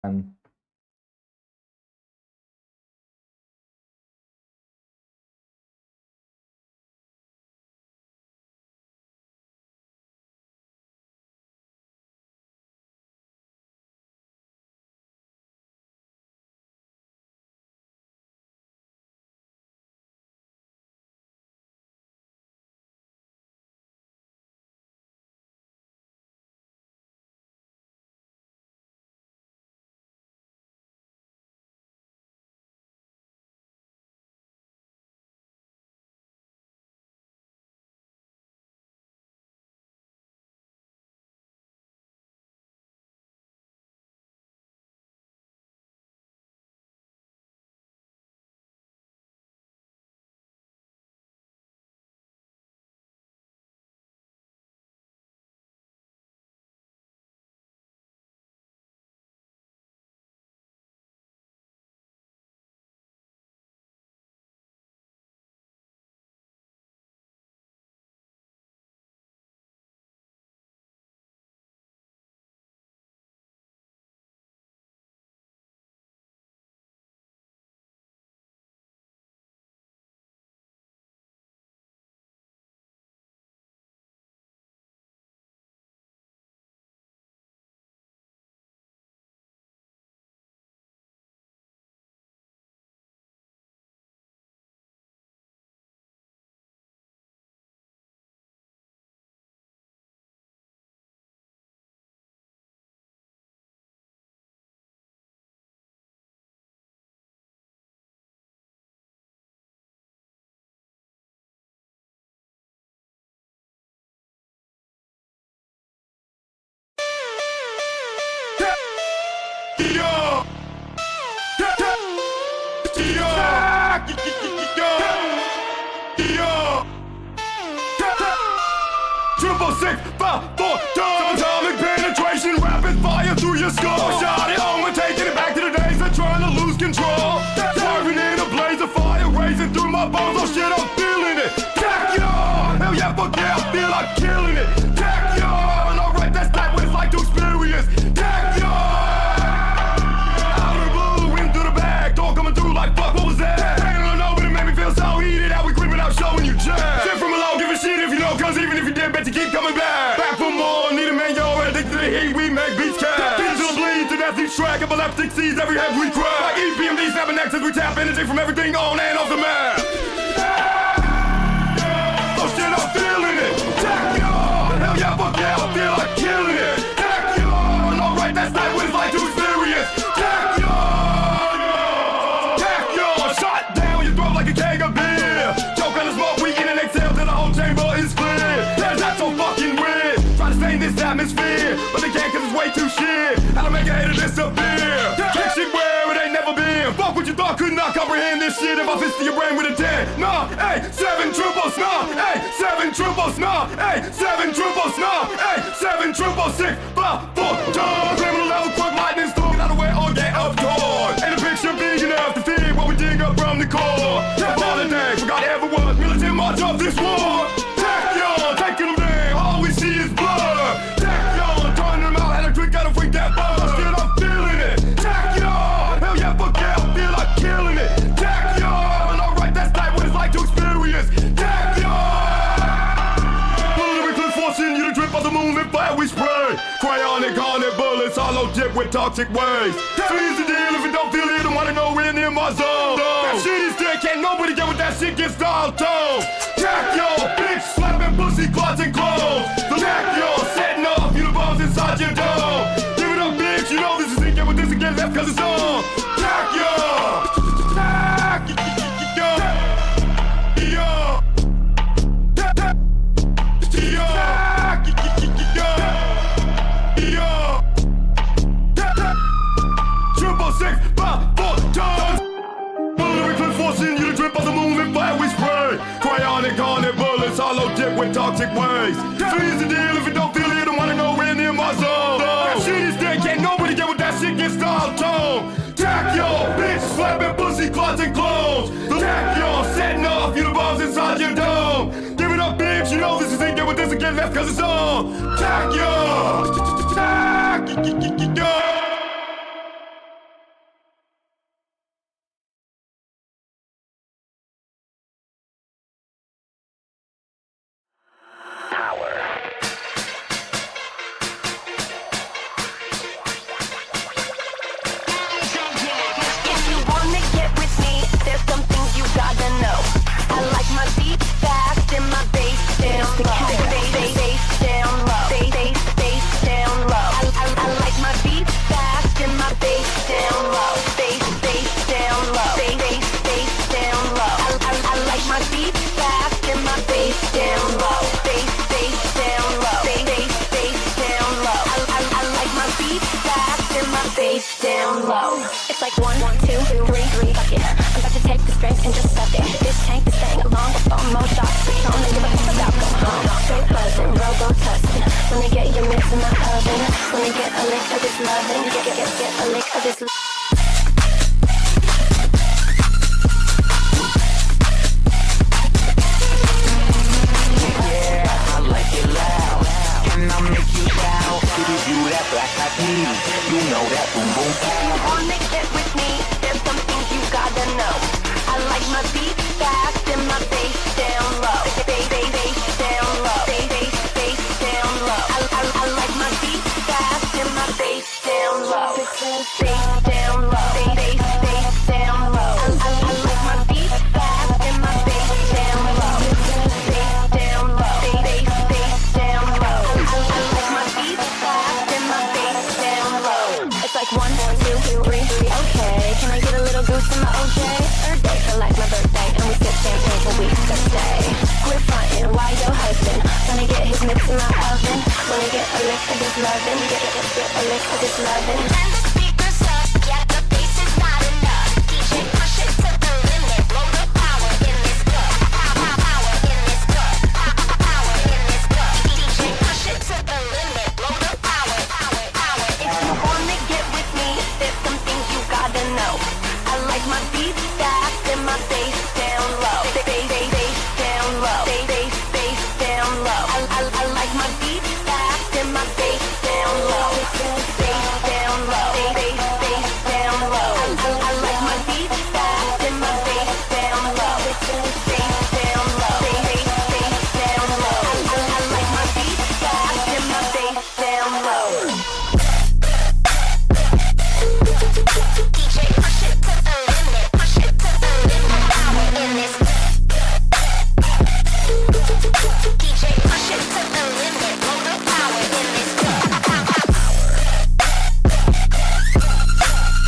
Um, Triple six, five, four, atomic penetration, rapid fire through your skull. Shot it on, we're taking it back to the days of trying to lose control. Swerving in a blaze of fire, racing through my bones. Oh shit, I'm feeling it. Tachyon, hell yeah, fuck yeah, I feel like killing it. Tachyon, alright, that's not what it's like to experience. Tachyon, out of the blue, wind through the bag, door coming through like fuck, what was that? I don't know, but it made me feel so heated. How we creeping out, showing you jazz. Shit from below, give a shit if you know, cause even if you did, bet you keep coming back. Back for more, need a man, yo, addicted to the heat, we make beats cash. Beats to the bleed, to death, each track, epileptic sees every head we crack. Like EPMD, snapping nexus, we tap energy from everything on and off the map. Oh shit, I'm feeling it. Tachyon, hell yeah, fuck yeah, I feel like killing it. Tachyon, alright, that's not what it's like to experience. Tachyon, Tachyon, shot down your throat like a keg of beer. Choke on the smoke, we in and exhale till the whole chamber is clear. That's not so fucking weird. Try to stay in this atmosphere, but they can't cause it's way too shit. How to make a hater disappear. Kick shit where it ain't never been. Fuck what you thought, could not comprehend this shit if I fisted your brain with a 10. Nah, 8, 7 triple snark, 8, 7 triple snark, 8, 7 triple snark, 8, 7 triple 6, 5, 4, tons. Criminal level, quick lightning storm, out of way or get up torn. Ain't a picture big enough to fit what we dig up from the core. Tap all the day, forgot ever was militant march of this war. Tachyon, taking them down, all we see is blood. Tachyon, turning them out, had a drink, gotta freak that buzz. Shit, I'm feeling it. Tachyon, hell yeah, fuck yeah, I feel like killing it. Tachyon, alright, that's not what it's like to experience. Tachyon, lyrically forcing you to drip on the moon and fire we spray. Cryonic, haunted bullets, hollow tip with toxic waste. So here's the deal, if you don't feel it, don't wanna know we're near my zone. That shit is dead, can't nobody get with that shit, gets dialed tone. Tachyon, bitch, slapping pussy, clots and clothes. The Tachyon, setting off, you the bombs inside your dome. Give it up, bitch, you know this is it, get with this and get left cause it's on. Tachyon, Tachyon, triple six, 5, 4 tons. Lyrically forcing you to drip on the moon and fire we spray. Cryonic, haunted bullets, hollow tip with toxic waste. So here's the deal, if you don't feel it, don't wanna know we're near my zone. That shit is dead, can't nobody get with that shit, get style tone. Tachyon, bitch, slapping pussy, clots and clones. The Tachyon, setting off, you the bombs inside your dome. Give it up, bitch, you know this is it, get with this and get left cause it's on. Tachyon, Tachyon. Bass down low. Bass down low. I like my beat fast and my bass down low. Bass down low. Bass down low. I like my beat fast and my bass down low. Bass down low. Bass down low. I like my beat fast and my bass down low. It's like 1, 2, 3, fuck it. I'm about to take the strength and just stuff it. This tank is staying along with more shots. Switch on and give a fuck about go home. Straight buzzing, robo tussin'. When they get your mix in my oven. When they get a lick of this lovin'. Get a lick of this Yeah, I like it loud. Can I make you shout? You that black eyed peas, you know that boom boom If you wanna get with me, there's some things you gotta know. I like my beat fast and my bass down low. Bass down low. Bass down low. I like my beat fast and my bass down low. Bass down low. Bass down low. I like my beat fast and my bass down low. Bass down low. Bass down low. I like my beat fast and my bass down low. It's like 1, 2, 3. Okay, can I get a little goose in my OJ? Birthday feel like my birthday, and we sip champagne for weeks to stay. Quit frontin', why your husband? Gonna get his mix in my oven. Wanna get a lick of this lovin'? Get a lick of this lovin'. Turn the speakers up, yeah, the bass is not enough. DJ, push it to the limit. Blow the power in this club. Power in this club. Power in this club. DJ, push it to the limit. Blow the power. If you wanna get with me, there's some things you gotta know. I like my beat fast and my bass down low. Bass down low. Bass down low. I like my beat fast and my bass down low. Bass down low. Bass down low. I like my beat fast and my bass down low. Bass down low. Bass down low. I like my beat fast and my bass down low. DJ, push it to the limit. Push it to the limit. Power in this. DJ, push it to the limit. Blow the power in this club.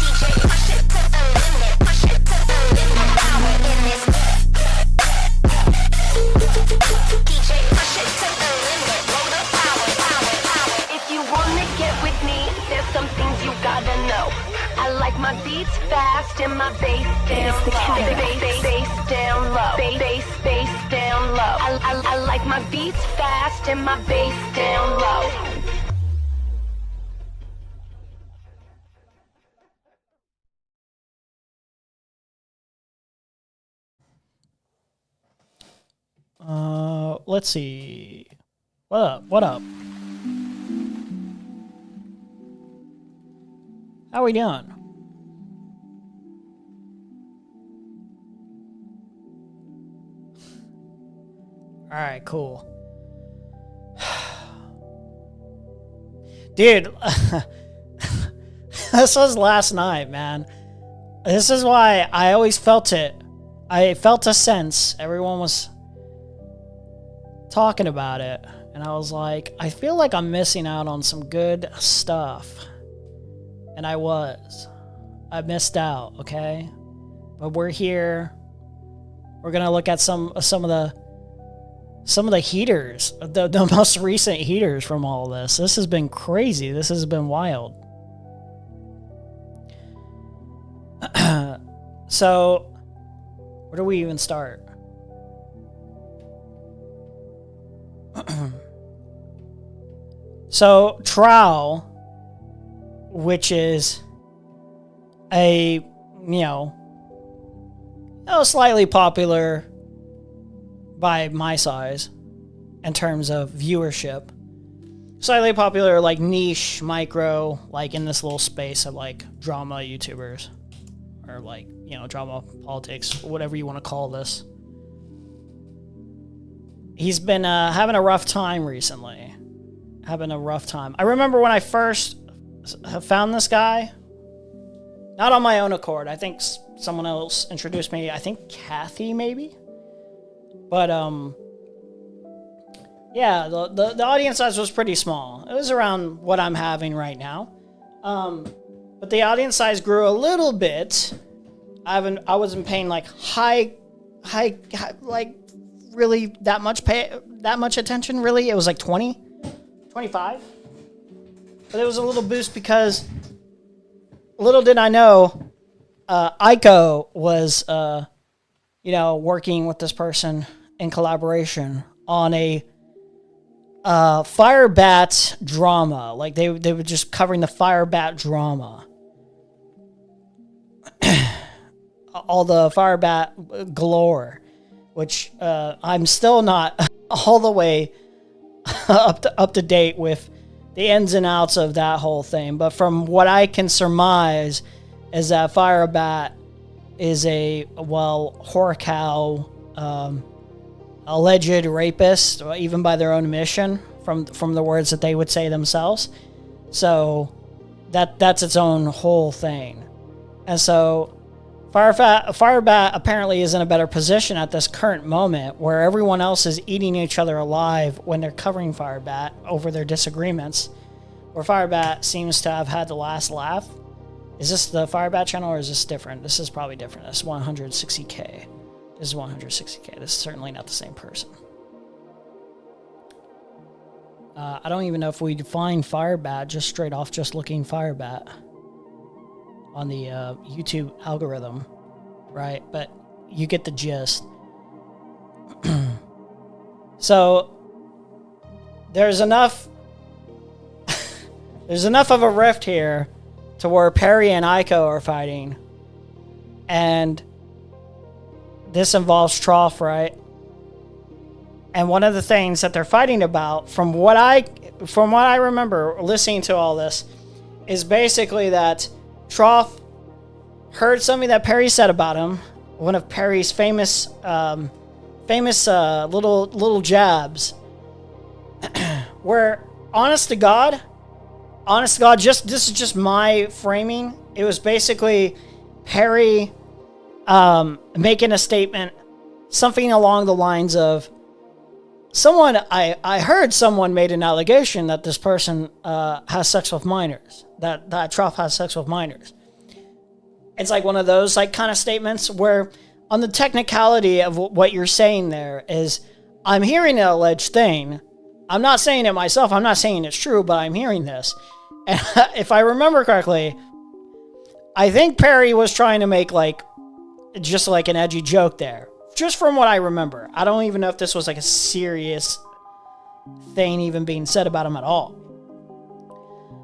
DJ, push it to the limit. Push it to the limit. Power in this. DJ, push it to the limit. Blow the power. If you wanna get with me, there's some things you gotta know. I like my beats fast and my bass down low. Bass down low. Bass down low. I like my beats fast and my bass down low. Let's see. What up? What up? How we doing? All right, cool. Dude, this was last night, man. This is why I always felt it. I felt a sense. Everyone was talking about it. And I was like, I feel like I'm missing out on some good stuff. And I was. I missed out, okay? But we're here. We're gonna look at some of the heaters, the most recent heaters from all this. This has been crazy. This has been wild. So, where do we even start? So, Trough, which is a, slightly popular by my size in terms of viewership. Slightly popular, like niche, micro, like in this little space of like drama YouTubers. Or like, drama, politics, whatever you want to call this. He's been having a rough time recently. Having a rough time. I remember when I first found this guy. Not on my own accord. I think someone else introduced me. I think Kathy, maybe? But, Yeah, the audience size was pretty small. It was around what I'm having right now. But the audience size grew a little bit. I wasn't paying like high like really that much attention really. It was like 20, 25. But it was a little boost because little did I know Aiko was working with this person in collaboration on a Fire Bat drama. Like they were just covering the Fire Bat drama. All the Fire Bat galore, which I'm still not all the way up to date with the ins and outs of that whole thing. But from what I can surmise is that Fire Bat is a Horikow alleged rapist, even by their own admission, from the words that they would say themselves. So that's its own whole thing. And so Fire Bat apparently is in a better position at this current moment where everyone else is eating each other alive when they're covering Fire Bat over their disagreements, where Fire Bat seems to have had the last laugh. Is this the Fire Bat channel or is this different? This is probably different. This is 160K. This is 160K. This is certainly not the same person. I don't even know if we define Fire Bat just straight off just looking Fire Bat on the YouTube algorithm, right? But you get the gist. So there's enough of a rift here to where Perry and Aiko are fighting, and this involves Trough, right? And one of the things that they're fighting about, from what I remember listening to all this, is basically that Trough heard something that Perry said about him, one of Perry's famous little jabs, where honest to God, this is just my framing. It was basically Perry making a statement, something along the lines of, I heard someone made an allegation that this person has sex with minors, that Trough has sex with minors. It's like one of those like kind of statements where on the technicality of what you're saying there is, I'm hearing an alleged thing. I'm not saying it myself. I'm not saying it's true, but I'm hearing this. And if I remember correctly, I think Perry was trying to make just like an edgy joke there. Just from what I remember. I don't even know if this was like a serious thing even being said about him at all.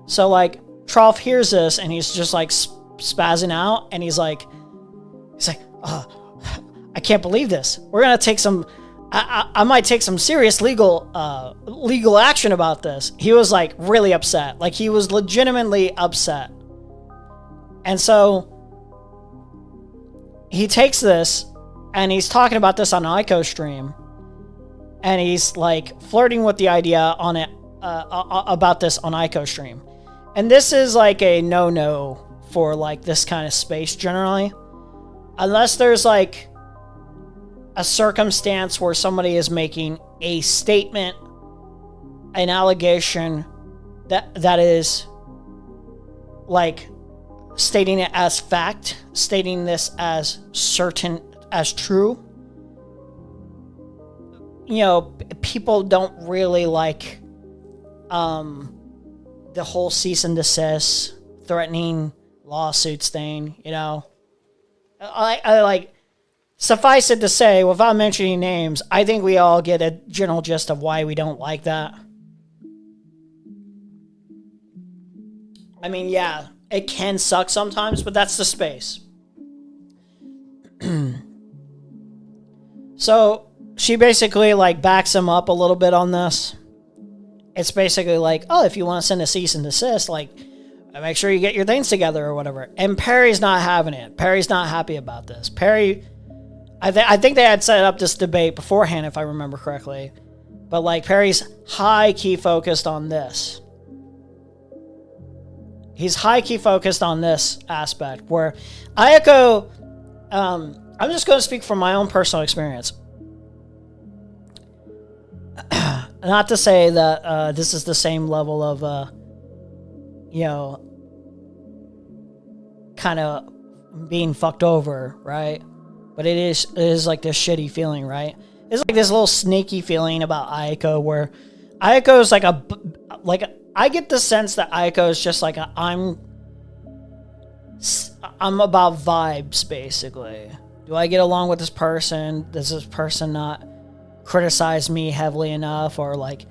So like Trough hears this and he's just like spazzing out, and he's like, oh, I can't believe this. We're gonna take some. I might take some serious legal action about this. He was like really upset. Like he was legitimately upset. And so he takes this and he's talking about this on Aiko's stream, and he's like flirting with the idea on it about this on Aiko's stream. And this is like a no-no for like this kind of space generally, unless there's like a circumstance where somebody is making a statement, an allegation that is like stating it as fact, stating this as certain, as true. You know, people don't really like the whole cease and desist, threatening lawsuits thing, you know. I like, suffice it to say, without mentioning names, I think we all get a general gist of why we don't like that. I mean, yeah, it can suck sometimes, but that's the space. So she basically like backs him up a little bit on this. It's basically like, oh, if you want to send a cease and desist, like, make sure you get your things together or whatever. And Perry's not having it. Perry's not happy about this. Perry, I think they had set up this debate beforehand, if I remember correctly. But like Perry's high-key focused on this. He's high-key focused on this aspect where Aiko, I'm just going to speak from my own personal experience. not to say that this is the same level of, you know, kind of being fucked over, right? But it is like this shitty feeling, right? It's like this little sneaky feeling about Aiko where Aiko is like I get the sense that Aiko is just like I'm about vibes, basically. Do I get along with this person? Does this person not criticize me heavily enough? Or like,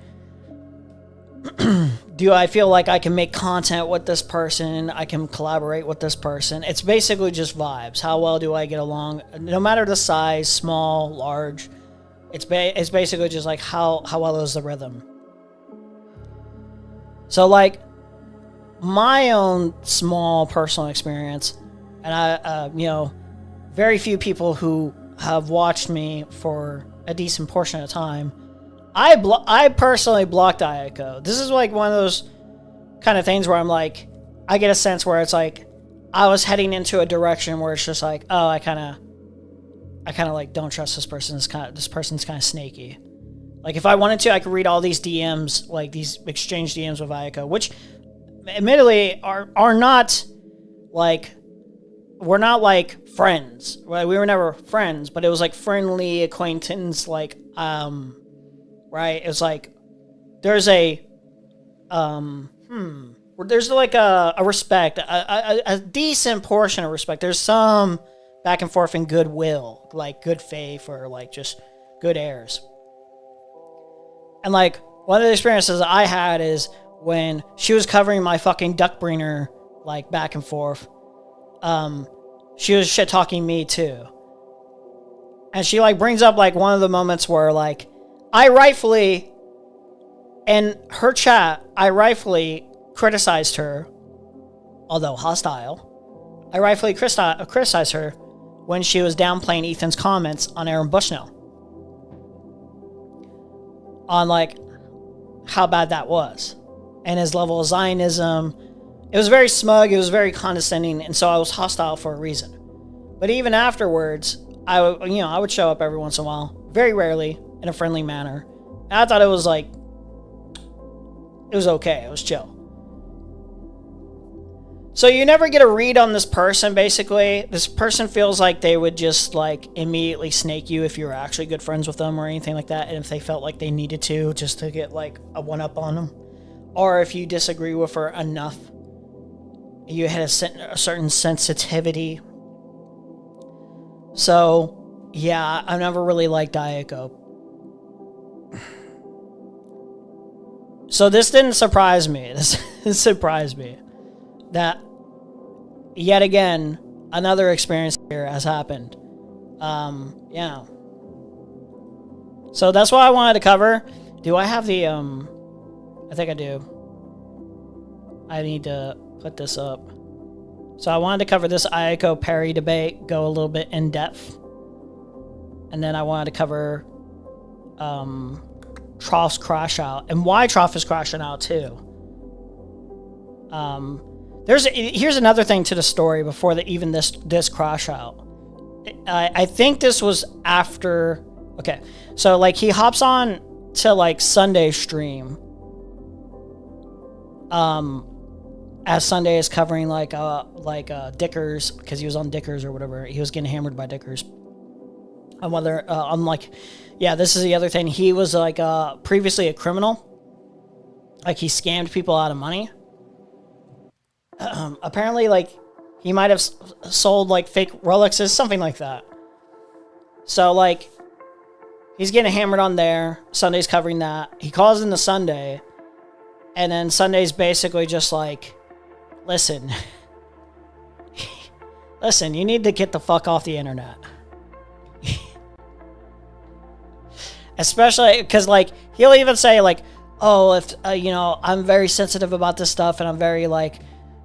do I feel like I can make content with this person? I can collaborate with this person? It's basically just vibes. How well do I get along? No matter the size, small, large, it's basically just like how well is the rhythm. So like my own small personal experience, and I, you know, very few people who have watched me for a decent portion of time, I personally blocked Aiko. This is like one of those kind of things where I'm like, I get a sense where it's like I was heading into a direction where it's just like, oh, I kind of like don't trust this person. This person's kind of snaky. Like if I wanted to, I could read all these DMs, like these exchange DMs with Aiko, which admittedly are not like, we're not like friends. Right? We were never friends, but it was like friendly acquaintance, like right? It was like there's a there's like a respect, a decent portion of respect. There's some back and forth in goodwill, like good faith or like just good airs. And like one of the experiences I had is when she was covering my fucking duckbringer, like back and forth, she was shit talking me too. And she like brings up like one of the moments where like I rightfully, in her chat, I rightfully criticized her, although hostile. I rightfully criticized her when she was downplaying Ethan's comments on Aaron Bushnell. On like how bad that was. And his level of Zionism. It was very smug, it was very condescending, and so I was hostile for a reason. But even afterwards, I would show up every once in a while, very rarely, in a friendly manner. And I thought it was like, it was okay, it was chill. So you never get a read on this person, basically. This person feels like they would just like immediately snake you if you were actually good friends with them or anything like that, and if they felt like they needed to, just to get like a one-up on them. Or if you disagree with her enough, you had a certain sensitivity. So, yeah, I never really liked Aiko. So this didn't surprise me. This surprised me. That, yet again, another experience here has happened. Yeah. So that's what I wanted to cover. Do I have the, I think I do. I need to put this up. So I wanted to cover this Aiko Perry debate, go a little bit in depth. And then I wanted to cover Trough's crash out and why Trough is crashing out too. Here's another thing to the story before even this crash out. I think this was after. Okay, so like he hops on to like Sunday stream. As Sunday is covering like Dickers, because he was on Dickers or whatever. He was getting hammered by Dickers. And whether I'm like, yeah, this is the other thing. He was like previously a criminal. Like he scammed people out of money. Apparently, like he might have sold like fake Rolexes, something like that. So like he's getting hammered on there. Sunday's covering that. He calls into Sunday, and then Sunday's basically just like, listen, you need to get the fuck off the internet. Especially because like he'll even say like, oh, if I'm very sensitive about this stuff, and I'm very like,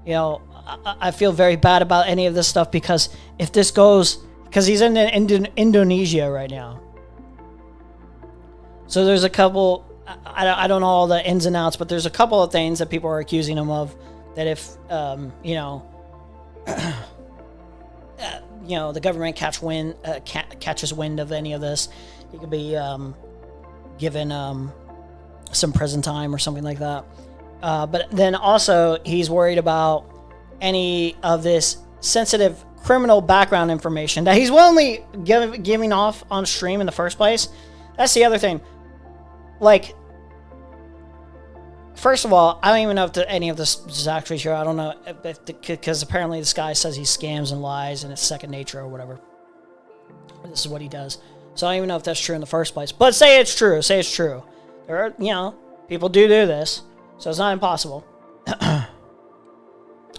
I feel very bad about any of this stuff, because if this goes, because he's in Indonesia right now. So there's a couple, I don't know all the ins and outs, but there's a couple of things that people are accusing him of, that if, the government catches wind of any of this, he could be given some prison time or something like that. But then also he's worried about any of this sensitive criminal background information that he's willingly giving off on stream in the first place. That's the other thing. Like, first of all, I don't even know if any of this is actually true. I don't know, because apparently this guy says he scams and lies and it's second nature or whatever. This is what he does. So I don't even know if that's true in the first place. But say it's true. Say it's true. There are, you know, people do this. So it's not impossible.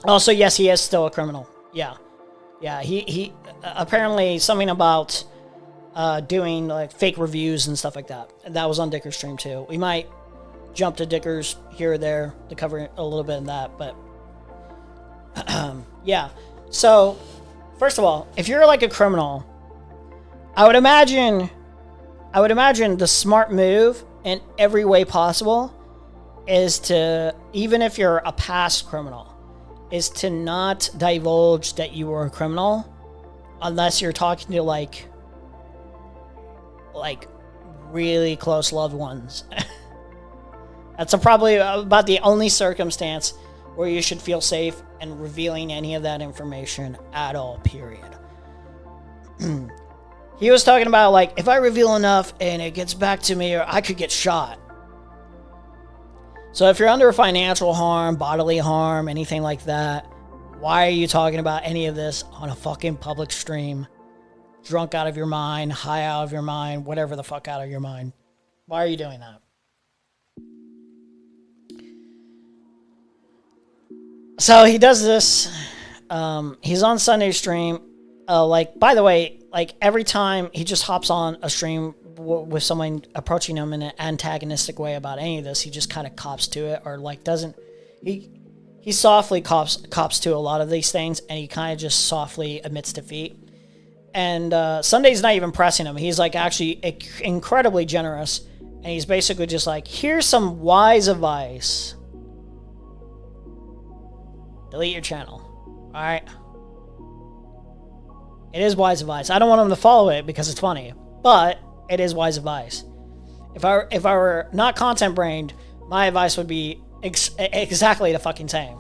Also, yes, he is still a criminal. Yeah. Yeah, he apparently something about doing like fake reviews and stuff like that. And that was on Dicker's stream too. We might jump to Dicker's here or there to cover a little bit of that, but yeah. So, first of all, if you're like a criminal, I would imagine the smart move in every way possible is to, even if you're a past criminal, is to not divulge that you were a criminal unless you're talking to like really close loved ones. That's probably about the only circumstance where you should feel safe in revealing any of that information at all, period. He was talking about, like, if I reveal enough and it gets back to me, or I could get shot. So if you're under financial harm, bodily harm, anything like that, why are you talking about any of this on a fucking public stream? Drunk out of your mind, high out of your mind, whatever the fuck out of your mind. Why are you doing that? So he does this. He's on Sunday stream. Like, by the way, like every time he just hops on a stream with someone approaching him in an antagonistic way about any of this, he just kind of cops to it, or like doesn't. He softly cops to a lot of these things, and he kind of just softly admits defeat. And Sunday's not even pressing him. He's like actually incredibly generous, and he's basically just like, here's some wise advice. Delete your channel. All right. It is wise advice. I don't want him to follow it because it's funny, but it is wise advice. If I were not content brained, my advice would be exactly the fucking same.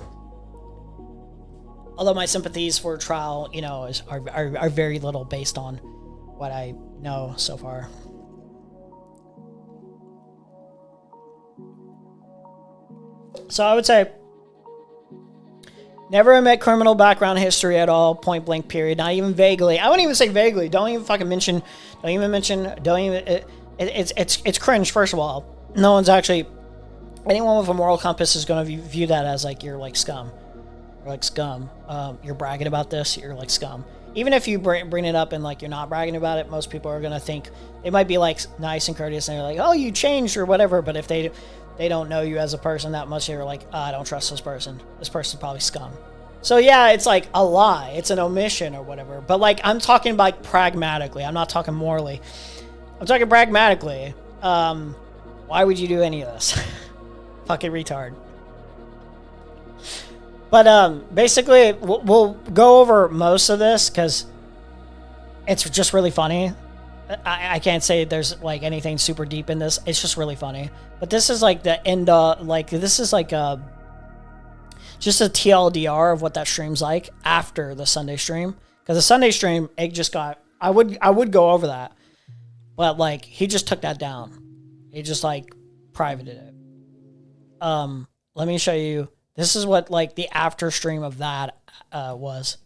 Although my sympathies for trial, you know, are very little based on what I know so far. So I would say, never admit criminal background history at all, point blank, period. Not even vaguely. I wouldn't even say vaguely. Don't even fucking mention. It's cringe. First of all, no one's actually. Anyone with a moral compass is going to view that as like you're like scum. You're like scum. You're bragging about this. You're like scum. Even if you bring it up and like you're not bragging about it, most people are going to think they might be like nice and courteous and they're like, oh, you changed or whatever. But if they don't know you as a person that much, you're like, I don't trust this person. This person's probably scum. So yeah, it's like a lie. It's an omission or whatever. But like, I'm talking about pragmatically. I'm not talking morally. I'm talking pragmatically. Why would you do any of this? Fucking retard. But basically, we'll go over most of this because it's just really funny. I can't say there's like anything super deep in this. It's just really funny. But this is like the end. Like this is like just a TLDR of what that stream's like after the Sunday stream. Because the Sunday stream, it just got. I would go over that, but like he just took that down. He just like privated it. Let me show you. This is what like the after stream of that was.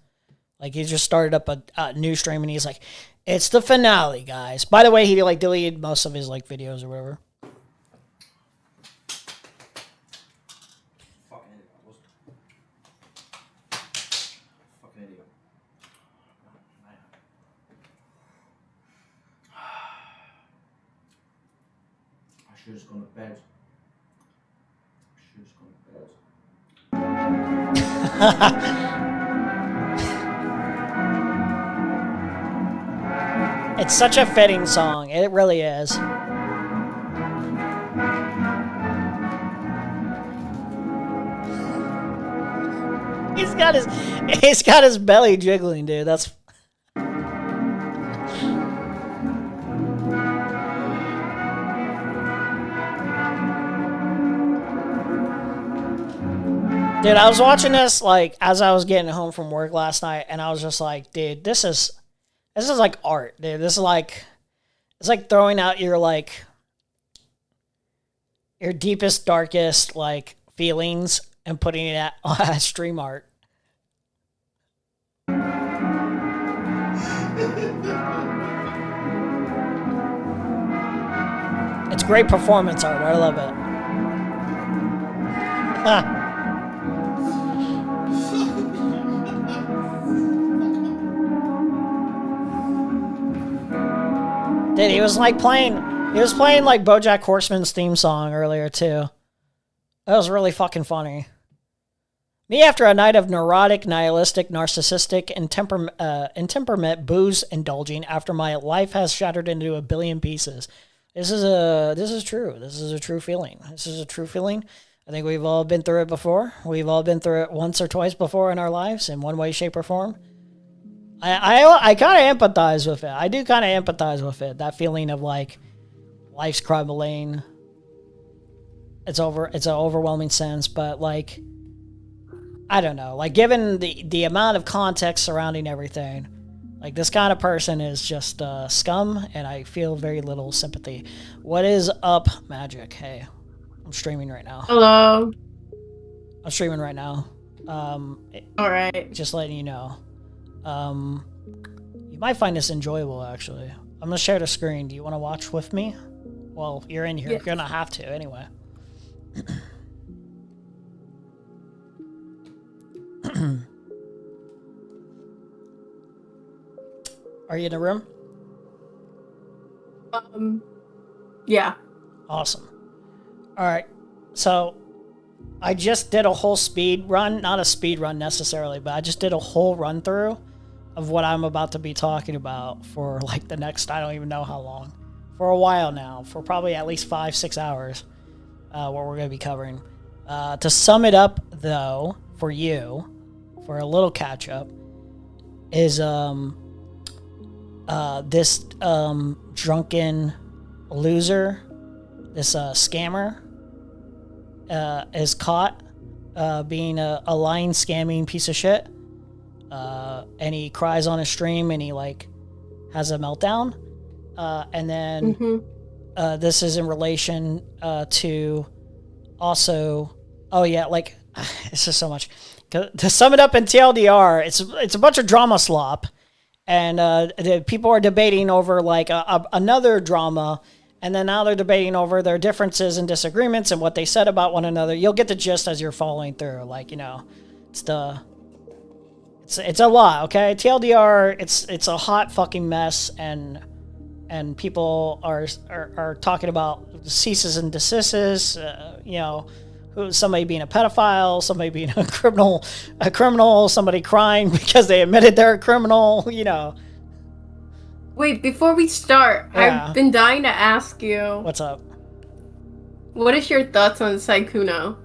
Like he just started up a new stream and he's like, it's the finale, guys. By the way, he like deleted most of his like videos or whatever. Fucking idiot. I should have just gone to bed. It's such a fitting song. It really is. He's got his belly jiggling, dude. That's Dude, I was watching this like as I was getting home from work last night, and I was just like, dude, this is like art, dude. This is like it's like throwing out your like your deepest, darkest like feelings and putting it at stream art. It's great performance art. I love it. Ah. Dude, he was playing like BoJack Horseman's theme song earlier too. That was really fucking funny. Me after a night of neurotic, nihilistic, narcissistic, and temperament booze indulging after my life has shattered into a billion pieces. This is true. This is a true feeling. This is a true feeling. I think we've all been through it before. We've all been through it once or twice before in our lives in one way, shape, or form. I kind of empathize with it. I do kind of empathize with it. That feeling of like life's crumbling. It's an overwhelming sense, but like I don't know. Like given the amount of context surrounding everything, like this kind of person is just scum, and I feel very little sympathy. What is up, Magic? Hey, I'm streaming right now. Hello. I'm streaming right now. All right. Just letting you know. You might find this enjoyable, actually. I'm gonna share the screen. Do you want to watch with me? Well, you're in here. Yes. You're gonna have to anyway. Are you in the room? Yeah. Awesome. All right. So I just did a whole speed run, not a speed run necessarily, but I just did a whole run through of what I'm about to be talking about for like the next, I don't even know how long, for a while now, for probably at least 5-6 hours, what we're going to be covering. To sum it up though, for you, for a little catch up, is this drunken loser, this scammer, is caught being a lying, scamming piece of shit, and he cries on his stream and he like has a meltdown, and then this is in relation to also, oh yeah, like it's just so much. To sum it up in TLDR, it's a bunch of drama slop, and the people are debating over like another drama. And then now they're debating over their differences and disagreements and what they said about one another. You'll get the gist as you're following through. Like, you know, it's a lot, okay? TLDR, it's a hot fucking mess, and people are talking about ceases and desists, you know, somebody being a pedophile, somebody being a criminal, somebody crying because they admitted they're a criminal, you know. Wait, before we start, Yeah. I've been dying to ask you. What's up? What is your thoughts on Saikuno?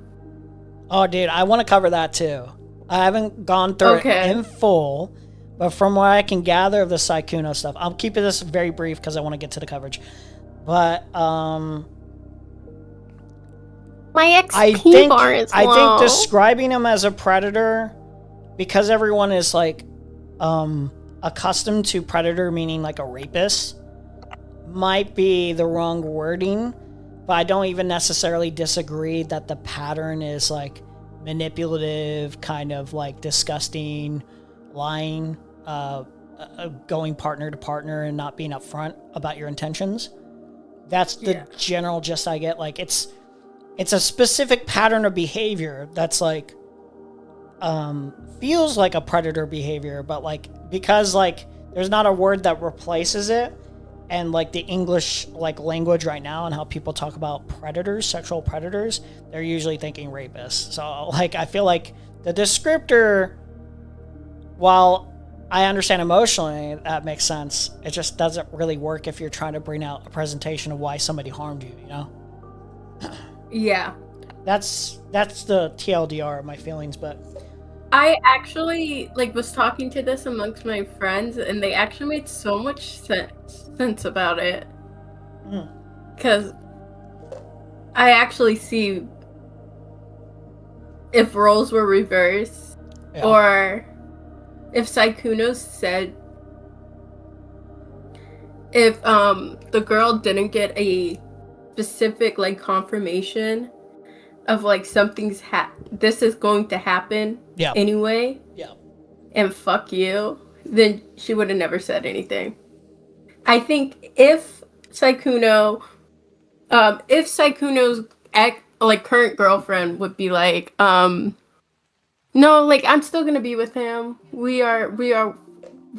Oh, dude, I want to cover that too. I haven't gone through it in full, but from what I can gather of the Saikuno stuff, I'm keeping this very brief because I want to get to the coverage. But My XP I think bar is low. I think describing him as a predator, because everyone is like accustomed to predator meaning like a rapist, might be the wrong wording. But I don't even necessarily disagree that the pattern is like manipulative, kind of like disgusting, lying, going partner to partner and not being upfront about your intentions. That's the general gist I get. Like it's a specific pattern of behavior that's like feels like a predator behavior, but like because like there's not a word that replaces it, and like the English like language right now and how people talk about predators, sexual predators, they're usually thinking rapists. So like I feel like the descriptor, while I understand emotionally that makes sense, it just doesn't really work if you're trying to bring out a presentation of why somebody harmed you, you know? Yeah. That's the TLDR of my feelings, but I actually was talking to this amongst my friends, and they actually made so much sense about it. Because I actually see if roles were reversed, Yeah. or if Saikuno said, if the girl didn't get a specific like confirmation of like this is going to happen Yeah. anyway, Yeah. and fuck you, then she would have never said anything. I think if Saikuno's current girlfriend would be like, no, like I'm still gonna be with him. We are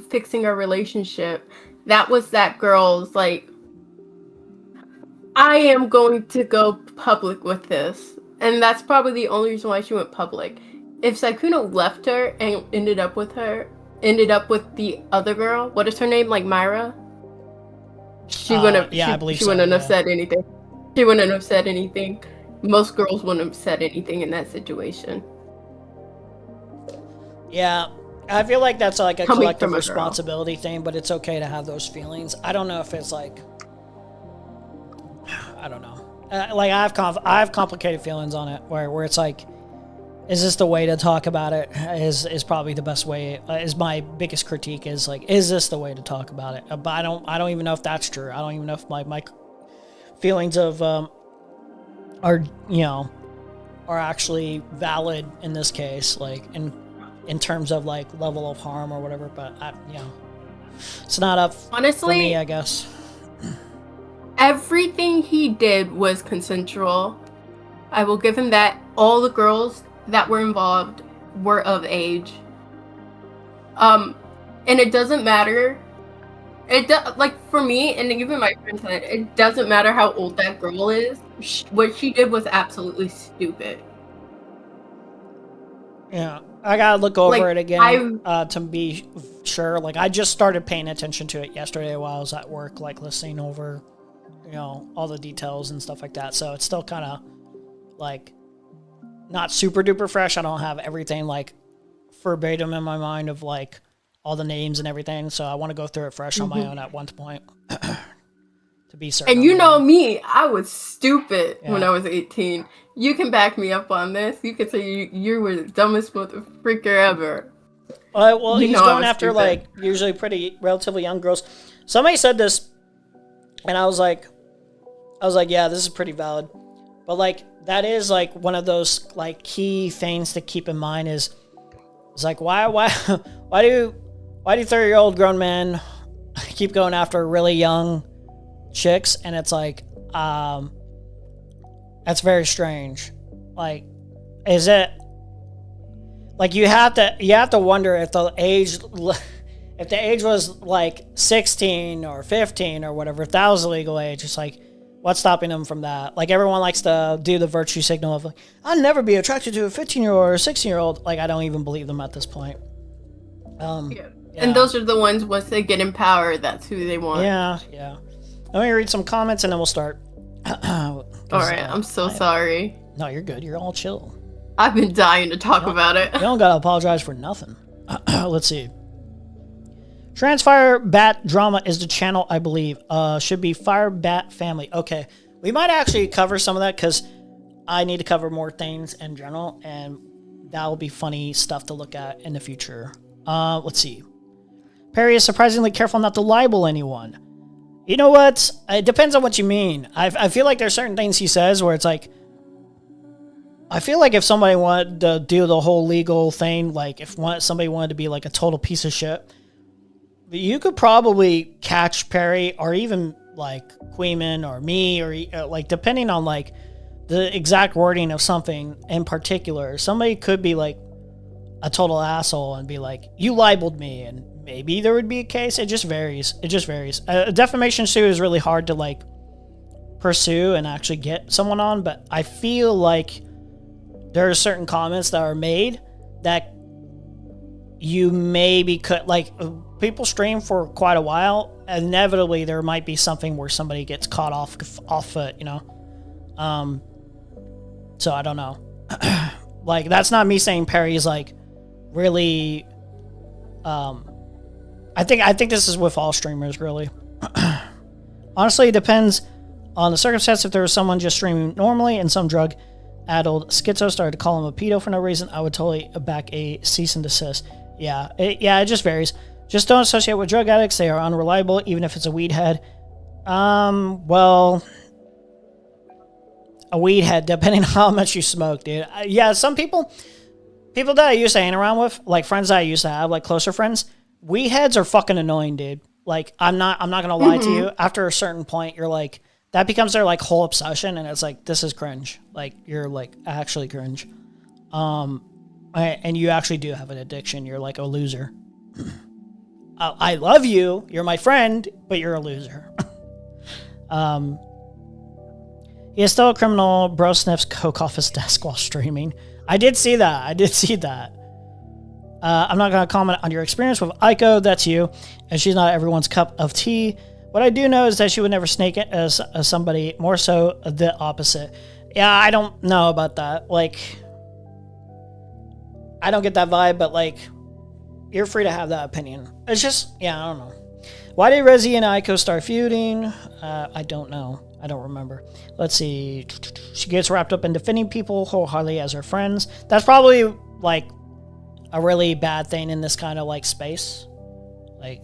fixing our relationship. That was that girl's like, I am going to go public with this. And that's probably the only reason why she went public. If Saikuno left her and ended up with the other girl, what is her name? Like Myra? She wouldn't I believe she so, wouldn't have yeah. said anything. She wouldn't have said anything. Most girls wouldn't have said anything in that situation. Yeah. I feel like that's like a Coming collective from a girl. responsibility thing, but it's okay to have those feelings. I don't know if it's like, I don't know. Like I have complicated feelings on it where it's like, is this the way to talk about it? Is probably the best way. Is my biggest critique is like, is this the way to talk about it? But I don't even know if that's true. I don't even know if my feelings of are actually valid in this case, like in terms of like level of harm or whatever. But it's not up Honestly, for me, I guess. everything he did was consensual. I will give him that. All the girls that were involved were of age. And it doesn't matter. Like for me, and even my friend said, it doesn't matter how old that girl is. What she did was absolutely stupid. Yeah, I gotta look over Like, it again to be sure. Like, I just started paying attention to it yesterday while I was at work, like listening over, all the details and stuff like that. So it's still kind of like not super duper fresh. I don't have everything like verbatim in my mind of like all the names and everything. So I want to go through it fresh on my own at one point to be certain. And you know me, I was stupid when Yeah. I was 18. You can back me up on this. You can say you were the dumbest motherfucker ever. Well, You he's know I going was after stupid. like usually relatively young girls. Somebody said this, and I was like, yeah, this is pretty valid. But like that is like one of those like key things to keep in mind is like why do 30-year-old grown men keep going after really young chicks? And it's like that's very strange. Like, is it like you have to wonder if the age was like 16 or 15 or whatever, if that was the legal age. It's like, what's stopping them from that? Like, everyone likes to do the virtue signal of like, I'd never be attracted to a 15-year-old or a 16-year-old. Like, I don't even believe them at this point. Yeah. And those are the ones, once they get in power, that's who they want. Yeah. Let me read some comments and then we'll start. Alright, I'm so sorry. No, you're good. You're all chill. I've been dying to talk about it. You don't gotta apologize for nothing. Let's see. Transfire Bat Drama is the channel, I believe. Should be Fire Bat Family. Okay. We might actually cover some of that because I need to cover more things in general, and that will be funny stuff to look at in the future. Let's see. Perry is surprisingly careful not to libel anyone. You know what? It depends on what you mean. I feel like there's certain things he says where it's like, I feel like if somebody wanted to do the whole legal thing, like if somebody wanted to be like a total piece of shit, you could probably catch Perry or even like Queeman or me or like depending on like the exact wording of something in particular. Somebody could be like a total asshole and be like, you libeled me, and maybe there would be a case. It just varies. A defamation suit is really hard to like pursue and actually get someone on, but I feel like there are certain comments that are made that you maybe could, like, people stream for quite a while. Inevitably, there might be something where somebody gets caught off foot, So I don't know. Like, that's not me saying Perry's like really. I think this is with all streamers, really. Honestly, it depends on the circumstance. If there was someone just streaming normally and some drug addled schizo started to call him a pedo for no reason, I would totally back a cease and desist. Yeah, it just varies. Just don't associate with drug addicts. They are unreliable, even if it's a weed head. Well, a weed head, depending on how much you smoke, dude. Yeah, some people that I used to hang around with, like friends that I used to have, like closer friends, weed heads are fucking annoying, dude. Like, I'm not gonna lie to you. After a certain point, you're like, that becomes their like whole obsession, and it's like, this is cringe. Like, you're like actually cringe. And you actually do have an addiction. You're like a loser. I love you. You're my friend, but you're a loser. He is still a criminal. Bro sniffs coke off his desk while streaming. I did see that. I'm not going to comment on your experience with Aiko. That's you. And she's not everyone's cup of tea. What I do know is that she would never snake it as somebody, more so the opposite. Yeah, I don't know about that. Like, I don't get that vibe, but like, you're free to have that opinion. It's just, yeah, I don't know. Why did Rezi and Aiko start feuding? I don't know. I don't remember. Let's see. She gets wrapped up in defending people wholeheartedly as her friends. That's probably like a really bad thing in this kind of like space. Like,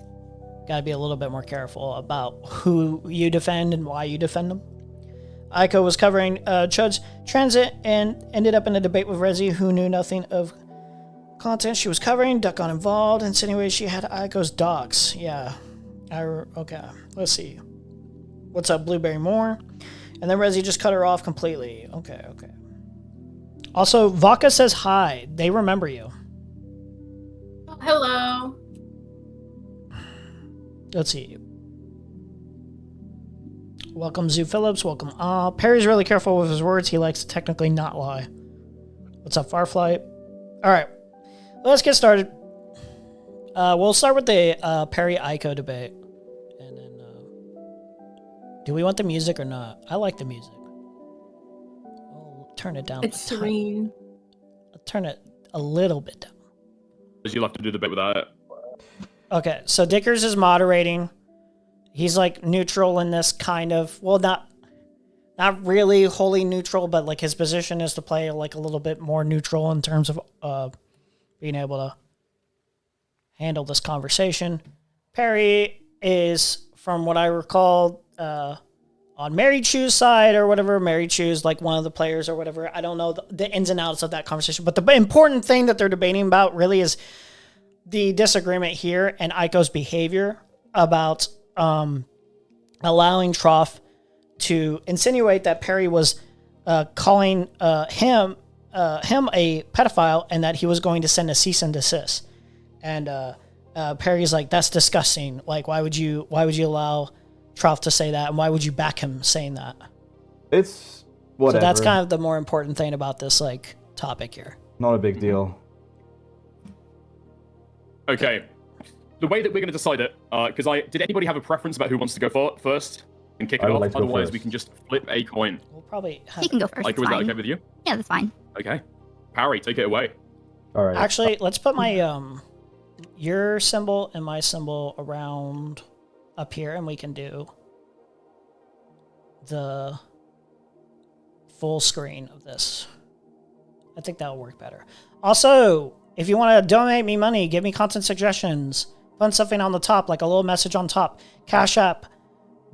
gotta be a little bit more careful about who you defend and why you defend them. Aiko was covering Chud's transit and ended up in a debate with Rezi, who knew nothing of content she was covering. Duck got involved, insinuated she had Aiko's docs. Yeah. Okay. Let's see. What's up, Blueberry Moore? And then Rezi just cut her off completely. Okay. Also, Vodka says hi. They remember you. Oh, hello. Let's see. Welcome, Zoo Phillips. Welcome. Perry's really careful with his words. He likes to technically not lie. What's up, Farfly? All right. Let's get started. We'll start with the Perry Aiko debate. And then, do we want the music or not? I like the music. We'll turn it down. It's serene. I'll turn it a little bit down. You'll have to do the bit without it. Okay, so Dickers is moderating. He's like neutral in this kind of, well, not really wholly neutral, but like his position is to play like a little bit more neutral in terms of being able to handle this conversation. Perry is, from what I recall, on Mary Chu's side or whatever. Mary Chu's like one of the players or whatever. I don't know the ins and outs of that conversation, but the important thing that they're debating about really is the disagreement here and Aiko's behavior about allowing Trough to insinuate that Perry was calling him a pedophile and that he was going to send a cease and desist. And Perry's like, that's disgusting. Like, why would you allow Trough to say that, and why would you back him saying that? It's whatever. So that's kind of the more important thing about this like topic here. Not a big deal. Okay. The way that we're going to decide it, because did anybody have a preference about who wants to go first and kick it off? Like to go Otherwise, first. we can just flip a coin. We'll probably have You can go first. Like, It's was that fine. okay with you? Yeah, that's fine. Okay. Parry, take it away. All right. Actually, let's put my your symbol and my symbol around up here, and we can do the full screen of this. I think that'll work better. Also, if you want to donate me money, give me content suggestions, put something on the top, like a little message on top. Cash App,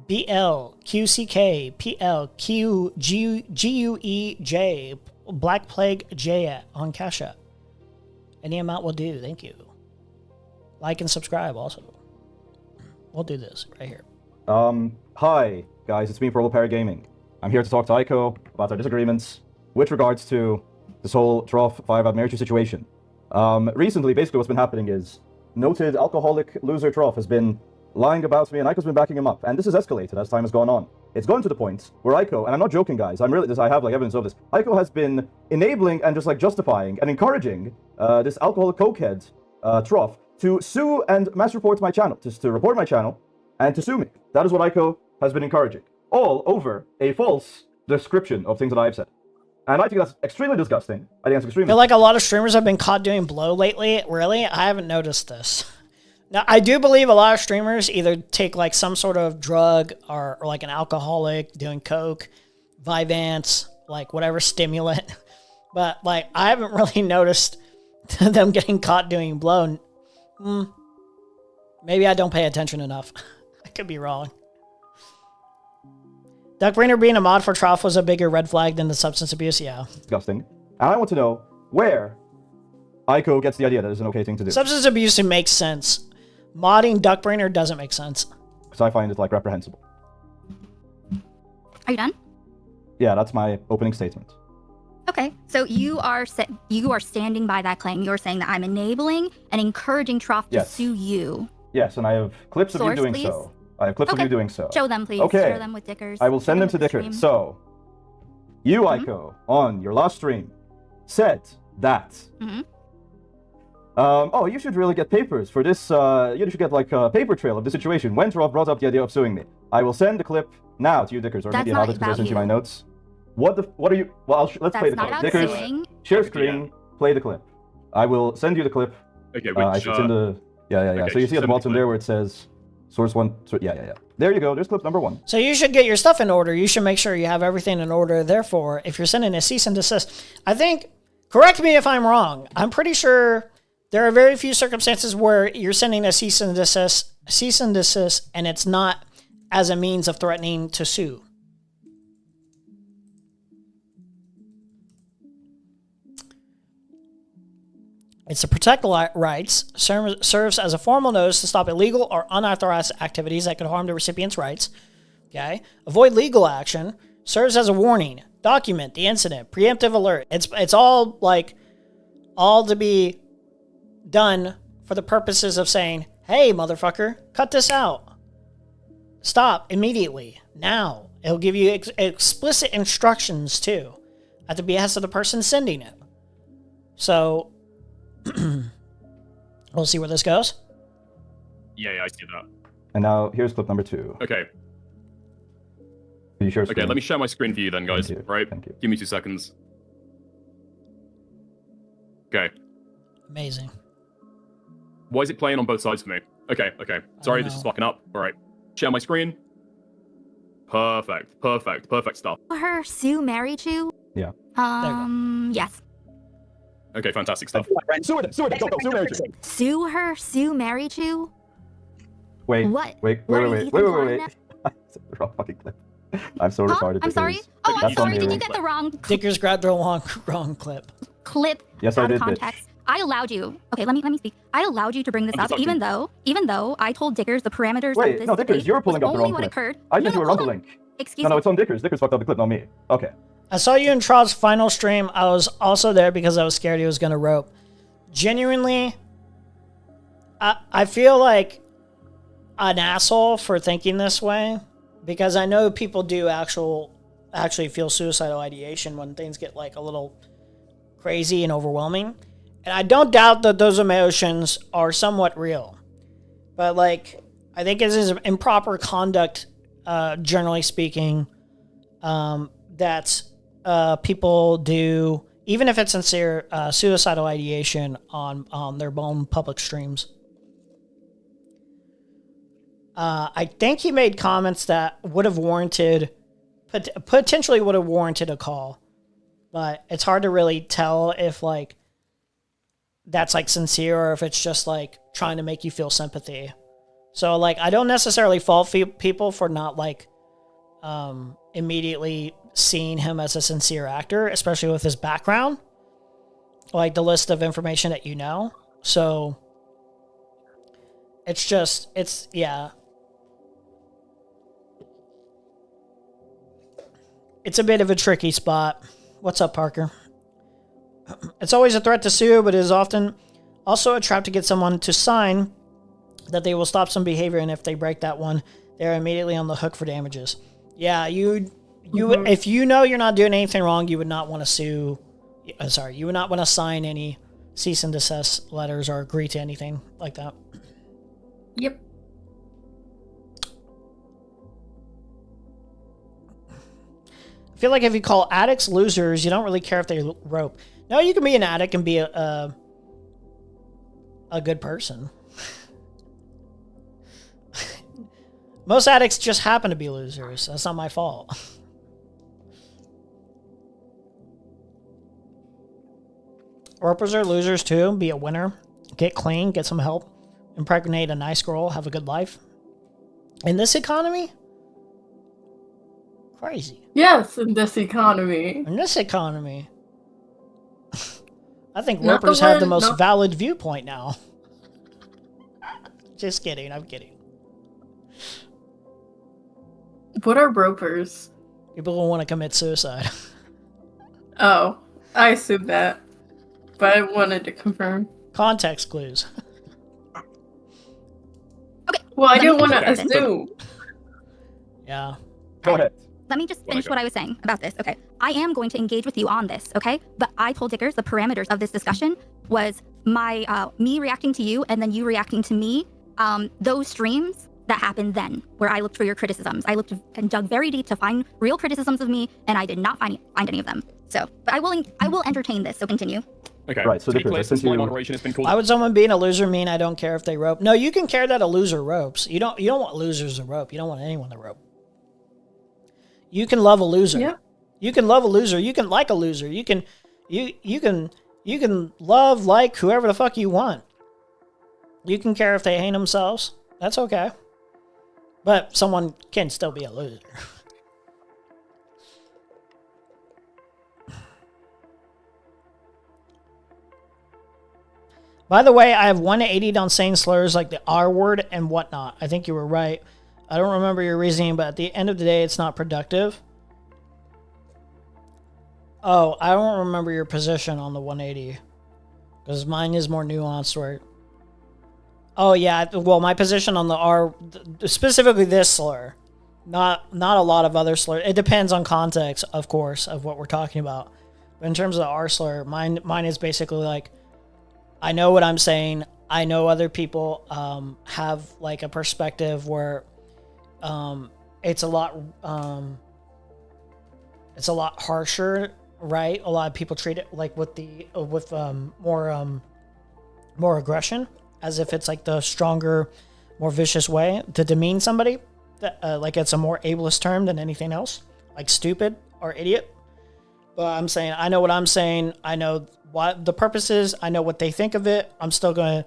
BLQCKPLQGUEJ, Black Plague J on Cash App. Any amount will do. Thank you. Like and subscribe also. We'll do this right here. Hi, guys. It's me, Purple Parrot Gaming. I'm here to talk to Aiko about our disagreements with regards to this whole Trough 5 marriage situation. Recently, basically what's been happening is noted alcoholic loser Trough has been lying about me, and Aiko's been backing him up. And this has escalated as time has gone on. It's gone to the point where Aiko, and I'm not joking, guys, I have like evidence of this. Aiko has been enabling and just like justifying and encouraging this alcoholic cokehead Trough to sue and mass report my channel, to report my channel and to sue me. That is what Aiko has been encouraging, all over a false description of things that I've said. And I think that's extremely disgusting. I think that's I extremely. feel like a lot of streamers have been caught doing blow lately. Really? I haven't noticed this. Now, I do believe a lot of streamers either take like some sort of drug or like an alcoholic doing coke, Vyvanse, like whatever stimulant. But like I haven't really noticed them getting caught doing blow. Maybe I don't pay attention enough. I could be wrong. Duckbrainer being a mod for Trough was a bigger red flag than the substance abuse, yeah. Disgusting. And I want to know where Aiko gets the idea that it's an okay thing to do. Substance abuse makes sense. Modding Duckbrainer doesn't make sense. Because I find it like reprehensible. Are you done? Yeah, that's my opening statement. Okay, so you are standing by that claim. You're saying that I'm enabling and encouraging Trough to sue you. Yes, and I have clips of you doing please? so. I have clips of you doing so. Show them, please. Okay. Share them with Dickers. I will send them to the Dickers. stream. So, you, Aiko, on your last stream, said that. Oh, you should really get papers for this. You should get like a paper trail of the situation when Trough brought up the idea of suing me. I will send the clip now to you, Dickers, or That's maybe not have it because I about sent you my you. notes. What are you? Well, let's play the That's clip. not Dickers, about suing. share screen, play the clip. I will send you the clip. Okay, it's in the yeah. okay, So you see at the send me the bottom clip. there where it says source one. Yeah. There you go. There's clip number 1. So you should get your stuff in order. You should make sure you have everything in order. Therefore, if you're sending a cease and desist, I think, correct me if I'm wrong, I'm pretty sure there are very few circumstances where you're sending a cease and desist, and it's not as a means of threatening to sue. It's to protect rights, serves as a formal notice to stop illegal or unauthorized activities that could harm the recipient's rights. Okay. Avoid legal action, serves as a warning, document the incident, preemptive alert. It's all to be done for the purposes of saying, hey, motherfucker, cut this out. Stop immediately, now. It'll give you explicit instructions, too, at the behest of the person sending it. So, we'll see where this goes. Yeah, I see that. And now here's clip number 2. Okay. Can you share Okay, screen? let me share my screen for you then, guys. Thank you. Right? Thank you. Give me 2 seconds. Okay. Amazing. Why is it playing on both sides for me? Okay. Sorry, this is fucking up. All right. Share my screen. Perfect stuff. Her sue Mary Chu? Yeah. Yes. Okay, fantastic stuff. Sue her, go, sue Mary Jo. Sue her, sue Mary Chu? Wait. What? Wait. What are I you said implying the wrong fucking clip. I'm so retarded. I'm sorry? because Oh, I'm that's sorry. on Did you. you get the wrong Dickers grabbed the wrong clip. clip Yes, I out did, of bitch. context? I allowed you. Okay, let me speak. I allowed you to bring this I'm up, just even though I told Dickers the parameters Wait, of this no, Dickers, debate you're pulling was up the only wrong what clip. occurred. I sent you a hold Rumble on. link. Excuse No, me. it's on Dickers. Dickers fucked up the clip, not me. Okay. I saw you in Troug's final stream. I was also there because I was scared he was going to rope. Genuinely, I feel like an asshole for thinking this way, because I know people do actually feel suicidal ideation when things get like a little crazy and overwhelming. And I don't doubt that those emotions are somewhat real. But like, I think it is improper conduct, generally speaking, that people do, even if it's sincere, suicidal ideation on their own public streams. I think he made comments that would have potentially would have warranted a call, but it's hard to really tell if like that's like sincere or if it's just like trying to make you feel sympathy. So like, I don't necessarily fault people for not like immediately seeing him as a sincere actor, especially with his background, like the list of information that you know. So yeah. It's a bit of a tricky spot. What's up, Parker? It's always a threat to sue, but it is often also a trap to get someone to sign that they will stop some behavior, and if they break that one, they're immediately on the hook for damages. Yeah, you if you know you're not doing anything wrong, you would not want to sue. You would not want to sign any cease and desist letters or agree to anything like that. Yep. I feel like if you call addicts losers, you don't really care if they rope. No, you can be an addict and be a good person. Most addicts just happen to be losers. That's not my fault. Ropers are losers too. Be a winner. Get clean. Get some help. Impregnate a nice girl. Have a good life. In this economy? Crazy. Yes, in this economy. In this economy. I think Not the ropers have the one- most not- valid viewpoint now. Just kidding. I'm kidding. What are ropers? People who want to commit suicide. Oh, I assumed that. But I wanted to confirm. Context clues. Well, I Let me didn't want to finish. assume. Yeah. Go ahead. Let me just finish what I was saying about this, okay? I am going to engage with you on this, okay? But I told Dickers the parameters of this discussion was my me reacting to you and then you reacting to me. Those streams that happened then, where I looked for your criticisms. I looked and dug very deep to find real criticisms of me, and I did not find any of them. So, but I will entertain this. So continue. Okay. Right, so to be Dickers, clear, since my you- moderation has been called. Why would someone being a loser mean I don't care if they rope? No, you can care that a loser ropes. You don't want losers to rope. You don't want anyone to rope. You can love a loser. Yeah. You can love a loser. You can like a loser. You can love like whoever the fuck you want. You can care if they hate themselves. That's okay. But someone can still be a loser. By the way, I have 180 on saying slurs like the R word and whatnot. I think you were right. I don't remember your reasoning, but at the end of the day, it's not productive. Oh, I don't remember your position on the 180. Because mine is more nuanced, right? Oh, yeah. Well, my position on the R, specifically this slur. Not a lot of other slurs. It depends on context, of course, of what we're talking about. But in terms of the R slur, mine is basically like, I know what I'm saying. I know other people have like a perspective where it's a lot harsher, right? A lot of people treat it like with more aggression, as if it's like the stronger, more vicious way to demean somebody. Like it's a more ableist term than anything else, like stupid or idiot. But I'm saying, I know what I'm saying. I know what the purpose is. I know what they think of it. I'm still going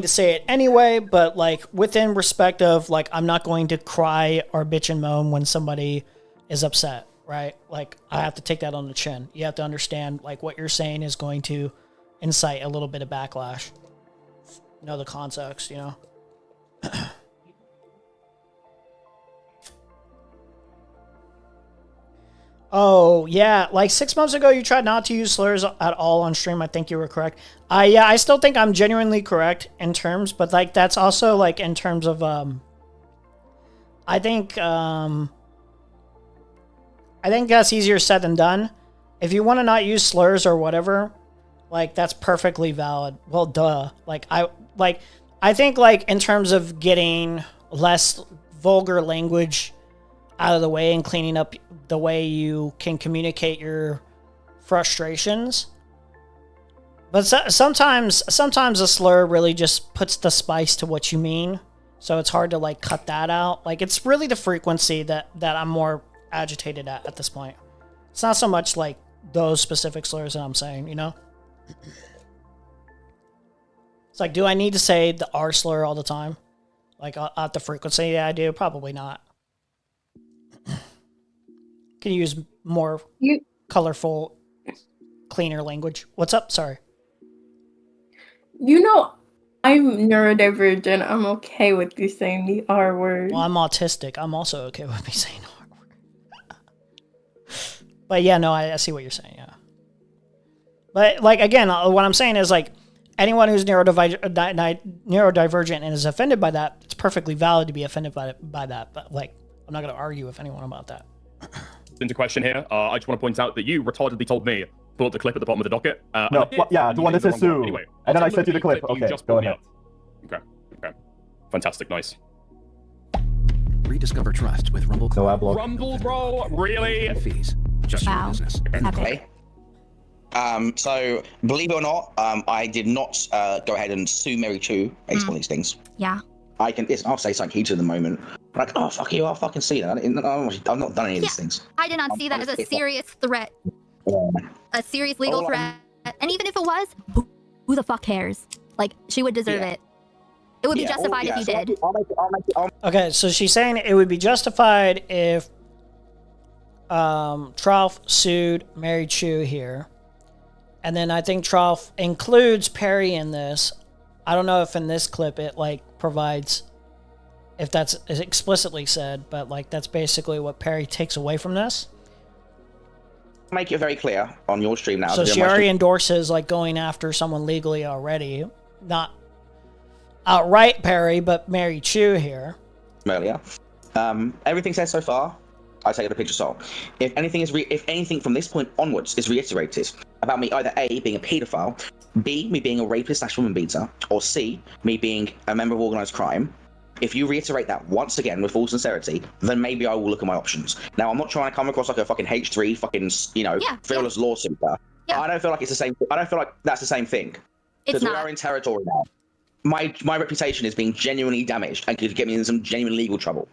to say it anyway, but like within respect of like, I'm not going to cry or bitch and moan when somebody is upset, right? Like I have to take that on the chin. You have to understand like what you're saying is going to incite a little bit of backlash. Know the context, you know? Oh, yeah. Like 6 months ago, you tried not to use slurs at all on stream. I think you were correct. Yeah, I still think I'm genuinely correct in terms, but like that's also like in terms of, I think that's easier said than done. If you want to not use slurs or whatever, like that's perfectly valid. Well, duh. I think like in terms of getting less vulgar language out of the way and cleaning up the way you can communicate your frustrations. But sometimes a slur really just puts the spice to what you mean. So it's hard to like cut that out. Like it's really the frequency that I'm more agitated at this point. It's not so much like those specific slurs that I'm saying, you know? It's like, do I need to say the R slur all the time? Like at the frequency? Yeah, I do. Probably not. Can you use more colorful, cleaner language? What's up? Sorry. You know, I'm neurodivergent. I'm okay with you saying the R word. Well, I'm autistic. I'm also okay with me saying the R word. But yeah, no, I see what you're saying, yeah. But like, again, what I'm saying is like, anyone who's neurodivergent and is offended by that, it's perfectly valid to be offended by that. But like, I'm not going to argue with anyone about that. Into question here. I just want to point out that you retardedly told me pull up the clip at the bottom of the docket. No, yeah, the one that says Sue. Anyway, And then I I'll sent you the clip. you Okay, just go pulled me ahead. up. Okay. Fantastic, nice. Rediscover trust with Rumble. No ad block. Rumble, bro, really? Fees. Just Wow. your business. Okay. So, believe it or not, I did not go ahead and sue Mary Chu based on these things. Yeah. I'll say something heated at the moment. Like, oh, fuck you, I'll fucking see that. I've not done any of these things. I did not see that as a serious threat. Yeah. A serious legal All threat. And even if it was, who the fuck cares? Like, she would deserve it. It would be justified if you did. Okay, so she's saying it would be justified if Trough sued Mary Chu here. And then I think Trough includes Perry in this. I don't know if in this clip it, like, provides, if that's explicitly said, but, like, that's basically what Perry takes away from this. Make it very clear on your stream now. So she already endorses, like, going after someone legally already. Not outright Perry, but Mary Chu here. Earlier. Everything said so far, I take it a pinch of salt. If anything from this point onwards is reiterated about me either A, being a paedophile, B, me being a rapist / woman beater, or C, me being a member of organised crime, if you reiterate that once again with full sincerity, then maybe I will look at my options. Now, I'm not trying to come across like a fucking H3 fucking, frivolous lawsuiter. Yeah. I don't feel like it's the same. I don't feel like that's the same thing. Because we are in territory now. My reputation is being genuinely damaged and could get me in some genuine legal trouble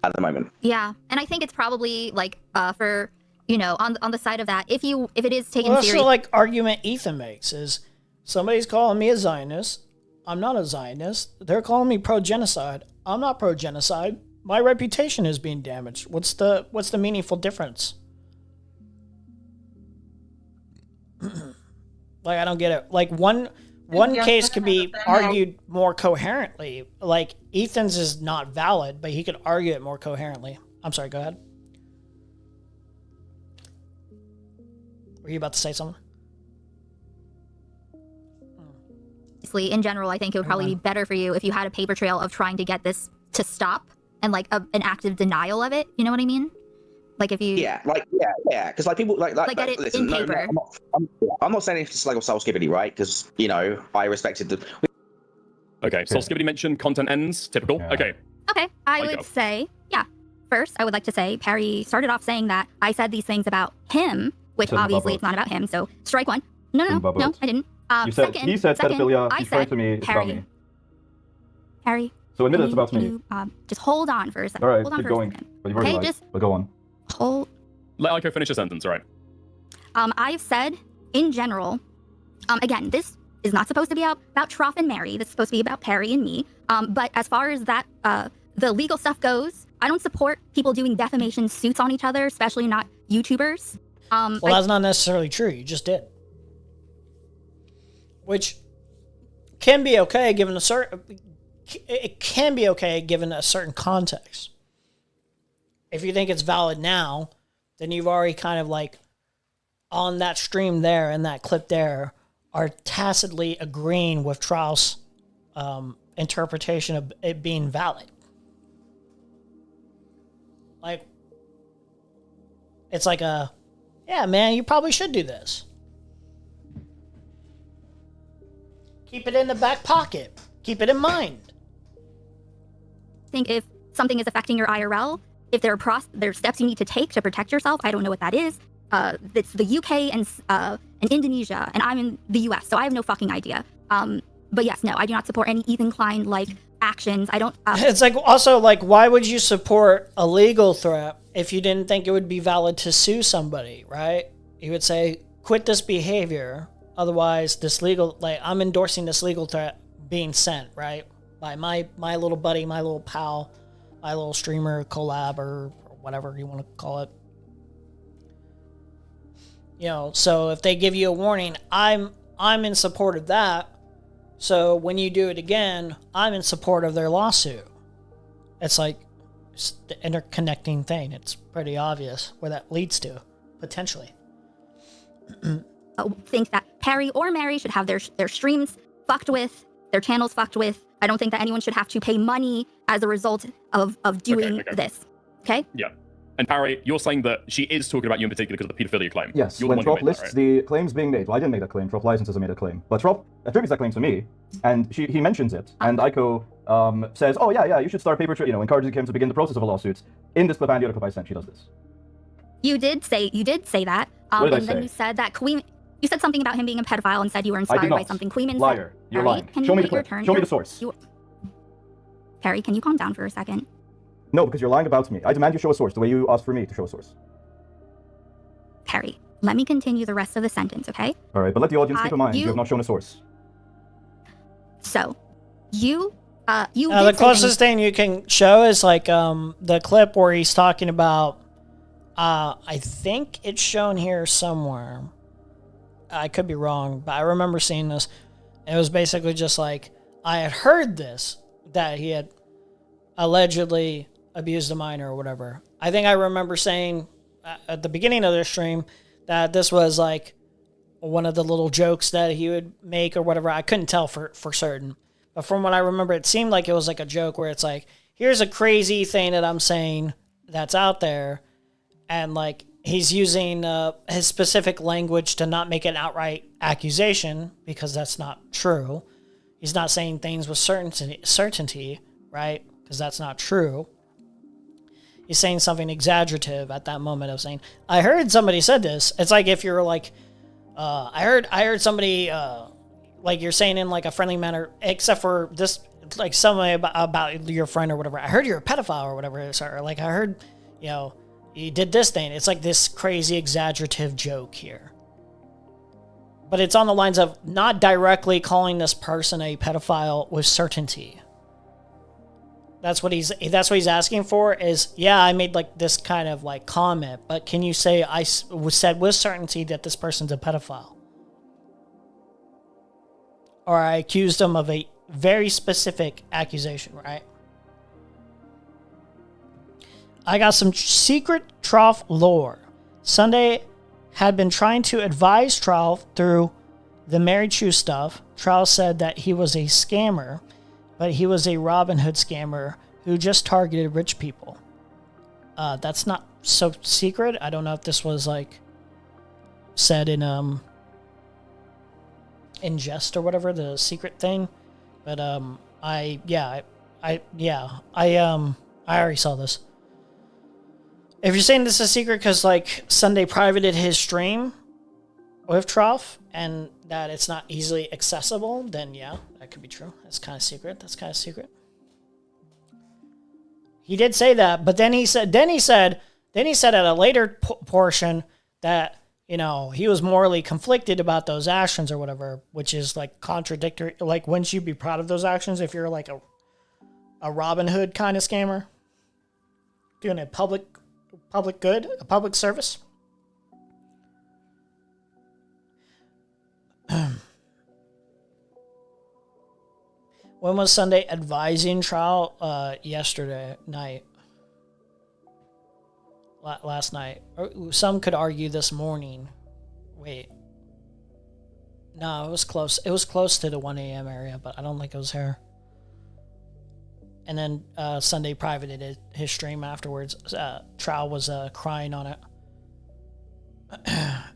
at the moment. Yeah, and I think it's probably like for on the side of that, if it is taken Well, seriously. that's the, like, argument Ethan makes is somebody's calling me a Zionist. I'm not a Zionist. They're calling me pro-genocide. I'm not pro-genocide. My reputation is being damaged. What's the meaningful difference? Like, I don't get it. Like, one case could be argued more coherently. Like, Ethan's is not valid, but he could argue it more coherently. I'm sorry, go ahead. Were you about to say something? In general, I think it would probably be better for you if you had a paper trail of trying to get this to stop and, like, an active denial of it. You know what I mean? Like, if you... Yeah, because, like, people, like get it listen, in paper. I'm not saying it's like Soul Skibbity, right? Because, I respected the... Okay, Soul Skibbity mentioned content ends. Typical. Yeah. Okay. Okay, I would say, First, I would like to say Perry started off saying that I said these things about him, which obviously it's not about him, so strike one. No, I didn't. He said pedophilia, he's referring to me, it's about me. Harry. So admit it's about me. Just hold on for a second. All right, hold on keep for going. a second. But you've already but go on. Let Aiko finish a sentence, all right? I've said, in general, again, this is not supposed to be about Trough and Mary. This is supposed to be about Perry and me. But as far as that, the legal stuff goes, I don't support people doing defamation suits on each other, especially not YouTubers. Well, that's not necessarily true. You just did. Which can be okay given a certain... It can be okay given a certain context. If you think it's valid now, then you've already kind of, like, on that stream there and that clip there, are tacitly agreeing with Trough's interpretation of it being valid. Like, it's like yeah, man, you probably should do this. Keep it in the back pocket. Keep it in mind. I think if something is affecting your IRL, if there are steps you need to take to protect yourself, I don't know what that is. It's the UK and Indonesia, and I'm in the US, so I have no fucking idea. But yes, no, I do not support any Ethan Klein-like actions. I don't... It's like, also, like, why would you support a legal threat if you didn't think it would be valid to sue somebody, right? You would say, quit this behavior, otherwise this legal... Like, I'm endorsing this legal threat being sent, right? By my little buddy, my little pal, my little streamer collab, or whatever you want to call it. So if they give you a warning, I'm in support of that. So when you do it again, I'm in support of their lawsuit. It's like it's the interconnecting thing. It's pretty obvious where that leads to, potentially. Think that Perry or Mary should have their streams fucked with, their channels fucked with. I don't think that anyone should have to pay money as a result of doing this. Okay? Yeah. And Perry, you're saying that she is talking about you in particular because of the pedophilia claim. Yes, when Trough lists the claims being made, well, I didn't make that claim, Trough Licenses made a claim, but Trough attributes that claim to me, and he mentions it, and Aiko says, oh yeah, you should start paper trail, encouraging him to begin the process of a lawsuit. In this clip and the other clip I sent, she does this. You did say that, what did I and then say? you said that you said something about him being a pedophile and said you were inspired by something Queeman Liar. said. You're Perry, lying. Can Show you me wait the your clip. turn? Show me the source. Perry, can you calm down for a second? No, because you're lying about me. I demand you show a source, the way you asked for me to show a source. Perry, let me continue the rest of the sentence, okay? All right, but let the audience keep in mind you have not shown a source. So, you the did say closest thing you can show is like the clip where he's talking about. I think it's shown here somewhere. I could be wrong, but I remember seeing this. It was basically just like I had heard this, that he had allegedly abused a minor or whatever. I think I remember saying at the beginning of the stream that this was like one of the little jokes that he would make or whatever. I couldn't tell for certain. But from what I remember, it seemed like it was like a joke where it's like, here's a crazy thing that I'm saying that's out there. And like he's using his specific language to not make an outright accusation because that's not true. He's not saying things with certainty, right? Because that's not true. He's saying something exaggerative at that moment of saying, I heard somebody said this. It's like if you're like, I heard somebody, like you're saying in like a friendly manner, except for this, like something about your friend or whatever. I heard you're a pedophile or whatever. Or like I heard, you know, you did this thing. It's like this crazy exaggerative joke here. But it's on the lines of not directly calling this person a pedophile with certainty. That's what he's asking for is, yeah, I made like this kind of like comment, but can you say I said with certainty that this person's a pedophile? Or I accused him of a very specific accusation, right? I got some secret Trough lore. Sunday had been trying to advise Trough through the Mary Chew stuff. Trough said that he was a scammer, but he was a Robin Hood scammer who just targeted rich people. That's not so secret. I don't know if this was like said in jest or whatever, the secret thing. But I already saw this. If you're saying this is a secret because like Sunday privated his stream with Trough and that it's not easily accessible, then yeah, that could be true. That's kind of secret. He did say that, but then he said at a later portion that, you know, he was morally conflicted about those actions or whatever, which is like contradictory. Like, wouldn't you be proud of those actions if you're like a Robin Hood kind of scammer doing a public good, a public service? When was Sunday advising trial? Yesterday night. Last night. Some could argue this morning. Wait. No, it was close. It was close to the 1 a.m. area, but I don't think it was here. And then Sunday privated his stream afterwards. Trial was crying on it.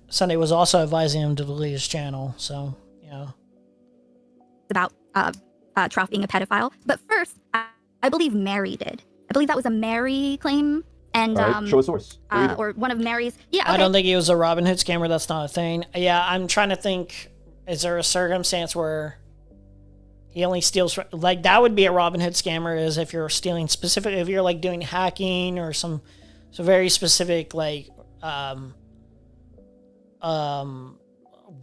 Sunday was also advising him to delete his channel, so, you know. about Trough being a pedophile. But first, I believe Mary did. I believe that was a Mary claim. And right, show a source. Or one of Mary's. Yeah, okay. I don't think he was a Robin Hood scammer. That's not a thing. Yeah, I'm trying to think. Is there a circumstance where he only steals? Like, that would be a Robin Hood scammer, is if you're stealing specific, if you're like doing hacking or some very specific like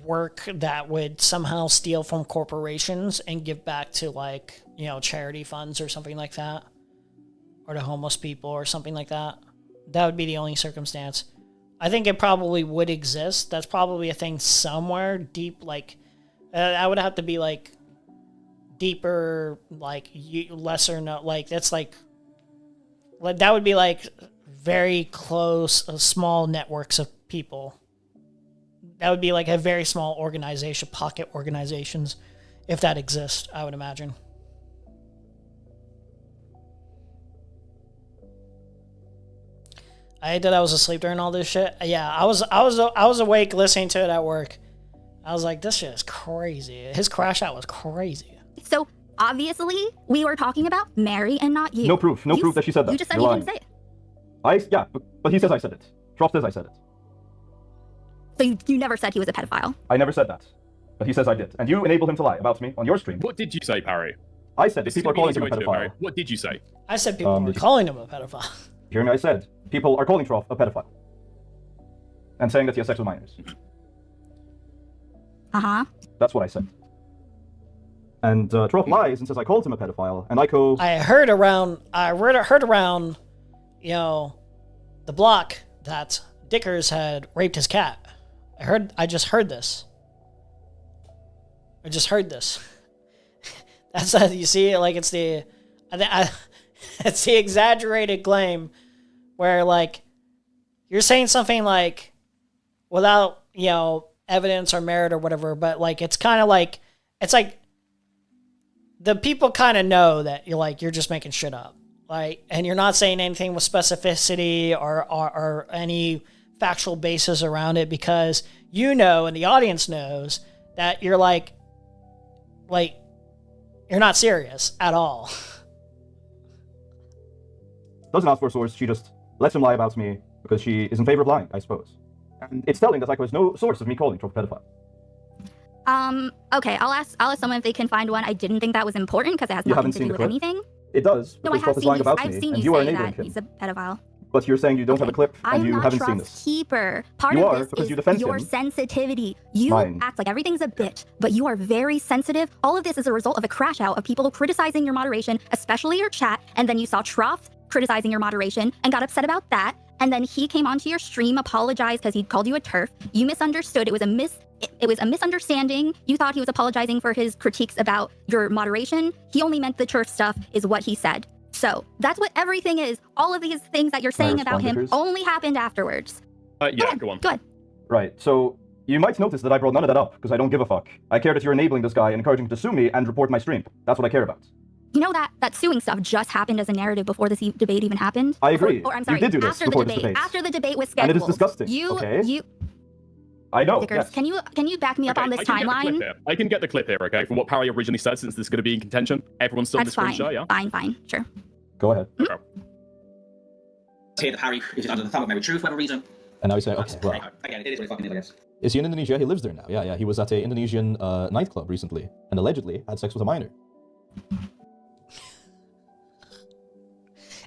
work that would somehow steal from corporations and give back to, like, you know, charity funds or something like that, or to homeless people or something like that. That would be the only circumstance. I think it probably would exist. That's probably a thing somewhere deep, like, I would have to be like deeper, like lesser, no, like that's like that would be like very close, small networks of people. That would be like a very small organization, pocket organizations, if that exists, I would imagine. I hate that I was asleep during all this shit. Yeah, I was awake listening to it at work. I was like, this shit is crazy. His crash out was crazy. So obviously we were talking about Mary and not you. No proof that she said that. You just said You're you didn't lying. say it. Yeah, but he says I said it. Trough says I said it. So you never said he was a pedophile. I never said that, but he says I did. And you enabled him to lie about me on your stream. What did you say, Parry? I said that people are calling him a pedophile. What did you say? I said people were calling him a pedophile. Hear me? I said people are calling Trough a pedophile. and saying that he has sex with minors. Uh-huh. That's what I said. And Trough lies and says I called him a pedophile, and Aiko... I heard around, you know, the block that Dickers had raped his cat. I just heard this. That's you see, like it's the exaggerated claim where like you're saying something like without, you know, evidence or merit or whatever, but like it's kind of like it's like the people kind of know that you're just making shit up, like, and you're not saying anything with specificity or any factual basis around it because you know and the audience knows that you're like you're not serious at all. Doesn't ask for a source, she just lets him lie about me because she is in favor of lying, I suppose. And it's telling that Aiko has no source of me calling Trough a pedophile. Okay, I'll ask someone if they can find one. I didn't think that was important because it has nothing to do with anything. It does, No, I because Trough have is seen lying you. about I've me, seen and you you are say enabling that him. he's a pedophile. But you're saying you don't have a clip, and you haven't seen Trough's this. keeper. Part You of are, this because is you defend your him. sensitivity. You Mine. act like everything's a bitch, but you are very sensitive. All of this is a result of a crash out of people criticizing your moderation, especially your chat, and then you saw Trough criticizing your moderation and got upset about that. And then he came onto your stream, apologized because he called you a TERF. You misunderstood. It was a misunderstanding. You thought he was apologizing for his critiques about your moderation. He only meant the TERF stuff is what he said. So that's what everything is. All of these things that you're saying about him only happened afterwards. Yeah, go on. Go ahead. Right, so you might notice that I brought none of that up, because I don't give a fuck. I care that you're enabling this guy and encouraging him to sue me and report my stream. That's what I care about. You know that suing stuff just happened as a narrative before this debate even happened? I agree. Or I'm sorry, you did do this after before the this debate. After the debate was scheduled. And it is disgusting, okay? I know, Dickers, yes. can you back me up on this timeline? I can get the clip here, okay? From what Parry originally said, since this is going to be in contention. Everyone's still on the That's screen fine. share, yeah? Fine, sure. Go ahead. Okay. Here, the Parry is under the thumb of Mary Truth for whatever reason. And now he's saying, okay, well. Again, it is what it fucking is, I guess. Is he in Indonesia? He lives there now. Yeah, he was at a Indonesian nightclub recently, and allegedly had sex with a minor.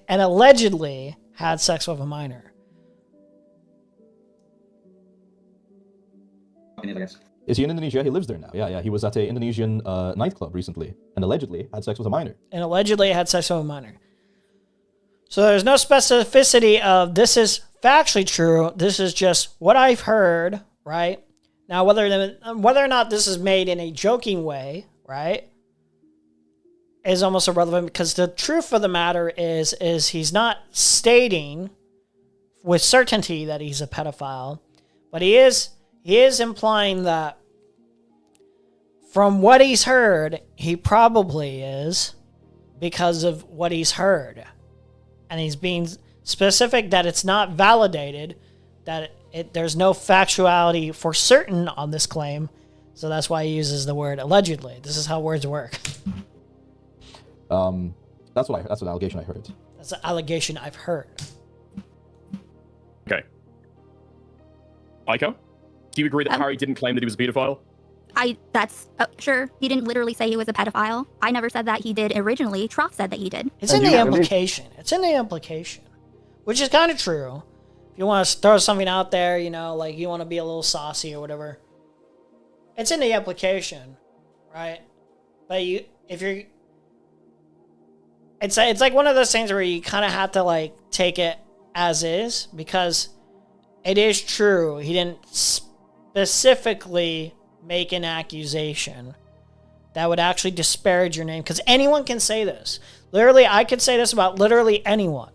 And allegedly had sex with a minor. Fucking is, I guess. Is he in Indonesia? He lives there now. Yeah, he was at a Indonesian nightclub recently, and allegedly had sex with a minor. And allegedly had sex with a minor. So there's no specificity of this is factually true. This is just what I've heard, right? Now, whether or not this is made in a joking way, right, is almost irrelevant because the truth of the matter is he's not stating with certainty that he's a pedophile, but he is implying that from what he's heard, he probably is because of what he's heard. And he's being specific that it's not validated, that there's no factuality for certain on this claim. So that's why he uses the word allegedly. This is how words work. That's an allegation I heard. That's an allegation I've heard. Okay. Aiko, do you agree that Parry didn't claim that he was a pedophile? Sure. He didn't literally say he was a pedophile. I never said that he did originally. Trough said that he did. It's in the implication. It's in the implication, which is kind of true. If you want to throw something out there, you know, like you want to be a little saucy or whatever, it's in the implication, right? But it's like one of those things where you kind of have to like take it as is because it is true. He didn't specifically make an accusation that would actually disparage your name because anyone can say this. Literally, I could say this about literally anyone.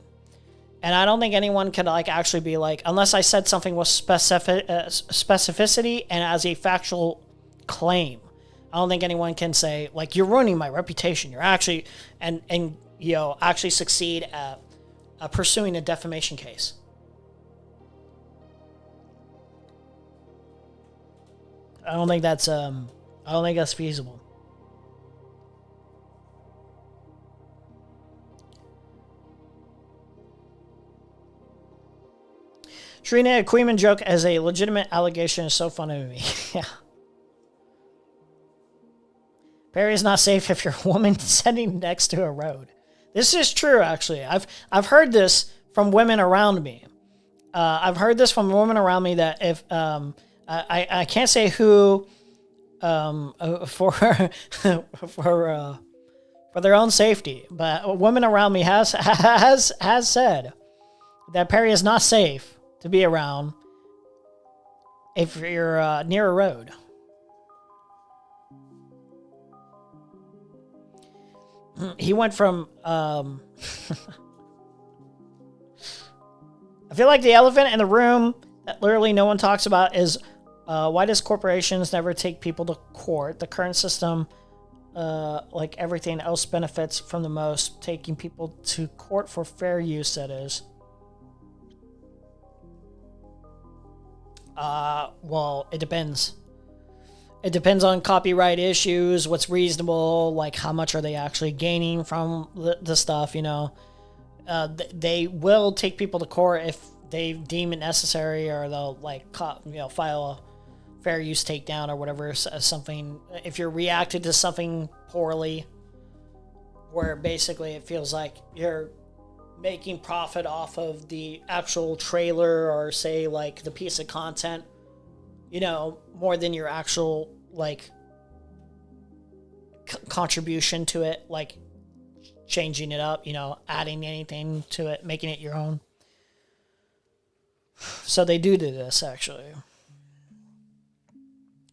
And I don't think anyone could like actually be like, unless I said something with specificity and as a factual claim. I don't think anyone can say like, you're ruining my reputation. You're actually, and you know, actually succeed at pursuing a defamation case. I don't think that's feasible. Treating a Queeman joke as a legitimate allegation is so funny to me. Yeah. Perry is not safe if you're a woman sitting next to a road. This is true, actually. I've heard this from women around me. I've heard this from women around me that if I can't say who for for their own safety, but a woman around me has said that Perry is not safe to be around if you're near a road. He went from I feel like the elephant in the room that literally no one talks about is why does corporations never take people to court? The current system, like everything else, benefits from the most taking people to court for fair use, that is. Well, it depends. It depends on copyright issues, what's reasonable, like how much are they actually gaining from the stuff, you know. They will take people to court if they deem it necessary, or they'll like file a fair use takedown or whatever, something if you're reacted to something poorly, where basically it feels like you're making profit off of the actual trailer or say like the piece of content, you know, more than your actual like contribution to it, like changing it up, you know, adding anything to it, making it your own. So they do this actually.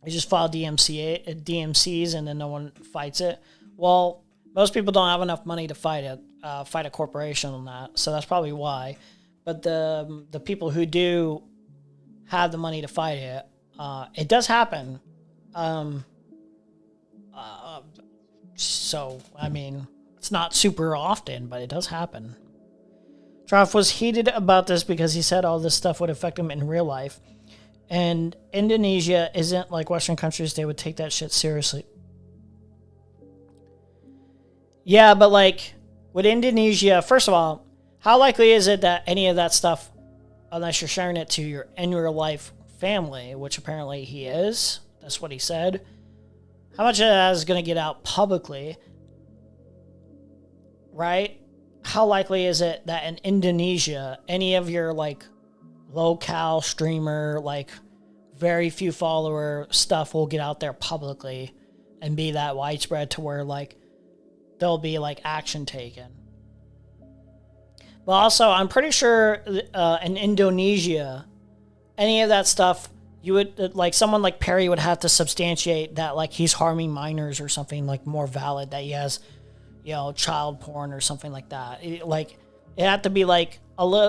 They just file DMCs and then no one fights it. Well, most people don't have enough money to fight a corporation on that, so that's probably why. But the people who do have the money to fight it, it does happen. So, I mean, it's not super often, but it does happen. Trough was heated about this because he said all this stuff would affect him in real life. And Indonesia isn't like Western countries, they would take that shit seriously. Yeah, but like, with Indonesia, first of all, how likely is it that any of that stuff, unless you're sharing it to your in real life family, which apparently he is, that's what he said, how much of that is going to get out publicly, right? How likely is it that in Indonesia, any of your like locale streamer, like very few follower stuff will get out there publicly and be that widespread to where like there'll be like action taken? But also, I'm pretty sure in Indonesia, any of that stuff, you would, like, someone like Perry would have to substantiate that, like, he's harming minors or something, like, more valid, that he has, you know, child porn or something like that. It had to be, like,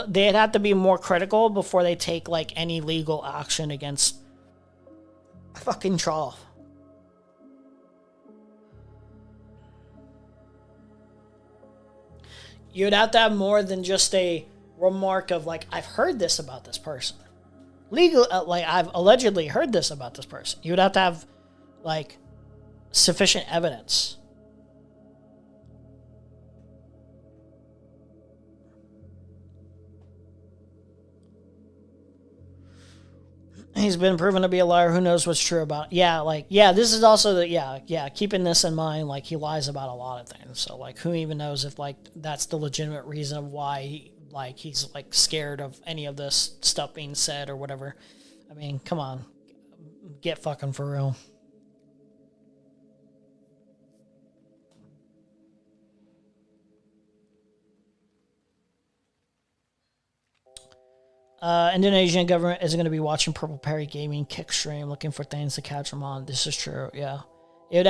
they'd have to be more critical before they take, like, any legal action against fucking Trough. You'd have to have more than just a remark of, like, I've heard this about this person. I've allegedly heard this about this person. You would have to have, like, sufficient evidence. He's been proven to be a liar. Who knows what's true about it? Yeah, this is also keeping this in mind, like, he lies about a lot of things. So, like, who even knows if, like, that's the legitimate reason of why he's like scared of any of this stuff being said or whatever. I mean, come on. Get fucking for real. Indonesian government is going to be watching Purple Perry Gaming kick stream, looking for things to catch them on. This is true, yeah. It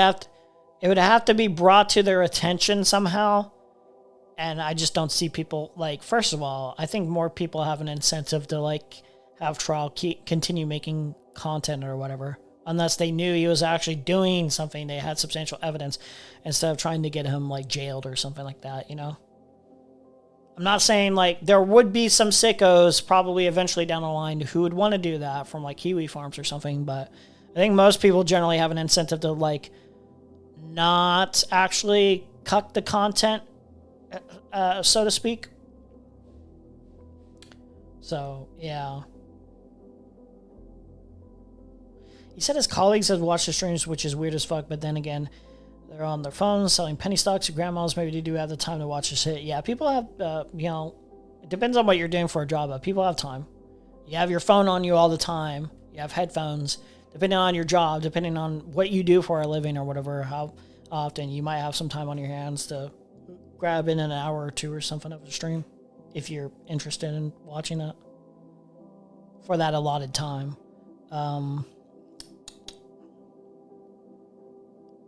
would have to be brought to their attention somehow. And I just don't see people, like, first of all, I think more people have an incentive to, like, have Trough continue making content or whatever. Unless they knew he was actually doing something, they had substantial evidence, instead of trying to get him, like, jailed or something like that, you know? I'm not saying, like, there would be some sickos probably eventually down the line who would want to do that from, like, Kiwi Farms or something, but I think most people generally have an incentive to, like, not actually cuck the content, so to speak. So, yeah. He said his colleagues have watched the streams, which is weird as fuck, but then again, they're on their phones selling penny stocks to grandmas. Maybe they do have the time to watch this shit. Yeah, people have, you know, it depends on what you're doing for a job, but people have time. You have your phone on you all the time. You have headphones. Depending on your job, depending on what you do for a living or whatever, how often you might have some time on your hands to grab in an hour or two or something of a stream if you're interested in watching it for that allotted time.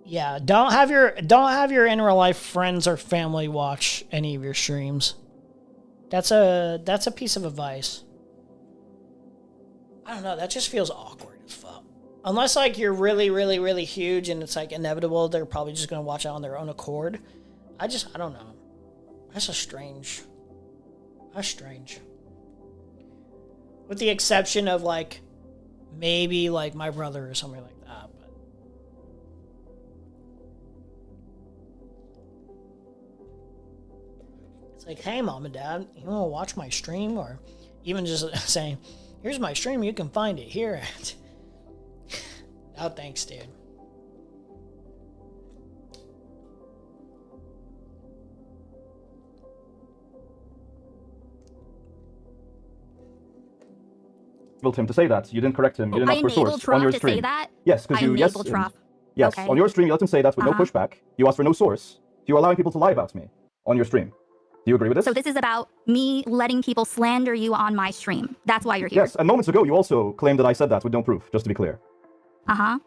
Yeah, don't have your in real life friends or family watch any of your streams. That's a piece of advice. I don't know, that just feels awkward as fuck. Unless like you're really, really, really huge and it's like inevitable, they're probably just gonna watch it on their own accord. I don't know. That's strange. With the exception of like maybe like my brother or something like that, but it's like, hey mom and dad, you wanna watch my stream? Or even just saying, here's my stream, you can find it here. Oh, thanks, dude. Him to say that. You didn't correct him. You didn't ask for a source Trough on your to stream. say that? Yes, because you Trough. Yes, Okay. on your stream you let him say that with no pushback. You asked for no source. You're allowing people to lie about me on your stream. Do you agree with this? So this is about me letting people slander you on my stream. That's why you're here. Yes, and moments ago you also claimed that I said that with no proof, just to be clear. Uh-huh.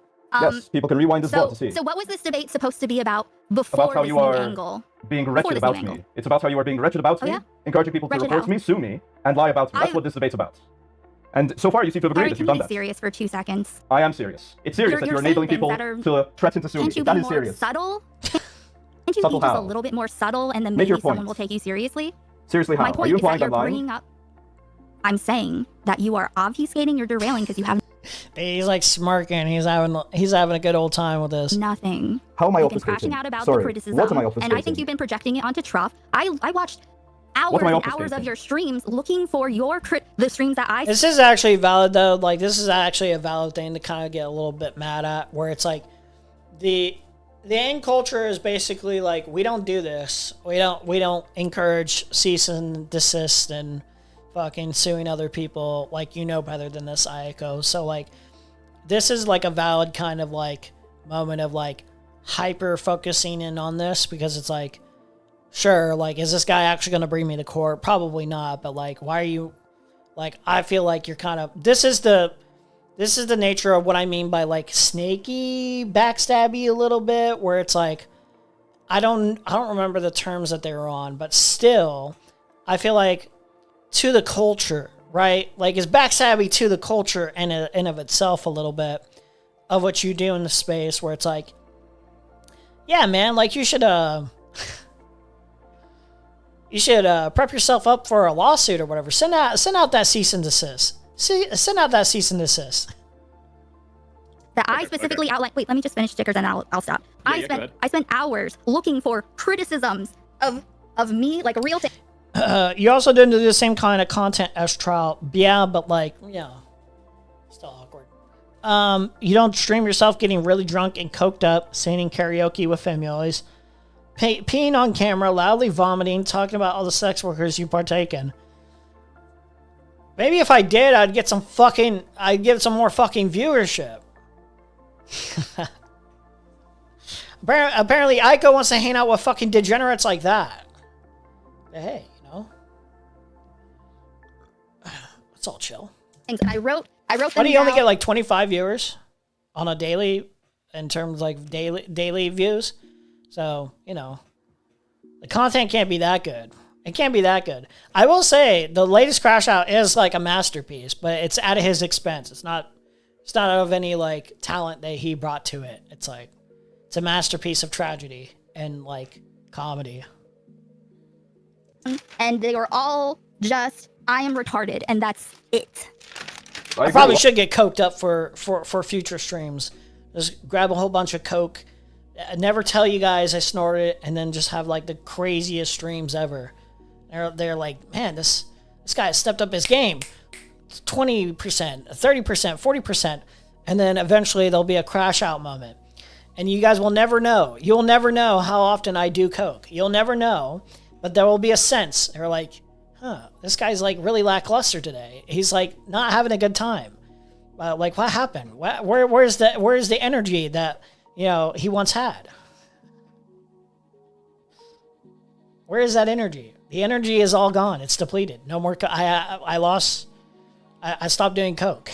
Yes, people can rewind this VOD to see. So what was this debate supposed to be about before About how this you new are angle? being wretched about me. angle. It's about how you are being wretched about me, yeah? encouraging people to Wretched report how? me, sue me, and lie about me. That's what this debate's about. And so far you seem to have agreed Harry, that can you've you done be that. serious for 2 seconds? I am serious. It's serious that You're you're enabling saying people things that to threaten to sue me. Can't you That be is more serious. subtle? Can't you Subtle be just how? a little bit more subtle and then Make maybe your someone point. will take you seriously? Seriously, how? My Are point you is that implying you're I'm lying? bringing up... I'm saying that you are obfuscating, you're derailing because you have He's like smirking. He's having a good old time with this. nothing. How am I You've been obfuscating? crashing out about Sorry, the criticism, what am I and I obfuscating? think you've been projecting it onto Trough. I watched hours What am I and hours of obfuscating? your streams looking for the streams that I... This is actually valid though. Like this is actually a valid thing to kind of get a little bit mad at, where it's like the end culture is basically like, we don't do this. We don't encourage cease and desist and fucking suing other people. Like, you know better than this, Aiko. So like this is like a valid kind of like moment of like hyper focusing in on this, because it's like, sure, like, is this guy actually going to bring me to court? Probably not, but like, why are you, like, I feel like you're kind of, this is the nature of what I mean by like snaky, backstabby a little bit, where it's like, I don't remember the terms that they were on, but still, I feel like to the culture, right? Like, it's backstabby to the culture in of itself a little bit of what you do in the space, where it's like, yeah, man, like you should prep yourself up for a lawsuit or whatever. Send out that cease and desist. Send out that cease and desist. That I specifically outlined. Wait, let me just finish stickers and I'll stop. Yeah, go ahead. I spent hours looking for criticisms of me, like a real thing. You also didn't do the same kind of content as Trough. Yeah, but like, yeah, still awkward. You don't stream yourself getting really drunk and coked up, singing karaoke with families, peeing on camera, loudly vomiting, talking about all the sex workers you partake in. Maybe if I did, I'd get some more fucking viewership. Apparently, Aiko wants to hang out with fucking degenerates like that. But hey, you know, it's all chill. Things. I wrote them Why do you only down. get like 25 viewers on a daily, in terms of like daily views? So, you know, the content can't be that good. It can't be that good. I will say the latest Crash Out is like a masterpiece, but it's at his expense. It's not of any like talent that he brought to it. It's like, it's a masterpiece of tragedy and like comedy. And they were all just, I am retarded, and that's it. I probably should get coked up for future streams. Just grab a whole bunch of coke, never tell you guys I snorted it, and then just have like the craziest streams ever. They're like, man, this guy has stepped up his game. 20%, 30%, 40%, and then eventually there'll be a crash out moment. And you guys will never know. You'll never know how often I do coke. You'll never know, but there will be a sense. They're like, this guy's like really lackluster today. He's like not having a good time. Like, what happened? Where's the energy that, you know, he once had? Where is that energy? The energy is all gone. It's depleted. No more. I stopped doing coke.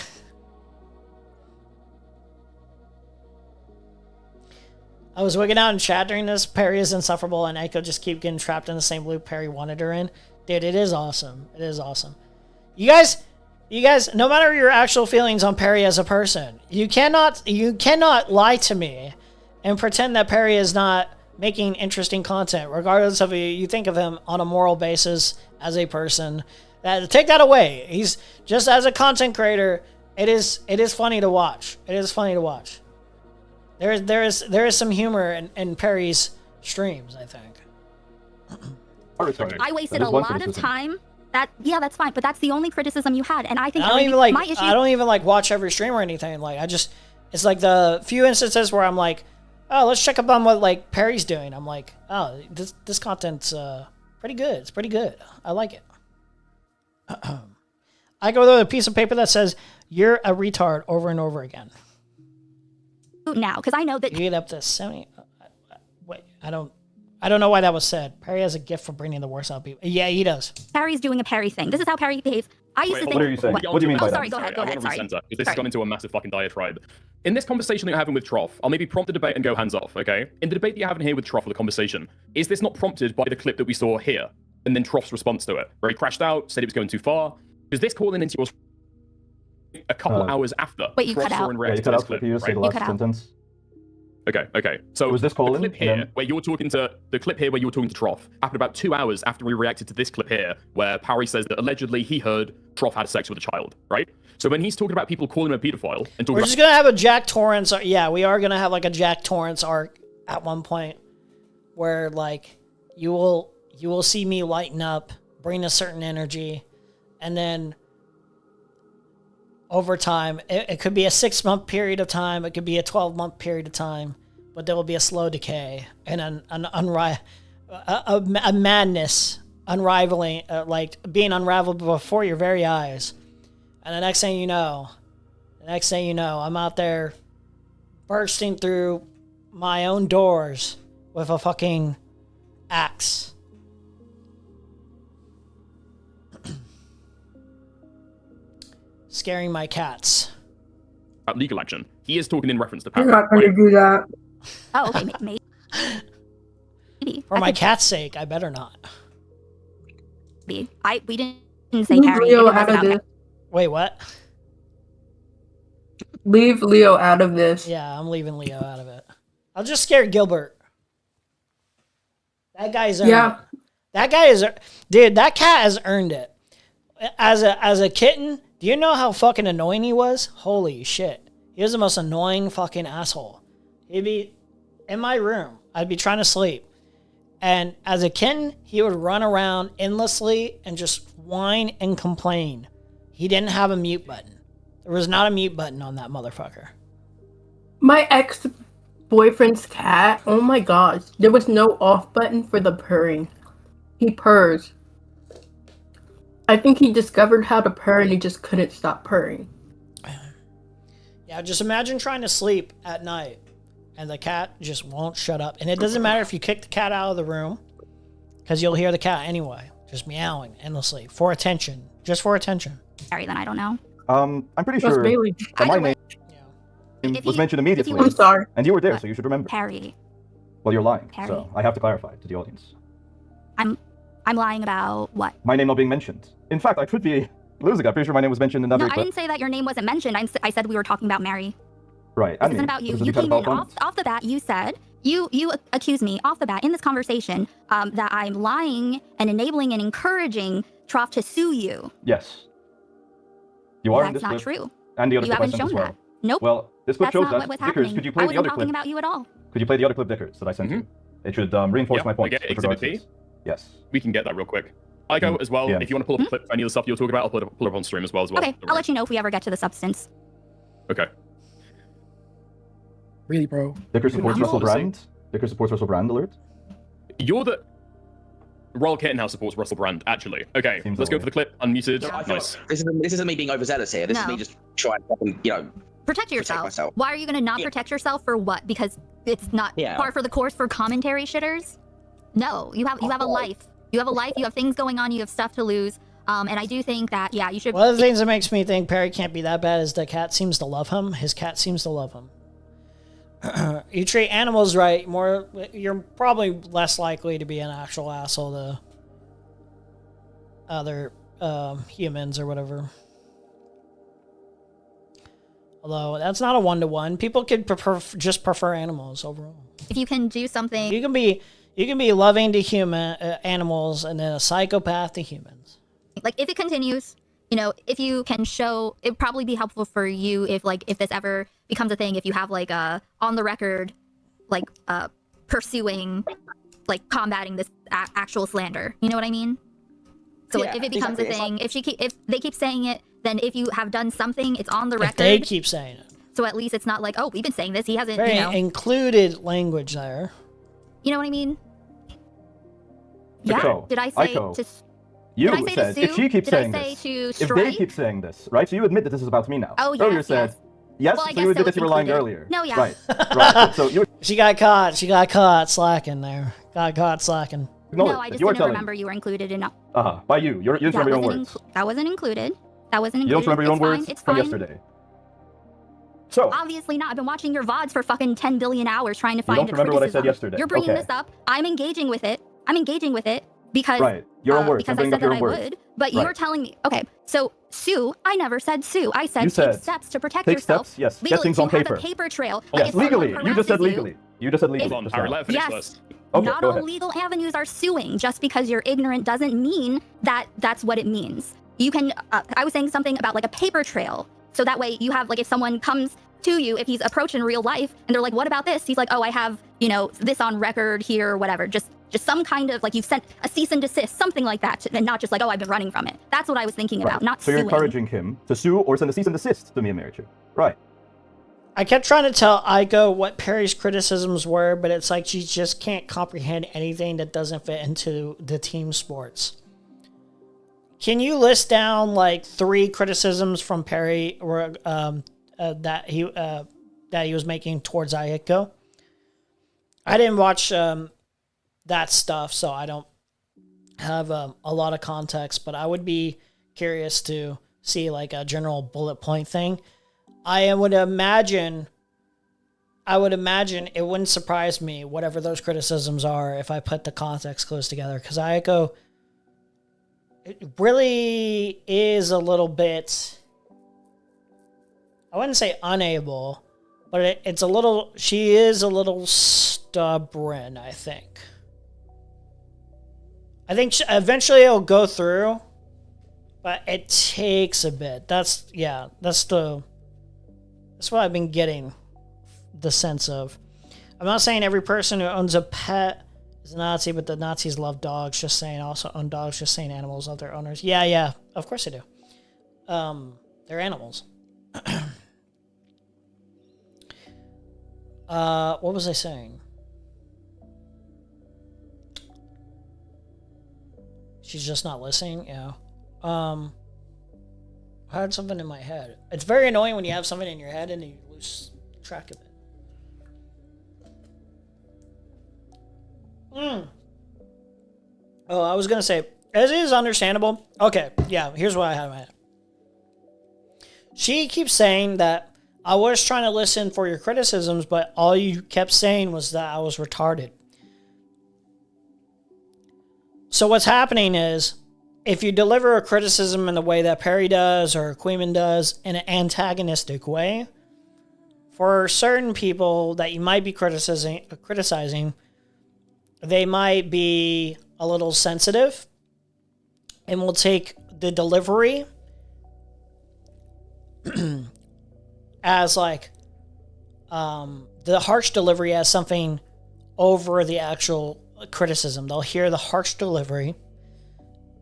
I was wigging out in chat during this. Perry is insufferable, and Aiko just keep getting trapped in the same loop Perry wanted her in. Dude, it is awesome. It is awesome. You guys, no matter your actual feelings on Perry as a person, you cannot lie to me and pretend that Perry is not making interesting content, regardless of you think of him on a moral basis as a person. Take that away. He's just as a content creator. It is funny to watch. It is funny to watch. There is some humor in Perry's streams, I think. I wasted a lot of time. That's fine, but that's the only criticism you had, and I think I don't even like watch every stream or anything. Like it's like the few instances where I'm like, oh, let's check up on what like Perry's doing. I'm like, oh, this content's pretty good. It's pretty good. I like it. I go with a piece of paper that says "You're a retard" over and over again. Now, because I know that you get up to 70. Wait, I don't know why that was said. Perry has a gift for bringing the worst out of people. Yeah, he does. Perry's doing a Perry thing. This is how Perry behaves. I used to think. What are you saying? What do you mean by that? Sorry, go ahead. I want to recenter, because this has gone into a massive fucking diatribe. In this conversation that you're having with Trough, I'll maybe prompt the debate and go hands off, okay? In the debate that you're having here with Trough, or the conversation, is this not prompted by the clip that we saw here? And then Trough's response to it, where he crashed out, said it was going too far? Is this calling into your a couple hours after? Wait, you cut out. Yeah, you cut out. Can you say the last sentence? Okay. So was this the calling? clip here where you're talking to Trough happened about 2 hours after we reacted to this clip here, where Parry says that allegedly he heard Trough had sex with a child, right? So when he's talking about people calling him a pedophile and talking We're just gonna have a Jack Torrance. Yeah, we are gonna have like a Jack Torrance arc at one point, where like you will see me lighten up, bring a certain energy, and then over time, it could be a 6-month period of time, it could be a 12-month period of time, but there will be a slow decay and a madness unraveling, like being unraveled before your very eyes. And the next thing you know, I'm out there bursting through my own doors with a fucking axe. Scaring my cats. legal action. He is talking in reference to Parry. You're not going to do that. Oh, okay, maybe. For my cat's sake, I better not. We didn't say Parry. Leo out of this. Wait, what? Leave Leo out of this. Yeah, I'm leaving Leo out of it. I'll just scare Gilbert. That guy's earned it. That guy is, dude. That cat has earned it. As a kitten, do you know how fucking annoying he was? Holy shit, he was the most annoying fucking asshole. He'd be in my room. I'd be trying to sleep, and as a kitten, he would run around endlessly and just whine and complain. He didn't have a mute button. There was not a mute button on that motherfucker. My ex-boyfriend's cat, oh my gosh, there was no off button for the purring. He purrs. I think he discovered how to purr and he just couldn't stop purring. Yeah, just imagine trying to sleep at night and the cat just won't shut up. And it doesn't matter if you kick the cat out of the room, because you'll hear the cat anyway, just meowing endlessly for attention, just for attention. Sorry, then I don't know. I'm pretty sure that my name was mentioned immediately. I'm sorry. And you were there, so you should remember. Parry. Well, you're lying, Parry. so I have to clarify to the audience. I'm lying about what? My name not being mentioned. In fact, I could be losing. I'm pretty sure my name was mentioned in that No, very I clip. didn't say that your name wasn't mentioned. I said we were talking about Mary. Right. This isn't about you. You came in off the bat. You said you accused me off the bat in this conversation that I'm lying and enabling and encouraging Trough to sue you. Yes. You are in That's this not clip. true. And the other You clip I haven't sent shown as well. that. Nope. Well, this clip That's shows not that. what was Vickers, happening. could you I play the wasn't other talking clip? about you at all. Could you play the other clip, Vickers, that I sent you? It should reinforce my point. I get with regards Exhibit to B. this. Yes. We can get that real quick. Aiko as well. Yeah. If you want to pull up a clip for any of the stuff you're talking about, I'll pull it up on stream as well. Okay, I'll let you know if we ever get to the substance. Okay. Really, bro? Vickers supports You're Russell honestly- Brand. Vickers supports Russell Brand alert. You're the Royal Kittenhouse supports Russell Brand, actually. Okay, Seems let's that go way. for the clip. Unmuted. I feel Nice. like this isn't me being overzealous here. This is No. me just trying to fucking, Protect yourself. myself. Why are you gonna not Yeah. protect yourself for what? Because it's not Yeah. par for the course for commentary shitters? No, you have a life. You have a life. You have things going on. You have stuff to lose. And I do think that you should. One of the things that makes me think Perry can't be that bad is the cat seems to love him. His cat seems to love him. You treat animals right, you're probably less likely to be an actual asshole to other humans or whatever. Although that's not a 1-to-1. People could just prefer animals overall. If you can do something, You can be loving to animals and then a psychopath to humans. like if it continues, if you can show, it'd probably be helpful for you if this ever becomes a thing. If you have on the record, pursuing, combating this actual slander. You know what I mean? So Yeah, if it becomes exactly. a thing, if they keep saying it, then if you have done something, it's on the If record. they keep saying it. So at least it's not like, oh, we've been saying this. He hasn't, Very included language there. you know what I mean? Yeah. Aiko, Did I say Aiko, to? You did I say said to if sue? she keeps Did I saying say this, to if they strike? keep saying this, right? So you admit that this is about me now. Oh, yes, Earlier said, yes, Well, I so guess you so admit that it's you were lying included. earlier. No, yeah. Right, right. So you She got caught slacking there. Got caught slacking. acknowledge No, I that just you are didn't telling. remember you were included in. By you. You didn't remember your own words. That wasn't included. That wasn't You don't included. remember your own It's words fine. It's from fine. yesterday. So, Obviously not. I've been watching your VODs for fucking 10 billion hours trying to find don't a remember what I said criticism. yesterday. You're bringing Okay. this up. I'm engaging with it because right, your own words. because I'm I bringing said up your that own I words. would. But Right. you're telling me, okay, so sue. I never said sue. I said You take said steps to protect take yourself. steps, yes. Get Legally, things to on have paper. a paper trail. Yes, if someone legally. You just said harasses you, legally. You just said legally. Hold on, just Harry, now. let her finish Yes. first. Okay, not go all ahead. legal avenues are suing. Just because you're ignorant doesn't mean that that's what it means. You can. I was saying something about a paper trail, so that way you have if someone comes to you, if he's approached in real life, and they're like, "What about this?" He's like, "Oh, I have this on record here, or whatever." Just some kind of you've sent a cease and desist, something like that, and not just "Oh, I've been running from it." That's what I was thinking about, not So you're suing. encouraging him to sue or send a cease and desist to me and Marichu. Right. I kept trying to tell Aiko what Perry's criticisms were, but it's like she just can't comprehend anything that doesn't fit into the team sports. Can you list down 3 criticisms from Perry or that he was making towards Aiko? I didn't watch that stuff, so I don't have a lot of context, but I would be curious to see a general bullet point thing. I would imagine it wouldn't surprise me, whatever those criticisms are, if I put the context clues together. Because Aiko, it really is a little bit, I wouldn't say unable, but she is a little stubborn, I think. I think eventually it'll go through, but it takes a bit. That's what I've been getting the sense of. I'm not saying every person who owns a pet is a Nazi, but the Nazis love dogs. Just saying, also own dogs. Just saying, animals love their owners. Yeah, of course they do. They're animals. What was I saying? She's just not listening. Yeah. I had something in my head. It's very annoying when you have something in your head and you lose track of it. Oh, I was going to say, as is understandable. Okay, yeah, here's what I had in my head. She keeps saying that I was trying to listen for your criticisms, but all you kept saying was that I was retarded. So what's happening is, if you deliver a criticism in the way that Perry does or Queeman does in an antagonistic way, for certain people that you might be criticizing, they might be a little sensitive and will take the delivery as the harsh delivery as something over the actual criticism. They'll hear the harsh delivery,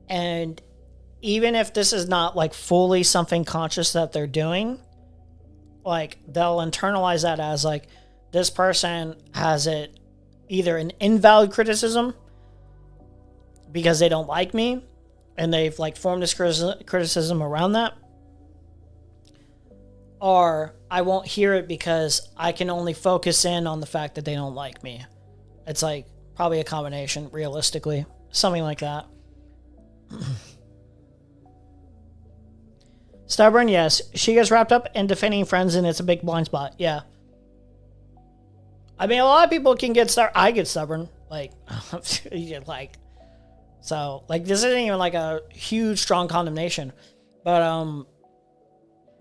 and even if this is not fully something conscious that they're doing, they'll internalize that as this person has it either an invalid criticism, because they don't like me, and they've like formed this criticism around that, or I won't hear it because I can only focus in on the fact that they don't like me. It's like probably a combination, realistically. Something like that. Stubborn, yes. She gets wrapped up in defending friends and it's a big blind spot. Yeah. I mean, a lot of people can get stubborn. I get stubborn. Like, so, like, this isn't even like a huge, strong condemnation. But,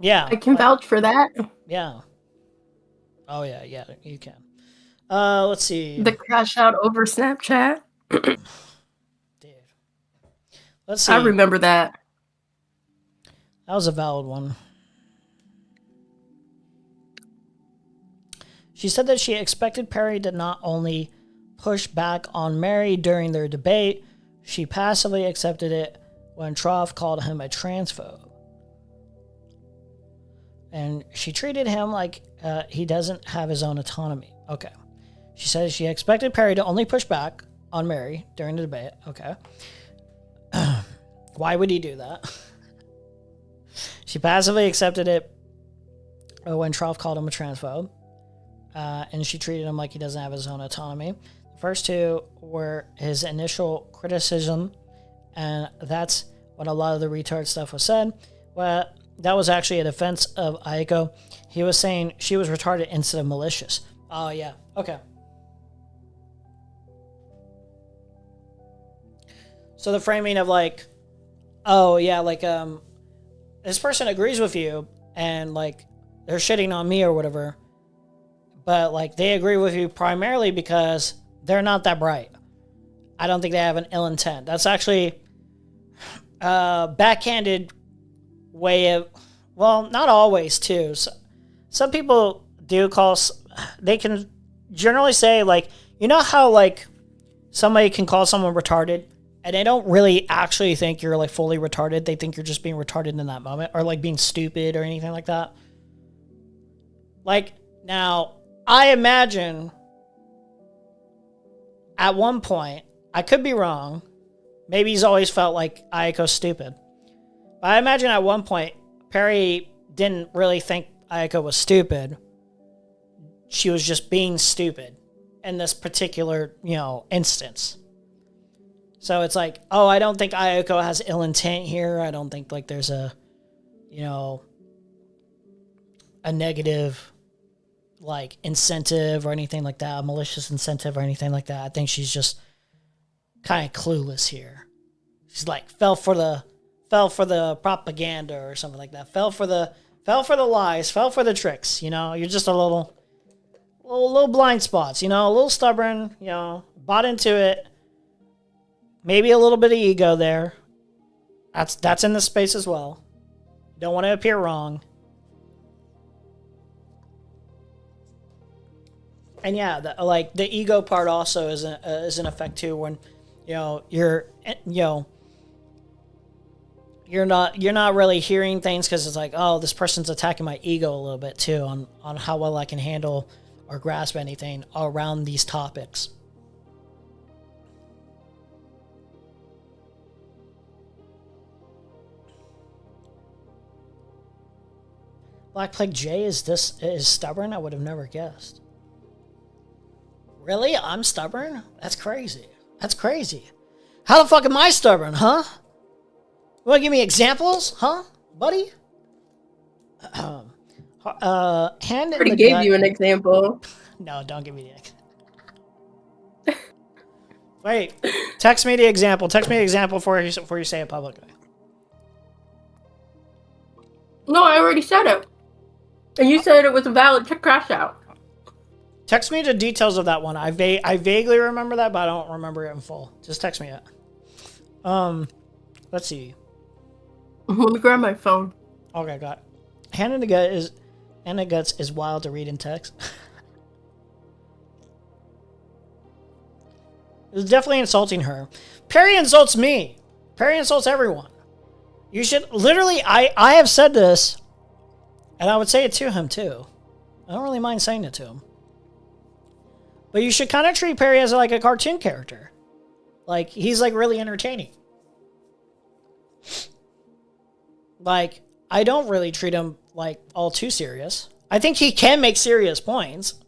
yeah. I can vouch for that. Yeah. Oh, yeah, you can. Let's see. The crash out over Snapchat. Dude. Let's see. I remember that. That was a valid one. She said that she expected Perry to not only push back on Mary during their debate, she passively accepted it when Trough called him a transphobe. And she treated him like he doesn't have his own autonomy. Okay. She says she expected Perry to only push back on Mary during the debate. Okay. Why would he do that? She passively accepted it when Trough called him a transphobe. And she treated him like he doesn't have his own autonomy. The first two were his initial criticism, and that's what a lot of the retard stuff was said. Well, that was actually a defense of Aiko. He was saying she was retarded instead of malicious. Oh, yeah. Okay. So the framing of like, oh, yeah, like, this person agrees with you, and like, they're shitting on me or whatever. But, like, they agree with you primarily because they're not that bright. I don't think they have an ill intent. That's actually a backhanded way of... Well, not always, too. So, some people do call... They can generally say, like... You know how, like, somebody can call someone retarded, and they don't really actually think you're, like, fully retarded. They think you're just being retarded in that moment, or, like, being stupid or anything like that. Like, now... I imagine at one point, I could be wrong, maybe he's always felt like Aiko's stupid, but I imagine at one point, Perry didn't really think Aiko was stupid. She was just being stupid in this particular, instance. So it's like, oh, I don't think Aiko has ill intent here. I don't think like there's a negative like incentive or anything like that, a malicious incentive or anything like that. I think she's just kind of clueless here. She's like fell for the propaganda or something like that. Fell for the lies, fell for the tricks. You're just a little blind spots. A little stubborn. Bought into it. Maybe a little bit of ego there. That's in the space as well. Don't want to appear wrong. And yeah, the ego part also is an effect too. When you're not really hearing things because it's like, oh, this person's attacking my ego a little bit too on how well I can handle or grasp anything around these topics. Black Plague J is stubborn? I would have never guessed. Really? I'm stubborn? That's crazy. That's crazy. How the fuck am I stubborn, huh? You want to give me examples, huh, buddy? Hand Already gave you an example. No, don't give me the example. Wait, text me the example. Text me the example before you say it publicly. No, I already said it. And you said it was a valid crash out. Text me the details of that one. I vaguely remember that, but I don't remember it in full. Just text me it. Let's see. Let me grab my phone. Okay, got it. Hand in the Guts is wild to read in text. It's definitely insulting her. Perry insults me. Perry insults everyone. You should literally. I have said this, and I would say it to him too. I don't really mind saying it to him. But you should kind of treat Perry as like a cartoon character. Like, he's like really entertaining. Like, I don't really treat him like all too serious. I think he can make serious points.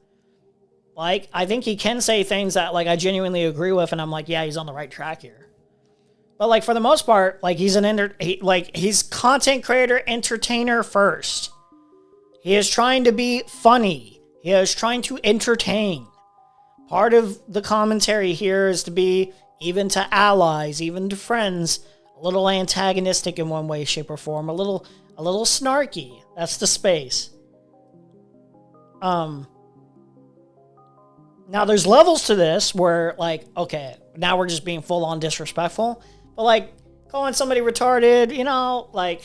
Like, I think he can say things that like I genuinely agree with, and I'm like, yeah, he's on the right track here. But like for the most part, like he's he's content creator, entertainer first. He is trying to be funny. He is trying to entertain. Part of the commentary here is to be, even to allies, even to friends, a little antagonistic in one way, shape, or form. A little snarky. That's the space. Now there's levels to this where, like, okay, now we're just being full on disrespectful. But like calling somebody retarded, you know, like,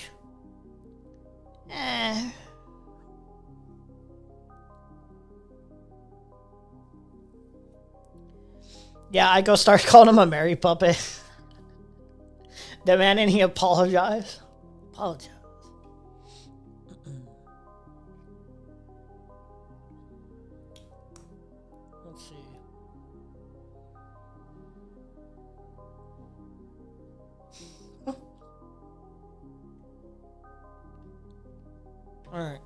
Yeah, Aiko started calling him a Mary puppet. Demanding he apologize. Apologize. Let's see. Alright.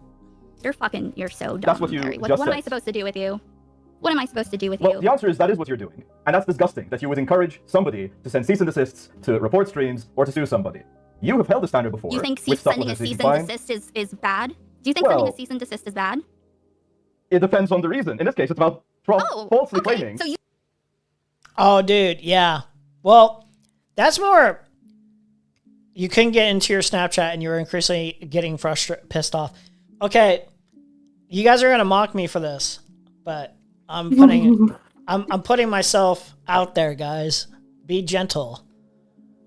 You're so dumb. That's what you Larry. just What am I said. supposed to do with you? What am I supposed to do with Well, you? the answer is that is what you're doing. And that's disgusting, that you would encourage somebody to send cease and desists, to report streams, or to sue somebody. You have held the standard before. You think with stuff sending a completely cease fine. and desist is bad? Do you think sending Well, a cease and desist is bad? It depends on the reason. In this case, it's about Trough falsely claiming. So you Oh, dude, yeah. Well, that's more... You couldn't get into your Snapchat and you were increasingly getting pissed off. Okay, you guys are going to mock me for this, but I'm putting myself out there, guys. Be gentle.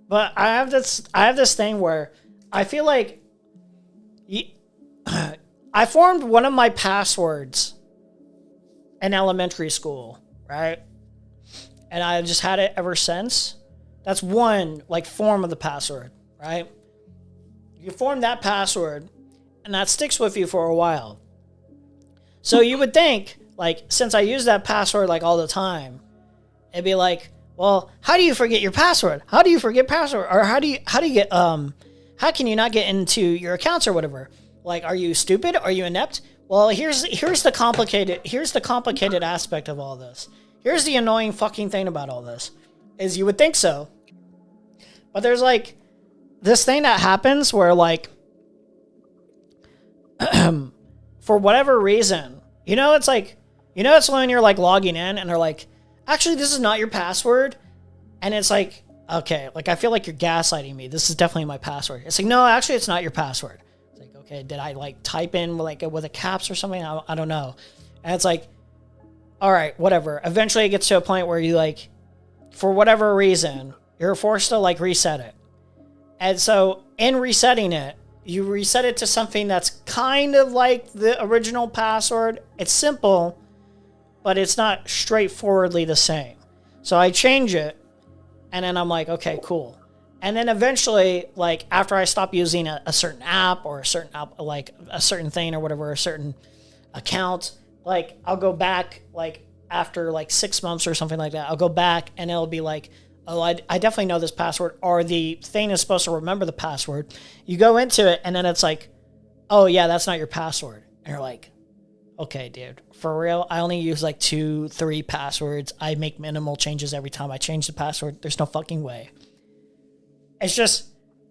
But I have this thing where I feel like I formed one of my passwords in elementary school, right? And I just had it ever since. That's one like form of the password, right? You form that password and that sticks with you for a while. So you would think, like, since I use that password like all the time, it'd be like, well, how do you forget your password? How do you forget password? Or how can you not get into your accounts or whatever? Like, are you stupid? Are you inept? Well, here's the complicated aspect of all this. Here's the annoying fucking thing about all this, is you would think so. But there's like this thing that happens where like, for whatever reason, it's when you're like logging in and they're like, actually, this is not your password. And it's like, okay, like I feel like you're gaslighting me. This is definitely my password. It's like, no, actually it's not your password. It's like, okay, did I like type in like with a caps or something? I don't know. And it's like, all right, whatever. Eventually it gets to a point where you like, for whatever reason, you're forced to like reset it. And so in resetting it, you reset it to something that's kind of like the original password. It's simple, but it's not straightforwardly the same. So I change it, and then I'm like, okay, cool. And then eventually, like after I stop using a certain app or a certain app, like a certain thing or whatever, a certain account, like I'll go back like after like 6 months or something like that. I'll go back and it'll be like, oh, I definitely know this password, or the thing is supposed to remember the password. You go into it and then it's like, oh yeah, that's not your password. And you're like, okay, dude, for real? I only use like 2-3 passwords. I make minimal changes every time I change the password. There's no fucking way. It's just,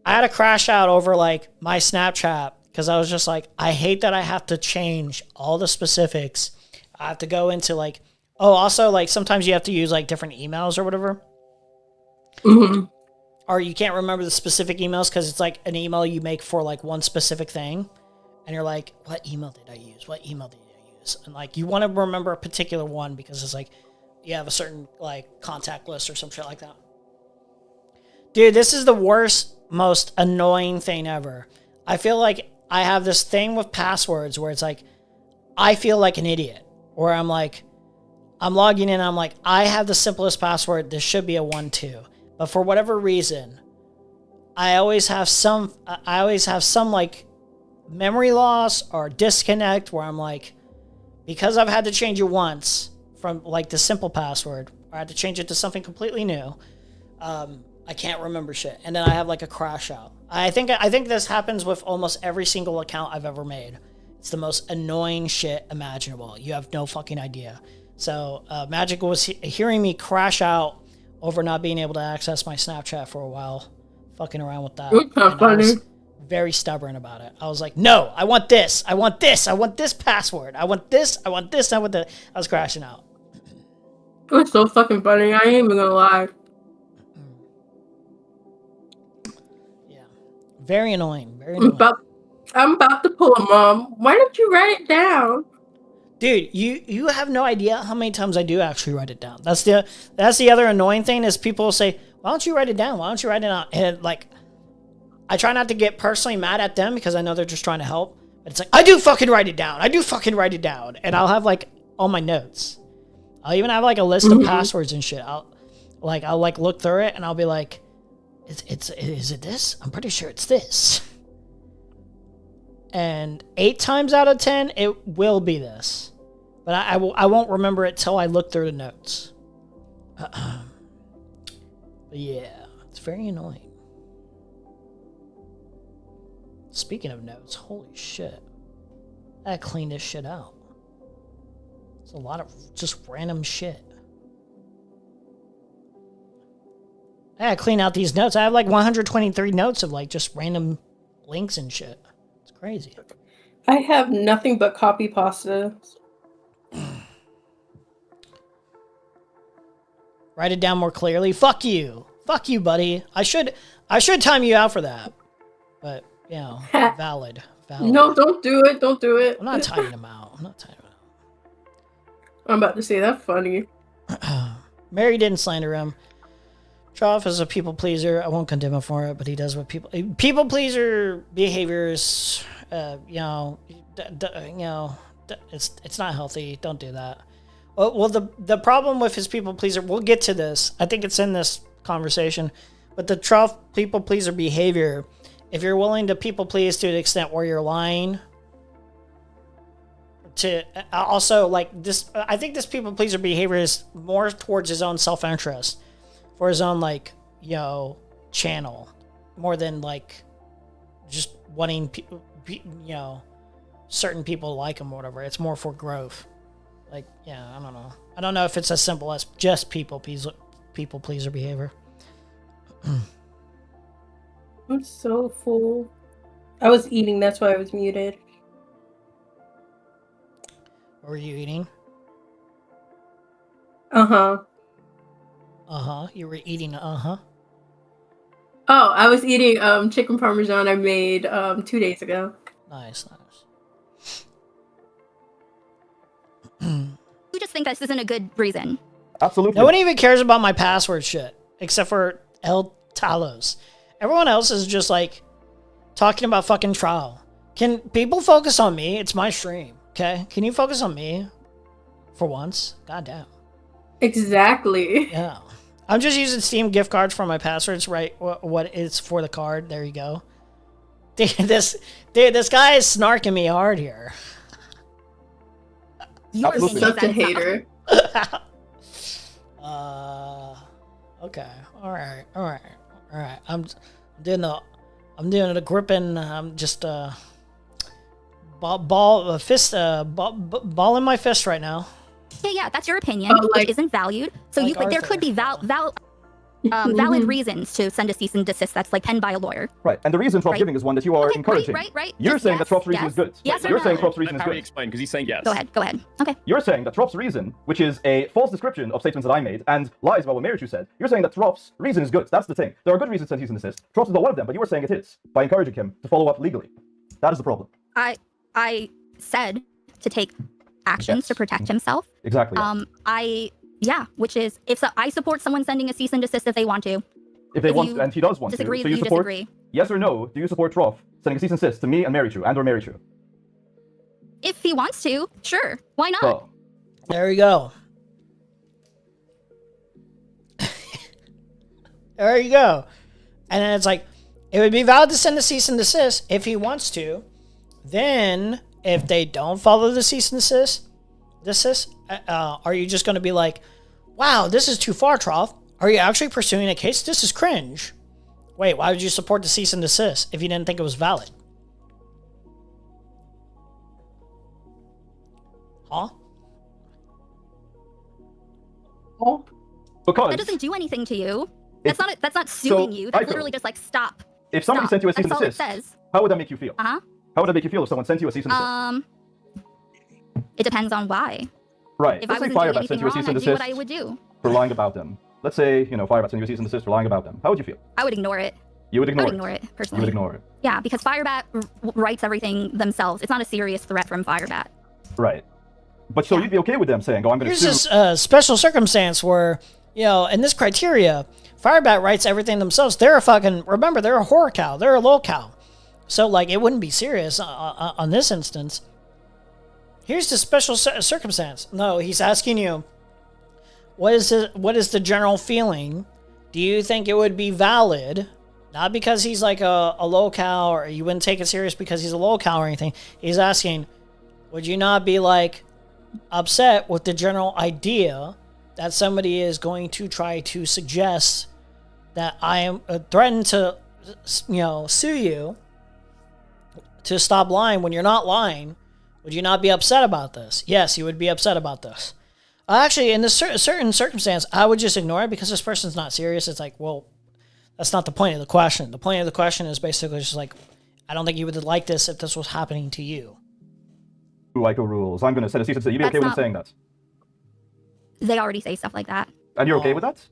I had to crash out over like my Snapchat because I was just like, I hate that I have to change all the specifics. I have to go into like, oh, also like sometimes you have to use like different emails or whatever. Mm-hmm. Or you can't remember the specific emails because it's like an email you make for like one specific thing. And you're like, what email did I use? What email did I use? And like, you want to remember a particular one because it's like, you have a certain like contact list or some shit like that. Dude, this is the worst, most annoying thing ever. I feel like I have this thing with passwords where it's like, I feel like an idiot. Where I'm like, I'm logging in, I'm like, I have the simplest password. This should be a 1-2. But for whatever reason, I always have some like memory loss or disconnect where I'm like, because I've had to change it once from like the simple password, or I had to change it to something completely new, I can't remember shit, and then I have like a crash out. I think this happens with almost every single account I've ever made. It's the most annoying shit imaginable. You have no fucking idea. So Magic was hearing me crash out over not being able to access my Snapchat for a while, fucking around with that. It's not And I was funny. very stubborn about it. I was like, no, I want this. I want this. I want this password. I want this. I want this. I want that. I was crashing out. It's so fucking funny. I ain't even gonna lie. Very annoying. Very annoying. I'm about to pull a mom. Why don't you write it down? Dude, you have no idea how many times I do actually write it down. That's the other annoying thing is people will say, why don't you write it down? Why don't you write it down? And like, I try not to get personally mad at them because I know they're just trying to help. But it's like, I do fucking write it down. I do fucking write it down. And I'll have like all my notes. I'll even have like a list of passwords and shit. I'll look through it and I'll be like, is it this? I'm pretty sure it's this. And 8 times out of 10, it will be this. But I won't remember it till I look through the notes. But yeah, it's very annoying. Speaking of notes, holy shit. I gotta clean this shit out. It's a lot of just random shit. I gotta clean out these notes. I have like 123 notes of like just random links and shit. It's crazy. I have nothing but copy pasta. Write it down more clearly. Fuck you. Fuck you, buddy. I should time you out for that. But, you know, valid. No, don't do it. Don't do it. I'm not timing him out. I'm about to say that's funny. Mary didn't slander him. Trough is a people pleaser. I won't condemn him for it, but he does what people pleaser behaviors. It's not healthy. Don't do that. Well, the problem with his people pleaser, we'll get to this. I think it's in this conversation, but the Trough people pleaser behavior. If you're willing to people please to the extent where you're lying, to also like this, I think this people pleaser behavior is more towards his own self-interest. For his own, like, channel. More than, like, just wanting, certain people to like him or whatever. It's more for growth. Like, yeah, I don't know. I don't know if it's as simple as just people pleaser behavior. I'm so full. I was eating, that's why I was muted. What were you eating? Uh-huh. You were eating, Oh, I was eating chicken parmesan I made 2 days ago. Nice. You just think this isn't a good reason. Absolutely. No one even cares about my password shit, except for El Talos. Everyone else is just like talking about fucking trial. Can people focus on me? It's my stream, okay? Can you focus on me for once? Goddamn. Exactly. Yeah. I'm just using Steam gift cards for my passwords, right? What it's for the card. There you go. This guy is snarking me hard here. You are Absolutely. Such a hater. Okay. All right. I'm doing the gripping. I'm just ball in my fist right now. Yeah, that's your opinion, Oh, like- which isn't valued. So like there Arthur. could be valid reasons to send a cease and desist that's like penned by a lawyer. Right, and the reason Trough Right. giving is one that you are Okay, encouraging. right. You're Just saying that yes, Trough's reason yes. is good. Yes or You're no? saying Trough's reason Let is Harry good. explain, because he's saying yes. Go ahead. Okay. You're saying that Trough's reason, which is a false description of statements that I made and lies about what Marichu said, you're saying that Trough's reason is good. That's the thing. There are good reasons to cease and desist. Trough's is not one of them, but you were saying it is by encouraging him to follow up legally. That is the problem. I said to take actions Yes. to protect himself. Exactly. Yes. Which is I support someone sending a cease and desist if they want to. If they if want you to, and he does want disagree, to, so you you support. disagree. Yes or no? Do you support Trough sending a cease and desist to me and Marichu and or Marichu? If he wants to, sure. Why not? Oh, There we go. There you go. And then it's like, it would be valid to send a cease and desist if he wants to. Then, if they don't follow the cease and desist, are you just going to be like, wow, this is too far, Trough? Are you actually pursuing a case? This is cringe. Wait, why would you support the cease and desist if you didn't think it was valid? Huh? Because That doesn't do anything to you. That's not suing you. That's literally just like stop. if somebody sent you a cease and That's all it desist, says. how would that make you feel? Uh-huh. How would that make you feel if someone sent you a cease and desist? It depends on why. Right. If I Let's say wasn't doing Firebat anything sent you a wrong, cease and I'd do what desist I would do. for lying about them. Let's say, Firebat sent you a cease and desist for lying about them. How would you feel? I would ignore it. You would I ignore would it. ignore it, You personally. would ignore it. Yeah, because Firebat writes everything themselves. It's not a serious threat from Firebat. Right. But so you'd be okay with them saying, "Oh, I'm going to Here's sue." this special circumstance where, in this criteria, Firebat writes everything themselves. Remember, they're a horror cow. They're a low cow. So, like, it wouldn't be serious on this instance. Here's the special circumstance. No, he's asking you, what is the general feeling? Do you think it would be valid? Not because he's like a low cow, or you wouldn't take it serious because he's a low cow or anything. He's asking, would you not be like upset with the general idea that somebody is going to try to suggest that I am threatened to, sue you to stop lying when you're not lying? Would you not be upset about this? Yes, you would be upset about this. Actually, in this certain circumstance, I would just ignore it because this person's not serious. It's like, well, that's not the point of the question. The point of the question is basically just like, I don't think you would like this if this was happening to you. Aiko rules. I'm going to send a cease and desist. You'd be okay with them saying that? They already say stuff like that. And you're okay with that?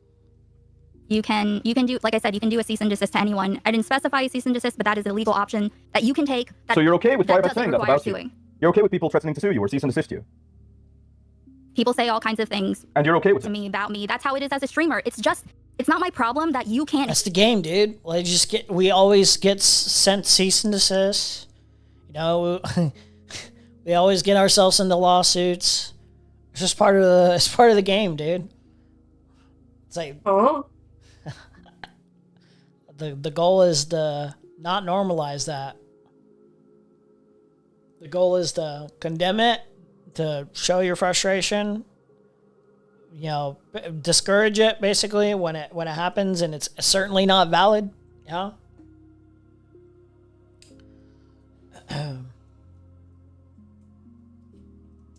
You can do, like I said, you can do a cease and desist to anyone. I didn't specify a cease and desist, but that is a legal option that you can take. So you're okay with Firebat doesn't saying that require about suing. you? You're okay with people threatening to sue you or cease and desist you? People say all kinds of things And you're okay with to it? me about me. That's how it is as a streamer. It's not my problem that you can't. That's the game, dude. We always get sent cease and desist. We always get ourselves into lawsuits. It's just part of the game, dude. It's like the goal is to not normalize that. The goal is to condemn it, to show your frustration, discourage it basically when it happens, and it's certainly not valid. Yeah.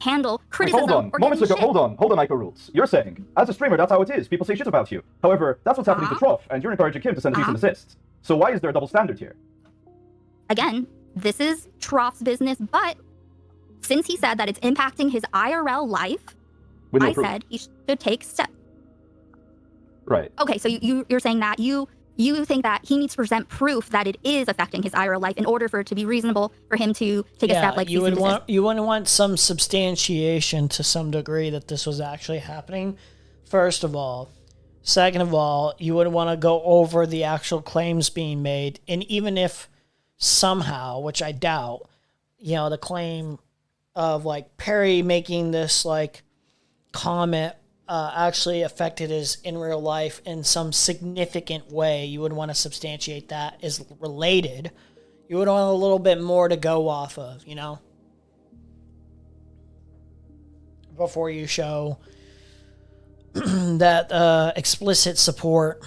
Handle criticism. Hold on. or Moments getting ago, shit. hold on, Aiko rules. You're saying, as a streamer, that's how it is. People say shit about you. However, that's what's happening to Trough, and you're encouraging him to send a cease and desist. So why is there a double standard here? Again, this is Trough's business, but since he said that it's impacting his IRL life, With no I proof. said he should take steps. Right. Okay, so you're saying that you think that he needs to present proof that it is affecting his IRL life in order for it to be reasonable for him to take a step like you cease and would desist. you wouldn't want some substantiation to some degree that this was actually happening. First of all, second of all, you would want to go over the actual claims being made, and even if somehow, which I doubt, the claim of like Perry making this like comment actually affected his in real life in some significant way, you would want to substantiate that is related. You would want a little bit more to go off of, before you show that explicit support.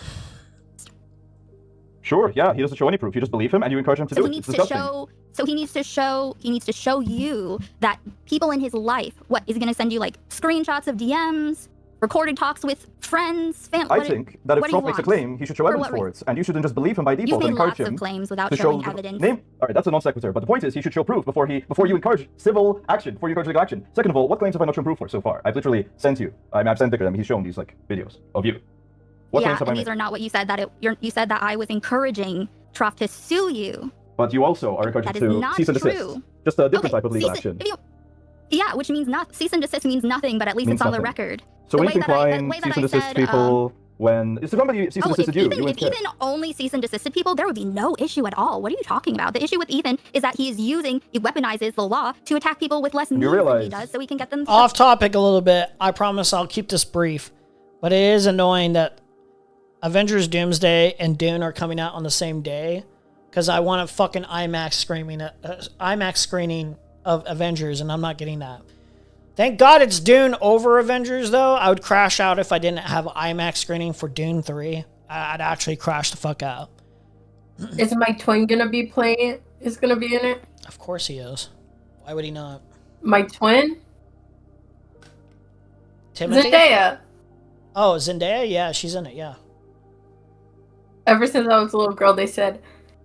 Sure, yeah, he doesn't show any proof. You just believe him and you encourage him to So do he it. needs It's to disgusting. he needs to show you that people in his life, what is he going to send you like screenshots of DMs, recorded talks with friends, I think that if what do you Trough makes a want? claim, he should show For evidence what for it. And you shouldn't just believe him by You've default and made encourage lots him of claims without to showing show evidence. Alright, that's a non sequitur. But the point is, he should show proof before you encourage civil action, before you encourage legal action. Second of all, what claims have I not shown proof for so far? I've literally sent you. I've sent Dicker, he's shown these like videos of you. What Yeah, claims have I and these made? are not what you said. You said that I was encouraging Trough to sue you. But you also are encouraging That to is not cease and desist. true. Just a different Okay, type of legal cease- action. Yeah, which means cease and desist means nothing, but at least Means it's on the nothing. record. So The when way you that I- the can way cease that and I desist said, people when if somebody cease and Oh, if desisted you, Ethan, you if wouldn't care. Ethan only cease and desisted people, there would be no issue at all. What are you talking about? The issue with Ethan is that he weaponizes the law to attack people with less means than he realize- does, so he can get them. Off topic a little bit. I promise I'll keep this brief. But it is annoying that Avengers Doomsday and Dune are coming out on the same day, because I want a fucking IMAX screening of Avengers, and I'm not getting that. Thank God it's Dune over Avengers, though. I would crash out if I didn't have IMAX screening for Dune 3. I'd actually crash the fuck out. Is my twin gonna be playing it? Is gonna be in it? Of course he is. Why would he not? My twin? Timothy? Zendaya. Oh, Zendaya? Yeah, she's in it, yeah. Ever since I was a little girl, they said,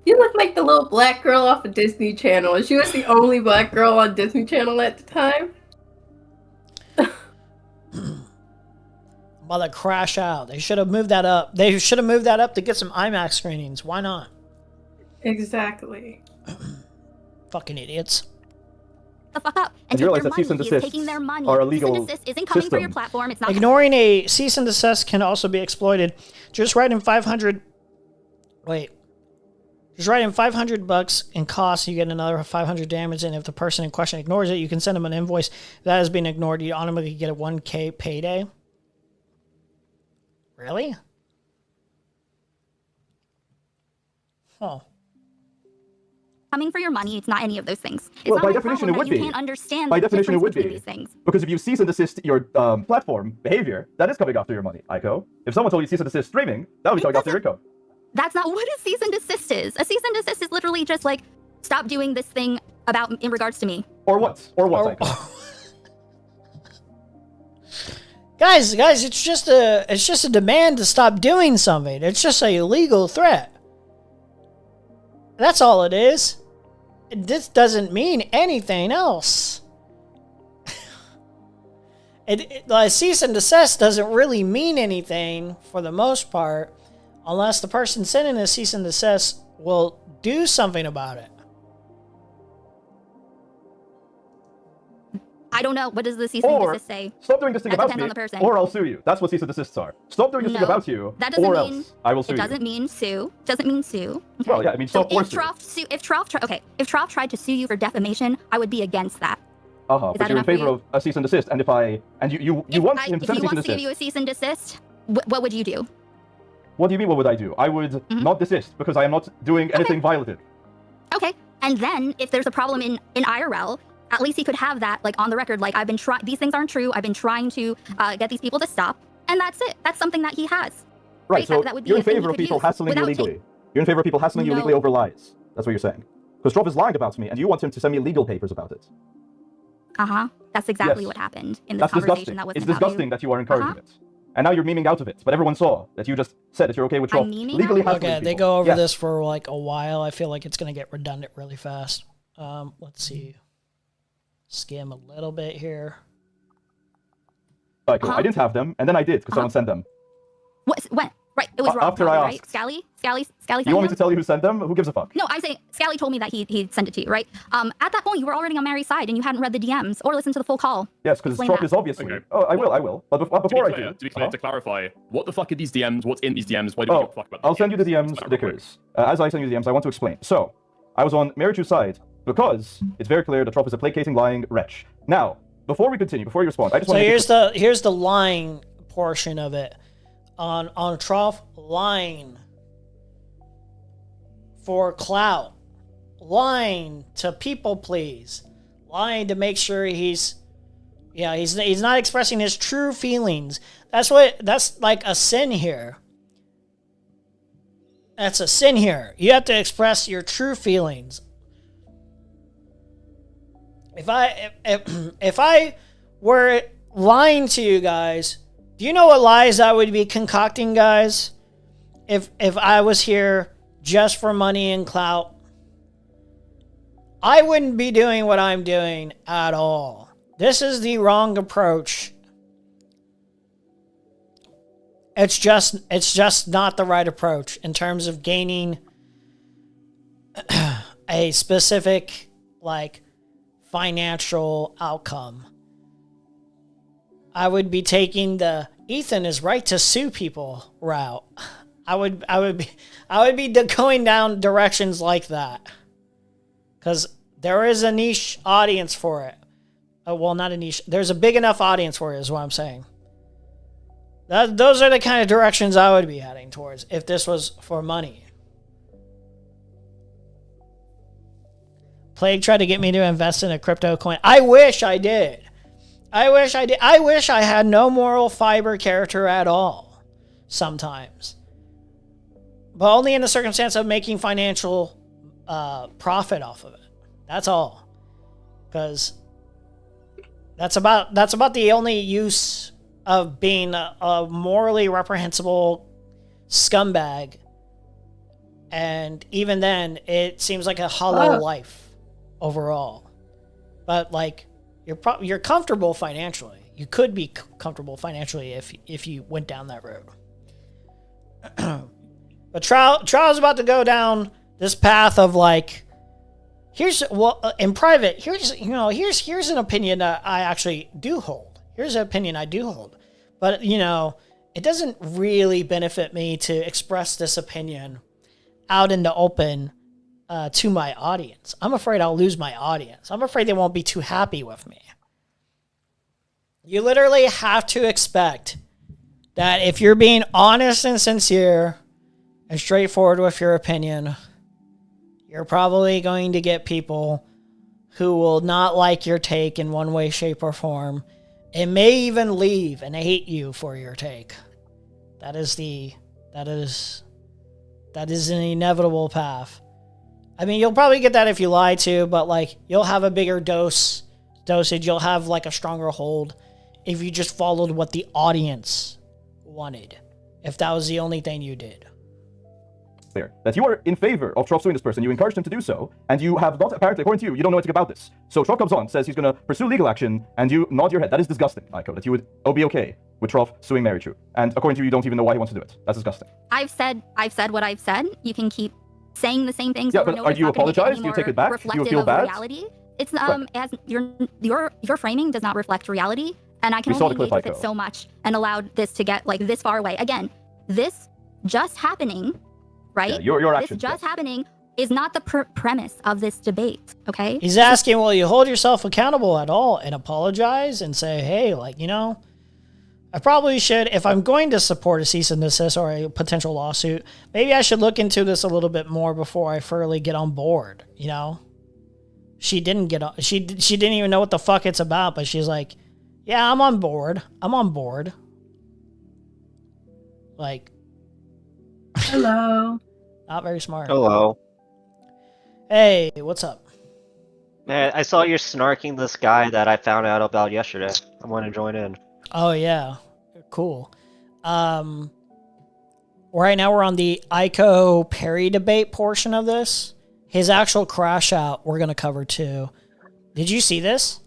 you look like the little black girl off of Disney Channel. And she was the only black girl on Disney Channel at the time. I'm about to crash out. They should have moved that up. They should have moved that up to get some IMAX screenings. Why not? Exactly. Fucking idiots. The fuck up And and you take realize their that cease and money. He is desist taking their money. are a Cease legal and desist isn't coming for your system. platform. It's not. Ignoring a cease and desist can also be exploited. Just write in 500. Wait. Just write in $500 in costs. You get another 500 damage, and if the person in question ignores it, you can send them an invoice. If that has been ignored, you automatically get a 1K payday. Really? Huh. Coming for your money. It's not any of those things. It's Well, not by my definition, problem it would that you be. can't understand By the definition, it difference would between be. these things. Because if you cease and desist your platform behavior, that is coming after your money, Aiko. If someone told you cease and desist streaming, that would be coming after your income. That's not what a cease and desist is. A cease and desist is literally just like, stop doing this thing in regards to me. Or what? Or what, Aiko? Guys, it's just a demand to stop doing something. It's just a legal threat. That's all it is. This doesn't mean anything else. Like, cease and desist doesn't really mean anything for the most part, unless the person sending a cease and desist will do something about it. I don't know. What does the cease and Or desist say? stop doing this thing That about depends me, on the person. or I'll sue you. That's what cease and desists are. Stop doing this thing No, about you, that doesn't or mean, else I will sue it you. doesn't mean sue. Doesn't mean sue. Okay. Well, yeah, I mean So stop or if sue. Trough tried to sue you for defamation, I would be against that. Uh-huh, Is but that you're in enough for favor you? of a cease and desist, and if you want him to If send he a cease and wants to give you a desist, cease and desist, what would you do? what do you mean what would I do? I would not desist, because I am not doing anything violative. Okay. And then if there's a problem in IRL, at least he could have that like on the record. Like, I've been trying. These things aren't true. I've been trying to get these people to stop, and that's it. That's something that he has. Right, so that would be you're a in thing he favor of could people use hassling you without legally. You're in favor of people hassling you No. legally over lies. That's what you're saying. Because Trough is lying about me, and you want him to send me legal papers about it. That's exactly Yes. what happened in this That's conversation. disgusting. That wasn't It's about disgusting you. that you are encouraging it. And now you're memeing out of it. But everyone saw that you just said that you're okay with Trough memeing legally out of hassling Okay, people. they go over Yes. this for like a while. I feel like it's gonna get redundant really fast. Let's see. Skim a little bit here. Like, I didn't have them, and then I did because someone sent them. When? Right. It was Rob. After I probably, right? asked. Scally sent You want me them? to tell you who sent them? Who gives a fuck? No, I'm saying Scally told me that he sent it to you, right? At that point, you were already on Mary's side and you hadn't read the DMs or listened to the full call. Yes, because Explain Trough that. is obviously. Okay. Oh, I will. But before I do, To be clear, to clarify, what the fuck are these DMs? What's in these DMs? Why do we give a fuck about I'll send you the DMs, Explain real quick. Dickers. As I send you the DMs, I want to explain. So, I was on Marichu's side because it's very clear that Trough is a placating, lying wretch. Now, before we continue, before you respond, I just So want to here's the lying portion of it. On Trough, lying for clout, lying to people please, lying to make sure he's not expressing his true feelings. That's like a sin here. That's a sin here. You have to express your true feelings. If I were lying to you guys, do you know what lies I would be concocting, guys? If I was here just for money and clout, I wouldn't be doing what I'm doing at all. This is the wrong approach. It's just not the right approach in terms of gaining a specific like financial outcome. I would be taking the Ethan is right to sue people route. I would be going down directions like that. Cuz there is a niche audience for it. Well, not a niche. There's a big enough audience for it is what I'm saying. Those are the kind of directions I would be heading towards if this was for money. Plague tried to get me to invest in a crypto coin. I wish I did. I wish I did. I wish I had no moral fiber character at all. Sometimes, but only in the circumstance of making financial profit off of it. That's all. Because that's about the only use of being a morally reprehensible scumbag. And even then, it seems like a hollow life overall. But like, you're comfortable financially. You could be comfortable financially if you went down that road. But Trough is about to go down this path of like, in private, here's an opinion that I actually do hold. Here's an opinion I do hold. But it doesn't really benefit me to express this opinion out in the open to my audience. I'm afraid I'll lose my audience. I'm afraid they won't be too happy with me. You literally have to expect that if you're being honest and sincere and straightforward with your opinion, you're probably going to get people who will not like your take in one way, shape, or form, and may even leave and hate you for your take. That is an inevitable path. I mean, you'll probably get that if you lie to, but like, you'll have a bigger dosage. You'll have like a stronger hold if you just followed what the audience wanted. If that was the only thing you did. Clear that you are in favor of Trough suing this person. You encouraged him to do so, and you have not, apparently, according to you, you don't know anything about this. So Trough comes on, says he's going to pursue legal action, and you nod your head. That is disgusting, Aiko, that you would be okay with Trough suing Mary True. And according to you, you don't even know why he wants to do it. That's disgusting. I've said what I've said. You can keep saying the same things. Yeah, but are you apologize? Do you take it back? Do you feel bad? Reality. It's as your framing does not reflect reality, and I can only engage with it so much and allowed this to get like this far away. Again, this just happening, right? Yeah, your actions. This just happening is not the premise of this debate. Okay. He's asking, will you hold yourself accountable at all and apologize and say, hey, like, I probably should, if I'm going to support a cease and desist or a potential lawsuit, maybe I should look into this a little bit more before I fully get on board. She didn't get on. She didn't even know what the fuck it's about, but she's like, yeah, I'm on board. Like, Hello. not very smart. Hello. Hey, what's up? Man, I saw you're snarking this guy that I found out about yesterday. I want to join in. Oh yeah, cool. Right now we're on the Aiko Perry debate portion of this. His actual crash out we're gonna cover too. Did you see this?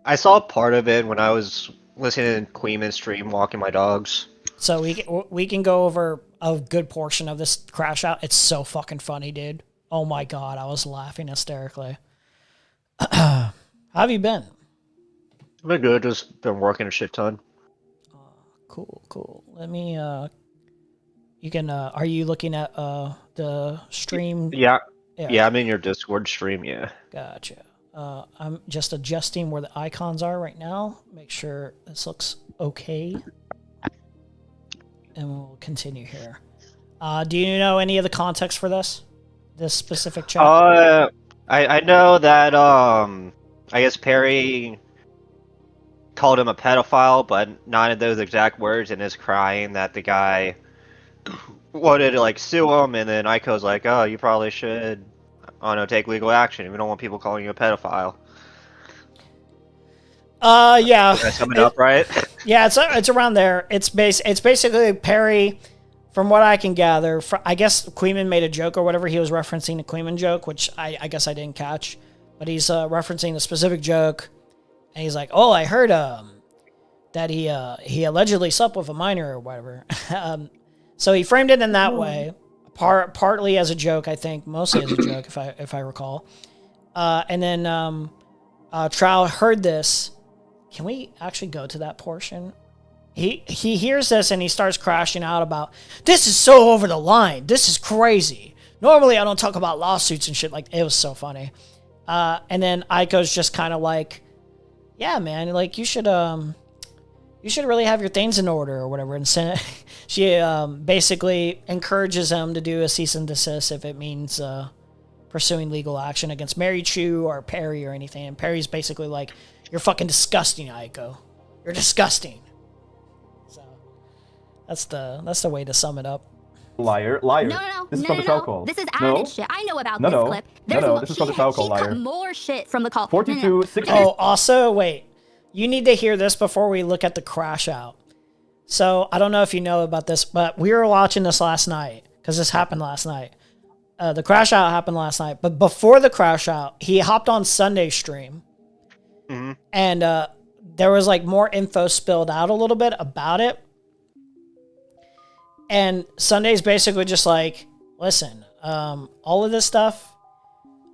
I saw part of it when I was listening to Queeman stream, walking my dogs. So we can go over a good portion of this crash out. It's so fucking funny, dude. Oh my god, I was laughing hysterically. How have you been? I've been good, just been working a shit ton. Cool. Let me, you can, are you looking at, the stream? Yeah, I'm in your Discord stream, yeah. Gotcha. I'm just adjusting where the icons are right now. Make sure this looks okay. And we'll continue here. Do you know any of the context for this specific chat? I know that, I guess Perry called him a pedophile, but not in those exact words, and is crying that the guy wanted to like sue him, and then Aiko's like, oh, you probably should, take legal action. We don't want people calling you a pedophile. Yeah. That's coming up, right? Yeah, it's around there. It's basically Perry, from what I can gather. I guess Queeman made a joke or whatever. He was referencing the Queeman joke, which I guess I didn't catch, but he's referencing a specific joke. And he's like, oh, I heard that he allegedly slept with a minor or whatever. So he framed it in that way, partly as a joke, I think, mostly as a joke, if I recall. And then Trough heard this. Can we actually go to that portion? He hears this and he starts crashing out about, this is so over the line. This is crazy. Normally I don't talk about lawsuits and shit. Like, it was so funny. And then Aiko's just kind of like, yeah, man, like you should really have your things in order or whatever. And she basically encourages him to do a cease and desist if it means pursuing legal action against Mary Chu or Perry or anything. And Perry's basically like, You're fucking disgusting, Aiko. You're disgusting. So that's the way to sum it up. Liar, liar. No. This is from the cell call. This is No. added shit. I know about No, this no. clip. No, this is from the cell call, She liar. cut more shit from the call. 42, 60. Oh, also, wait. You need to hear this before we look at the crash out. So, I don't know if you know about this, but we were watching this last night, because this happened last night. The crash out happened last night, but before the crash out, he hopped on Sunday stream, and there was like more info spilled out a little bit about it. And Sunday's basically just like, listen, all of this stuff,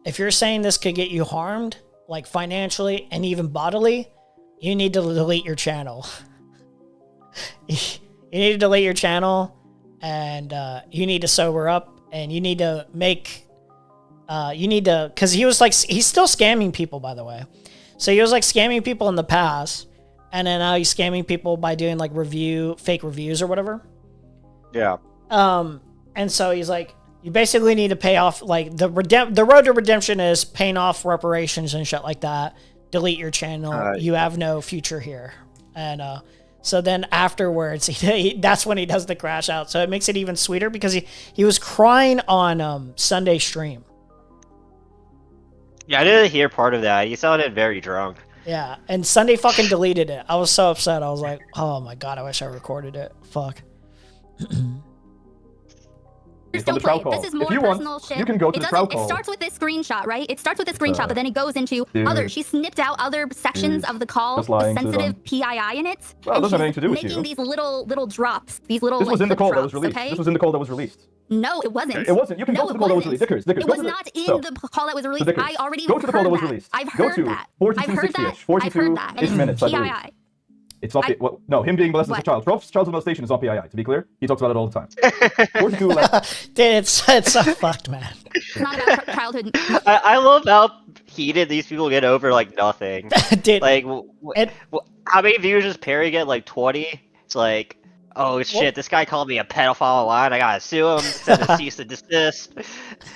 if you're saying this could get you harmed, like financially and even bodily, you need to delete your channel. You need to delete your channel, and you need to sober up, and you need to make, because he was like, he's still scamming people, by the way. So he was like scamming people in the past, and then now he's scamming people by doing like fake reviews or whatever. Yeah. And so he's like, you basically need to pay off, like, the road to redemption is paying off reparations and shit like that. Delete your channel. You have no future here. And so then afterwards, that's when he does the crash out. So it makes it even sweeter because he was crying on Sunday stream. Yeah, I didn't hear part of that. He sounded very drunk. Yeah, and Sunday fucking deleted it. I was so upset. I was like, oh my god, I wish I recorded it. Fuck. Still play. This is more if you personal want, shit. you can go to the trial call. It starts with this screenshot, right? It starts with this screenshot, but then it goes into other. She snipped out other sections of the call with sensitive PII in it. Well, it doesn't have anything to do with making you. these little drops. These little. This was in the call that was drops, released. okay? This was in the call that was released. No, it wasn't. It wasn't. You can go to the call that was released. Dickers, It go was to the, not in so, the call that was released. Dickers, I already go to the call that was heard released. I've Go heard to that. 4260-ish. 42 ish minutes, I believe. PII. It's not. Well, no, him being molested as a child. Trough's child molestation is not PII. To be clear, he talks about it all the time. 42 left. Dude, it's so fucked, man. It's not about childhood. I love how heated these people get over like nothing. Dude, like, how many views does Perry get? Like 20? It's like, oh shit, this guy called me a pedophile online. I gotta sue him, send a cease and desist.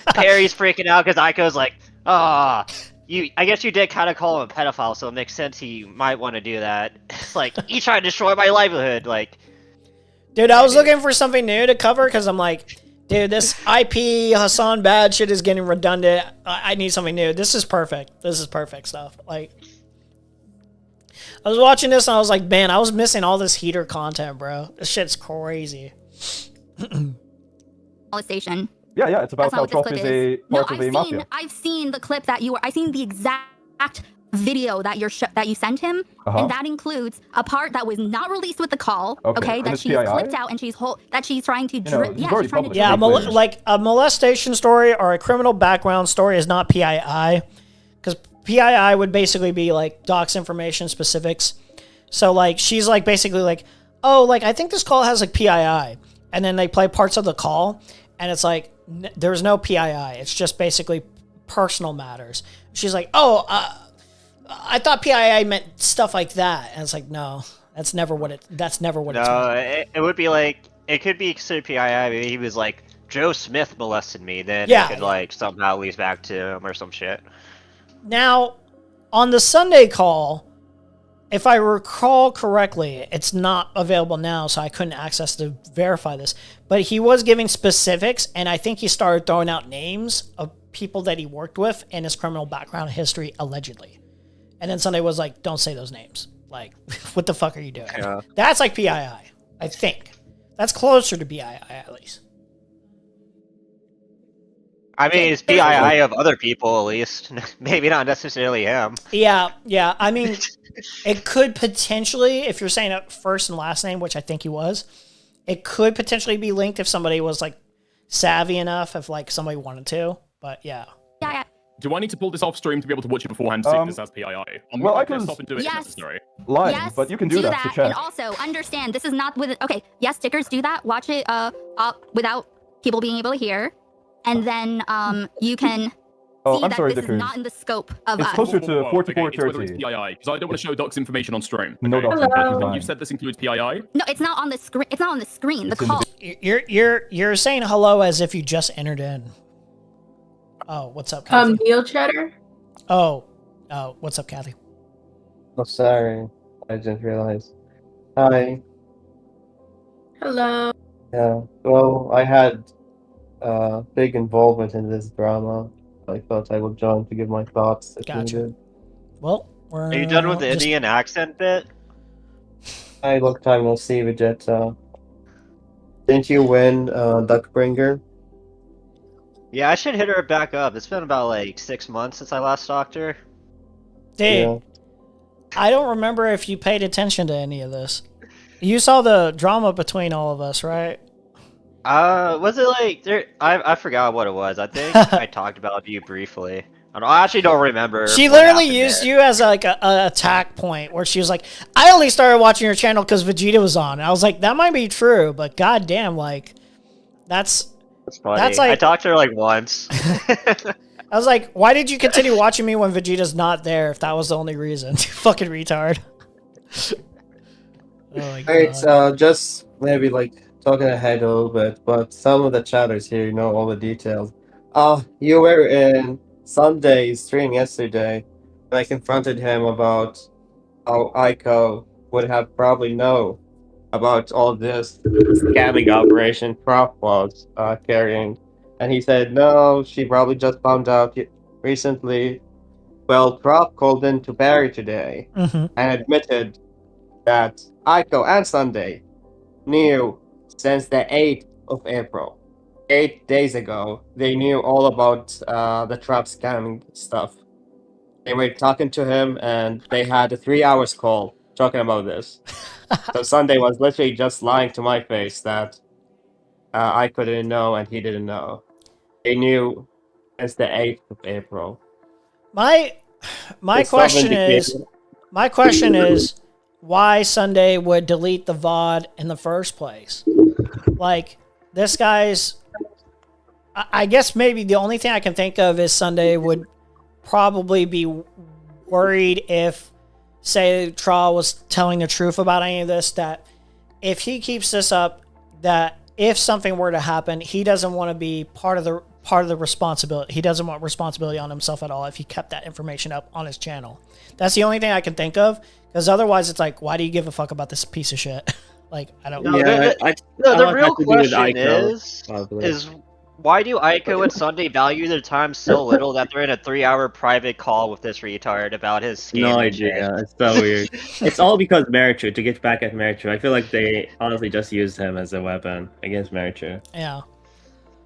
Perry's freaking out because Aiko's like, I guess you did kind of call him a pedophile, so it makes sense he might want to do that. It's like, he tried to destroy my livelihood, like... Dude, I was looking for something new to cover, because I'm like, dude, this IP Hassan Bad shit is getting redundant. I need something new. This is perfect. This is perfect stuff. Like, I was watching this, and I was like, man, I was missing all this heater content, bro. This shit's crazy. Molestation. Yeah, it's about how Trough is a part of a mafia. I've seen the clip that you were. I've seen the exact video that that you sent him, and that includes a part that was not released with the call. Okay, that she's clipped out and she's trying to drip. Yeah, she's trying to. Yeah, like a molestation story or a criminal background story is not PII, because PII would basically be like docs information specifics. So like she's like basically like, oh, like I think this call has like PII, and then they play parts of the call, and it's like. There's no PII. It's just basically personal matters. She's like, oh, I thought PII meant stuff like that. And it's like, no, that's never what it's meant. No, it would be like, it could be considered PII. Maybe he was like, Joe Smith molested me. Then it could like somehow lead back to him or some shit. Now, on the Sunday call, if I recall correctly, it's not available now, so I couldn't access to verify this. But he was giving specifics, and I think he started throwing out names of people that he worked with in his criminal background history, allegedly. And then Sunday was like, don't say those names. Like, what the fuck are you doing? Yeah. That's like PII, I think. That's closer to PII, at least. I mean, it's PII of other people, at least. Maybe not necessarily him. Yeah. I mean, it could potentially, if you're saying a first and last name, which I think he was, it could potentially be linked if somebody was, like, savvy enough, if, like, somebody wanted to. But, yeah. Do I need to pull this off stream to be able to watch it beforehand to see if this has PII? Well, I can stop and do it if necessary. Lying, but you can do that to check. And also, understand, this is not with... Okay, yes, stickers, do that. Watch it without people being able to hear. And then you can see that this is not in the scope of us. It's closer to 4430. It's whether it's PII, because I don't want to show Doc's information on stream. No docs information. You've said this includes PII? No, it's not on the screen. It's not on the screen. The call. You're saying hello as if you just entered in. Oh, what's up, Kathy? Meal cheddar. Oh, what's up, Kathy? Oh, sorry. I didn't realize. Hi. Hello. Yeah. Well, I had big involvement in this drama. I thought I would join to give my thoughts if Gotcha. needed. Well, Are you done with the just Indian accent bit? Hi, long time no see, Vegeta. Didn't you win, Duckbringer? Yeah, I should hit her back up. It's been about like 6 months since I last talked to her. Dude, Yeah. I don't remember if you paid attention to any of this. You saw the drama between all of us, right? Was it like there? I forgot what it was. I think I talked about you briefly. I actually don't remember. She what literally happened used there. you as like a attack point where she was like, I only started watching your channel because Vegeta was on. And I was like, that might be true, but goddamn, like, that's Funny. that's like I talked to her like once. I was like, why did you continue watching me when Vegeta's not there if that was the only reason? Fucking retard. Oh my Alright, god. just maybe like talking ahead a little bit, but some of the chatters here, you know all the details. You were in Sunday's stream yesterday, and I confronted him about how Aiko would have probably know about all this scamming operation Trough was carrying, and he said no, she probably just found out recently. Well, Trough called in to Barry today Mm-hmm. and admitted that Aiko and Sunday knew since the 8th of April. 8 days ago, they knew all about the trap scamming stuff. They were talking to him and they had a 3 hours call talking about this. So Sunday was literally just lying to my face that I couldn't know and he didn't know. They knew since the 8th of April. My It's question is self-indicated. why Sunday would delete the VOD in the first place. Like, this guy's I guess maybe the only thing I can think of is Sunday would probably be worried if, say, Trough was telling the truth about any of this, that if he keeps this up, that if something were to happen, he doesn't want to be part of the responsibility. He doesn't want responsibility on himself at all if he kept that information up on his channel. That's the only thing I can think of, because otherwise it's like, why do you give a fuck about this piece of shit? Like, I don't know. No, the real question is probably. Why do Aiko and Sunday value their time so little that they're in a 3-hour private call with this retard about his scamming No shit? idea. It's so weird. It's all because Merichu, to get back at Merichu. I feel like they honestly just used him as a weapon against Merichu. Yeah.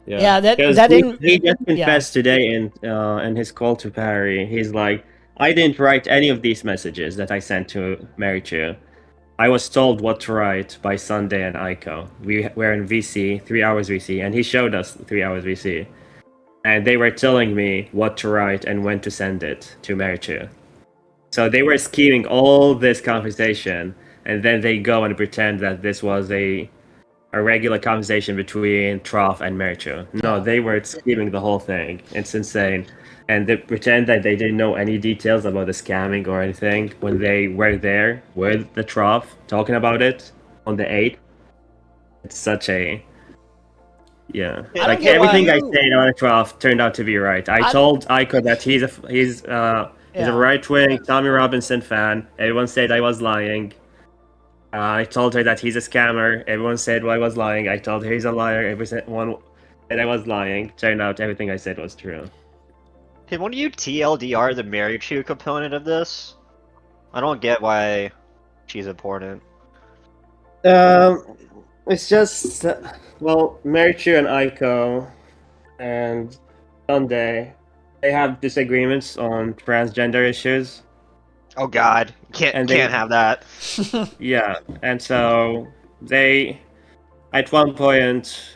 Yeah, Yeah, that 'Cause didn't. He just yeah. confessed today in his call to Parry. He's like, I didn't write any of these messages that I sent to Merichu. I was told what to write by Sunday and Aiko. We were in VC, 3 hours VC, and he showed us 3 hours VC. And they were telling me what to write and when to send it to Merichu. So they were scheming all this conversation, and then they go and pretend that this was a regular conversation between Trough and Merichu. No, they were scheming the whole thing. It's insane. And they pretend that they didn't know any details about the scamming or anything when they were there with the Trough talking about it on the 8th. It's such a... Yeah. Like, everything I said on the Trough turned out to be right. I told Aiko that he's a right-wing Tommy Robinson fan. Everyone said I was lying. I told her that he's a scammer. Everyone said I was lying. I told her he's a liar. Everyone said I was lying. Turned out everything I said was true. Can one of you TLDR the Marichu component of this? I don't get why she's important. It's just, well, Merichu and Aiko and Sunday, they have disagreements on transgender issues. Oh God, can't have that. Yeah, and so they, at one point,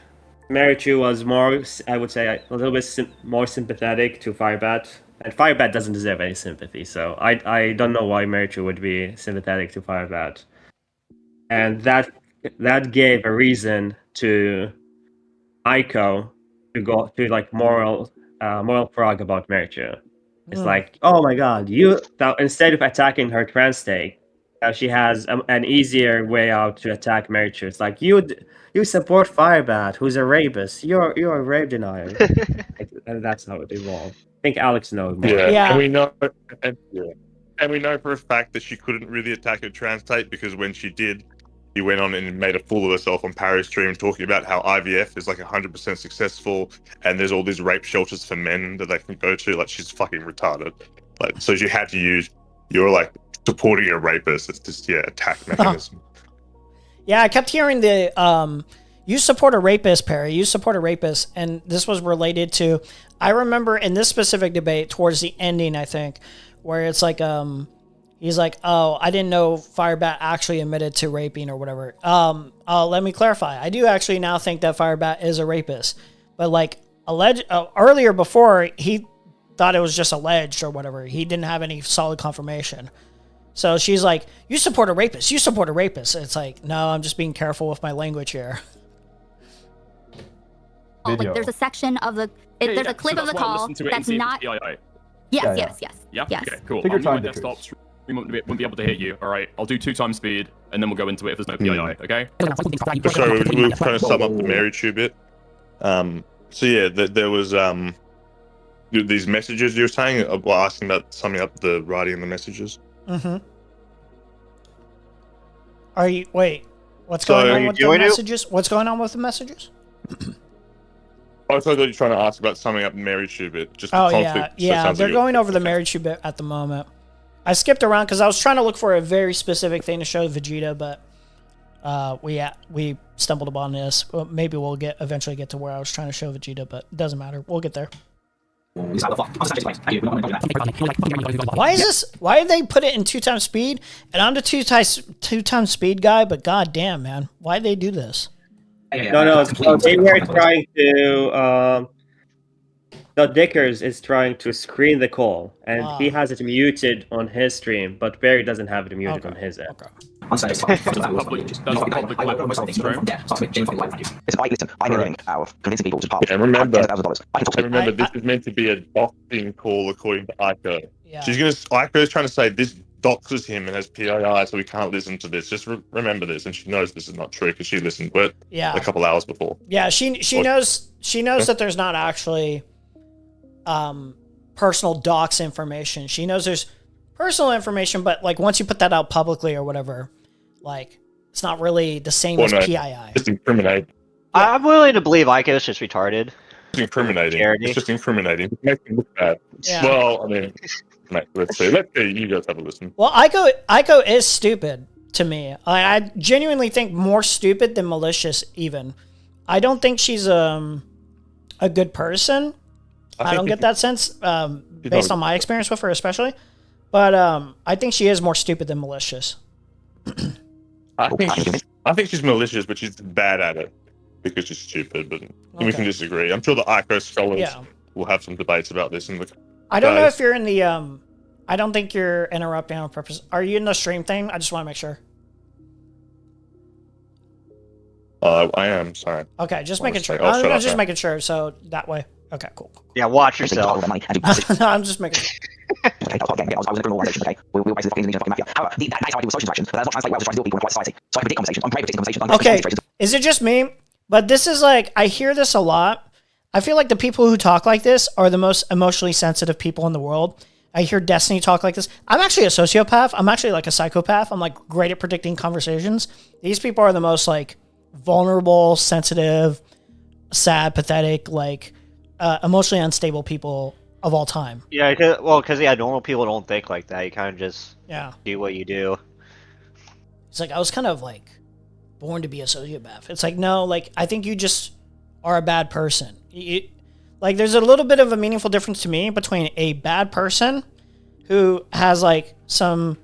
Merichu was more, I would say, a little bit more sympathetic to Firebat, and Firebat doesn't deserve any sympathy, so I don't know why Merichu would be sympathetic to Firebat. And that gave a reason to Aiko to go to like moral frog about Merichu. It's like, oh my god, instead of attacking her trans take, she has an easier way out to attack Merichu. It's like, you support Firebat, who's a rapist. You're a rape denier. And that's how it evolved. I think Alex knows more. Yeah, and we know, And we know for a fact that she couldn't really attack her trans tape because when she did, she went on and made a fool of herself on Parry's stream talking about how IVF is like 100% successful and there's all these rape shelters for men that they can go to. Like, she's fucking retarded. Like, so you had to use, you're like supporting a rapist. It's just, yeah, attack mechanism. Yeah, I kept hearing the, you support a rapist, Perry. You support a rapist. And this was related to, I remember in this specific debate towards the ending, I think, where it's like, he's like, oh, I didn't know Firebat actually admitted to raping or whatever. Let me clarify. I do actually now think that Firebat is a rapist. But like earlier before, he thought it was just alleged or whatever. He didn't have any solid confirmation. So she's like, you support a rapist. You support a rapist. It's like, no, I'm just being careful with my language here. Like there's a section of the, there's a clip of the call that's not. Yes. Yeah? Yes. Okay, cool. Take your On time, my desktop, we won't be able to hit you. All right, I'll do 2 times speed, and then we'll go into it if there's no PII, okay? So we'll kind of sum up the Mary Chew bit. So yeah, there was these messages you were saying, asking about summing up the writing and the messages. Mm-hmm. What's going on with the messages? What's going on with the messages? I thought you were trying to ask about summing up the Mary Chew bit. Just the conflict. Yeah, they're going over the Mary Chew bit at the moment. I skipped around because I was trying to look for a very specific thing to show Vegeta, but we stumbled upon this. Well, maybe we'll eventually get to where I was trying to show Vegeta, but it doesn't matter. We'll get there. Why is this? Why did they put it in 2 times speed? And I'm the 2 times speed guy, but god damn, man, why did they do this? No, they were trying to. The Dickers is trying to screen the call, and he has it muted on his stream, but Barry doesn't have it muted on his end. It's like, listen, I'm living out of convincing people to part. And remember, this is meant to be a doxing call according to Aiko. Yeah. Aiko's trying to say this doxes him and has PII, so we can't listen to this. Just remember this, and she knows this is not true because she listened to it a couple hours before. Yeah, she knows that there's not actually personal dox information. She knows there's personal information, but like once you put that out publicly or whatever, like it's not really the same as PII. It's incriminating. I'm willing to believe Aiko's just retarded. It's incriminating. Charity. It's just incriminating. It makes me look bad. Yeah. Well, I mean, let's see. You guys have a listen. Well, Aiko is stupid to me. I genuinely think more stupid than malicious even. I don't think she's a good person. I don't get that sense based on my experience with her especially. But I think she is more stupid than malicious. I think she's malicious, but she's bad at it because she's stupid. But we can disagree. I'm sure the Aiko scholars will have some debates about this. I don't know if you're in the. I don't think you're interrupting on purpose. Are you in the stream thing? I just want to make sure. I am. Sorry. Okay, just making sure. I'm just making sure. So that way. Okay, cool. Yeah, watch yourself. No, I'm just making sure. I was in a criminal organisation, okay? We were basically the fucking mafia. However, that's how I do with social interactions, but that's not translate well to try to deal with people in quiet society. So I predict conversations. I'm predicting conversations. Okay, is it just me? But this is like, I hear this a lot. I feel like the people who talk like this are the most emotionally sensitive people in the world. I hear Destiny talk like this. I'm actually a sociopath. I'm actually like a psychopath. I'm like great at predicting conversations. These people are the most like vulnerable, sensitive, sad, pathetic, like emotionally unstable people of all time. Yeah, because normal people don't think like that. You kind of just do what you do. It's like I was kind of like born to be a sociopath. It's like, no, like I think you just are a bad person. Like there's a little bit of a meaningful difference to me between a bad person who has like some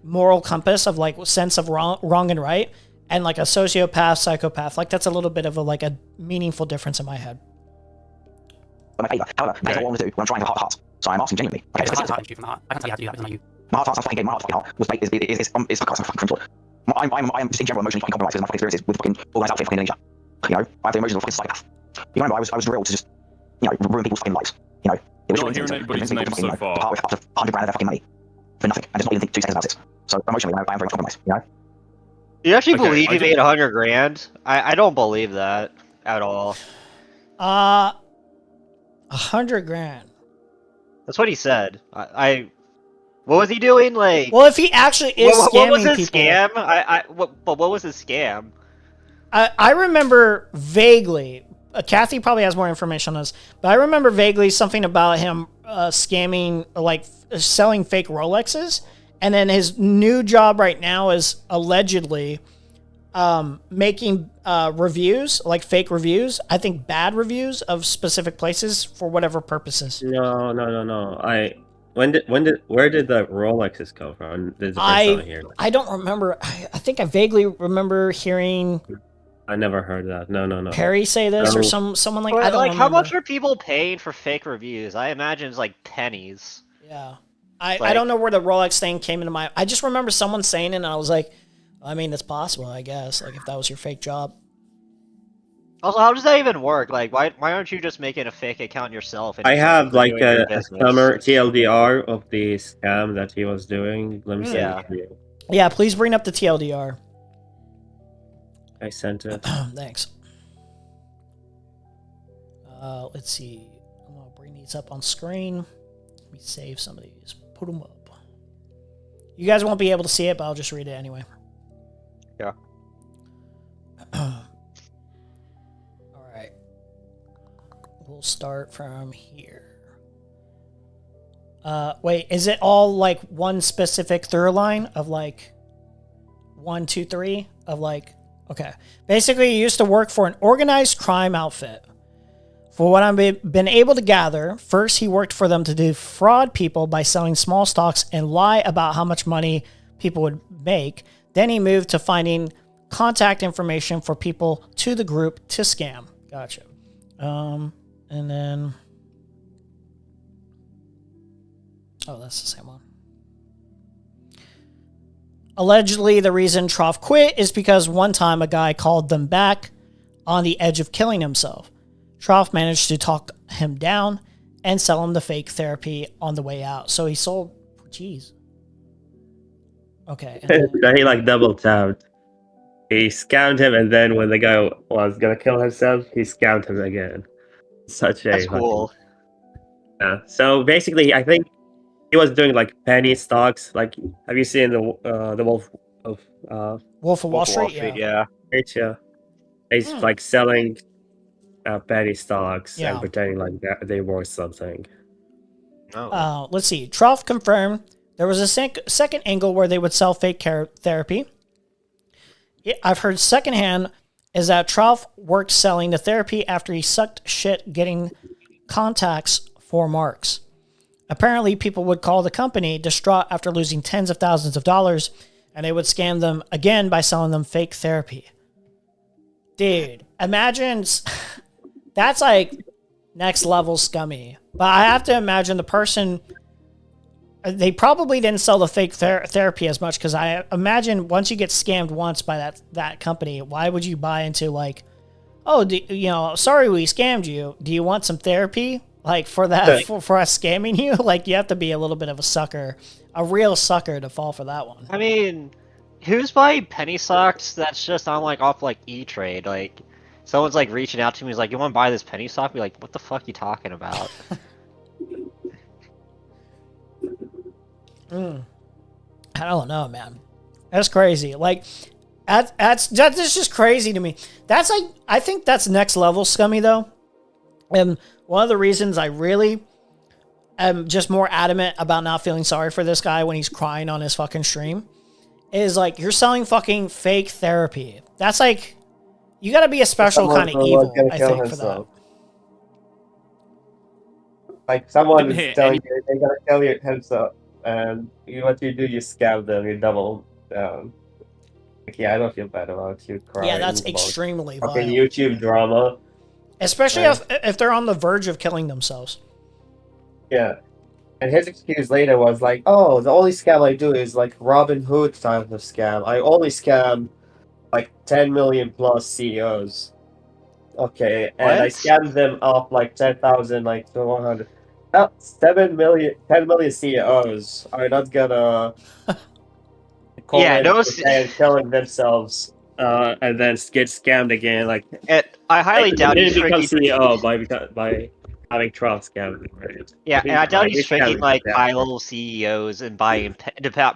moral compass of like sense of wrong and right, and like a sociopath, psychopath. Like that's a little bit of a meaningful difference in my head. However, that's all I want to do when I'm trying to have a heart. So I'm asking genuinely. Okay, so I can tell you how to do that, it's not you. My heart's fucking game. My heart's fucking heart was is fucking criminal. I'm just in general emotionally fucking compromised because my fucking experiences with fucking organised outfit fucking Indonesia. You know, I have the emotions of a fucking psychopath. You remember, I was drilled to just, ruin people's fucking lives. You know, it was not hearing anybody's name so far. Part with up to 100 grand of their fucking money for nothing, and just not even think 2 seconds about it. So emotionally, I am very much compromised. You know. You actually believe he made 100 grand? I don't believe that at all. 100 grand. That's what he said. What was he doing? Like, Well, if he actually is what was scamming his people, scam? But what was his scam? I remember vaguely. Kathy probably has more information on this, but I remember vaguely something about him scamming, like selling fake Rolexes, and then his new job right now is allegedly making reviews, like fake reviews. I think bad reviews of specific places for whatever purposes. No. Where did the Rolexes come from? This is the first time I hear that. I don't remember. I think I vaguely remember hearing I never heard that. No. Perry say this, or No. someone like, But, I don't like, remember. how much are people paying for fake reviews? I imagine it's like pennies. Yeah. I Like- don't know where the Rolex thing came into my... I just remember someone saying it, and I was like, I mean, it's possible, I guess. Like, if that was your fake job. Also, how does that even work? Like, why aren't you just making a fake account yourself? And I just have like doing your a business? summer TLDR of the scam that he was doing. Let me send Yeah. it to you. Yeah, please bring up the TLDR. I sent it. Thanks. Let's see. I'm going to bring these up on screen. Let me save some of these. Put them up. You guys won't be able to see it, but I'll just read it anyway. Yeah. All right. We'll start from here. Wait, is it all like one specific through line of like 1, 2, 3 of like, okay. Basically, he used to work for an organized crime outfit. For what I've been able to gather, first he worked for them to defraud people by selling small stocks and lie about how much money people would make. Then he moved to finding contact information for people to the group to scam. Gotcha. And then... Oh, that's the same one. Allegedly, the reason Trough quit is because one time a guy called them back on the edge of killing himself. Trough managed to talk him down and sell him the fake therapy on the way out. So he sold... Jeez. Okay. And Then he like double tapped. He scammed him, and then when the guy was gonna kill himself, he scammed him again. Such a That's cool. Yeah. So basically, I think he was doing like penny stocks. Like, have you seen the Wolf of Wolf of Wall Street? Yeah. Yeah. He's like selling penny stocks Yeah. and pretending like they were something. Let's see. Trough confirmed there was a second angle where they would sell fake therapy. I've heard secondhand is that Trough worked selling the therapy after he sucked shit getting contacts for marks. Apparently, people would call the company distraught after losing tens of thousands of dollars, and they would scam them again by selling them fake therapy. Dude, imagine... That's like next level scummy. But I have to imagine the person... They probably didn't sell the fake therapy as much, because I imagine once you get scammed once by that company, why would you buy into like, oh, sorry we scammed you. Do you want some therapy? Like for that, for us scamming you? Like you have to be a little bit of a sucker, a real sucker to fall for that one. I mean, who's buying penny stocks that's just on like off like E-Trade? Like someone's like reaching out to me, he's like, you want to buy this penny stock? Be like, what the fuck you talking about? I don't know, man. That's crazy. Like, that's just crazy to me. That's like, I think that's next level scummy though. And one of the reasons I really am just more adamant about not feeling sorry for this guy when he's crying on his fucking stream is like, you're selling fucking fake therapy. That's like, you gotta be a special kind of evil, I think, for that. Like someone Didn't is hear telling you they're gonna kill himself, and what you do, you scam them, you double down. Like, yeah, I don't feel bad about you crying. Yeah, that's about extremely fucking violent. YouTube drama. Especially if they're on the verge of killing themselves. Yeah. And his excuse later was like, oh, the only scam I do is like Robin Hood type of scam. I only scam like 10 million plus CEOs. Okay, and I scammed them up like 10,000, like to 100. 10 million CEOs are not gonna and killing themselves and then get scammed again. Like I highly doubt he he's didn't become freaking- CEO by having Trough scam. Yeah, and I doubt he's tricking scamming like them. high level CEOs and buying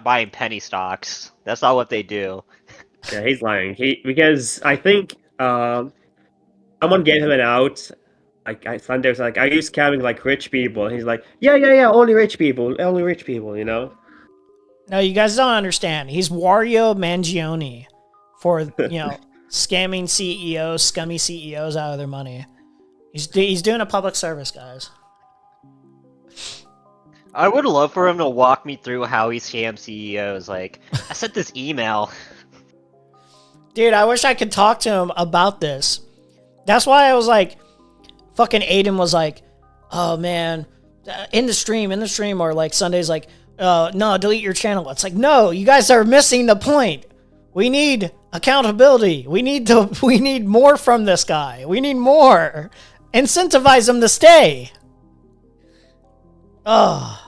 buying penny stocks. That's not what they do. Yeah, he's lying. Because I think someone gave him an out. Sunday was like, "Are you scamming like rich people?" And he's like, "Yeah, only rich people, you know." No, you guys don't understand. He's Wario Mangione for, scamming CEOs, scummy CEOs out of their money. He's doing a public service, guys. I would love for him to walk me through how he scams CEOs. Like, I sent this email. Dude, I wish I could talk to him about this. That's why I was like, fucking Aiden was like, oh man, in the stream, or like Sunday's like, no, delete your channel. It's like, no, you guys are missing the point. We need accountability. We need more from this guy. We need more. Incentivize him to stay. Oh.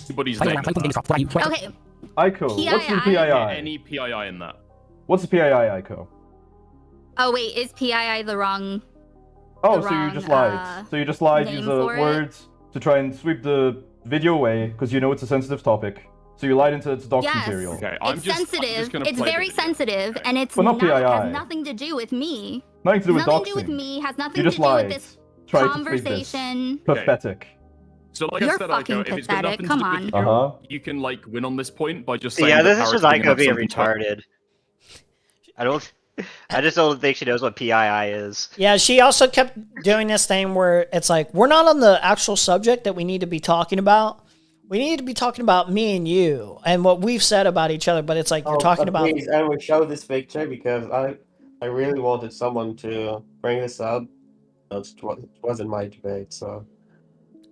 Everybody's name. Okay. Aiko, what's your PII? Any PII in that? What's the PII, Aiko? Oh wait, is PII the wrong? Oh, the so wrong, you just lied. So you just lied, name use for it? words to try and sweep the video away because you know it's a sensitive topic. So you lied into its doc Yes. material. Okay, It's sensitive. It's very sensitive, and it's But not PII. has nothing to do with me. Nothing to do with Nothing to do doxing. with me. Has nothing You to just do lied. with this Try to sweep this. conversation. Pathetic. So like You're I said, fucking Aiko, if it's got pathetic, nothing come to do on. with you, you can like win on this point by just saying. Yeah, that this is just Paris bringing Aiko up being something retarded. I just don't think she knows what PII is. Yeah, she also kept doing this thing where it's like, we're not on the actual subject that we need to be talking about. We need to be talking about me and you and what we've said about each other, but it's like you're talking about... Please, I will show this picture because I really wanted someone to bring this up. It wasn't my debate, so...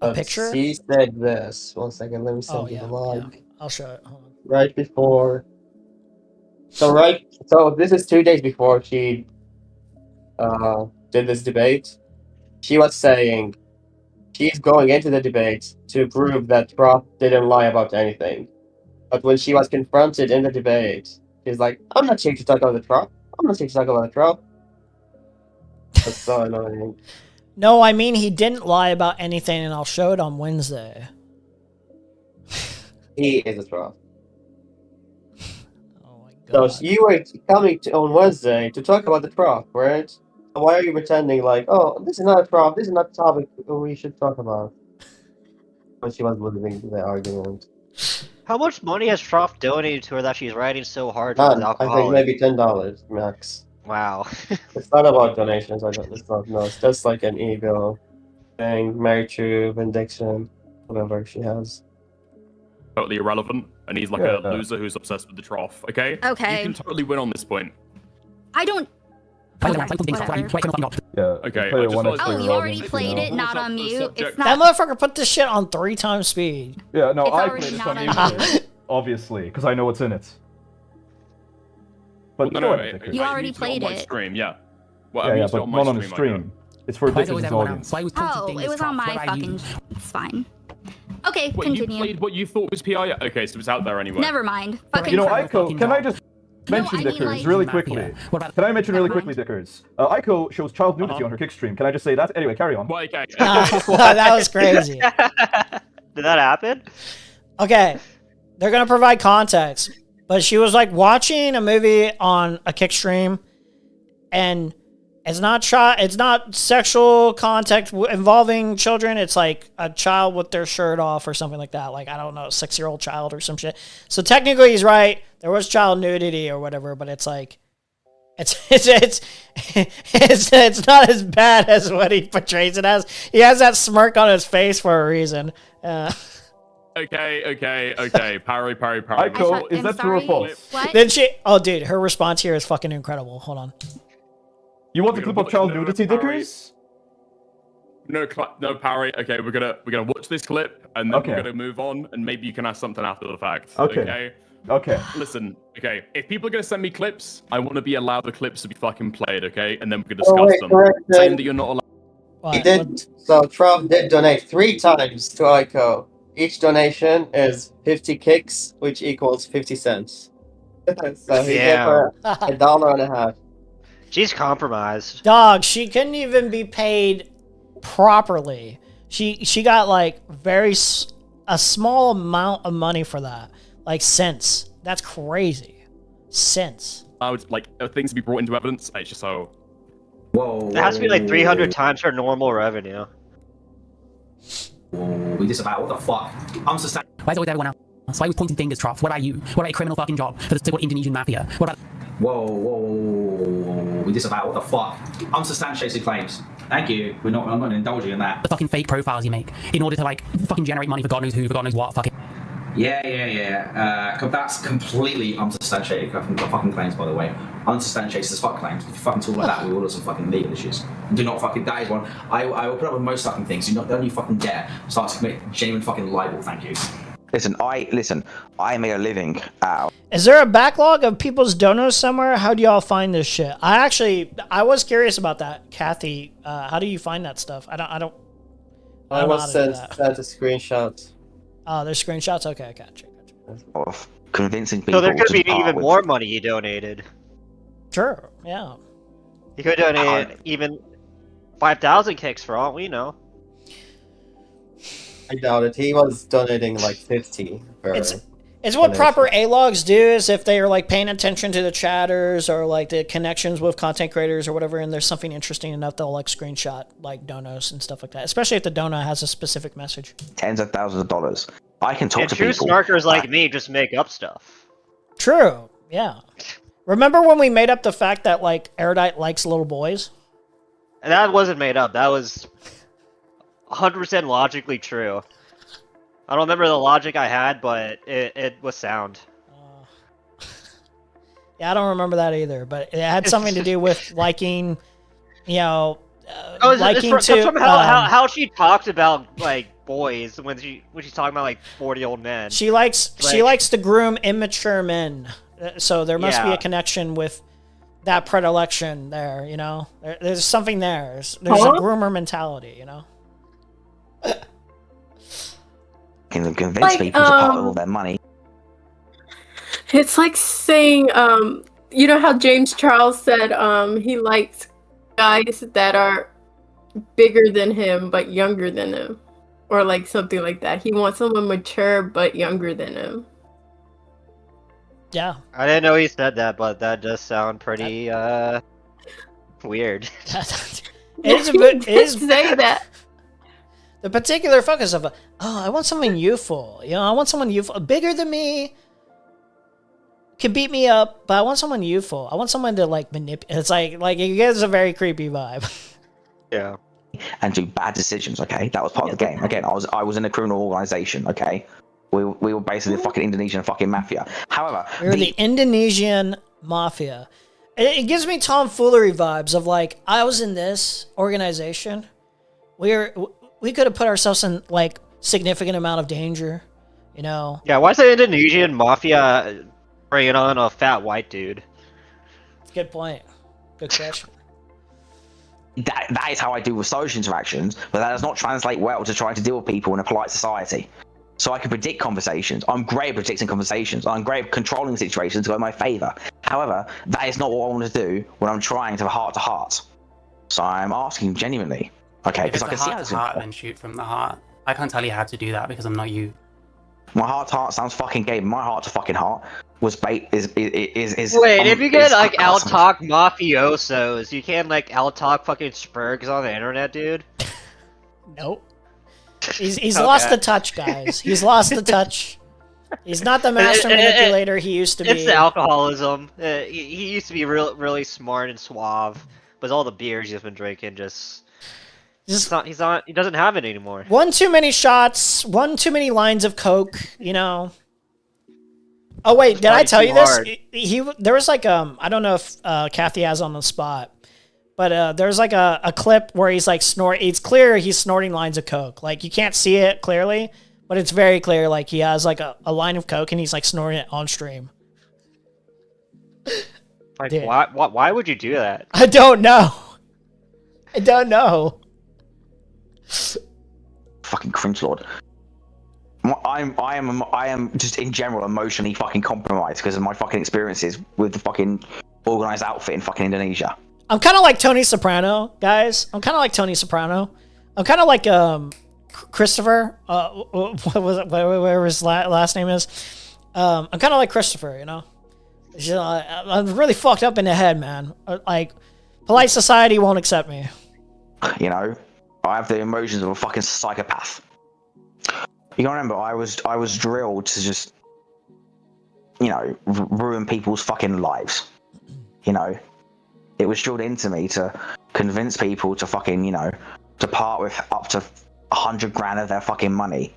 A picture? She said this. 1 second, let me send you yeah, the log. yeah. I'll show it. Hold on. Right before... So this is 2 days before she did this debate. She was saying she's going into the debate to prove that Trough didn't lie about anything. But when she was confronted in the debate, she's like, I'm not here to talk about the Trough. I'm not here to talk about the Trough. That's so annoying. No, I mean he didn't lie about anything, and I'll show it on Wednesday. He is a Trough. So you were coming on Wednesday to talk about the Trough, right? So why are you pretending like, oh, this is not a Trough, this is not a topic we should talk about? When she was losing the argument. How much money has Trough donated to her that she's writing so hard for None. the I alcoholic? think maybe $10 max. Wow. It's not about donations. It's not. No, it's just like an ego thing. Married to Benediction, whatever she has. Totally irrelevant, and he's like a loser who's obsessed with the Trough. Okay. Okay. You can totally win on this point. I don't. Yeah. Okay. play I it just one thought- extra Oh, you already round, played know. it, not on mute. It's That not. motherfucker put this shit on 3 times speed. Yeah, no, It's I already played it not on on YouTube, obviously, because I know what's in it. But No, go no, ahead, Dicker. You already used it played on my it. Stream, yeah. Well, Yeah, I yeah, used it but on my not on the Aiko. stream. It's for Dicker's audience. Oh, it was on my fucking. It's fine. Okay, Wait, you continue. played what you thought was PI? Okay, so it's out there anyway. Never mind. Fucking. You know, Aiko, can I just mention I mean, Dickers like- really quickly? Can I mention really quickly, Dickers? Aiko shows child nudity on her kick stream. Can I just say that? Anyway, carry on. Well, okay. That was crazy. Did that happen? Okay, they're gonna provide context, but she was like watching a movie on a kick stream, and it's not sexual contact involving children. It's like a child with their shirt off or something like that. Like, I don't know, 6-year-old child or some shit. So technically he's right. There was child nudity or whatever, but it's like, it's not as bad as what he portrays it as. He has that smirk on his face for a reason. Okay. Parry. Aiko, is that true or false? Then oh dude, her response here is fucking incredible. Hold on. You want the clip of child nudity, Dickers? No, Parry. Okay, we're gonna watch this clip and then we're gonna move on, and maybe you can ask something after the fact. Okay. Listen. Okay. If people are gonna send me clips, I want to be allowed the clips to be fucking played. Okay, and then we can discuss them. Saying that you're not allowed. He did. So Trough did donate 3 times to Aiko. Each donation is 50 kicks, which equals 50 cents. So he gave her $1.50. She's compromised. Dog, she couldn't even be paid properly. She got like a small amount of money for that, like cents. That's crazy, cents. I would like things to be brought into evidence. It's just so. Whoa. It has to be like 300 times her normal revenue. Whoa, we disavow. What the fuck? I'm sustained. Why is always everyone else? Why are we pointing fingers, Trough? What about you? What about a criminal fucking job for the so-called Indonesian mafia? What about... Whoa. We disavow. What the fuck? Unsubstantiated claims. Thank you. I'm not indulging in that. The fucking fake profiles you make in order to like fucking generate money for God knows who, for God knows what, fucking... Yeah. That's completely unsubstantiated fucking claims, by the way. Unsubstantiated as fuck claims. If you fucking talk like that, we will have some fucking legal issues. Do not fucking, that is one. I will put up with most fucking things. Don't you fucking dare start to commit genuine fucking libel, thank you. Listen, I made a living out. Is there a backlog of people's donos somewhere? How do y'all find this shit? I was curious about that, Kathy. How do you find that stuff? I don't I was sent the screenshots. Oh, there's screenshots? Okay, I gotcha. Of convincing people. So there could to be part even with- more money he donated. Sure, yeah. He could donate even 5,000 kicks for all we know. I doubt it. He was donating like 50. It's what proper A-logs do, is if they are like paying attention to the chatters or like the connections with content creators or whatever, and there's something interesting enough, they'll like screenshot like donos and stuff like that, especially if the dono has a specific message. Tens of thousands of dollars. I can talk And to true people. snarkers like me just make up stuff. True, yeah. Remember when we made up the fact that like Erudite likes little boys? And that wasn't made up. That was 100% logically true. I don't remember the logic I had, but it was sound. Yeah, I don't remember that either, but it had something to do with liking, you know, liking from how she talked about like boys when she's talking about like 40-year-old men. She likes to groom immature men, so there must be a connection with that predilection there. You know, there's something there. There's a groomer mentality. You know. Can convince people to part with all their money. It's like saying, you know how James Charles said he likes guys that are bigger than him but younger than him, or like something like that. He wants someone mature but younger than him. Yeah. I didn't know he said that, but that does sound pretty weird. It is say that. The particular focus of I want someone youthful. You know, I want someone youthful, bigger than me. Can beat me up, but I want someone youthful. I want someone to like manipulate. It's like it gives a very creepy vibe. Yeah. And do bad decisions. Okay, that was part of the game. Again, I was in a criminal organization. Okay, we were basically the fucking Indonesian fucking mafia. However, We're the Indonesian mafia. It gives me tomfoolery vibes of like I was in this organization. We could have put ourselves in like significant amount of danger, you know. Yeah, why is the Indonesian mafia bringing on a fat white dude? Good point. Good question. That is how I deal with social interactions, but that does not translate well to trying to deal with people in a polite society. So I can predict conversations. I'm great at predicting conversations. I'm great at controlling situations to go in my favor. However, that is not what I want to do when I'm trying to have heart to heart. So I'm asking genuinely. Okay, because I can see how it's heart, then shoot from the heart. I can't tell you how to do that because I'm not you. My heart to heart sounds fucking gay. My heart to fucking heart was bait is. Wait, if you get like out-talk mafiosos, you can't like out-talk fucking spurgs on the internet, dude. Nope. He's lost the touch, guys. He's lost the touch. He's not the master manipulator he used to be. It's the alcoholism. He used to be really smart and suave, but all the beers he's been drinking he doesn't have it anymore. One too many shots, one too many lines of coke, you know. Oh wait, did I tell you this? There was like I don't know if Kathy has on the spot, but there's like a clip where he's like it's clear he's snorting lines of coke. Like you can't see it clearly, but it's very clear like he has like a line of coke and he's like snorting it on stream. Like why would you do that? I don't know. I don't know. Fucking cringe lord. I am just in general emotionally fucking compromised because of my fucking experiences with the fucking organized outfit in fucking Indonesia. I'm kind of like Tony Soprano, guys. I'm kind of like Tony Soprano. I'm kind of like Christopher. What was it? Whatever his last name is. I'm kind of like Christopher, you know. It's just, I'm really fucked up in the head, man. Like, polite society won't accept me. You know, I have the emotions of a fucking psychopath. You gotta remember, I was drilled to just, you know, ruin people's fucking lives. You know, it was drilled into me to convince people to fucking, you know, to part with up to 100 grand of their fucking money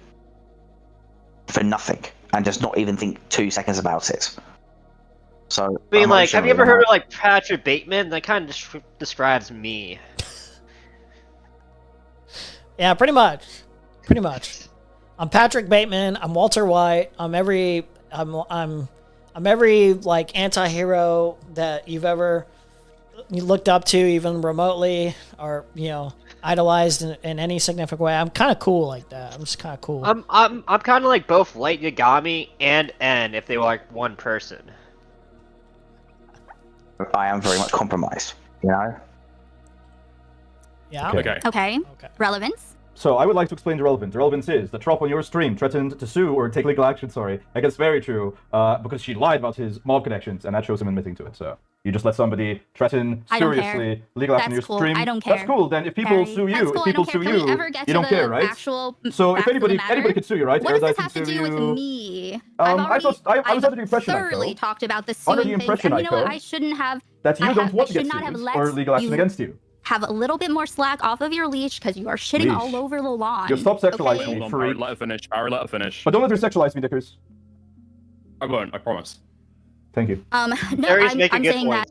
for nothing, and just not even think 2 seconds about it. So, I mean, like, have you ever heard of like Patrick Bateman? That kind of describes me. Yeah, pretty much. Pretty much. I'm Patrick Bateman. I'm Walter White. I'm every like anti-hero that you've ever looked up to, even remotely, or you know, idolized in any significant way. I'm kind of cool like that. I'm just kind of cool. I'm kind of like both Light Yagami and N if they were like one person. I am very much compromised, you know? Yeah. Okay. Relevance. So I would like to explain the relevance. The relevance is that Trough on your stream threatened to sue or take legal action, against Very True, because she lied about his mob connections, and that shows him admitting to it. So you just let somebody threaten seriously legal action on your stream. I don't care. That's cool. Then if people sue you, Cool. you don't care, right? So if anybody could sue you, right? What does this Erudite have can to sue do with you. me? I was under the impression, thoroughly Aiko, talked about the under suing the impression, thing. And you know what? Aiko, I shouldn't have. that you don't want to I get should not have sued let or legal action you against you. have a little bit more slack off of your leash because you are shitting Leash. all over the lawn. Yo, stop sexualizing okay? me, Hold on, freak. let her finish. Barry, let her finish. But don't let her sexualize me, Dickers. I won't, I promise. Thank you. No, I'm saying that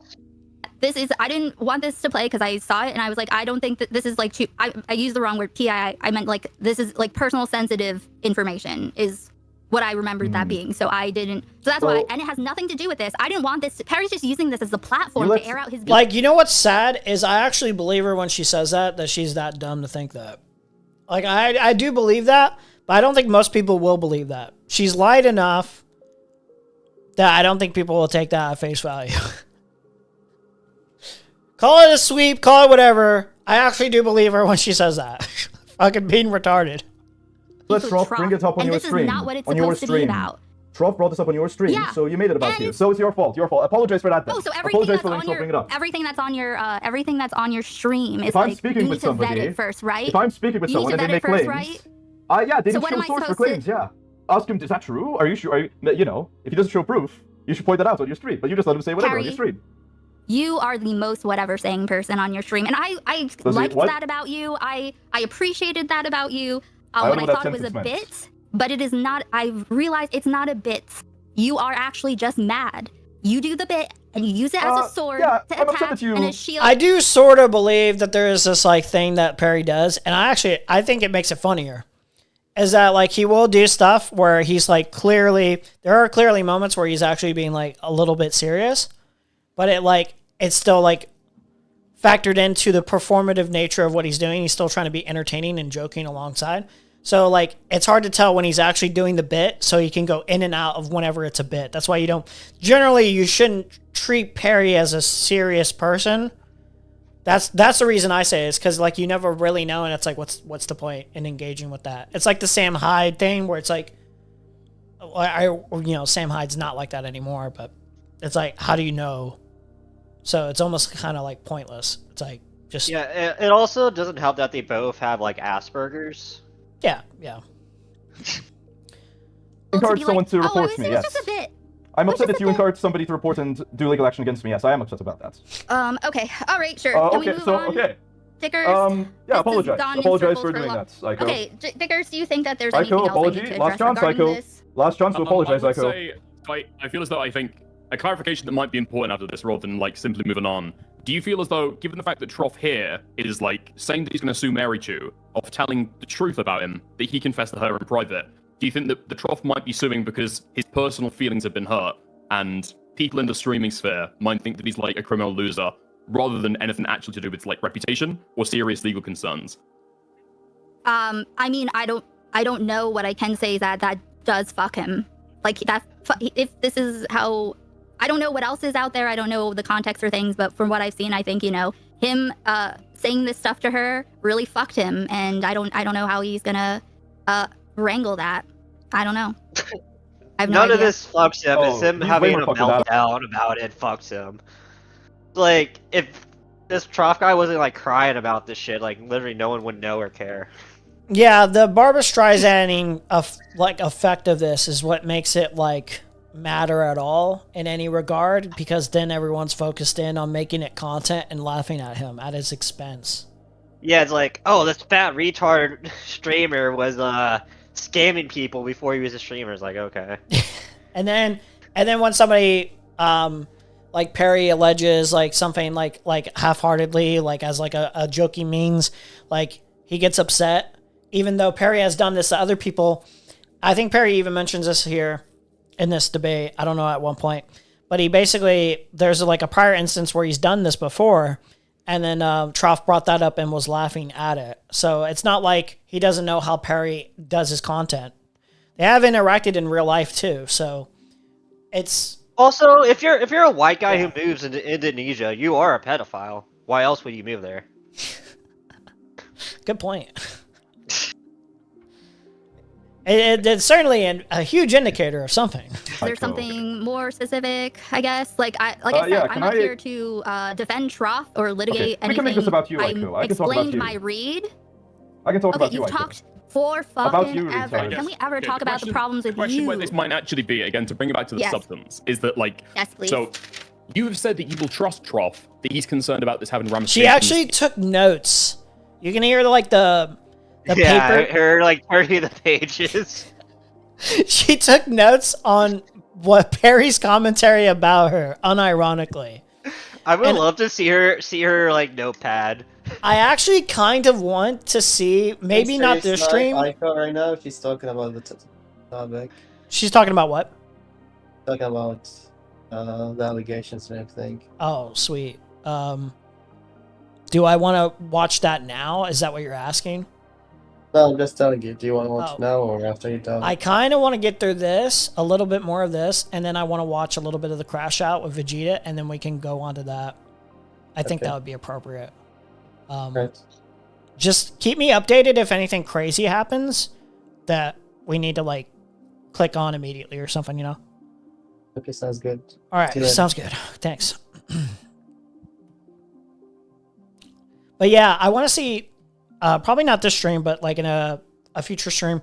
this is. I didn't want this to play because I saw it and I was like, I don't think that this is like too. I used the wrong word, PII. I meant like this is like personal sensitive information is what I remembered that being. So I didn't. So that's why, and it has nothing to do with this. I didn't want this. Perry's just using this as a platform to air out his. Like, you know what's sad is I actually believe her when she says that she's that dumb to think that. Like, I do believe that, but I don't think most people will believe that. She's lied enough that I don't think people will take that at face value. Call it a sweep, call it whatever. I actually do believe her when she says that. Fucking being retarded. Let Trough bring it up on and your this stream. is not what it's on your supposed to be stream. about. Trough brought this up on your stream, Yeah. so you made it about you. So it's your fault. Your fault. Apologize for that. Then. Oh, so Apologize for letting Trough bring it up. everything that's on your stream is If I'm like speaking you with need to vet somebody, it first, right? If I'm speaking with You need someone to and they vet make it claims, first, right? yeah, they So need what to am show I source for supposed to- claims. Yeah, ask him, is that true? Are you sure? You know, if he doesn't show proof, you should point that out on your stream. But you just let him say whatever on your Harry, stream. You are the most whatever saying person on your stream, and I liked that about you. I appreciated that about you. When I thought it was a bit, but it is not. I've realized it's not a bit. You are actually just mad. You do the bit and you use it as a sword to attack and a shield. I do sort of believe that there is this like thing that Perry does, and I think it makes it funnier. Is that like he will do stuff where he's like there are clearly moments where he's actually being like a little bit serious, but it's still like factored into the performative nature of what he's doing. He's still trying to be entertaining and joking alongside. So like it's hard to tell when he's actually doing the bit, so he can go in and out of whenever it's a bit. That's why you shouldn't treat Perry as a serious person. That's the reason I say it, is because like you never really know, and it's like what's the point in engaging with that? It's like the Sam Hyde thing where it's like Sam Hyde's not like that anymore, but it's like, how do you know? So it's almost kind of like pointless. It's like just it also doesn't help that they both have like Asperger's. Yeah. Encourage someone to "Oh, report me. Yes. just a bit. I'm upset that you encouraged somebody to report and do legal action against me. Yes, I am upset about that. Okay. All right. Sure. Can we move on? Dickers. Yeah, apologize. Apologize for doing that, Aiko. Okay, Dickers, do you think that there's anything Aiko, else I need to apology. address Last chance, regarding Aiko. this? Last chance to apologize, I would Aiko. say, I feel as though I think a clarification that might be important after this, rather than like simply moving on. Do you feel as though, given the fact that Trough here is like saying that he's going to sue Mary Chu, of telling the truth about him, that he confessed to her in private, do you think that the Trough might be suing because his personal feelings have been hurt, and people in the streaming sphere might think that he's like a criminal loser, rather than anything actually to do with like reputation or serious legal concerns? I mean, I don't know. What I can say is that does fuck him. Like if this is how, I don't know what else is out there. I don't know the context or things, but from what I've seen, I think him saying this stuff to her really fucked him, and I don't know how he's gonna wrangle that. I don't know. I have no None of idea. this fucks him. It's him he's having way a more fucked with that. meltdown about it fucks him. Like, if this Trough guy wasn't like crying about this shit, like literally no one would know or care. Yeah, the Barbra Streisanding effect of this is what makes it like matter at all in any regard, because then everyone's focused in on making it content and laughing at him at his expense. Yeah, it's like, oh, this fat retard streamer was scamming people before he was a streamer. It's like, okay. And then when somebody like Perry alleges like something like half-heartedly, like as like a jokey means, like he gets upset, even though Perry has done this to other people. I think Perry even mentions this here in this debate. I don't know at one point, but he basically, there's like a prior instance where he's done this before, and then Trough brought that up and was laughing at it. So it's not like he doesn't know how Perry does his content. They have interacted in real life too, so it's Also, if you're a white guy who moves into Indonesia, you are a pedophile. Why else would you move there? good point. It's certainly a huge indicator of something. Is there something more specific? I guess. Like I said, I'm not here to defend Trough or litigate anything. We can make this about you, I Aiko. I can talk about explained you. my read. I can talk Okay, about you, you've Aiko. talked for About fucking you, ever. retard. Can we ever Okay, talk about the problems with question you? where this might actually be, again, to bring it back to the Yes. substance, is that like, Yes, please. so you have said that you will trust Trough, that he's concerned about this having ramifications. She actually took notes. You can hear like the Yeah, paper. her like turning the pages. She took notes on what Perry's commentary about her, unironically. I would And- love to see her like notepad. I actually kind of want to see, maybe not this stream. Aiko right now, she's talking about the topic. She's talking about what? Talking about the allegations and everything. Oh, sweet. Do I want to watch that now? Is that what you're asking? No, I'm just telling you. Do you want to watch Oh. now or after you done? I kind of want to get through this, a little bit more of this, and then I want to watch a little bit of the crash out with Vegeta, and then we can go on to that. I think Okay. that would be appropriate. Right. Just keep me updated if anything crazy happens that we need to like click on immediately or something, you know? Okay, sounds good. All right, See you later. sounds good. Thanks. But yeah, I want to see, probably not this stream, but like in a future stream,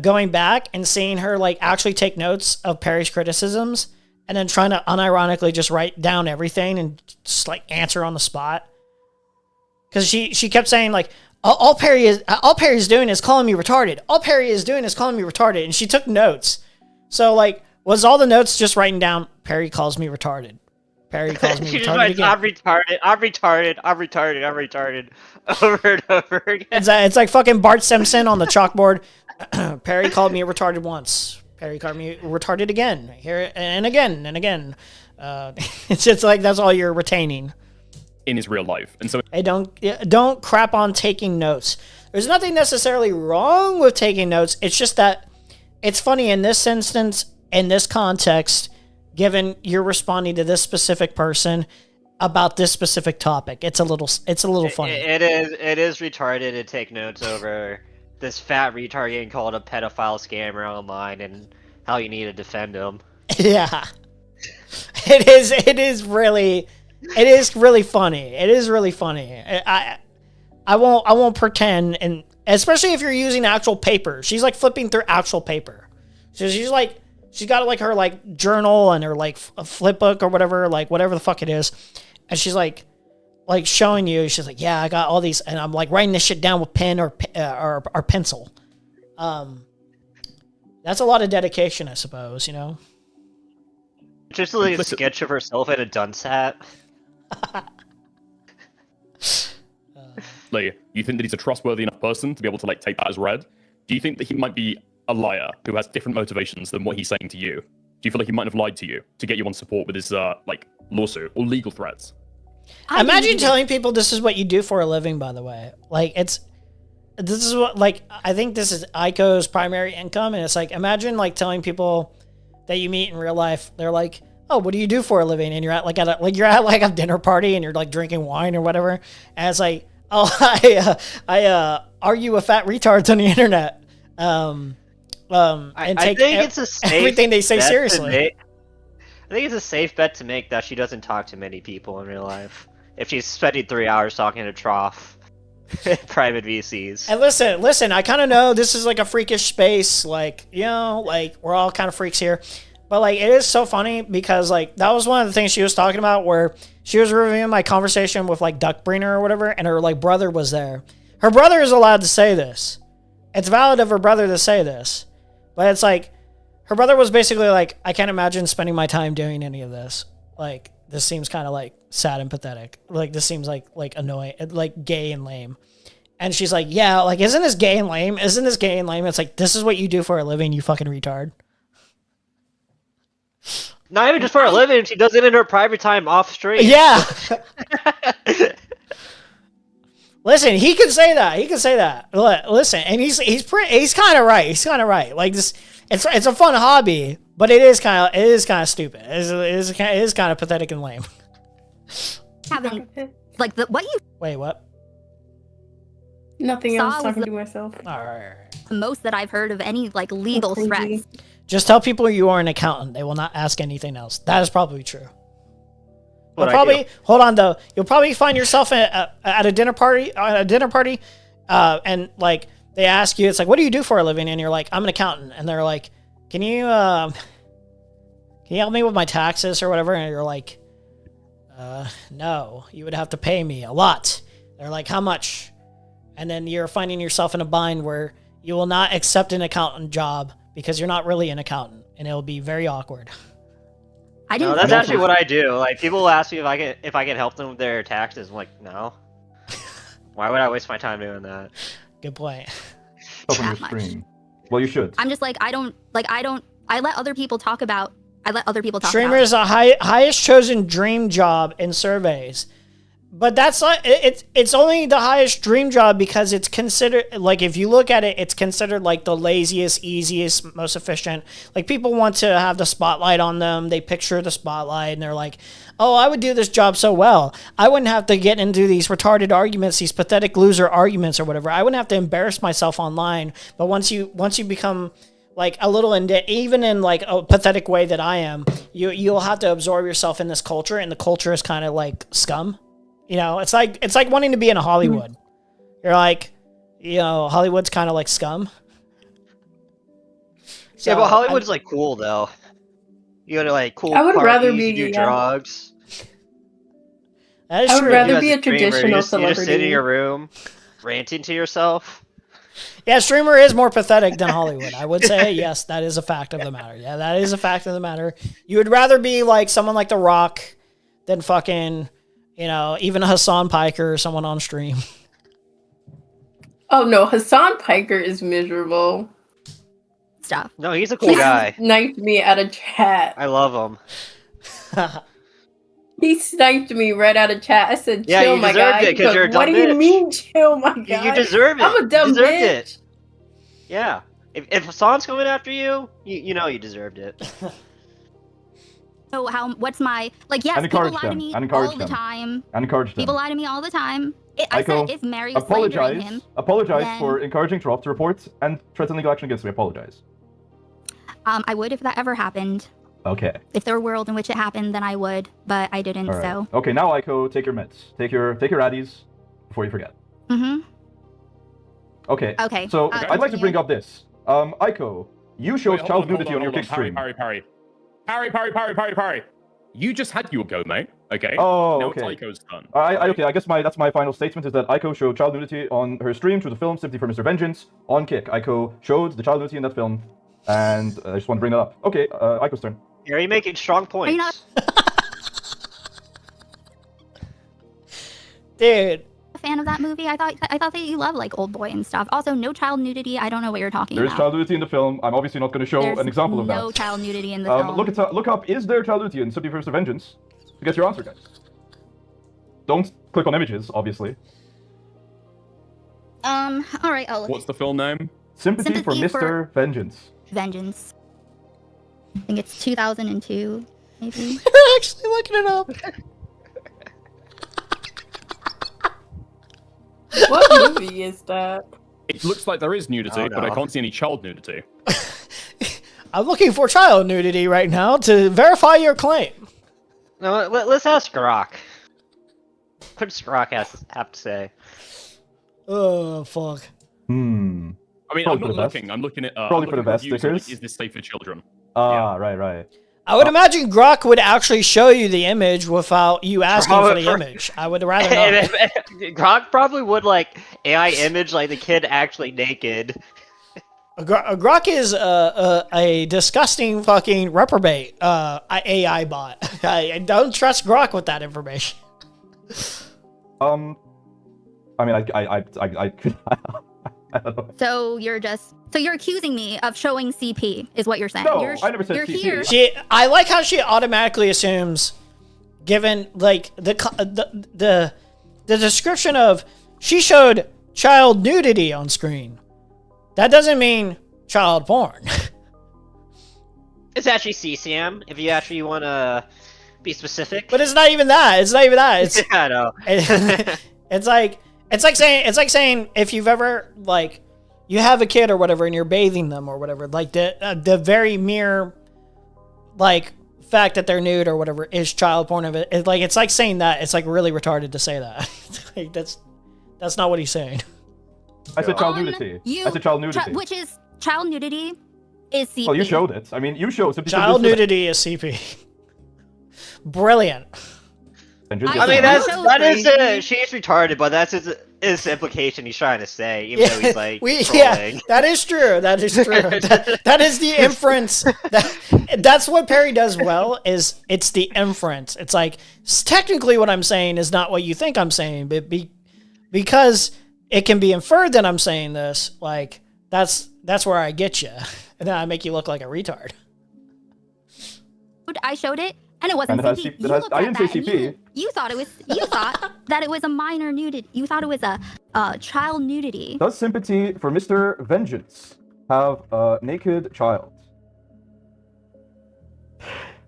going back and seeing her like actually take notes of Perry's criticisms and then trying to unironically just write down everything and just like answer on the spot. Because she kept saying like, all Perry is doing is calling me retarded. All Perry is doing is calling me retarded, and she took notes. So like, was all the notes just writing down Perry calls me retarded? Perry calls me She just retarded writes, again. I'm retarded, I'm retarded, I'm retarded, I'm retarded, over and over again. It's like fucking Bart Simpson on the chalkboard. Perry called me retarded once. Perry called me retarded again. Here and again and again. It's just like that's all you're retaining in his real life. And so Hey, don't crap on taking notes. There's nothing necessarily wrong with taking notes. It's just that it's funny in this instance, in this context, given you're responding to this specific person about this specific topic. It's a little funny. It is retarded to take notes over this fat retard getting called a pedophile scammer online and how you need to defend him. Yeah. It is really funny. It is really funny. I won't pretend, and especially if you're using actual paper. She's like flipping through actual paper. So she's got like her like journal and her like flip book or whatever the fuck it is. And she's like showing you, she's like, yeah, I got all these, and I'm like writing this shit down with pen or pencil. That's a lot of dedication, I suppose, you know? Just like a sketch of herself in a dunce hat. like, you think that he's a trustworthy enough person to be able to like take that as read? Do you think that he might be a liar who has different motivations than what he's saying to you? Do you feel like he might have lied to you to get you on support with his like lawsuit or legal threats? Imagine telling people this is what you do for a living, by the way. Like, this is what, like, I think this is Aiko's primary income, and it's like, imagine, like, telling people that you meet in real life, they're like, oh, what do you do for a living? And you're at like a dinner party and you're like drinking wine or whatever. And it's like, oh, I argue with fat retards on the internet. And take think it's a safe everything they say bet to seriously. make. I think it's a safe bet to make that she doesn't talk to many people in real life. If she's spending 3 hours talking to Trough, private VCs. And listen, I kind of know this is like a freakish space. Like, you know, like we're all kind of freaks here. But like, it is so funny because like, that was one of the things she was talking about where she was reviewing my conversation with like Duckbriner or whatever. And her like brother was there. Her brother is allowed to say this. It's valid of her brother to say this. But it's like, her brother was basically like, I can't imagine spending my time doing any of this. Like, this seems kind of like sad and pathetic. Like, this seems like annoying, like gay and lame. And she's like, yeah, like, isn't this gay and lame? Isn't this gay and lame? It's like, this is what you do for a living, you fucking retard. Not even just for a living, she does it in her private time off stream. Yeah. Listen, he can say that. He can say that. Listen, and he's kind of right. He's kind of right. Like this, it's a fun hobby, but it is kind of stupid. It is kind of pathetic and lame. Having like what you wait, what? Nothing Saw else. was Talking the- to myself. All right. the most that I've heard of any like legal That's crazy. threats. Just tell people you are an accountant. They will not ask anything else. That is probably true. What You'll I probably do. hold on though. You'll probably find yourself at a dinner party, and like they ask you, it's like, what do you do for a living? And you're like, I'm an accountant. And they're like, can you help me with my taxes or whatever? And you're like, no, you would have to pay me a lot. They're like, how much? And then you're finding yourself in a bind where you will not accept an accountant job because you're not really an accountant, and it'll be very awkward. I No, didn't. that's know actually that. what I do. Like people will ask me if I can help them with their taxes. I'm like, no. Why would I waste my time doing that? Good point. Open your That much. stream. Well, you should. I'm just like I let other people talk about. Streamer is a highest chosen dream job in surveys. But that's not, it's only the highest dream job because it's considered, like, if you look at it, it's considered like the laziest, easiest, most efficient. Like, people want to have the spotlight on them. They picture the spotlight and they're like, oh, I would do this job so well. I wouldn't have to get into these retarded arguments, these pathetic loser arguments or whatever. I wouldn't have to embarrass myself online. But once you become like a little even in like a pathetic way that I am, you'll have to absorb yourself in this culture, and the culture is kind of like scum. You know, it's like wanting to be in Hollywood. You're like, you know, Hollywood's kind of like scum. Yeah, but Hollywood's like cool though. You go to like cool I would parties, rather be- you do yeah. drugs. That is I would true. rather You be as a streamer, traditional you just sit in celebrity. your room, ranting to yourself. Yeah, streamer is more pathetic than Hollywood. I would say, yes, that is a fact of the matter. Yeah, that is a fact of the matter. You would rather be like someone like The Rock than fucking, you know, even Hassan Piker or someone on stream. Oh no, Hassan Piker is miserable. Stuff. No, he's a cool guy. Sniped me out of chat. I love him. He sniped me right out of chat. I said, Yeah, chill, you my deserved guy. it, 'cause He goes, you're a what do dumb you bitch. mean, chill, my guy? You deserve it. I'm a dumb you deserved bitch. it. Yeah. If Hassan's coming after you, you know you deserved it. So what's my like? Yes, And people encourage lie them. to me And encourage all the them. time. And encourage them. People lie to me all the time. I Aiko, said if Mary was slandering him, apologize then- for encouraging Trough to report and threaten legal action against me. Apologize. I would if that ever happened. Okay. If there were a world in which it happened, then I would, but I didn't. All right. So. Okay, now Aiko, take your meds. Take your addies before you forget. Mhm. Okay. Okay, So I'd like to continue. bring up this. Aiko, you showed Wait, child hold nudity on your kick stream. Parry. You just had your go, mate. Okay. Oh, now okay. it's Aiko's turn. Okay, I guess that's my final statement is that Aiko showed child nudity on her stream through the film Sympathy for Mr. Vengeance on Kick. Aiko showed the child nudity in that film, and I just want to bring that up. Okay, Aiko's turn. Are you making strong points? Are you not Dude. a fan of that movie? I thought that you love like Old Boy and stuff. Also, no child nudity. I don't know what you're talking There is about. child nudity in the film. I'm obviously not going to show There's an example of that. no child nudity in the film. Look up, is there child nudity in Sympathy for Mr. Vengeance? To get your answer, guys. Don't click on images, obviously. All right. I'll look. What's the film name? Sympathy for Sympathy Mr. Vengeance. Vengeance. I think it's 2002. maybe. You're actually looking it up. What movie is that? It looks like there is nudity, Oh, but I no. can't see any child nudity. I'm looking for child nudity right now to verify your claim. No, let's ask Grok. What does Grok have to say? Oh, fuck. I mean, Probably I'm for not the best. looking. I'm looking at. Probably I'm for the looking at best reviews on, like, stickers. is this safe for children? Right. I would imagine Grok would actually show you the image without you asking for the image. I would rather not. Grok probably would like AI image like the kid actually naked. Grok is a disgusting fucking reprobate AI bot. I don't trust Grok with that information. I mean, I could. I don't know. So you're accusing me of showing CP, is what you're saying. No, you're, I never said you're CP. Here. I like how she automatically assumes, given like the description of she showed child nudity on screen. That doesn't mean child porn. It's actually CCM, if you actually want to be specific. But it's not even that. It's Yeah, I know. It's like saying if you've ever like you have a kid or whatever and you're bathing them or whatever, like the very mere like fact that they're nude or whatever is child porn of it. It's like saying that. It's like really retarded to say that. Like, that's not what he's saying. I said child nudity. I said child nudity. Which is child nudity is CP. Well, you showed it. I mean, you showed. Child nudity is CP. Brilliant. I mean, that is she's retarded, but that's his implication he's trying to say, even though he's like trolling. That is true. That is true. that is the inference. That's what Perry does well. Is it's the inference. It's like technically what I'm saying is not what you think I'm saying, but because it can be inferred that I'm saying this. Like that's where I get you, and then I make you look like a retard. I showed it. And it wasn't And it has CP. CP. It has- I didn't say that and CP. You thought it was. You thought that it was a minor nudity. You thought it was a child nudity. Does sympathy for Mr. Vengeance have a naked child?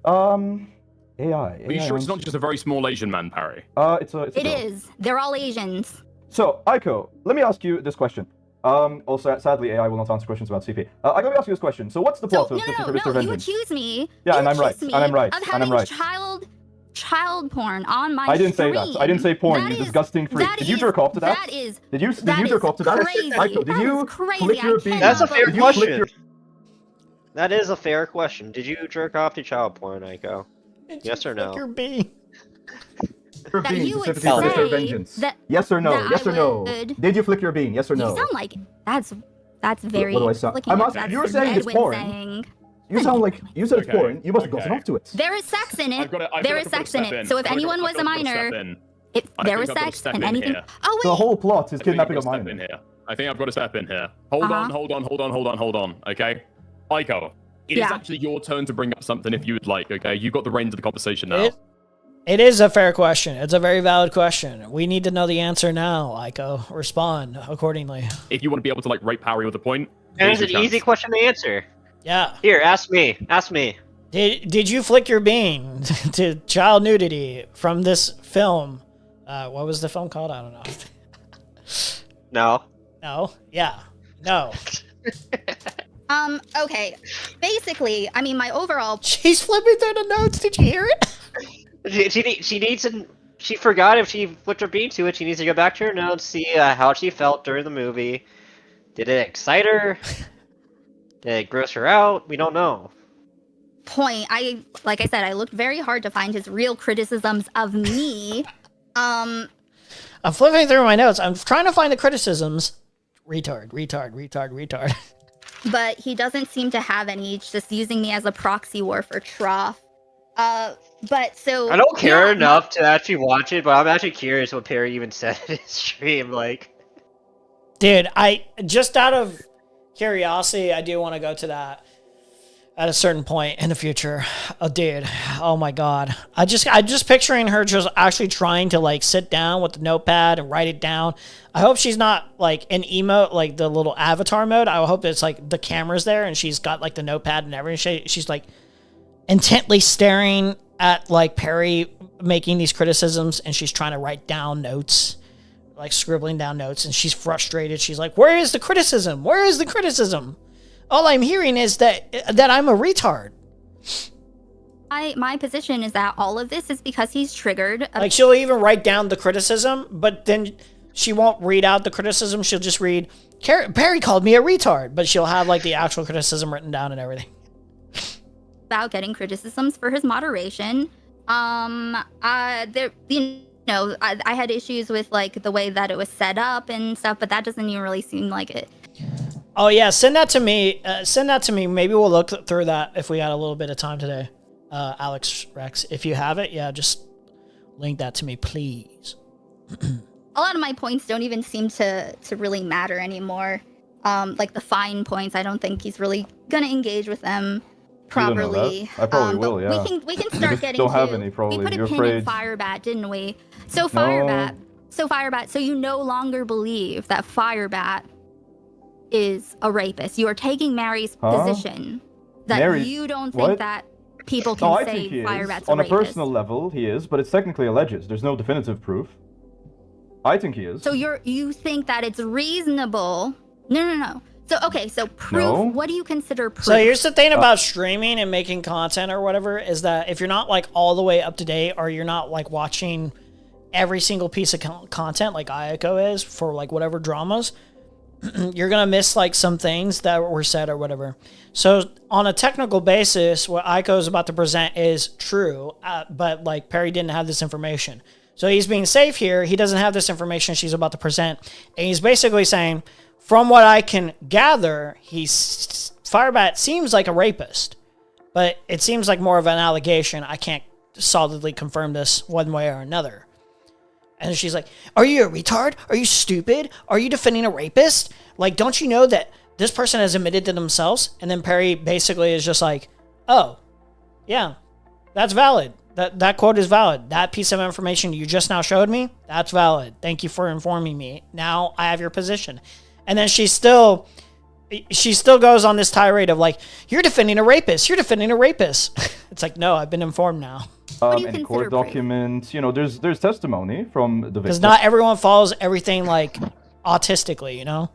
AI. Are you sure it's not just a very small Asian man, Parry? It's a It girl. is. They're all Asians. So, Aiko, let me ask you this question. Also, sadly, AI will not answer questions about CP. Aiko, let me ask you this question. So, what's the plot of Sympathy for Mr. You Vengeance? accuse me. Yeah, you and I'm right. accuse me And I'm right. Of And having I'm right. child porn on my I didn't say screen. that. I didn't say porn, That you is- disgusting freak. that Did you is- jerk off to that? That is. Did you that jerk is off to that? Crazy. Aiko, did That you is crazy. flick your I bean? That's a cannot fair Did you flick question. your- That is a fair question. Did you jerk off to child porn, Aiko? Yes or no? Your bean. Your That bean you to would Sympathy for Mr. say Vengeance. that- Yes or no? that Yes I or no? would- Did you flick your bean? Yes or no? You sound like that's very. What do I sound? flicking I'm it. asking. That's You were saying it's Edwin porn. saying- You sound like you said it's Okay, porn. You must have gotten okay. off to it. There is sex in it. I've gotta There is put sex step in it. So if I've gotta- anyone I've was a gotta put step minor, in. if I there think was I've gotta sex step and in anything. here. Oh The wait. whole plot is I think I've kidnapping got a to step minor. in here. I think I've got to step in here. Hold Uh-huh. on, hold on. Okay, Aiko, it is Yeah. actually your turn to bring up something if you would like. Okay, you got the reins of the conversation now. It is a fair question. It's a very valid question. We need to know the answer now, Aiko. Respond accordingly. If you want to be able to like rate Parry with a point, And it's here's an your easy chance. question to answer. Yeah. Here, ask me. Ask me. Did you flick your bean to child nudity from this film? What was the film called? I don't know. No. No? Yeah. No. Okay. Basically, I mean, my overall. She's flipping through the notes. Did you hear it? She needs to. She forgot if she flipped her bean to it. She needs to go back to her notes, see how she felt during the movie. Did it excite her? Did it gross her out? We don't know. Point. Like I said, I looked very hard to find his real criticisms of me. I'm flipping through my notes. I'm trying to find the criticisms. Retard. But he doesn't seem to have any. He's just using me as a proxy war for Trough. But so I don't care yeah, enough to actually watch it, but I'm actually curious what Perry even said in his stream. Like, Dude, I just out of curiosity, I do want to go to that at a certain point in the future. Oh, dude. Oh my God. I'm just picturing her just actually trying to like sit down with the notepad and write it down. I hope she's not like in emote, like the little avatar mode. I hope it's like the camera's there and she's got like the notepad and everything. She's like, intently staring at like Perry making these criticisms, and she's trying to write down notes, like scribbling down notes, and she's frustrated. She's like, where is the criticism? Where is the criticism? All I'm hearing is that I'm a retard. My position is that all of this is because he's triggered. Like, she'll even write down the criticism, but then she won't read out the criticism. She'll just read, Perry called me a retard, but she'll have like the actual criticism written down and everything. About getting criticisms for his moderation. There, you know, I had issues with like the way that it was set up and stuff, but that doesn't even really seem like it. Oh yeah, send that to me. Send that to me. Maybe we'll look through that if we got a little bit of time today. Alex Rex, if you have it, yeah, just link that to me, please. A lot of my points don't even seem to really matter anymore. Like the fine points, I don't think he's really gonna engage with them properly. I probably will, yeah. We can start getting don't have to, any, probably. We put a You're pin afraid. in Firebat, didn't we? So Firebat, so you no longer believe that Firebat is a rapist. You are taking Mary's position that you don't think that people can I say think he Firebat's is. a On a rapist. personal level, he is, but it's technically alleged. There's no definitive proof. I think he is. So you think that it's reasonable? No. So proof. No. What do you consider proof? So here's the thing about streaming and making content or whatever, is that if you're not like all the way up to date, or you're not like watching every single piece of content like Aiko is for like whatever dramas, you're gonna miss like some things that were said or whatever. So on a technical basis, what Aiko is about to present is true, but like Perry didn't have this information. So he's being safe here. He doesn't have this information she's about to present, and he's basically saying, from what I can gather, Firebat seems like a rapist, but it seems like more of an allegation. I can't solidly confirm this one way or another. And she's like, are you a retard? Are you stupid? Are you defending a rapist? Like, don't you know that this person has admitted to themselves? And then Perry basically is just like, oh, yeah, that's valid. That quote is valid. That piece of information you just now showed me, that's valid. Thank you for informing me. Now I have your position. And then she still goes on this tirade of like, you're defending a rapist. You're defending a rapist. It's like, no, I've been informed now. In court documents, you know, there's testimony from the victim. Because not everyone follows everything like autistically, you know?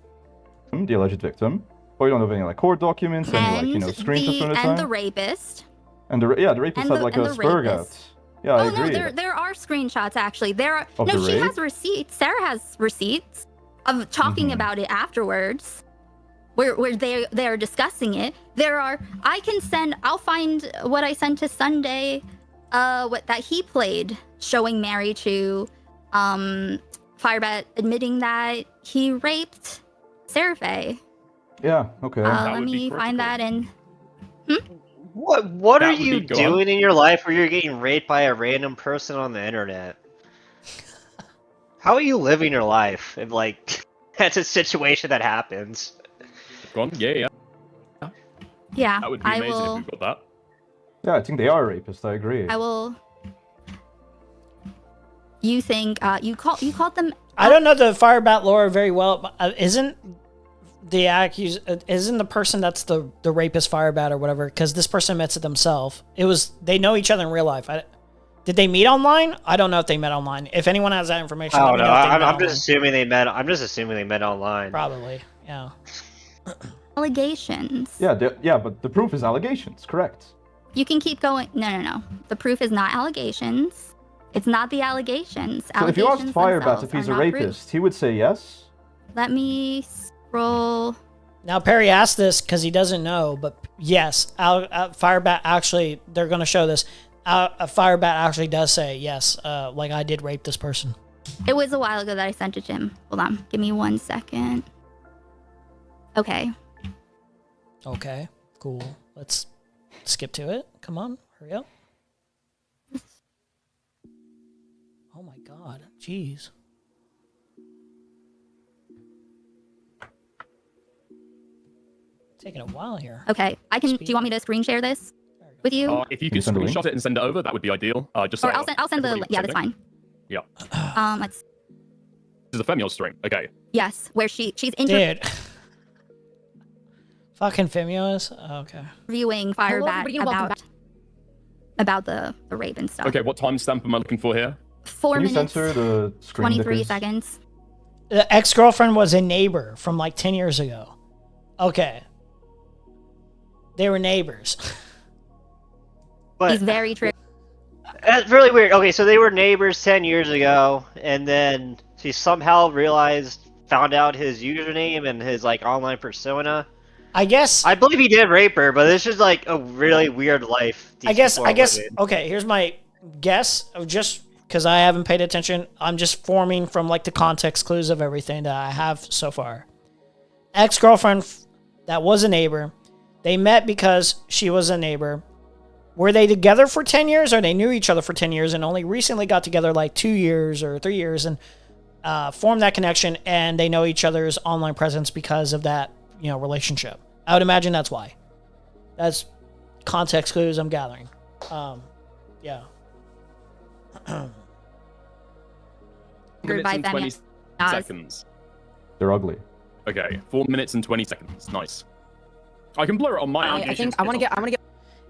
The alleged victim. Or you don't have any like court documents, any like, you know, screenshots from the time. And the rapist. And the rapist had like a Spurgat. Yeah, I agree. No, there are screenshots actually. There are Of the she rape? has receipts. Sarah has receipts of talking about it afterwards. Where they're discussing it. I'll find what I sent to Sunday, what that he played, showing Mary to Firebat admitting that he raped Seraphe. Yeah, okay. Let me find that and What That are would you be gone. doing in your life where you're getting raped by a random person on the internet? How are you living your life if like that's a situation that happens? Go on. Yeah. yeah, That would be I amazing will. if we got that. Yeah, I think they are rapists, I agree. I will. You think you called them? I don't know the Firebat lore very well, but isn't the person that's the rapist Firebat or whatever? Because this person admits it themselves. They know each other in real life. Did they meet online? I don't know if they met online. If anyone has that information, I let don't me know. know if they met I'm online. just assuming they met. I'm just assuming they met online. Probably, yeah. Allegations. Yeah, but the proof is allegations, correct? You can keep going. No. The proof is not allegations. It's not the allegations. So if you asked Allegations Firebat themselves if he's are a not proof. rapist, he would say yes. Let me scroll. Now Perry asked this because he doesn't know, but yes, Firebat actually, they're going to show this. Firebat actually does say yes, like I did rape this person. It was a while ago that I sent it to him. Hold on. Give me 1 second. Okay. Okay, cool. Let's skip to it. Come on, hurry up. Oh my god, jeez. Taking a while here. Okay. Do you want me to screen share this with you? If you could screenshot it and send it over, that would be ideal. Just so Or I'll send the. Yeah, that's fine. Yeah. Let's. This is a Femio string. Okay. Yes, where she's Dude. Fucking Femios? Oh, okay. interviewing Firebat about. about the rape and stuff. Okay, what timestamp am I looking for here? 4 Can you minutes, censor the screen 23 dickers? seconds. The ex-girlfriend was a neighbor from like 10 years ago. Okay. They were neighbors. But He's very true. that's really weird. Okay, so they were neighbors 10 years ago, and then she somehow found out his username and his like online persona. I guess. I believe he did rape her, but this is like a really weird life. I guess. Okay, here's my guess. Just because I haven't paid attention, I'm just forming from like the context clues of everything that I have so far. Ex-girlfriend that was a neighbor. They met because she was a neighbor. Were they together for 10 years, or they knew each other for 10 years and only recently got together like 2 years or 3 years and formed that connection, and they know each other's online presence because of that, relationship? I would imagine that's why. That's context clues I'm gathering. Yeah. Minutes and 20 seconds. They're ugly. Okay, 4 minutes and 20 seconds. Nice. I can blur it on my end. I think I want to get.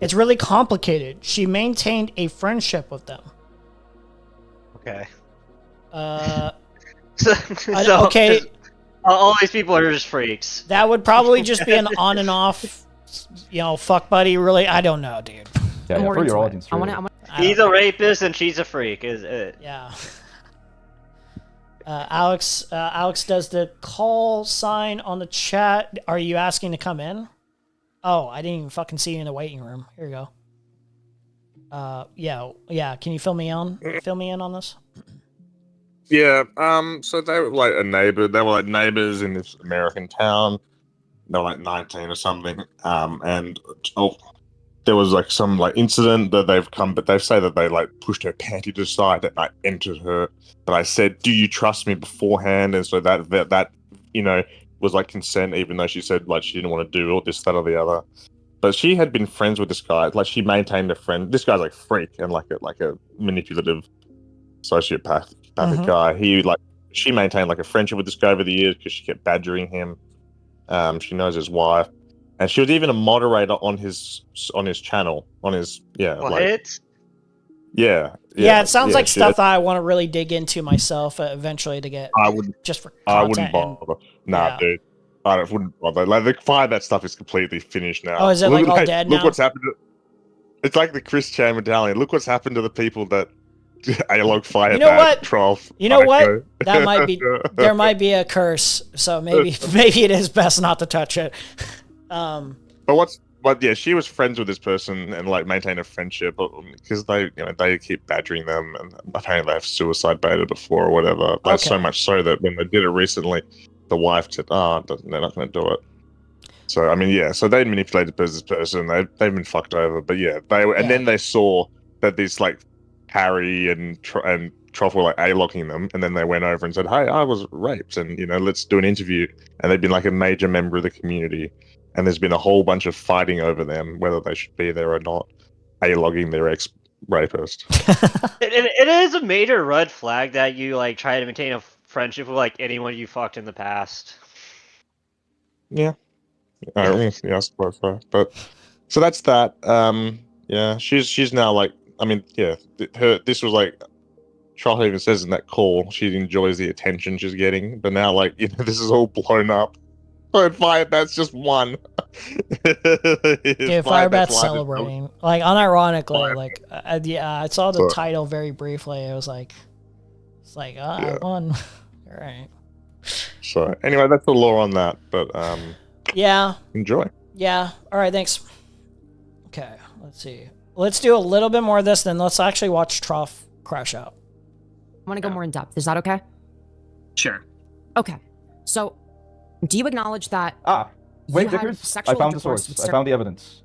It's really complicated. She maintained a friendship with them. Okay. Okay. All these people are just freaks. That would probably just be an on and off, fuck buddy. Really, I don't know, dude. Yeah, for your audience. Really. He's a rapist and she's a freak. Is it? Yeah. Alex does the call sign on the chat. Are you asking to come in? Oh, I didn't even fucking see you in the waiting room. Here you go. Yeah. Can you fill me in on this? Yeah. So they were like a neighbor. They were like neighbors in this American town. They were like 19 or something. And there was like some like incident that but they say that they like pushed her panty to the side and I entered her. But I said, "Do you trust me?" beforehand, and so that was like consent, even though she said like she didn't want to do all this, that, or the other. But she had been friends with this guy. Like she maintained a friend. This guy's like freak and like a manipulative sociopathic guy. She maintained like a friendship with this guy over the years because she kept badgering him. She knows his wife, and she was even a moderator on his channel Yeah, it sounds like stuff that I want to really dig into myself eventually to get. I wouldn't bother. Dude. I wouldn't bother. Like the fire, that stuff is completely finished now. Oh, is it like all dead now? Look what's happened. It's like the Chris Chan medallion. Look what's happened to the people that A-log fire. You know what? Trough. You know what? That might be. There might be a curse. So maybe it is best not to touch it. But yeah, she was friends with this person and like maintained a friendship because they keep badgering them, and apparently they've suicide baited before or whatever. Like so much so that when they did it recently, the wife said, they're not going to do it. So I mean, yeah, so they manipulated this person. They've been fucked over, but yeah, then they saw that this like Harry and Trough were like A-locking them, and then they went over and said, "Hey, I was raped, and let's do an interview." And they've been like a major member of the community. And there's been a whole bunch of fighting over them, whether they should be there or not, A-logging their ex-rapist. It is a major red flag that you like try to maintain a friendship with like anyone you fucked in the past. Yeah. I suppose so. But so that's that. Yeah, she's now like, I mean, yeah, this was like, Trough even says in that call, she enjoys the attention she's getting, but now like, this is all blown up. Firebat's just one. Dude, Firebat's celebrating. Like, unironically, like, I saw the title very briefly. It was like, I won. All right. So, anyway, that's the lore on that, but, yeah. Enjoy. Yeah. All right, thanks. Okay, let's see. Let's do a little bit more of this, then let's actually watch Trough crash out. I want to go more in depth. Is that okay? Sure. Okay. So, do you acknowledge that? Wait, Dickers. I found the source. I found the evidence.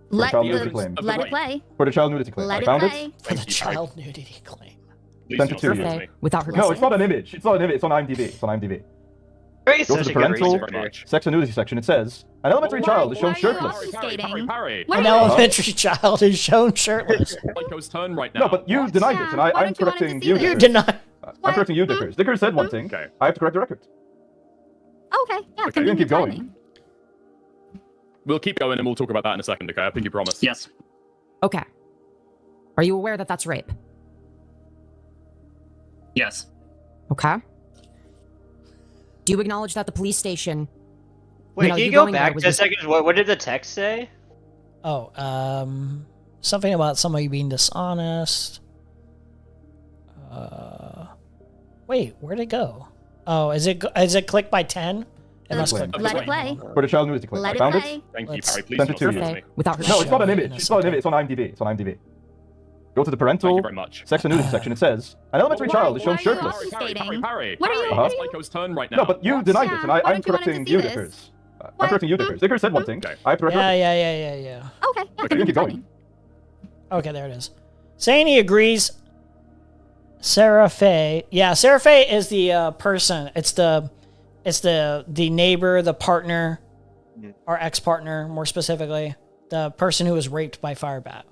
Let it play. For the child nudity claim. Let I found it play. it. For the child nudity claim. Sent it to you. Without her No, it's not an image. It's not an image. It's on IMDb. Go to the parental sex and nudity section. It says, an elementary child is shown shirtless. An elementary child is shown shirtless. Aiko's turn right now. No, but you denied it, and I'm correcting you. You denied. I'm correcting you, Dickers. Dickers said one thing. I have to correct the record. Okay, yeah. You can keep going. We'll keep going and we'll talk about that in a second, okay? I think you promised. Yes. Okay. Are you aware that that's rape? Yes. Okay. Do you acknowledge that the police station... Wait, know, can you you go going there back was 10 mis- seconds? What did the text say? Oh, something about somebody being dishonest. Wait, where'd it go? Oh, is it clicked by 10? It must click. Let it play. For the child nudity clip. Let I it found play. it. Thank you, Let's- Parry. Please Send do it to not you. send it to me. Without her No, it's not an Show image. me It's in a not an image. It's on IMDb. It's on IMDb. Go to the parental Thank you very much. sex and nudity section. It says an elementary child is shown why are you shirtless. obfuscating? Parry. What are you- It's Aiko's turn right now. No, but you denied it, and Why I'm don't you want him correcting to you, see this? Dickers. I'm correcting you, Dickers. Dickers said one thing. I have to correct Yeah, her. yeah. Okay. Yeah, You can keep going. Okay, there it is. Saying he agrees. Sarah Faye. Yeah, Sarah Faye is the person. It's the neighbor, the partner, or ex-partner, more specifically, the person who was raped by Firebat.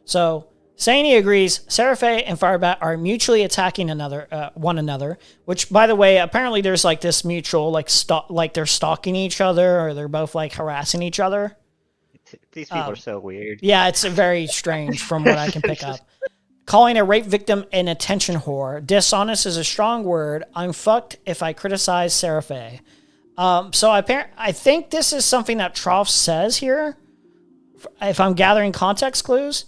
So, saying he agrees, Sarah Faye and Firebat are mutually attacking one another. Which, by the way, apparently there's like this mutual like they're stalking each other, or they're both like harassing each other. These people are so weird. Yeah, it's very strange from what I can pick up. Calling a rape victim an attention whore. Dishonest is a strong word. I'm fucked if I criticize Sarah Faye. So I think this is something that Trough says here, if I'm gathering context clues.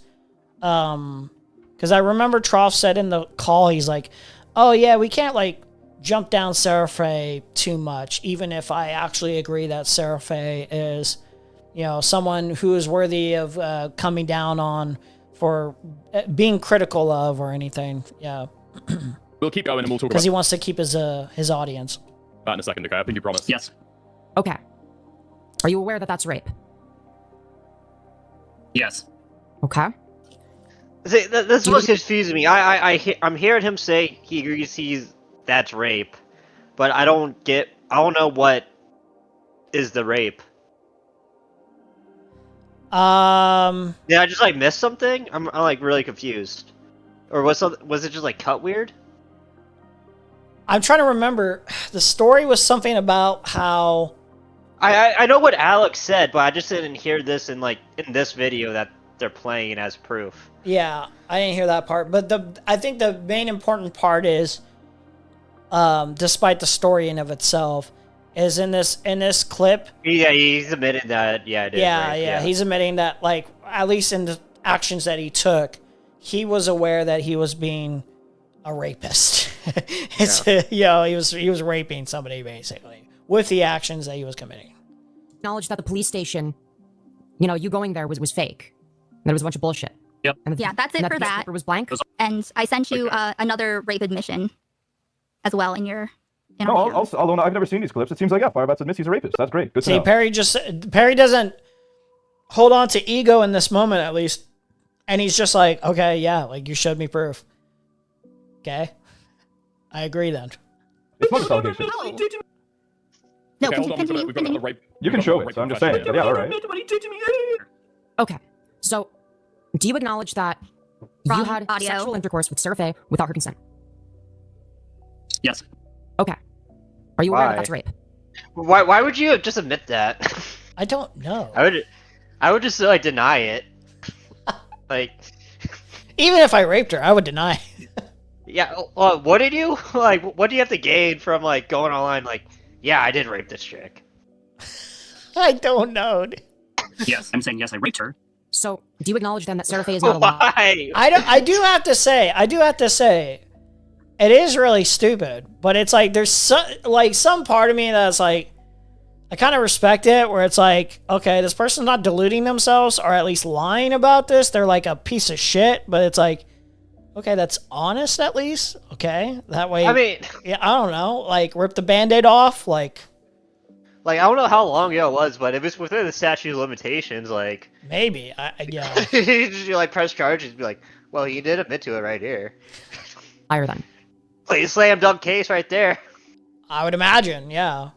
Because I remember Trough said in the call, he's like, oh yeah, we can't like jump down Sarah Faye too much, even if I actually agree that Sarah Faye is, someone who is worthy of coming down on for being critical of or anything. Yeah. We'll keep going and we'll talk Because about he wants to keep his audience. that in a second, okay? I think you promised. Yes. Okay. Are you aware that that's rape? Yes. Okay. See, this was confusing me. I'm hearing him say he agrees that's rape, but I don't know what is the rape. Did I just like miss something? I'm like really confused. Or was it just like cut weird? I'm trying to remember. The story was something about how I know what Alex said, but I just didn't hear this in this video that they're playing as proof. Yeah, I didn't hear that part. But I think the main important part is, despite the story in of itself, is in this clip. Yeah, he's admitted that. Yeah, it is. Yeah, rape, yeah, he's admitting that, like, at least in the actions that he took, he was aware that he was being a rapist. He was raping somebody basically with the actions that he was committing. Acknowledge that the police station, you going there was fake. That it was a bunch of bullshit. Yep. And Yeah, that's it for that. It was blank. And I sent you another rape admission as well in your. No, although I've never seen these clips, it seems like, yeah, Firebat admits he's a rapist. That's great. Good to See, know. Perry doesn't hold on to ego in this moment, at least. And he's just like, okay, yeah, like you showed me proof. Okay. I agree then. It's not just allegations. No, Okay, hold on, continue. we've got a rape. You can show it, so I'm just saying. Yeah, all right. Okay. So, do you acknowledge that you Wrong had audio. sexual intercourse with Sarah Faye without her consent? Yes. Okay. Are you aware Why? that that's rape? Why would you just admit that? I don't know. I would just like deny it. Like, even if I raped her, I would deny. Yeah, what did you like? What do you have to gain from like going online? Like, yeah, I did rape this chick. I don't know. Yes, I'm saying yes, I raped her. So, do you acknowledge then that Sarah Faye is not allowed? Why? I do have to say, it is really stupid. But it's like there's some part of me that's like, I kind of respect it. Where it's like, okay, this person's not deluding themselves, or at least lying about this. They're like a piece of shit. But it's like, okay, that's honest at least. Okay, that way. I mean, yeah, I don't know. Like, rip the Band-Aid off. Like, I don't know how long ago it was, but if it's within the statute of limitations, like maybe. Yeah. you like press charges, and be like, well, he did admit to it right here. Higher then. Like, slam dunk case right there. I would imagine, yeah.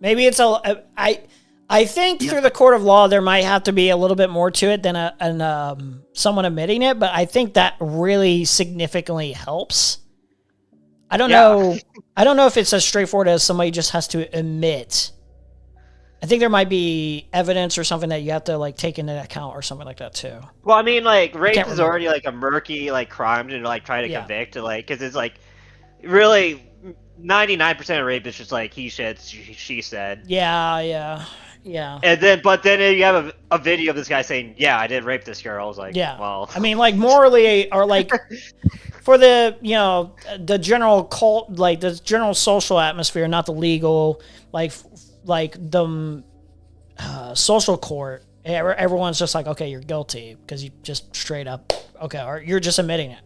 Maybe it's I think through the court of law there might have to be a little bit more to it than someone admitting it, but I think that really significantly helps. I don't know if it's as straightforward as somebody just has to admit I think there might be evidence or something that you have to like take into account or something like that too. Well, I mean, like rape can't is remember. already like a murky like crime to like try to Yeah. convict, like because it's like really 99% of rape is just like he said, she said. Yeah. And then, but then you have a video of this guy saying, "Yeah, I did rape this girl." I was like, Yeah. well, I mean, like morally, or like for the the general cult, like the general social atmosphere, not the legal, like the social court. Everyone's just like, okay, you're guilty because you just straight up, okay, or you're just admitting it.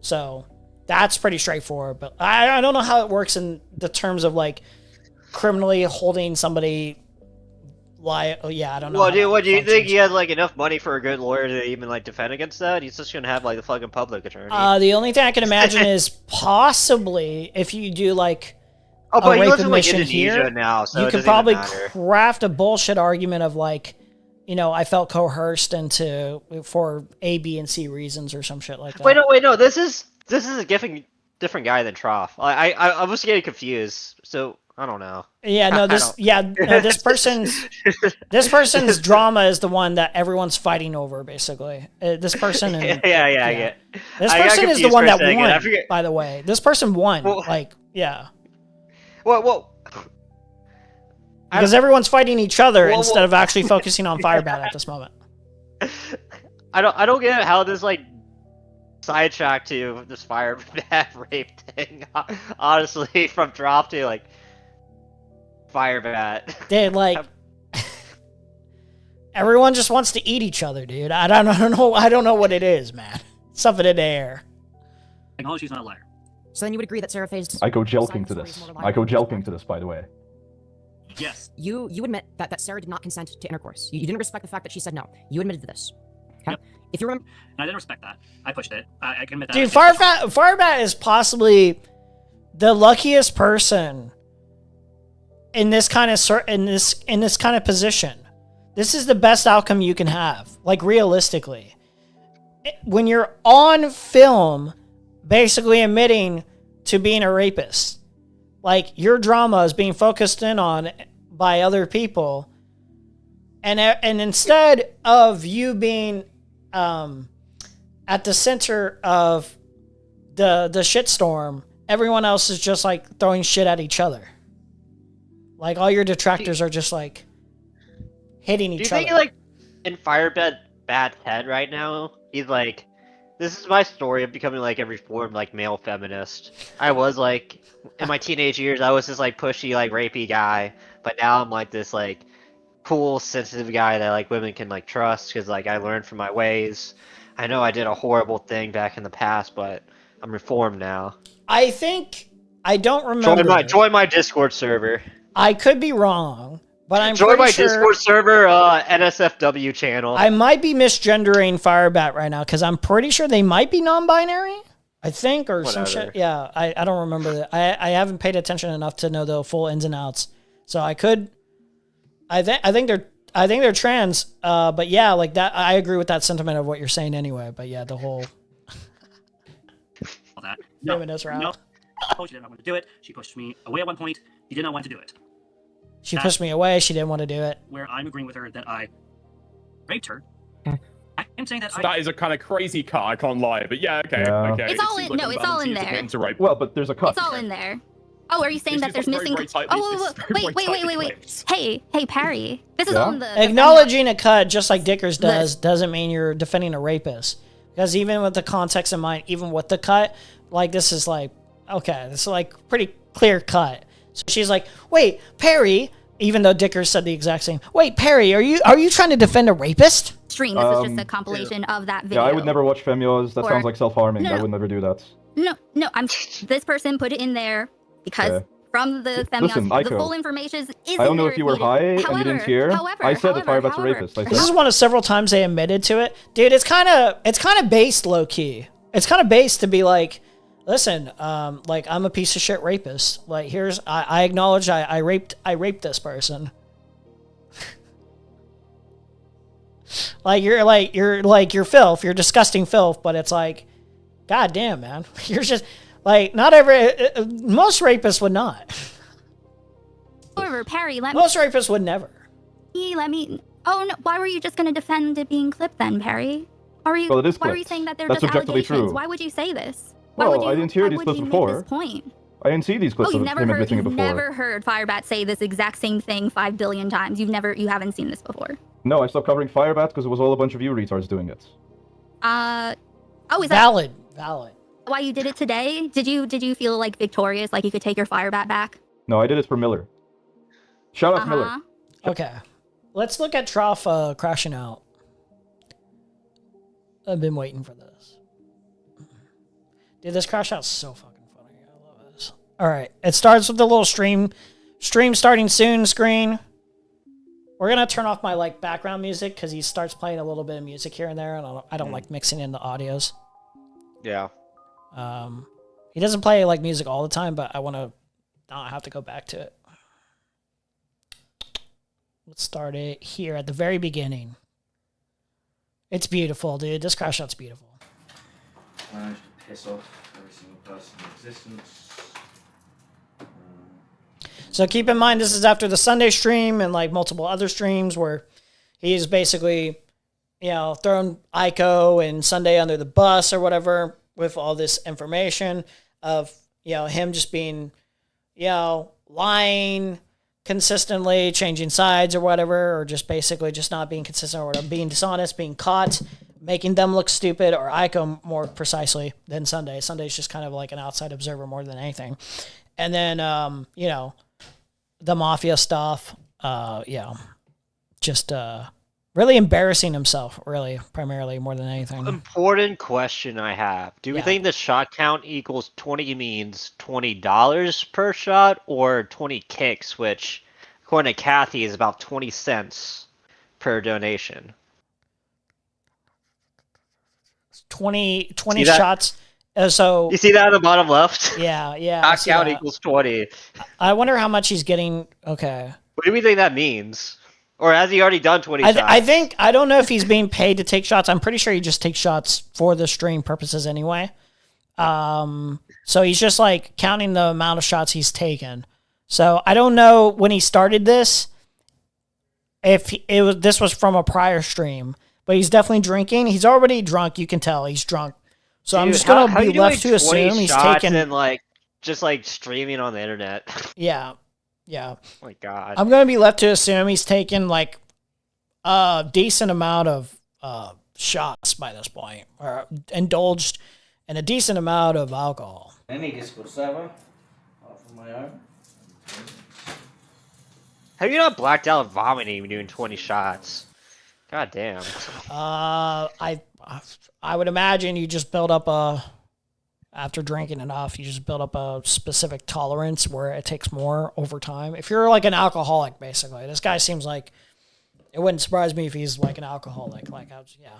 So that's pretty straightforward. But I don't know how it works in the terms of like criminally holding somebody. I don't know. well, dude, what do you think he has like enough money for a good lawyer to even like defend against that? He's just gonna have like the fucking public attorney. The only thing I can imagine is possibly if you do like but a he rape lives in like admission Indonesia here, now, so you it could doesn't even probably matter. craft a bullshit argument of like, I felt coerced into for A, B, and C reasons or some shit like that. Wait, no. This is a different guy than Trough. I was getting confused. So I don't know. Yeah, no, this person's drama is the one that everyone's fighting over, basically. This person and I get. This I got person is the confused one for a that second. I won. forget- By the way, this person won. Well- Well, because everyone's fighting each other Well, instead of actually focusing on Firebat at this moment. I don't get how this like sidetracked to this Firebat rape thing. Honestly, from Trough to like Firebat. They like everyone just wants to eat each other, dude. I don't know what it is, man. Something in the air. Acknowledge she's not a liar. So then you would agree that Sarah faced... Aiko jelking to this. Aiko jelking to this, by the way. Yes. You admit that Sarah did not consent to intercourse. You didn't respect the fact that she said no. You admitted to this. Okay? Yep. If you remember... And I didn't respect that. I pushed it. I can admit that. Dude, Firebat is possibly the luckiest person in this kind of in this kind of position. This is the best outcome you can have, like realistically. When you're on film basically admitting to being a rapist, like your drama is being focused in on by other people, and instead of you being at the center of the shitstorm, everyone else is just like throwing shit at each other. Like all your detractors are just like hitting each other. Do you think like in Firebat's head right now, he's like, this is my story of becoming like a reformed like male feminist. I was like in my teenage years, I was this like pushy like rapey guy, but now I'm like this like cool sensitive guy that like women can like trust because like I learned from my ways. I know I did a horrible thing back in the past, but I'm reformed now. I think I don't remember. Join my Discord server. I could be wrong, but I'm Join pretty my sure Discord server, NSFW channel. I might be misgendering Firebat right now because I'm pretty sure they might be non-binary. I think, or some Whatever. shit. Yeah, I don't remember that. I haven't paid attention enough to know the full ins and outs. So I could. I think they're trans. But yeah, like that. I agree with that sentiment of what you're saying anyway. But yeah, the whole. All that. No, feminist route. no. Oh, she did not want to do it. She pushed me away at one point. He did not want to do it. She pushed me away. She didn't want to do it. Where I'm agreeing with her that I raped her. I am saying that So that is a kind of crazy cut, I can't lie, but yeah, okay, Yeah. okay. It's all seems in- like no, a it's all in balance. He's there. admitting to rape. Well, but there's a cut. It's all in there. Oh, are you saying that This there's is very, missing? very tightly- Oh, this is very wait, tightly wait. clipped. Hey, Perry. This is Yeah? all in the. Acknowledging a cut, just like Dickers does, doesn't mean you're defending a rapist. Because even with the context in mind, even with the cut, like this is like, okay, this is like pretty clear cut. So she's like, wait, Perry, even though Dickers said the exact same, wait, Perry, are you trying to defend a rapist? Stream. This was just a compilation of that video. Yeah, I would never watch Femios. That Or- sounds like self-harming. No. I would never do that. No. This person put it in there because Okay. from the Listen, Femios, the Aiko, full information is in I don't know there if you were needed. high and you However, didn't hear. I said that Firebat's a rapist. I This is said. one of several times they admitted to it. Dude, it's kind of based low key. It's kind of based to be like, listen, like I'm a piece of shit rapist. Like here's I acknowledge I raped this person. you're filth. You're disgusting filth, but it's like, god damn, man. You're just like not most rapists would not. However, Perry, let Most rapists would never. Let me. Oh no! Why were you just gonna defend it being clipped then, Perry? Are you? Well, it is Why were you clipped. saying that they're That's just objectively allegations? true. Why would you say this? Why Well, would you? I didn't hear why these would clips you before. make this point? I didn't see these clips Oh, you've of never him heard. admitting it You've before. never heard Firebat say this exact same thing 5 billion times. You haven't seen this before. No, I stopped covering Firebat because it was all a bunch of you retards doing it. Oh, is that Valid. why you did it today? Did you feel like victorious, like you could take your Firebat back? No, I did it for Miller. Shout out Miller. Okay. Let's look at Trough crashing out. I've been waiting for this. Dude, this crash out's so fucking funny. I love this. Alright. It starts with the little stream starting soon screen. We're gonna turn off my background music because he starts playing a little bit of music here and there, and I don't like mixing in the audios. Yeah. He doesn't play music all the time, but I want to not have to go back to it. Let's start it here at the very beginning. It's beautiful, dude. This crash out's beautiful. Managed to piss off every single person in existence. So keep in mind, this is after the Sunday stream and multiple other streams where he's basically, thrown Aiko and Sunday under the bus or whatever with all this information of, him just being, lying consistently, changing sides or whatever, or just basically just not being consistent or whatever, being dishonest, being caught, making them look stupid, or Aiko more precisely than Sunday. Sunday's just kind of like an outside observer more than anything. And then, the mafia stuff, just really embarrassing himself, really, primarily, more than anything. Important question I have. Do we Yeah. think the shot count equals 20 means $20 per shot or 20 kicks, which, according to Kathy, is about 20 cents per donation? 20 See that? shots. So You see that on the bottom left? Yeah. I Shot see count that. equals 20. I wonder how much he's getting. Okay. What do we think that means? Or has he already done 20 shots? I don't know if he's being paid to take shots. I'm pretty sure he just takes shots for the stream purposes anyway. So he's just counting the amount of shots he's taken. So I don't know when he started this, if this was from a prior stream, but he's definitely drinking. He's already drunk. You can tell he's drunk. So I'm Dude, just gonna how be you left doing to 20 assume he's shots taken. and just streaming on the internet. Yeah. Oh my god. I'm gonna be left to assume he's taken a decent amount of shots by this point, or indulged in a decent amount of alcohol. Any Discord server, apart from my own. Have you not blacked out vomiting doing 20 shots? God damn. I would imagine you just build up after drinking enough, you just build up a specific tolerance where it takes more over time. If you're an alcoholic, basically, this guy seems like, it wouldn't surprise me if he's an alcoholic. Yeah.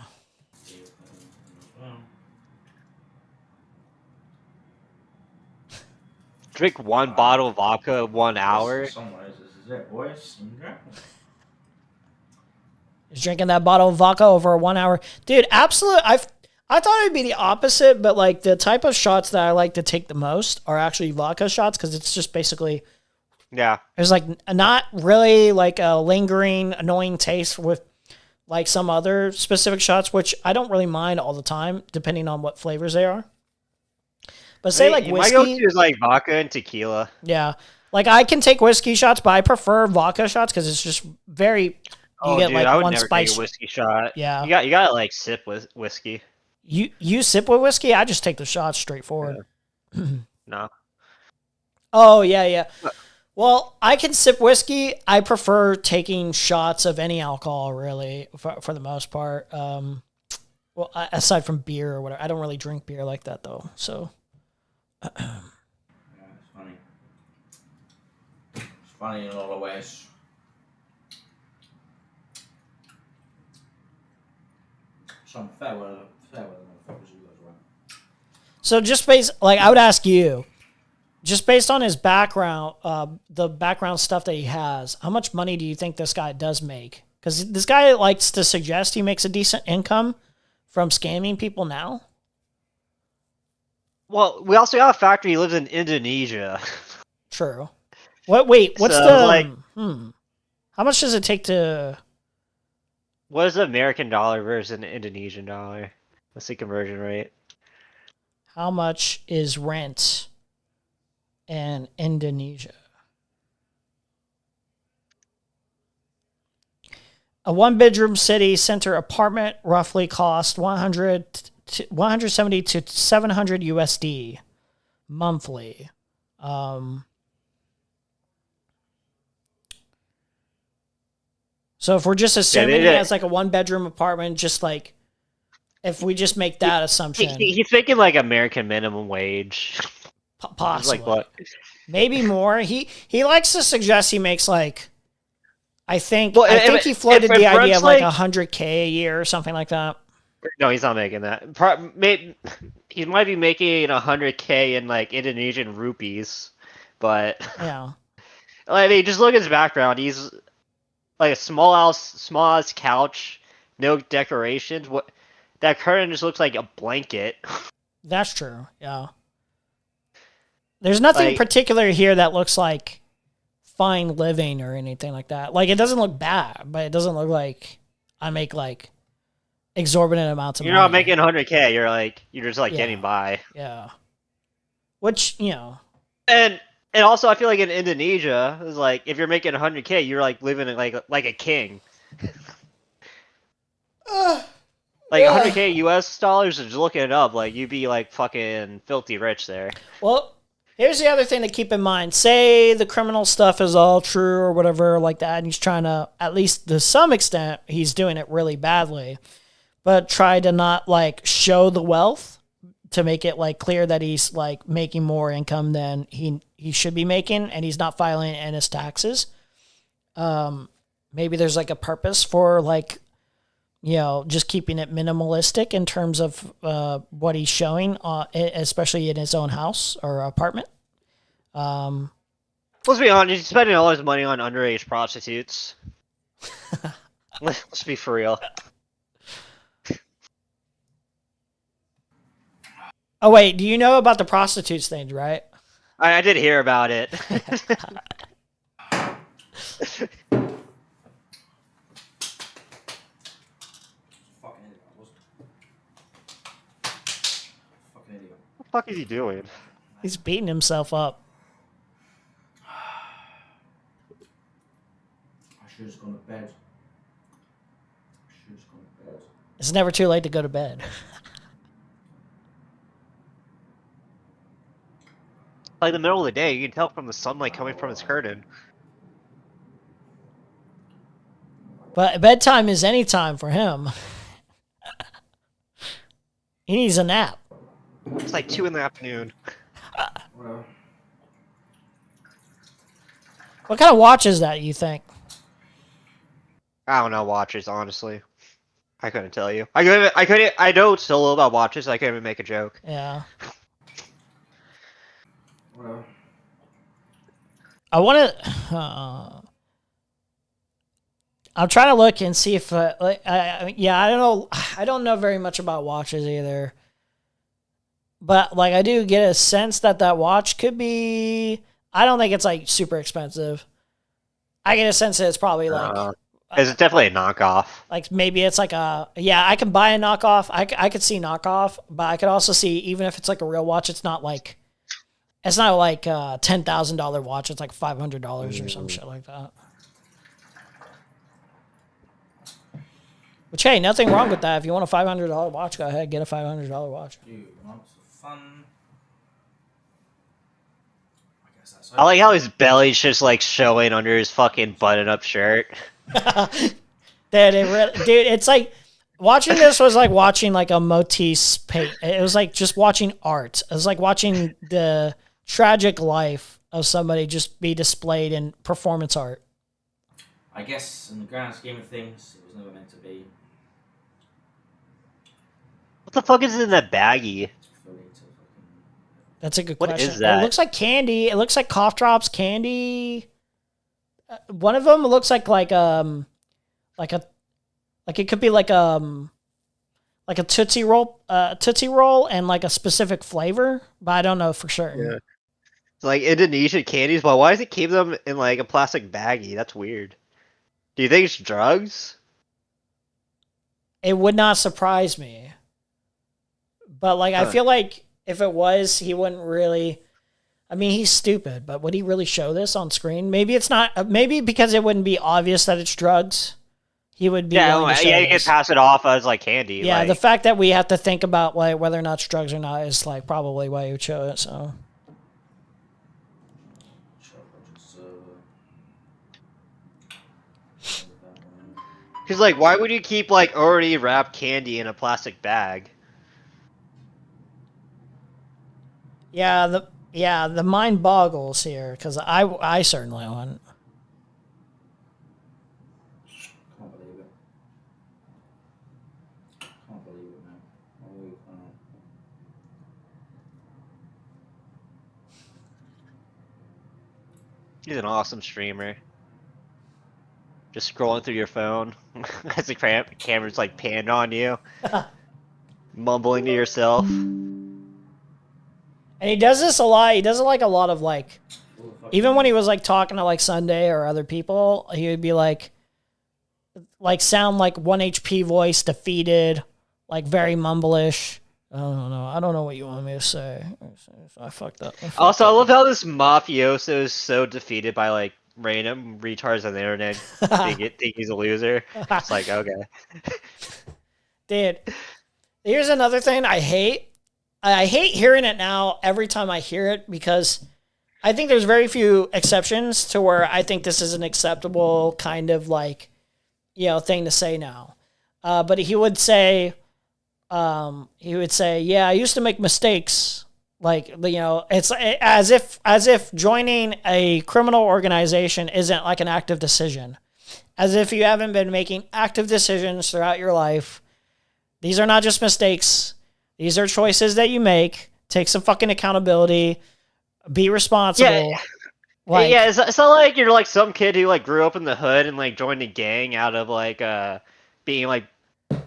Drink one bottle of vodka 1 hour. Somewhere this is it, boys. He's drinking that bottle of vodka over 1 hour. Dude, absolute. I thought it would be the opposite, but the type of shots that I like to take the most are actually vodka shots because it's just basically. Yeah. There's not really a lingering, annoying taste with some other specific shots, which I don't really mind all the time, depending on what flavors they are. But say whiskey. My go-to is vodka and tequila. Yeah. I can take whiskey shots, but I prefer vodka shots because it's just very. You get dude, I would one never spice. take a whiskey shot. Yeah. You gotta sip with whiskey. You sip with whiskey? I just take the shots straightforward. Yeah. No. Oh yeah. Well, I can sip whiskey. I prefer taking shots of any alcohol, really, for the most part. Well, aside from beer or whatever, I don't really drink beer like that though. So. Yeah, it's funny. It's funny in a lot of ways. Some fair weather motherfuckers you guys around. So just I would ask you, just based on his background, the background stuff that he has, how much money do you think this guy does make? Because this guy likes to suggest he makes a decent income from scamming people now. Well, we also have a factor he lives in Indonesia. True. What's So, the How much does it take to? What is the American dollar versus an Indonesian dollar? What's the conversion rate? How much is rent in Indonesia? A one-bedroom city center apartment roughly cost 170 to 700 USD monthly. So if we're just assuming it has like a one-bedroom apartment, just like if we just make that assumption, He's thinking like American minimum wage. possibly, Like what? maybe more. He likes to suggest he makes like, I think he floated if the idea of like like- 100K a year or something like that. No, he's not making that. He might be making 100K in like Indonesian rupees, but Yeah. I mean, just look at his background. He's like a small house couch, no decorations. What that curtain just looks like a blanket. That's true. Yeah. There's nothing Like- particular here that looks like fine living or anything like that. Like it doesn't look bad, but it doesn't look like I make like exorbitant amounts of You're money. not making 100K. You're just like Yeah. getting by. Yeah. Which, you know. And also, I feel like in Indonesia, it's like if you're making 100K, you're like living like a king. Like 100K US dollars, just looking it up, like you'd be like fucking filthy rich there. Well, here's the other thing to keep in mind. Say the criminal stuff is all true or whatever like that, and he's trying to, at least to some extent, he's doing it really badly, but try to not like show the wealth to make it like clear that he's like making more income than he should be making, and he's not filing in his taxes. Maybe there's like a purpose for like, you know, just keeping it minimalistic in terms of what he's showing, especially in his own house or apartment. Let's be honest, he's spending all his money on underage prostitutes. Let's be for real. Oh wait, do you know about the prostitutes thing, right? I did hear about it. What the fuck is he doing? He's beating himself up. I should have just gone to bed. It's never too late to go to bed. Like the middle of the day, you can tell from the sunlight coming from his curtain. But bedtime is any time for him. He needs a nap. It's like 2 in the afternoon. What kind of watch is that, you think? I don't know watches, honestly. I couldn't tell you. I know so little about watches, I couldn't even make a joke. Yeah. I want to. I'm trying to look and see if, yeah, I don't know. I don't know very much about watches either. But like, I do get a sense that that watch could be. I don't think it's like super expensive. I get a sense that it's probably like. It's definitely a knockoff. Like maybe it's like a, yeah, I can buy a knockoff. I could see knockoff, but I could also see, even if it's like a real watch, it's not like a $10,000 watch. It's like $500 or some shit like that. Which, hey, nothing wrong with that. If you want a $500 watch, go ahead, get a $500 watch. You want fun? I like how his belly's just like showing under his fucking button-up shirt. Dude, it's like watching this was like watching like a Matisse paint. It was like just watching art. It was like watching the tragic life of somebody just be displayed in performance art. I guess in the grand scheme of things, it was never meant to be. What the fuck is in that baggie? That's a good What question. is that? It looks like candy. It looks like cough drops, candy. One of them looks like it could be like a Tootsie Roll, and like a specific flavor, but I don't know for certain. Yeah. It's like Indonesian candies, but why does it keep them in like a plastic baggie? That's weird. Do you think it's drugs? It would not surprise me. But like, I feel like if it was, he wouldn't really. I mean, he's stupid, but would he really show this on screen? Maybe it's not. Maybe because it wouldn't be obvious that it's drugs. He would be. Yeah, willing to show you can this. pass it off as like candy. Yeah, like, the fact that we have to think about like whether or not it's drugs or not is like probably why he would show it. So. Because like, why would you keep like already wrapped candy in a plastic bag? Yeah, the mind boggles here because I certainly wouldn't. Can't believe it. Can't believe it, man. I really can't. He's an awesome streamer. Just scrolling through your phone as the camera's like panned on you, mumbling to yourself. And he does this a lot. He does it like a lot of like, even when he was like talking to like Sunday or other people, he would be like sound like 1 HP voice, defeated, like very mumblish. I don't know. I don't know what you want me to say. I fucked up. Also, I love how this mafioso is so defeated by like random retards on the internet think he's a loser. It's like, okay. Dude, here's another thing I hate. I hate hearing it now every time I hear it because I think there's very few exceptions to where I think this is an acceptable kind of like, thing to say now. But he would say, yeah, I used to make mistakes. Like, it's as if joining a criminal organization isn't like an active decision. As if you haven't been making active decisions throughout your life. These are not just mistakes. These are choices that you make. Take some fucking accountability. Be responsible. Yeah, it's not like you're like some kid who like grew up in the hood and like joined a gang out of like being like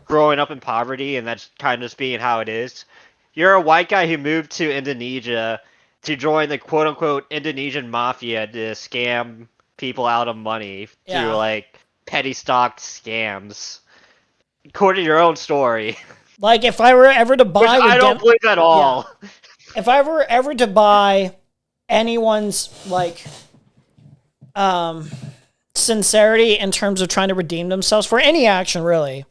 growing up in poverty and that's kind of just being how it is. You're a white guy who moved to Indonesia to join the quote-unquote Indonesian mafia to scam people out of money through like petty stock scams. According to your own story. Like if I were ever to buy, which I don't believe at all. Yeah. If I were ever to buy anyone's like sincerity in terms of trying to redeem themselves for any action, really.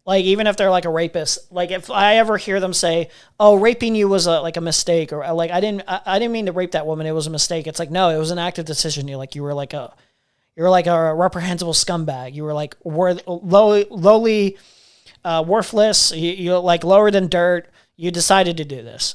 Like, even if they're like a rapist, like if I ever hear them say, "Oh, raping you was a mistake," or like I didn't mean to rape that woman, it was a mistake. It's like, no, it was an active decision. You were like a reprehensible scumbag. You were like lowly, worthless. You like lower than dirt. You decided to do this.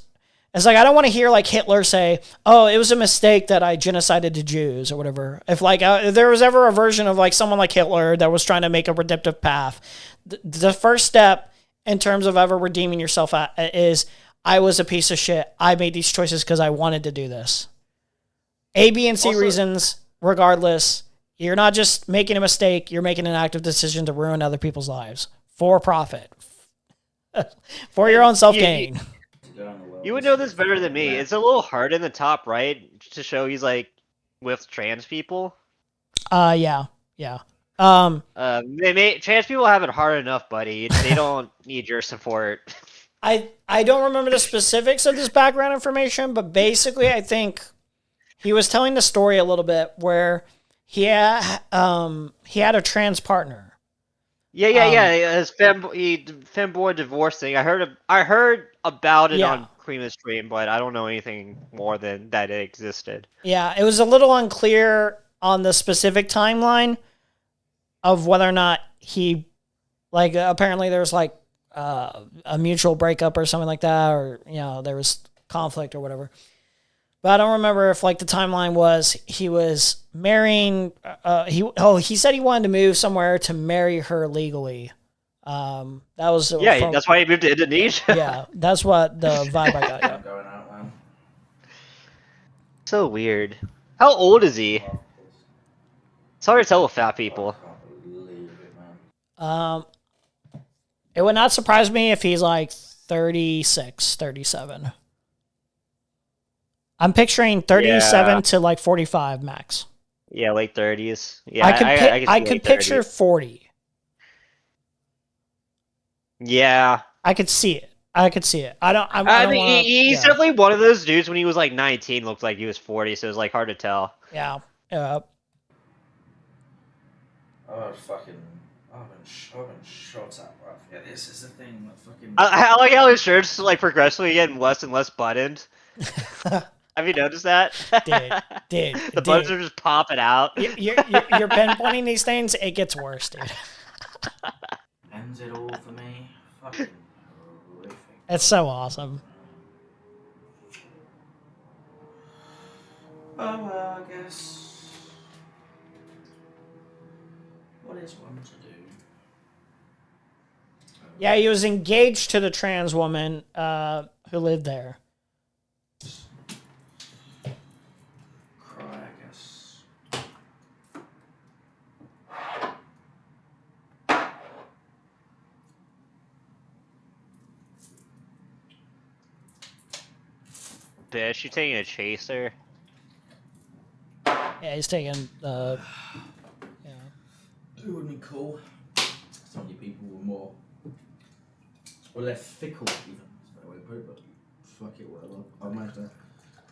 It's like I don't want to hear like Hitler say, "Oh, it was a mistake that I genocided the Jews" or whatever. If like if there was ever a version of like someone like Hitler that was trying to make a redemptive path, the first step in terms of ever redeeming yourself is I was a piece of shit. I made these choices because I wanted to do this. A, B, and C reasons, regardless. You're not just making a mistake. You're making an active decision to ruin other people's lives for profit, for your own self-gain. You would know this better than me. It's a little hard in the top right to show he's like with trans people. Yeah. Trans people have it hard enough, buddy. They don't need your support. I don't remember the specifics of this background information, but basically I think he was telling the story a little bit where he had a trans partner. Yeah. His femboy divorce thing. I heard about it on Creama's stream, but I don't know anything more than that it existed. Yeah, it was a little unclear on the specific timeline of whether or not he, like, apparently there was like a mutual breakup or something like that, or there was conflict or whatever. But I don't remember if like the timeline was he was marrying. He said he wanted to move somewhere to marry her legally. That was that's why he moved to Indonesia. Yeah, that's what the vibe I got. Yeah. Going out, man. So weird. How old is he? It's hard to tell with fat people. It would not surprise me if he's like 36, 37. I'm picturing 37 to like 45 max. Yeah, late 30s. Yeah, I see could late picture 30s. 40. Yeah. I could see it. I could see it. I don't I mean, want to. he's Yeah. definitely one of those dudes when he was like 19, looked like he was 40, so it was like hard to tell. Yeah. Yeah. Oh, fucking. I've been shot at, bruv. Yeah, this is the thing. That fucking. I like how his shirt's like progressively getting less and less buttoned. Have you noticed that? Dude. The buttons are just popping out. You're pinpointing these things. It gets worse, dude. Ends it all for me. Fucking horrific. It's so awesome. Oh well, I guess. What is one to do? Yeah, he was engaged to the trans woman who lived there. Cry, I guess. Bitch, you taking a chaser? Yeah, he's taking It would be cool. Some of you people were more. Or less fickle, even. That's a better way to put it, but fuck it, whatever. I've managed to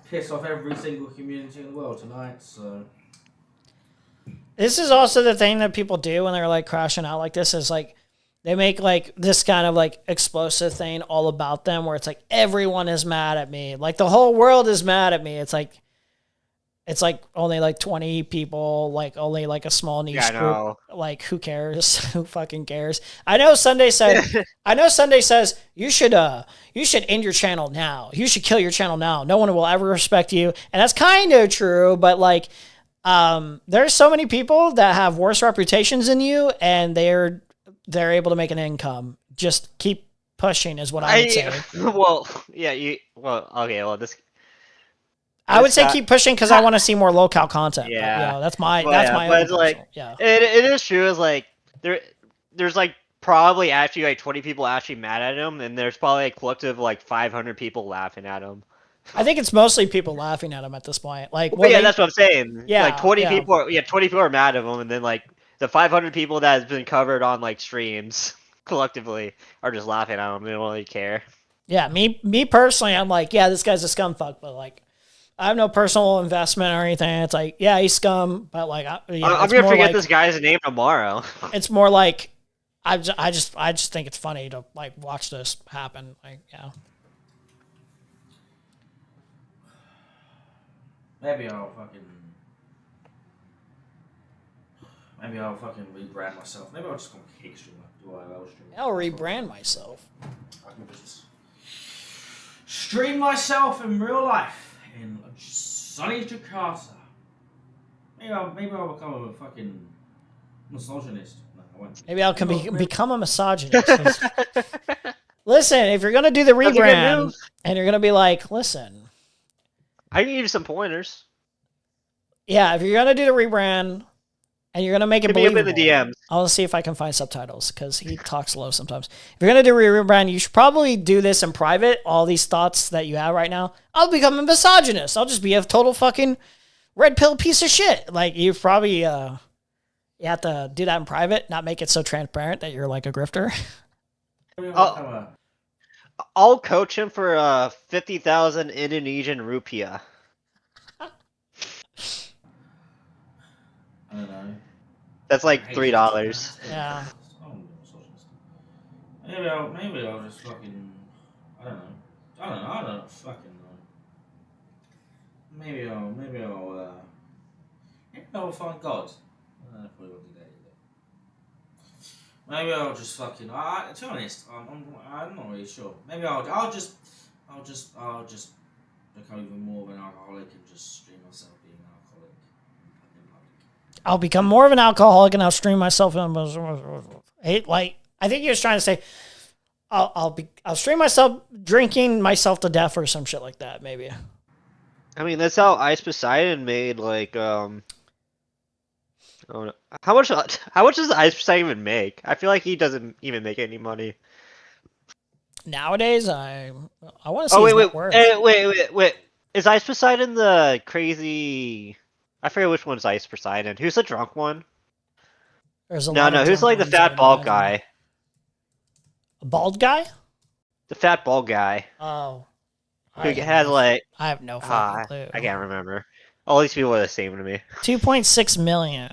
piss off every single community in the world tonight, so. This is also the thing that people do when they're like crashing out like this is like they make like this kind of like explosive thing all about them where it's like everyone is mad at me. Like the whole world is mad at me. It's like only like 20 people, like only like a small niche group. Like who cares? Who fucking cares? I know Sunday says you should end your channel now. You should kill your channel now. No one will ever respect you. And that's kind of true, but like there's so many people that have worse reputations than you and they're able to make an income. Just keep pushing is what I would say. Well, yeah, this I would say keep pushing because I want to see more local content. Yeah, but, that's my but own like, yeah. It is true. Is like there's like probably actually like 20 people actually mad at him, and there's probably a collective like 500 people laughing at him. I think it's mostly people laughing at him at this point. Like, Well, yeah, that's what I'm saying. Yeah, like 20 yeah. people. 20 people are mad at him, and then like the 500 people that has been covered on like streams collectively are just laughing at him. They don't really care. Yeah, me personally, I'm like, yeah, this guy's a scumfuck, but like, I have no personal investment or anything. It's like, yeah, he's scum, but like, I'm gonna forget like, this guy's name tomorrow. It's more like, I just think it's funny to like watch this happen. Like, yeah. Maybe I'll fucking rebrand myself. Maybe I'll just go kick streamer. Do IRL stream. I'll rebrand myself. I can just stream myself in real life in sunny Jakarta. Maybe I'll become a fucking misogynist. No, I won't. Maybe I'll become a misogynist. Listen, if you're gonna do the rebrand and you're gonna be like, listen, I can give you some pointers. Yeah, if you're gonna do the rebrand and you're gonna make it Hit me up believable, in the DMs. I'll see if I can find subtitles because he talks slow sometimes. If you're gonna do a rebrand, you should probably do this in private. All these thoughts that you have right now, I'll become a misogynist. I'll just be a total fucking red pill piece of shit. Like you probably you have to do that in private, not make it so transparent that you're like a grifter. I'll coach him for 50,000 Indonesian rupiah. I don't know. That's like $3. Yeah. Maybe I'll just fucking. I don't know. Fucking know. Maybe I'll find God. I probably won't do that either. Maybe I'll just fucking. To be honest, I'm not really sure. Maybe I'll just become even more of an alcoholic and just stream myself being an alcoholic in public. I'll become more of an alcoholic and I'll stream myself. Like I think he was trying to say, I'll stream myself drinking myself to death or some shit like that. Maybe. I mean, that's how Ice Poseidon made like Oh no. How much does Ice Poseidon even make? I feel like he doesn't even make any money. Nowadays, I want to see. Oh wait. Is Ice Poseidon the crazy? I forget which one's Ice Poseidon. Who's the drunk one? There's a No, lot no, of who's drunk like the ones, I fat would bald imagine. guy? A bald guy? The fat bald guy. Oh. Who has like I have no fucking clue. I can't remember. All these people are the same to me. 2.6 million.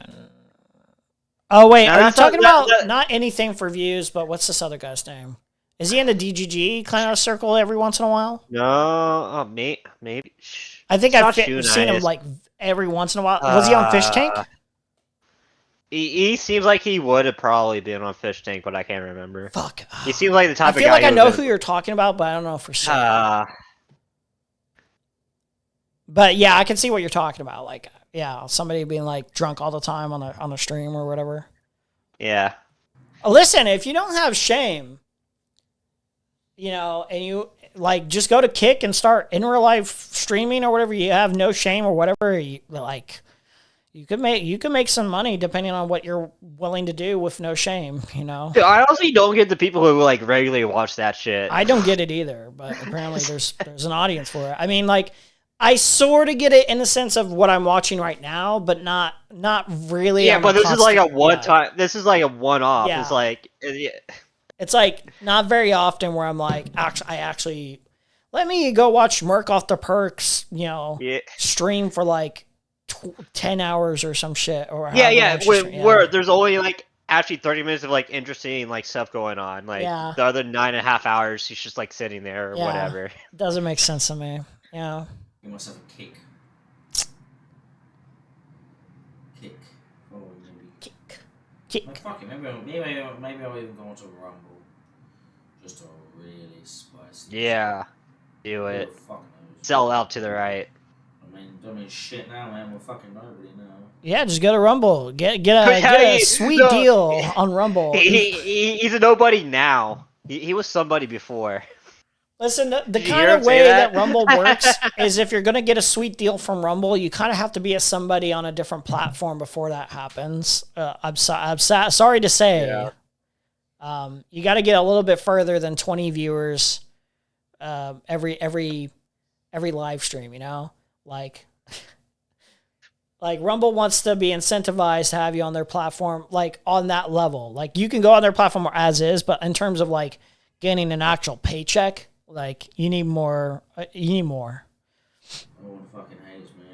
Oh wait, Now, are you that's not- talking that- about not anything for views, but what's this other guy's name? Is he in the DGG kind of circle every once in a while? No, maybe. I think It's I've not Shoe seen him Nice. like every once in a while. Was he on Fish Tank? He seems like he would have probably been on Fish Tank, but I can't remember. Fuck. He seems like the type I of feel guy. like I who know would've who been- you're talking about, but I don't know for sure. Uh, But yeah, I can see what you're talking about. Like, yeah, somebody being like drunk all the time on a stream or whatever. yeah. Listen, if you don't have shame, and you like just go to Kick and start in real life streaming or whatever. You have no shame or whatever. You could make some money depending on what you're willing to do with no shame. Dude, I honestly don't get the people who like regularly watch that shit. I don't get it either, but apparently there's an audience for it. I mean, like, I sort of get it in the sense of what I'm watching right now, but not really. Yeah, on but a this is like a constant- one yeah. time. This is like a one off. Yeah. It's like. It's like not very often where I'm like, I actually let me go watch Merc Off the Perks, stream for like 10 hours or some shit. Or Yeah, however yeah. much you stream. Where there's only like actually 30 minutes of like interesting like stuff going on. Like Yeah. the other 9.5 hours, he's just like sitting there or Yeah. whatever. Doesn't make sense to me. Yeah. You must have a kick. Kick. Oh, maybe. Kick. Like, fuck it. Maybe I'll even go onto Rumble. Just to really spice. things Yeah, up. do it. Who the fuck knows? Sell out to the right. I mean shit now, man. We're fucking nobody now. Yeah, just go to Rumble. Get Yeah, a he- sweet no, deal on Rumble. He's a nobody now. He was somebody before. Listen, the Did you kind hear of him say way that? that Rumble works is if you're going to get a sweet deal from Rumble, you kind of have to be a somebody on a different platform before that happens. I'm sorry to say. You got to get a little bit further than 20 viewers every live stream, Like Rumble wants to be incentivized to have you on their platform, like on that level. Like you can go on their platform as is, but in terms of like getting an actual paycheck, like you need more. No one fucking hates me.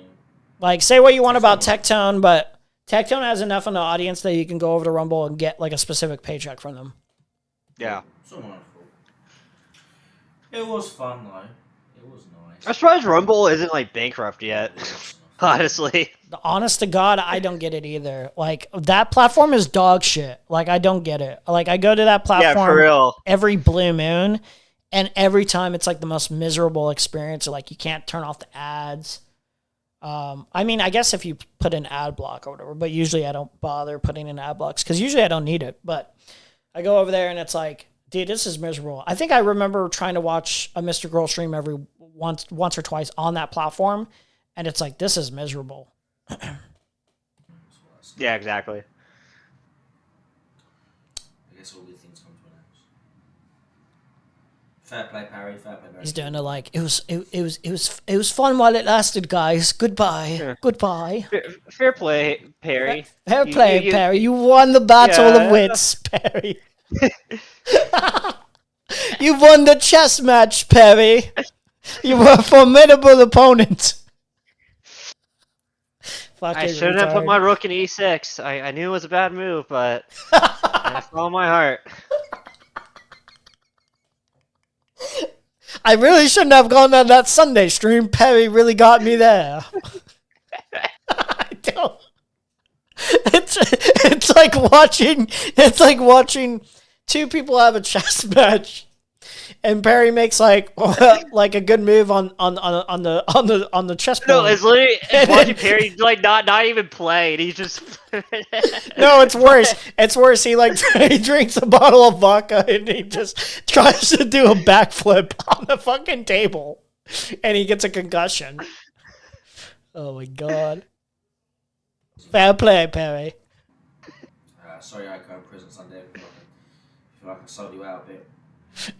Like say what you want about Tectone, but Tectone has enough in the audience that you can go over to Rumble and get like a specific paycheck from them. Yeah. So wonderful. It was fun though. It was nice. I'm surprised Rumble isn't like bankrupt yet. Honestly. Honest to God, I don't get it either. Like that platform is dog shit. Like I don't get it. Like I go to that platform for real. every blue moon, and every time it's like the most miserable experience. Like you can't turn off the ads. I mean, I guess if you put in ad block or whatever, but usually I don't bother putting in ad blocks because usually I don't need it. But I go over there and it's like, dude, this is miserable. I think I remember trying to watch a Mr. Girl stream every once or twice on that platform, and it's like, this is miserable. Yeah, exactly. I guess all these things come to an end. Fair play, Parry. Fair play, Barry. He's doing it like it was fun while it lasted, guys. Goodbye, goodbye. Fair play, Perry. Fair play, Perry. You won the battle of wits, Perry. You won the chess match, Perry. You were a formidable opponent. I Fucking shouldn't have put retard. my rook in e6. I knew it was a bad move, but I followed my heart. I really shouldn't have gone on that Sunday stream. Perry really got me there. I don't. It's like watching two people have a chess match, and Perry makes like a good move on the chessboard. No, it's literally watching Perry like not even play, and he's just No, it's worse. It's worse. He drinks a bottle of vodka and he just tries to do a backflip on the fucking table, and he gets a concussion. Oh my god! Fair play, Perry. Sorry, I go to prison Sunday. I feel like I sold you out a bit.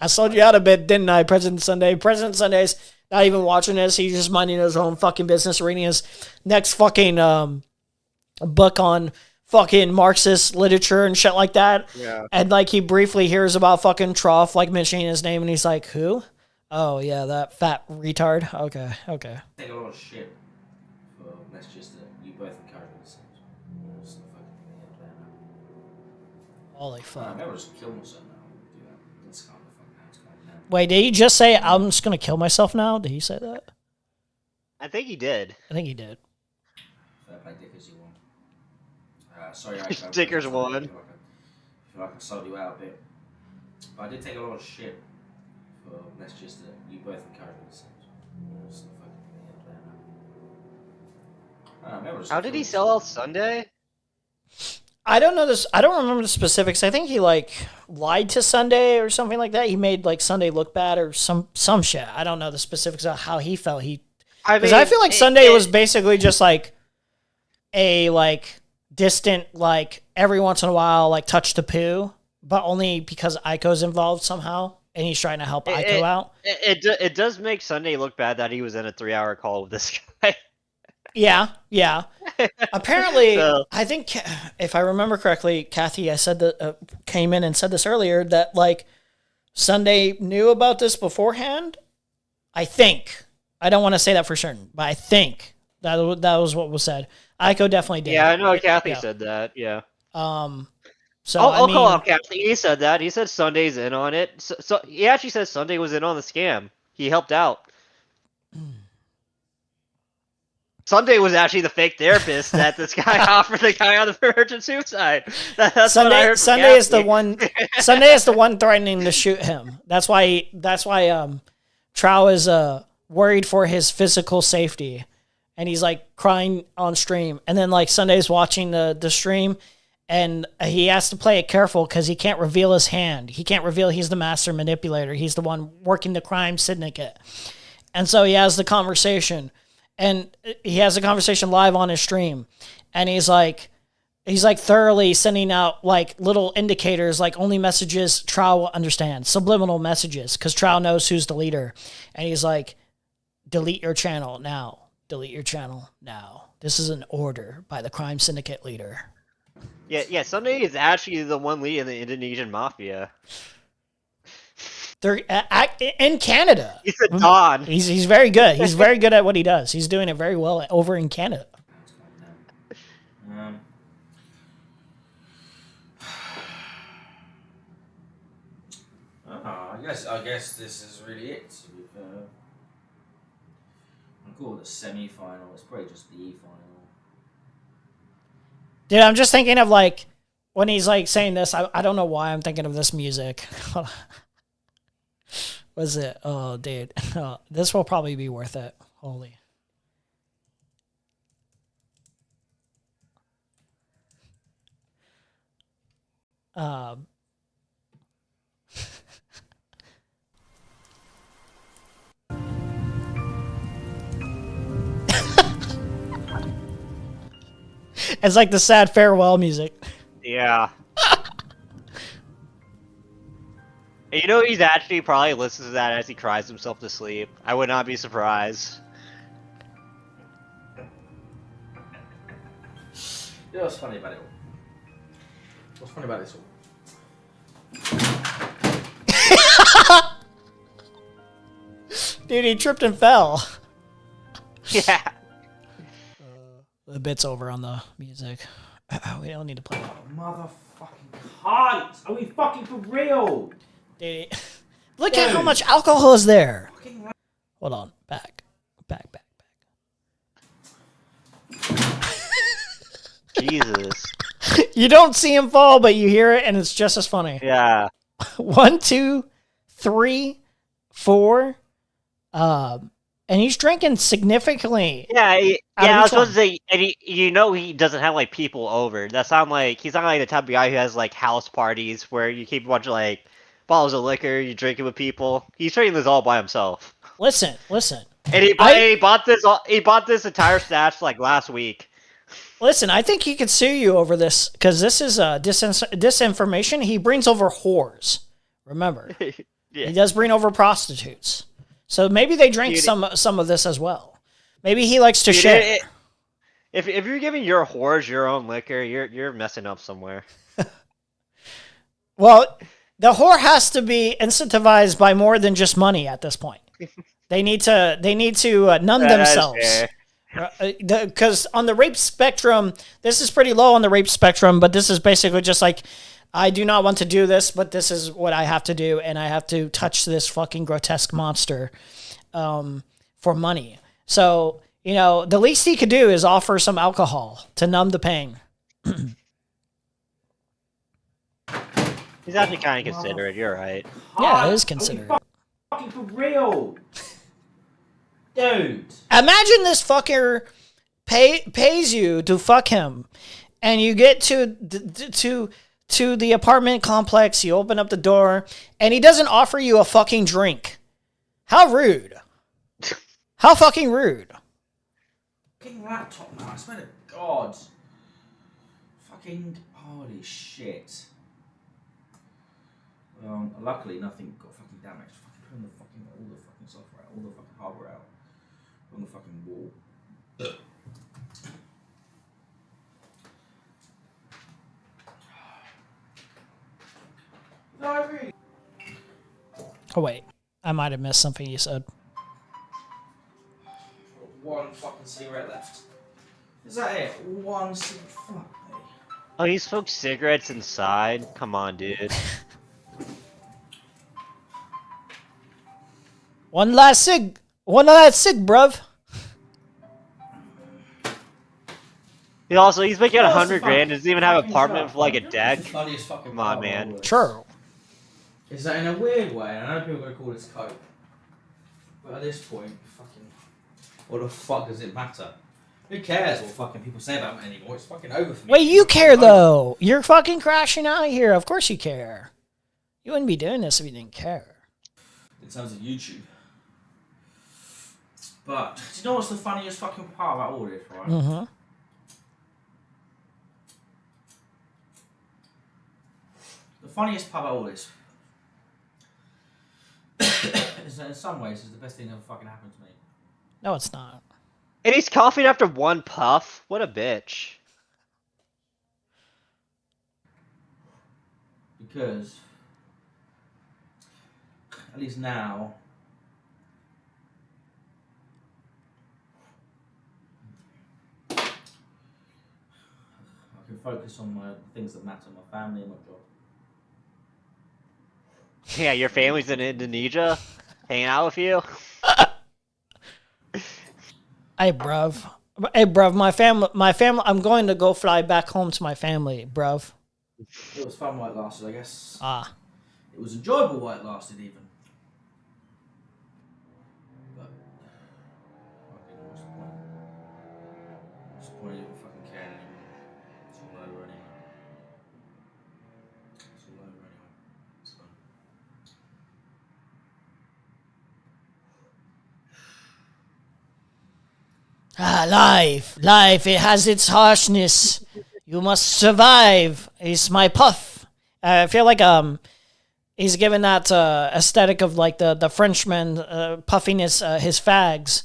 I sold you out a bit, didn't I, President Sunday? President Sunday's not even watching this. He's just minding his own fucking business, reading his next fucking book on fucking Marxist literature and shit like that. Yeah. And like he briefly hears about fucking Trough, like mentioning his name, and he's like, who? Oh yeah, that fat retard. Okay, okay. Take a lot of shit for messages that you both encourage themselves. Just the fucking thing. Holy fuck. Maybe I'll just kill myself now. Do that. That's kind of the fucking how it's going now. Wait, did he just say I'm just gonna kill myself now? Did he say that? I think he did. I think he did. Fair play, Dickers, you won. Sorry, Aiko. Dickers won. I feel like I sold you out a bit. But I did take a lot of shit for messages that you both encourage themselves. Just the fucking thing. Maybe I'll just How did he sell out Sunday? I don't know this. I don't remember the specifics. I think he like lied to Sunday or something like that. He made like Sunday look bad or some shit. I don't know the specifics of how he felt. Because I feel like Sunday was basically just like a like distant like every once in a while like touch to poo, but only because Aiko's involved somehow and he's trying to help Aiko out. It does make Sunday look bad that he was in a 3-hour call with this guy. Yeah. Apparently, So- I think if I remember correctly, Kathy, I said that came in and said this earlier that like Sunday knew about this beforehand. I think I don't want to say that for certain, but I think that was what was said. Aiko definitely did. Yeah, I know Kathy said that. Yeah. So I'll call out Kathy. He said that. He said Sunday's in on it. So he actually said Sunday was in on the scam. He helped out. Sunday was actually the fake therapist that this guy offered the guy on the verge of suicide. That's what I Sunday. heard from Sunday is the Kathy. one. Sunday is the one threatening to shoot him. That's why. Trough is worried for his physical safety, and he's like crying on stream. And then like Sunday's watching the stream, and he has to play it careful because he can't reveal his hand. He can't reveal he's the master manipulator. He's the one working the crime syndicate, and so he has the conversation. And he has a conversation live on his stream, and he's like thoroughly sending out like little indicators, like only messages Trough will understand, subliminal messages, because Trough knows who's the leader. And he's like, delete your channel now. Delete your channel now. This is an order by the crime syndicate leader. Yeah. Sunday is actually the one lead in the Indonesian mafia. They're in Canada. He's a don. He's very good. He's very good at what he does. He's doing it very well over in Canada. I guess this is really it. To be fair. I'm cool with the semi-final. It's probably just the final. Dude, I'm just thinking of like when he's like saying this. I don't know why I'm thinking of this music. Was it? Oh, dude. Oh, this will probably be worth it. Holy. It's like the sad farewell music. Yeah. You know, he's actually probably listens to that as he cries himself to sleep. I would not be surprised. You know what's funny about it all? What's funny about this all? Dude, he tripped and fell. Yeah. The bit's over on the music. We don't need to play that. Motherfucking cunt! Are we fucking for real? Dude, look at how much alcohol is there. Hold on. Back. Jesus. You don't see him fall, but you hear it, and it's just as funny. Yeah. 1, 2, 3, 4. And he's drinking significantly. Yeah, out of I was each supposed to one. say, and he doesn't have like people over. He's not like the type of guy who has like house parties where you keep a bunch of like bottles of liquor, you drink it with people. He's drinking this all by himself. Listen. And he bought this entire stash like last week. Listen, I think he could sue you over this because this is disinformation. He brings over whores. Remember, He does bring over prostitutes. So maybe they drank Dude, some of this as well. Maybe he likes to Dude, share. if you're giving your whores your own liquor, you're messing up somewhere. Well, the whore has to be incentivized by more than just money at this point. They need to numb themselves. Because on the rape spectrum, this is pretty low on the rape spectrum, but this is basically just like, I do not want to do this, but this is what I have to do, and I have to touch this fucking grotesque monster for money. So, you know, the least he could do is offer some alcohol to numb the pain. He's actually kind of considerate. You're right. Yeah, it is considerate. Fucking for real, dude. Imagine this fucker pays you to fuck him, and you get to the apartment complex. You open up the door, and he doesn't offer you a fucking drink. How rude! How fucking rude! Fucking laptop now. I swear to God. Fucking holy shit. Well, luckily nothing got fucking damaged. Fucking putting the fucking all the fucking software out, all the fucking hardware out on the fucking wall. No, I really. Oh wait, I might have missed something you said. One fucking cigarette left. Is that it? One cigarette. Fuck me. Oh, he smoked cigarettes inside? Come on, dude. One last cig, bruv. He's making 100 grand. Doesn't even have an apartment for like a deck. Come on, man. Sure. Is that in a weird way? I know people are going to call this coke. But at this point, fucking... What the fuck does it matter? Who cares what fucking people say about me anymore? It's fucking over for me. Wait, you care though. You're fucking crashing out here. Of course you care. You wouldn't be doing this if you didn't care. In terms of YouTube. But, do you know what's the funniest fucking part about all this, right? Mm-hmm. The funniest part about all this is that in some ways it's the best thing that ever fucking happened to me. No, it's not. And he's coughing after one puff? What a bitch. Because, at least now, I can focus on my things that matter, my family and my job. Yeah, your family's in Indonesia, hanging out with you. Hey, bruv, my family, I'm going to go fly back home to my family, bruv. It was fun while it lasted, I guess. Ah. It was enjoyable while it lasted, even. But, fucking, what's the point? What's the point of even fucking caring anymore? It's all over anyway. It's all over anyway. It's fun. Life, it has its harshness. You must survive. It's my puff. I feel like he's given that aesthetic of like the Frenchman puffing his fags,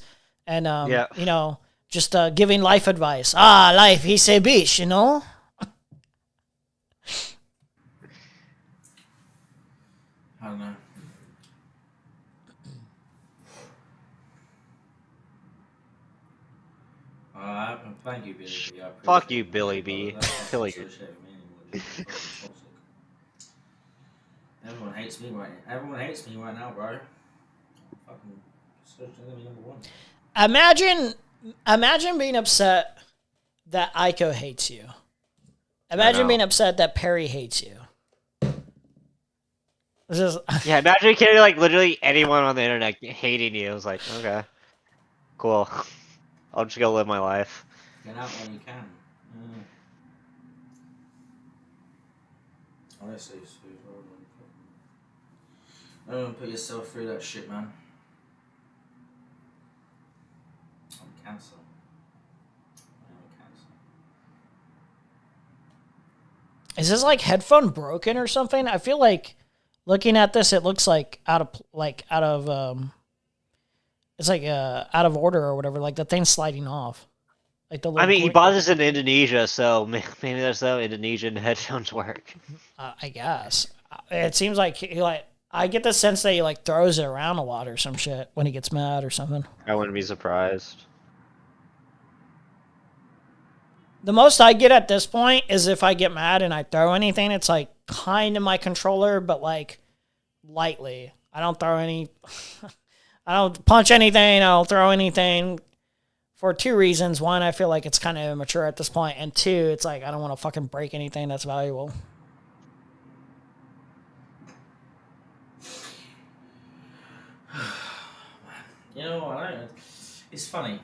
and yeah. you know, just giving life advice. Life, he say biche, you know. I don't know. Thank you, Billy B. I Fuck you, Billy B. Kill you. Everyone hates me right now. Everyone hates me right now, bro. Fucking social enemy number one. Imagine being upset that Aiko hates you. Imagine being upset that Perry hates you. Yeah, imagine getting like literally anyone on the internet hating you. It was like, okay, cool. I'll just go live my life. Get out while you can. Honestly, don't put yourself through that shit, man. I'm cancer. I'm cancer. Is this like headphone broken or something? I feel like Looking at this, it looks like out of it's like out of order or whatever. Like the thing's sliding off. Like the. I mean, he bought this in Indonesia, so maybe that's how Indonesian headphones work. I guess it seems like I get the sense that he like throws it around a lot or some shit when he gets mad or something. I wouldn't be surprised. The most I get at this point is if I get mad and I throw anything, it's like kind of my controller, but like lightly. I don't throw any. I don't punch anything. I don't throw anything. For two reasons. One, I feel like it's kind of immature at this point, and two, it's like I don't want to fucking break anything that's valuable. You know what? It's funny.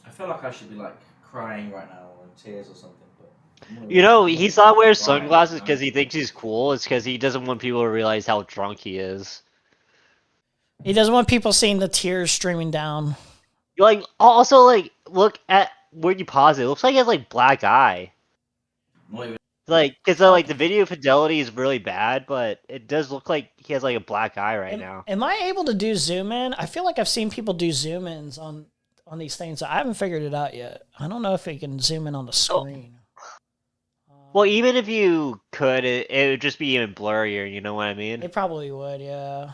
I feel like I should be like crying right now or in tears or something. But You know, he's not wearing sunglasses because he thinks he's cool. It's because he doesn't want people to realize how drunk he is. He doesn't want people seeing the tears streaming down. Like, also, like, look at where you pause it. It looks like he has like black eye. Like, because like the video fidelity is really bad, but it does look like he has like a black eye right now. Am I able to do zoom in? I feel like I've seen people do zoom ins on these things. I haven't figured it out yet. I don't know if you can zoom in on the screen. Well, even if you could, it would just be even blurrier. You know what I mean? It probably would, yeah.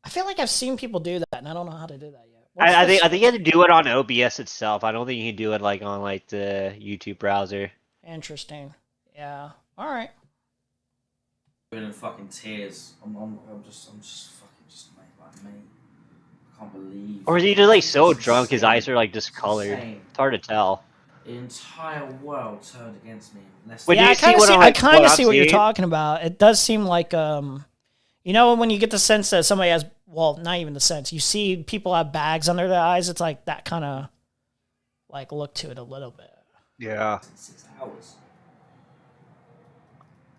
I feel like I've seen people do that, and I don't know how to do that yet. I think you have to do it on OBS itself. I don't think you can do it like on like the YouTube browser. Interesting. Yeah. All right. in fucking tears. I'm just fucking like me. I can't believe. Or is he just like so drunk his eyes are like discolored? It's hard to tell. The entire world turned against me. Yeah, I kind of see what you're talking about. It does seem like you know, when you get the sense that somebody has, well, not even the sense, you see people have bags under their eyes. It's like that kind of like look to it a little bit. Yeah. 6 hours.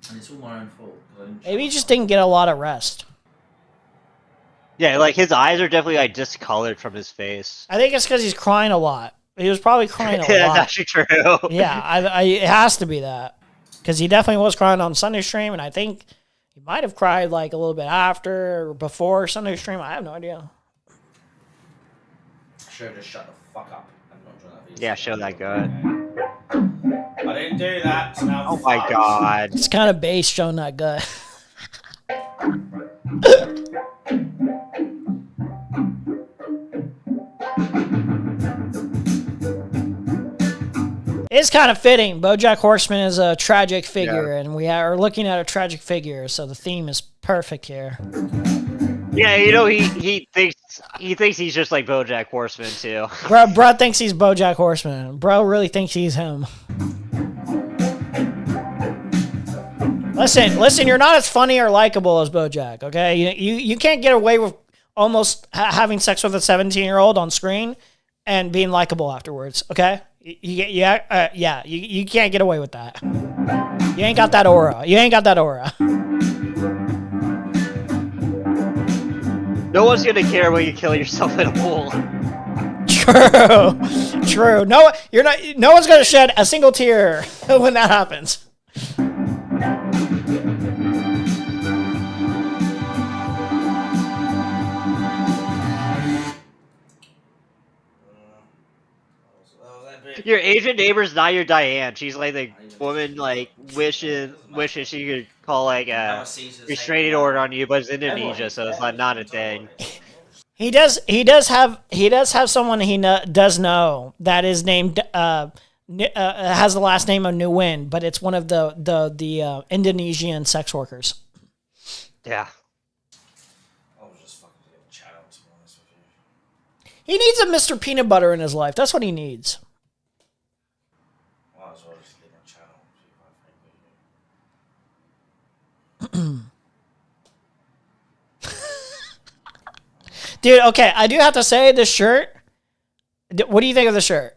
And it's all my own fault. Maybe he just didn't get a lot of rest. Yeah, like his eyes are definitely like discolored from his face. I think it's because he's crying a lot. He was probably crying a lot. That's actually true. Yeah, it has to be that. Because he definitely was crying on Sunday stream, and I think he might have cried like a little bit after or before Sunday stream. I have no idea. Should have just shut the fuck up and not join that video. Yeah, show that gut. I didn't do that. So now Oh my god. It's kind of base showing that gut. It's kind of fitting. BoJack Horseman is a tragic figure, and we are looking at a tragic figure, so the theme is perfect here. Yeah, you know he thinks he's just like BoJack Horseman too. Bro thinks he's BoJack Horseman. Bro really thinks he's him. Listen, you're not as funny or likable as BoJack, okay? You can't get away with almost having sex with a 17-year-old on screen and being likable afterwards, okay? You can't get away with that. You ain't got that aura. No one's gonna care when you kill yourself in a pool. True. No one's gonna shed a single tear when that happens. Your Asian neighbor's not your Diane. She's like the woman like wishing she could call like a restraining order on you, but it's Indonesia, so it's not a thing. He does have someone he does know that is named has the last name of Nguyen, but it's one of the Indonesian sex workers. Yeah. He needs a Mr. Peanut Butter in his life. That's what he needs. Dude, okay, I do have to say, this shirt, what do you think of the shirt?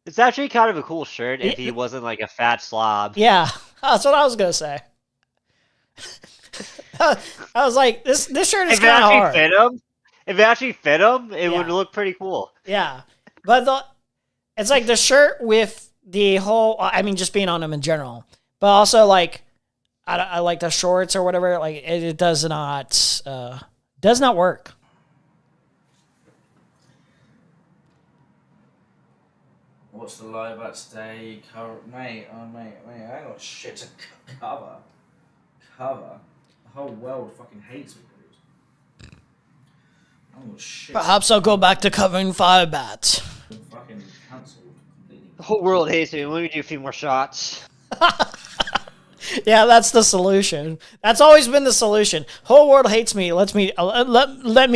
It's actually kind of a cool shirt if he wasn't like a fat slob. Yeah, that's what I was gonna say. I was like, this shirt is kind of hard. If it actually fit him, it would look pretty cool. Yeah, but it's like the shirt with the whole, I mean, just being on him in general. but also like I like the shorts or whatever. Like it does not work. What's the lie about today? Mate, I ain't got shit to cover. The whole world fucking hates me, dude. Oh shit. Perhaps I'll go back to covering fire bats. Fucking cancelled completely. The whole world hates me. Let me do a few more shots. Yeah, that's the solution. That's always been the solution. Whole world hates me. Let me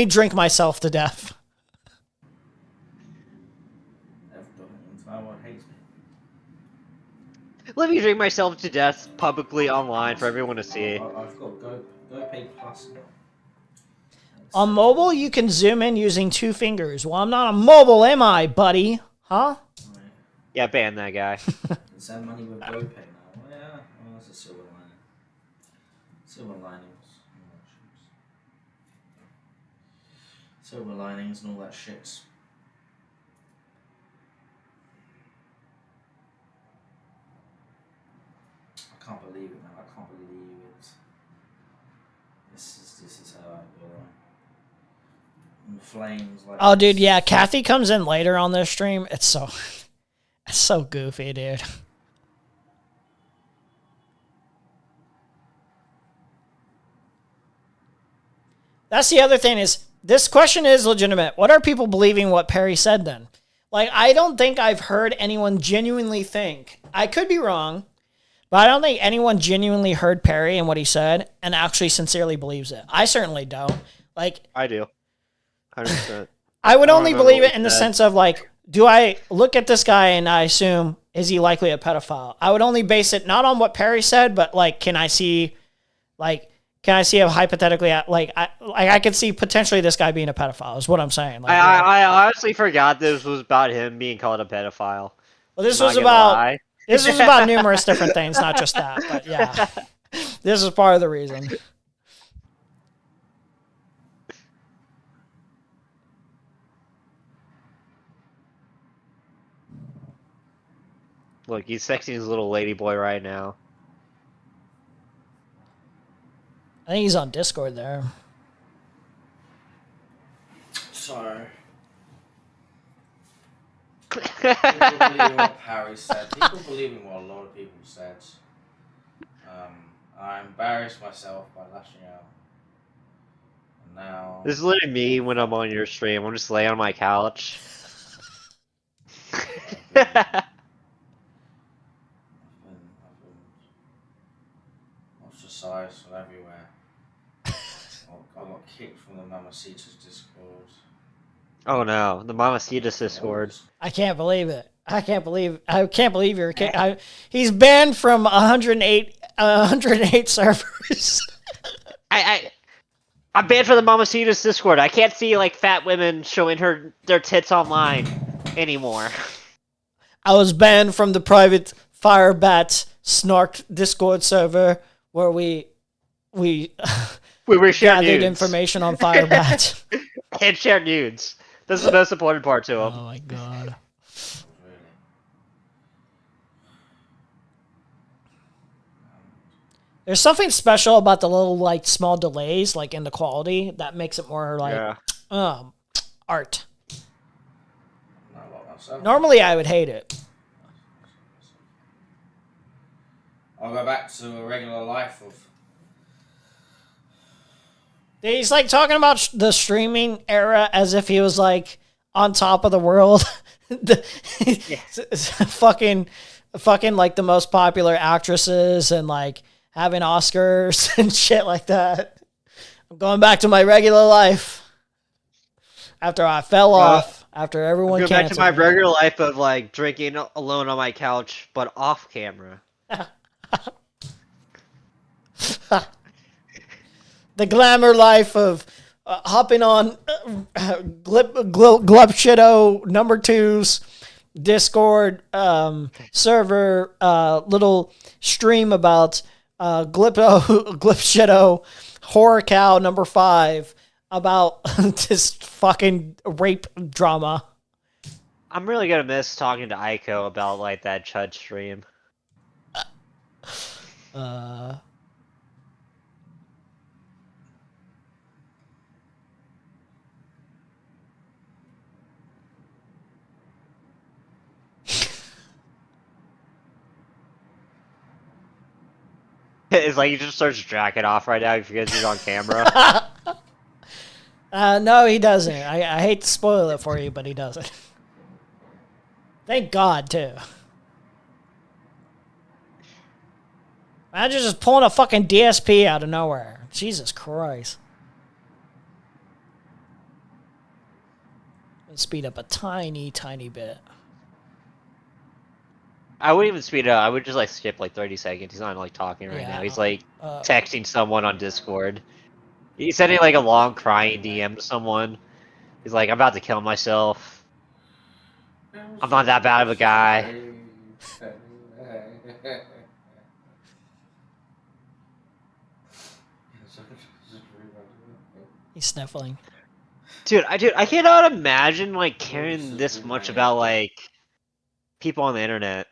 drink myself to death. Let me drink myself to death publicly online for everyone to see. I've got Go Pay Plus now. On mobile, you can zoom in using 2 fingers. Well, I'm not on mobile, am I, buddy? Huh? Yeah, ban that guy. Send money with Go Pay now. Well, yeah, well, that's a silver lining. Silver linings. Silver linings and all that shit. I can't believe it, man. I can't believe it. This is how I feel. And the flames like. Oh, dude, yeah. Kathy comes in later on this stream. It's so goofy, dude. That's the other thing is, this question is legitimate. What are people believing what Perry said then? Like, I don't think I've heard anyone genuinely think. I could be wrong, but I don't think anyone genuinely heard Perry and what he said and actually sincerely believes it. I certainly don't. Like, I do. 100%. I would only believe it in the sense of, like, do I look at this guy and I assume, is he likely a pedophile? I would only base it not on what Perry said, but, like, can I see him hypothetically, I could see potentially this guy being a pedophile is what I'm saying. Like, I honestly forgot this was about him being called a pedophile. Well, this was about numerous different things, not just that. But yeah, this is part of the reason. Look, he's sexing his little lady boy right now. I think he's on Discord there. Sorry. People believe what Harry said. People believe in what a lot of people said. I embarrassed myself by lashing out. And now... This is literally me when I'm on your stream. I'm just laying on my couch. Ostracized from everywhere. I got kicked from the Mamacita's Discord. Oh no, the Mamacita's Discord. I can't believe it. I can't believe you're kidding. He's banned from 108 servers. I'm banned from the Mamacita's Discord. I can't see like fat women showing their tits online anymore. I was banned from the private Firebat Snark Discord server where we shared gathered nudes. information on Firebat. And shared nudes. This is the most important part to him. Oh my god. There's something special about the little, like, small delays, like, in the quality that makes it more, like, art. Normally, I would hate it. I'll go back to a regular life of... He's, like, talking about the streaming era as if he was, like, on top of the world. fucking, like, the most popular actresses and, like, having Oscars and shit like that. I'm going back to my regular life. After I fell off, after everyone go canceled back to my me. regular life of like drinking alone on my couch, but off camera. The glamour life of hopping on Glupshido number 2's Discord server little stream about Glupshido Horror Cow number 5 about this fucking rape drama. I'm really gonna miss talking to Aiko about like that Chud stream. It's like he just starts jacking off right now because he's on camera. No, he doesn't. I hate to spoil it for you, but he doesn't. Thank God, too. Imagine just pulling a fucking DSP out of nowhere. Jesus Christ. Let's speed up a tiny, tiny bit. I wouldn't even speed it up. I would just like skip like 30 seconds. He's not like talking right now. He's like texting someone on Discord. He's sending like a long crying DM to someone. He's like, I'm about to kill myself. I'm not that bad of a guy. He's sniffling. Dude, I cannot imagine like caring this much about like people on the internet.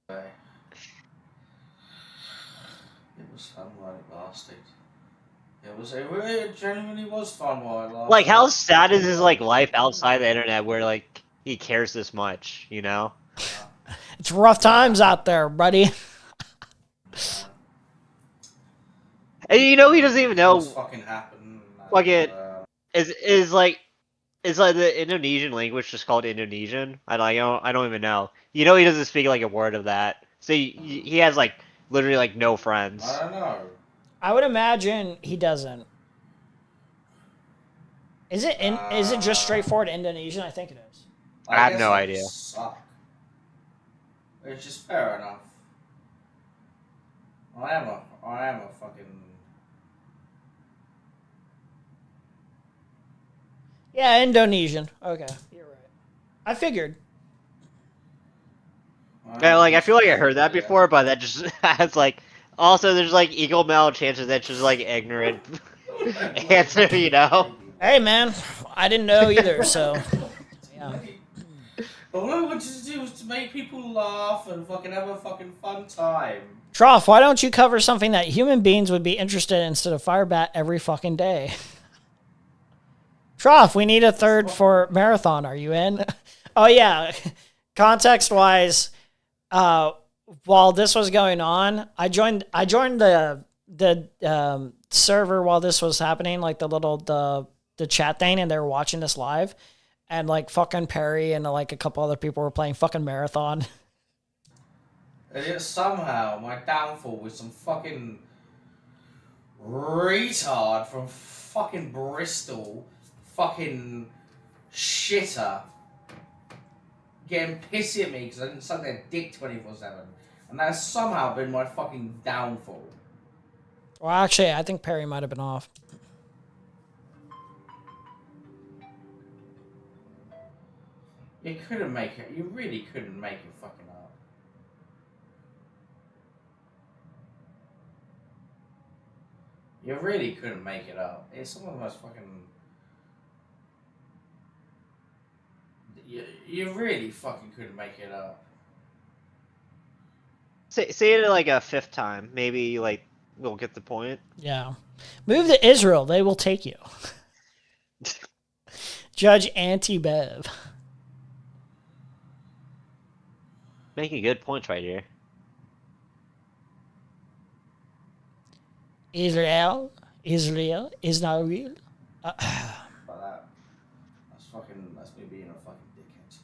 It was fun while it lasted. It genuinely was fun while it lasted. Like, how sad is his like life outside the internet where like he cares this much, you know? It's rough times out there, buddy. And you know he doesn't even know What's fucking happened. like it is like the Indonesian language just called Indonesian. I don't even know. You know he doesn't speak like a word of that. So he has like literally like no friends. I don't know. I would imagine he doesn't. Is it just straightforward Indonesian? I think it is. I have no idea. Suck. It's just fair enough. I am a fucking. Yeah, Indonesian. Okay, you're right. I figured. Yeah, like I feel like I heard that before, but that just has like also there's like equal amount of chances that's just like ignorant answer, you know? Hey man, I didn't know either, so yeah. All I wanted to do was to make people laugh and fucking have a fucking fun time. Trough, why don't you cover something that human beings would be interested in instead of Firebat every fucking day? Trough, we need a third for Marathon. Are you in? Oh yeah, context-wise, while this was going on, I joined the server while this was happening, like the chat thing, and they were watching this live, and like fucking Perry and like a couple other people were playing fucking Marathon. And yet somehow my downfall was some fucking retard from fucking Bristol, fucking shitter, getting pissy at me because I didn't suck their dick 24/7, and that has somehow been my fucking downfall. Well, actually, I think Perry might have been off. You couldn't make it. You really couldn't make it fucking up. You really couldn't make it up. It's some of the most fucking. You really fucking couldn't make it up. Say it like a fifth time. Maybe like we'll get the point. Yeah. Move to Israel. They will take you. Judge Anti-Bev. Making good points right here. Israel is not real. But that's me being a fucking dickhead.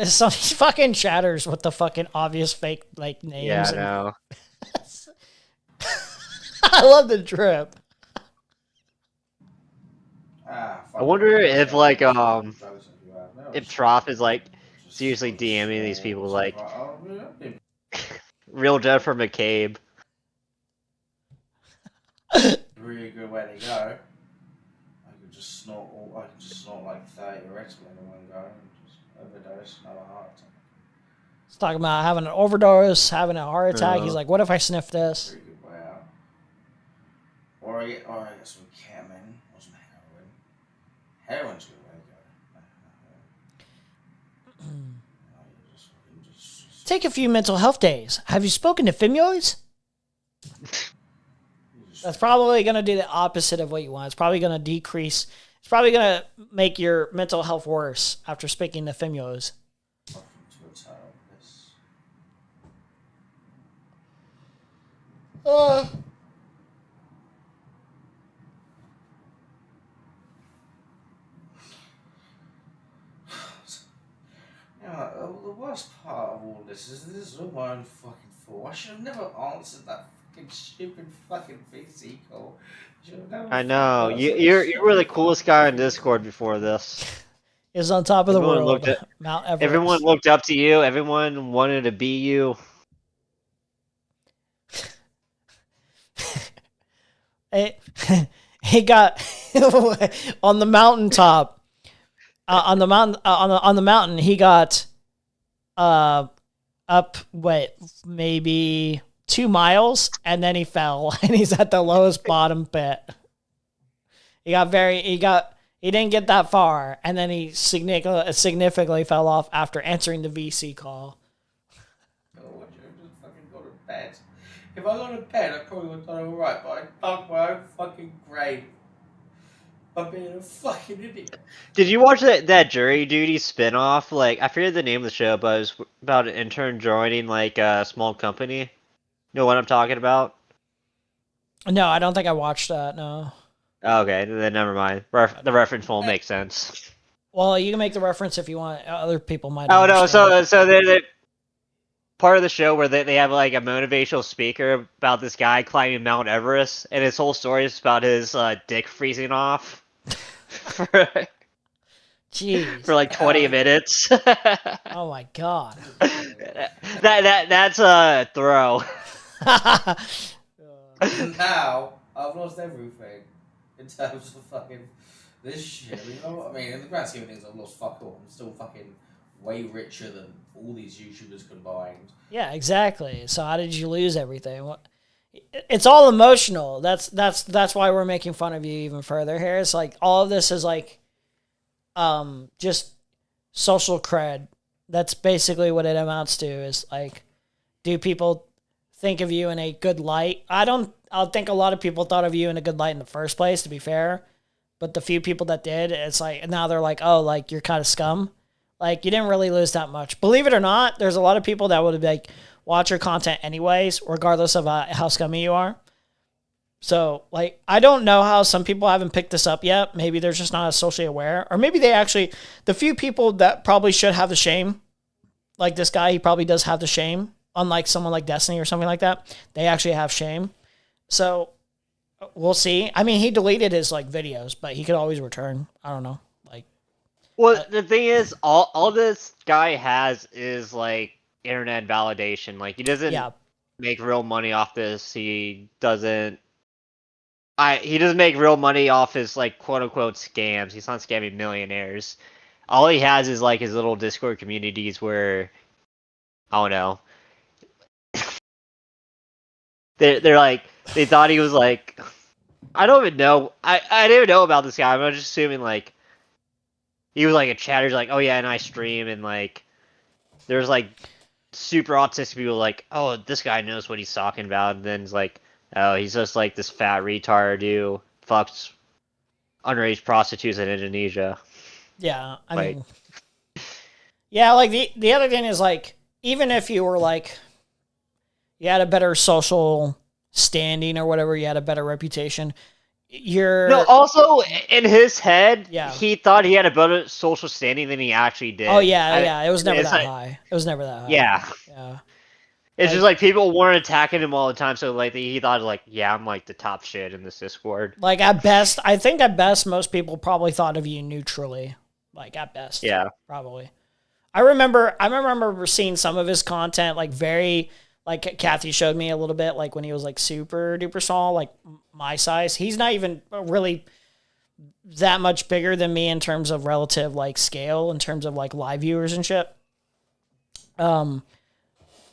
Some fucking chatters with the fucking obvious fake like names. Yeah, I know. I love the drip. I wonder if like if Trough is like seriously DMing these people like real Jennifer McCabe. Really good way to go. I could just snort like 30 Red in one go and just overdose, another heart attack. talking about having an overdose, having a heart attack. Yeah. He's like, what if I sniff this? Pretty good way out. Or I get some ketamine or some heroin. Heroin's a good way to go. Take a few mental health days. Have you spoken to Fimioids? That's probably going to do the opposite of what you want. It's probably going to decrease. It's probably going to make your mental health worse after speaking to Fimioids. Yeah, the worst part of all this is all my own fucking fault. I should have never answered that fucking stupid fucking VC call. I know. You were the coolest guy on Discord before this. Is on top of the Everyone world. looked at- Mount Everest. Everyone looked up to you. Everyone wanted to be you. He got on the mountaintop. On the mountain, he got up maybe 2 miles, and then he fell, and he's at the lowest bottom pit. He didn't get that far, and then he significantly fell off after answering the VC call. Oh, I should have just fucking go to bed. If I got to bed, I probably would have done alright, but I dug my own fucking grave. I'm being a fucking idiot. Did you watch that jury duty spinoff? Like, I forget the name of the show, but it was about an intern joining like a small company. You know what I'm talking about? No, I don't think I watched that. No. Okay, then never mind. The reference won't make sense. Well, you can make the reference if you want. Other people might. Oh no! understand. So they're part of the show where they have like a motivational speaker about this guy climbing Mount Everest, and his whole story is about his dick freezing off. Jeez. For like 20 minutes. Oh my god. That's a throw. Now I've lost everything in terms of fucking this shit. You know what I mean? In the grand scheme of things, I've lost fuck all. I'm still fucking way richer than all these YouTubers combined. Yeah, exactly. So how did you lose everything? What? It's all emotional. That's why we're making fun of you even further here. It's like all of this is like, just social cred. That's basically what it amounts to. Is like, do people think of you in a good light? I think a lot of people thought of you in a good light in the first place, to be fair. But the few people that did, it's like, now they're like, oh, like, you're kind of scum. Like, you didn't really lose that much. Believe it or not, there's a lot of people that would like watch your content anyways, regardless of how scummy you are. So, like, I don't know how some people haven't picked this up yet. Maybe they're just not as socially aware. Or maybe they actually, the few people that probably should have the shame, like this guy, he probably does have the shame, unlike someone like Destiny or something like that. They actually have shame. So, we'll see. I mean, he deleted his, like, videos, but he could always return. I don't know. Like, well, the thing is, all this guy has is, like, internet validation. Like, he doesn't make real money off this. He doesn't make real money off his, like, quote-unquote scams. He's not scamming millionaires. All he has is, like, his little Discord communities where, I don't know. They're like, they thought he was, like, I don't even know. I didn't even know about this guy. I'm just assuming, like, he was, like, a chatter. Like, oh, yeah, and I stream, and, like, there's, like, super autistic people like, oh, this guy knows what he's talking about, and then it's like, oh, he's just like this fat retard who fucks underage prostitutes in Indonesia. Yeah, I mean, yeah, like the other thing is like, even if you were like, you had a better social standing or whatever, you had a better reputation, No, also in his head, he thought he had a better social standing than he actually did. Oh yeah, it was never that high. It was never that high. Yeah. It's just like people weren't attacking him all the time, so like he thought like, yeah, I'm like the top shit in this Discord. Like at best, I think at best most people probably thought of you neutrally. Like at best. Yeah. Probably. I remember seeing some of his content like very, like Kathy showed me a little bit, like when he was like super duper small, like my size. He's not even really that much bigger than me in terms of relative like scale, in terms of like live viewers and shit.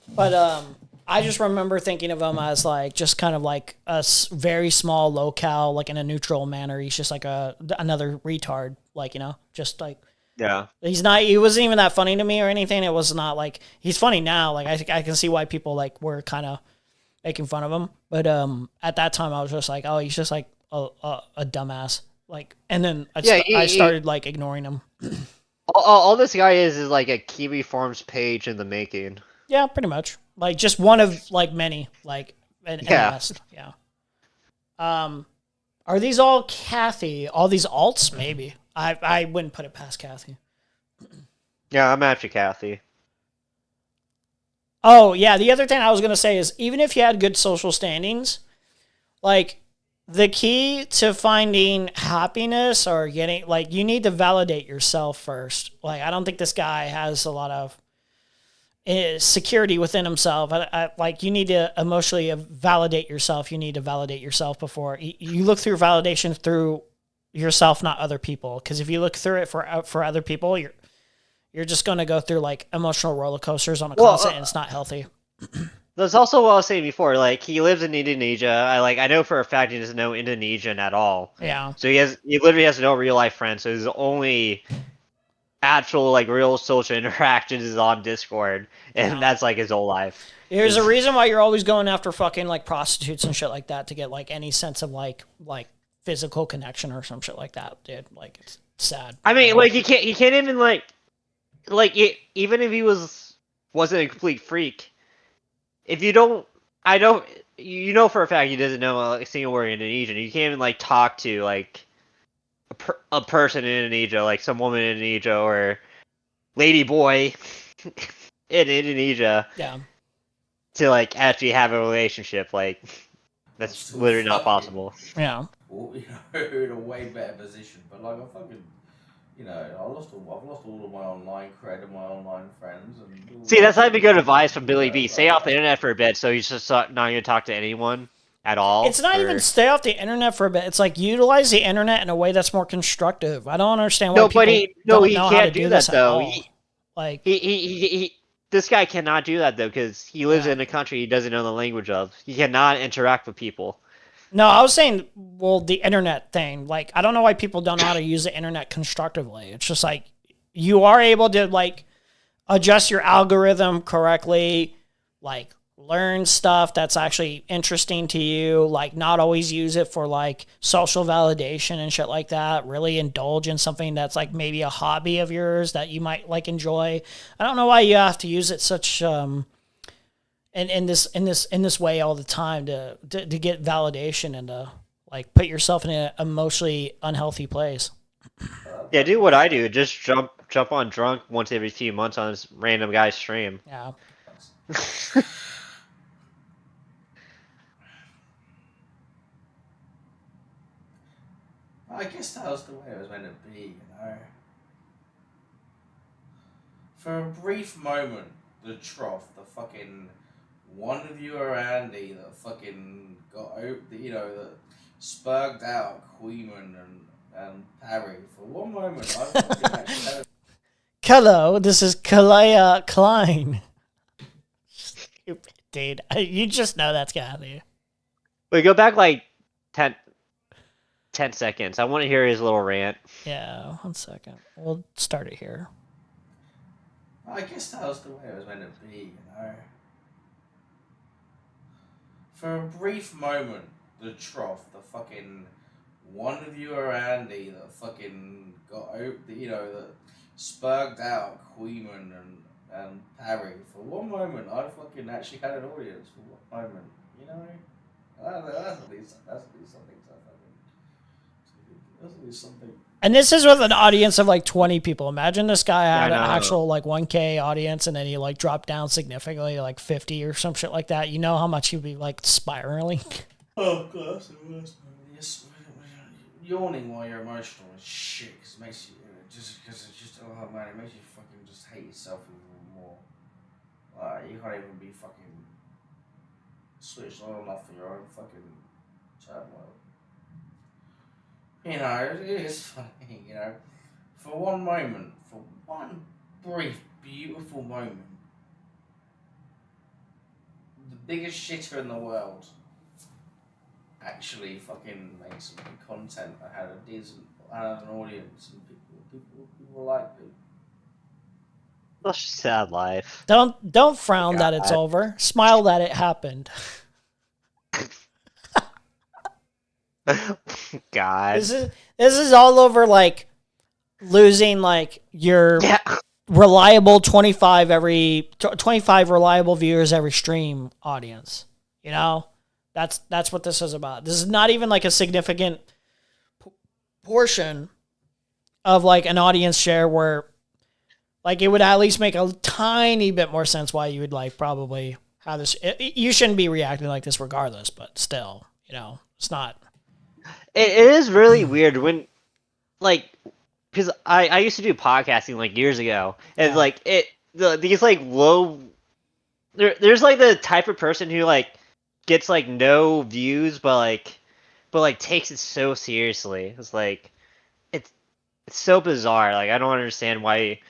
But I just remember thinking of him as like just kind of like a very small locale, like in a neutral manner. He's just like another retard, like, you know, just like Yeah. he wasn't even that funny to me or anything. It was not like he's funny now. Like I can see why people like were kind of making fun of him. But at that time I was just like, oh, he's just like a dumbass. Like, and then I started like ignoring him. All this guy is like a Kiwi Farms page in the making. Yeah, pretty much. Like just one of like many, like in the West. Yeah. Are these all Kathy? All these alts? Maybe. I wouldn't put it past Kathy. Yeah, I'm actually Kathy. Oh yeah, the other thing I was gonna say is even if you had good social standings, like the key to finding happiness or getting like you need to validate yourself first. Like I don't think this guy has a lot of security within himself. Like you need to emotionally validate yourself. You need to validate yourself before you look through validation through yourself, not other people. Because if you look through it for other people, you're just going to go through like emotional roller coasters on a constant, and it's not healthy. That's also what I was saying before. Like he lives in Indonesia. I know for a fact he doesn't know Indonesian at all. Yeah. So he literally has no real life friends. So his only actual like real social interactions is on Discord, and that's like his whole life. There's a reason why you're always going after fucking like prostitutes and shit like that to get like any sense of like physical connection or some shit like that, dude. Like it's sad. I mean, like he can't even even if he wasn't a complete freak. If you don't, you know for a fact he doesn't know a single word in Indonesian. You can't even like talk to like a person in Indonesia, like some woman in Indonesia or lady boy in Indonesia. Yeah. To like actually have a relationship, like that's literally not possible. Yeah. Well, you know, in a way better position, but like I fucking, you know, I've lost all of my online cred and my online friends. And see, that's not even good advice from Billy B. Stay off the internet for a bit, so he's just not going to talk to anyone at all. It's not even stay off the internet for a bit. It's like utilize the internet in a way that's more constructive. I don't understand why people don't know how to do this at all. Like he this guy cannot do that though because he lives in a country he doesn't know the language of. He cannot interact with people. No, I was saying, well, the internet thing. Like, I don't know why people don't know how to use the internet constructively. It's just like you are able to like adjust your algorithm correctly, like learn stuff that's actually interesting to you, like not always use it for like social validation and shit like that. Really indulge in something that's like maybe a hobby of yours that you might like enjoy. I don't know why you have to use it such in this way all the time to get validation and to like put yourself in an emotionally unhealthy place. Yeah, do what I do. Just jump on drunk once every few months on this random guy's stream. Yeah. I guess that was the way it was meant to be, you know. For a brief moment, the Trough, the fucking one viewer Andy that fucking got you know, that spurged out Queeman and Parry. For one moment, I fucking actually Hello, this is Kalea Klein. Stupid dude. You just know that's Kathy. Wait, go back like 10 seconds. I want to hear his little rant. Yeah, 1 second. We'll start it here. I guess that was the way it was meant to be, you know. For a brief moment, the Trough, the fucking one viewer Andy that fucking got you know, that spurged out Queeman and Parry. For one moment, I fucking actually had an audience for one moment, you know. That's at least something. That's at least something. And this is with an audience of like 20 people. Imagine this guy had Yeah, an I know. actual like 1K audience and then he like dropped down significantly, like 50 or some shit like that. You know how much he'd be like spiraling? Oh, God, that's the worst. Yawning while you're emotional is shit, because it makes you, oh man, it makes you fucking just hate yourself even more. Like, you can't even be fucking switched on enough for your own fucking turmoil. You know, it is funny, you know. For one moment, for one brief, beautiful moment, the biggest shitter in the world actually fucking made some good content and had an audience and people liked it. Such a sad life. Don't frown that it's God. over. Smile that it happened. God. This is all over like losing like your reliable 25 reliable viewers every stream audience. You know? That's what this is about. This is not even like a significant portion of like an audience share where like it would at least make a tiny bit more sense why you would like probably have this. You shouldn't be reacting like this regardless, but still, you know, it's not. It is really weird when, like, because I used to do podcasting like years ago, and like these like low, there's like the type of person who like gets like no views, but takes it so seriously. It's like it's so bizarre. Like I don't understand why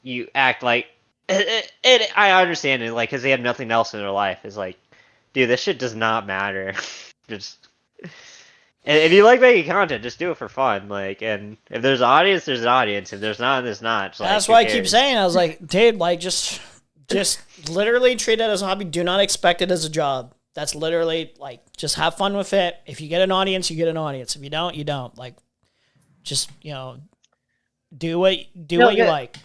you act like it. I understand it, like because they have nothing else in their life. It's like, dude, this shit does not matter. Just. And if you like making content, just do it for fun. Like, and if there's an audience, there's an audience. If there's not, there's not. It's like, That's who why I cares? keep saying. I was like, dude, like just literally treat it as a hobby. Do not expect it as a job. That's literally like just have fun with it. If you get an audience, you get an audience. If you don't, you don't. Like, just do what you like.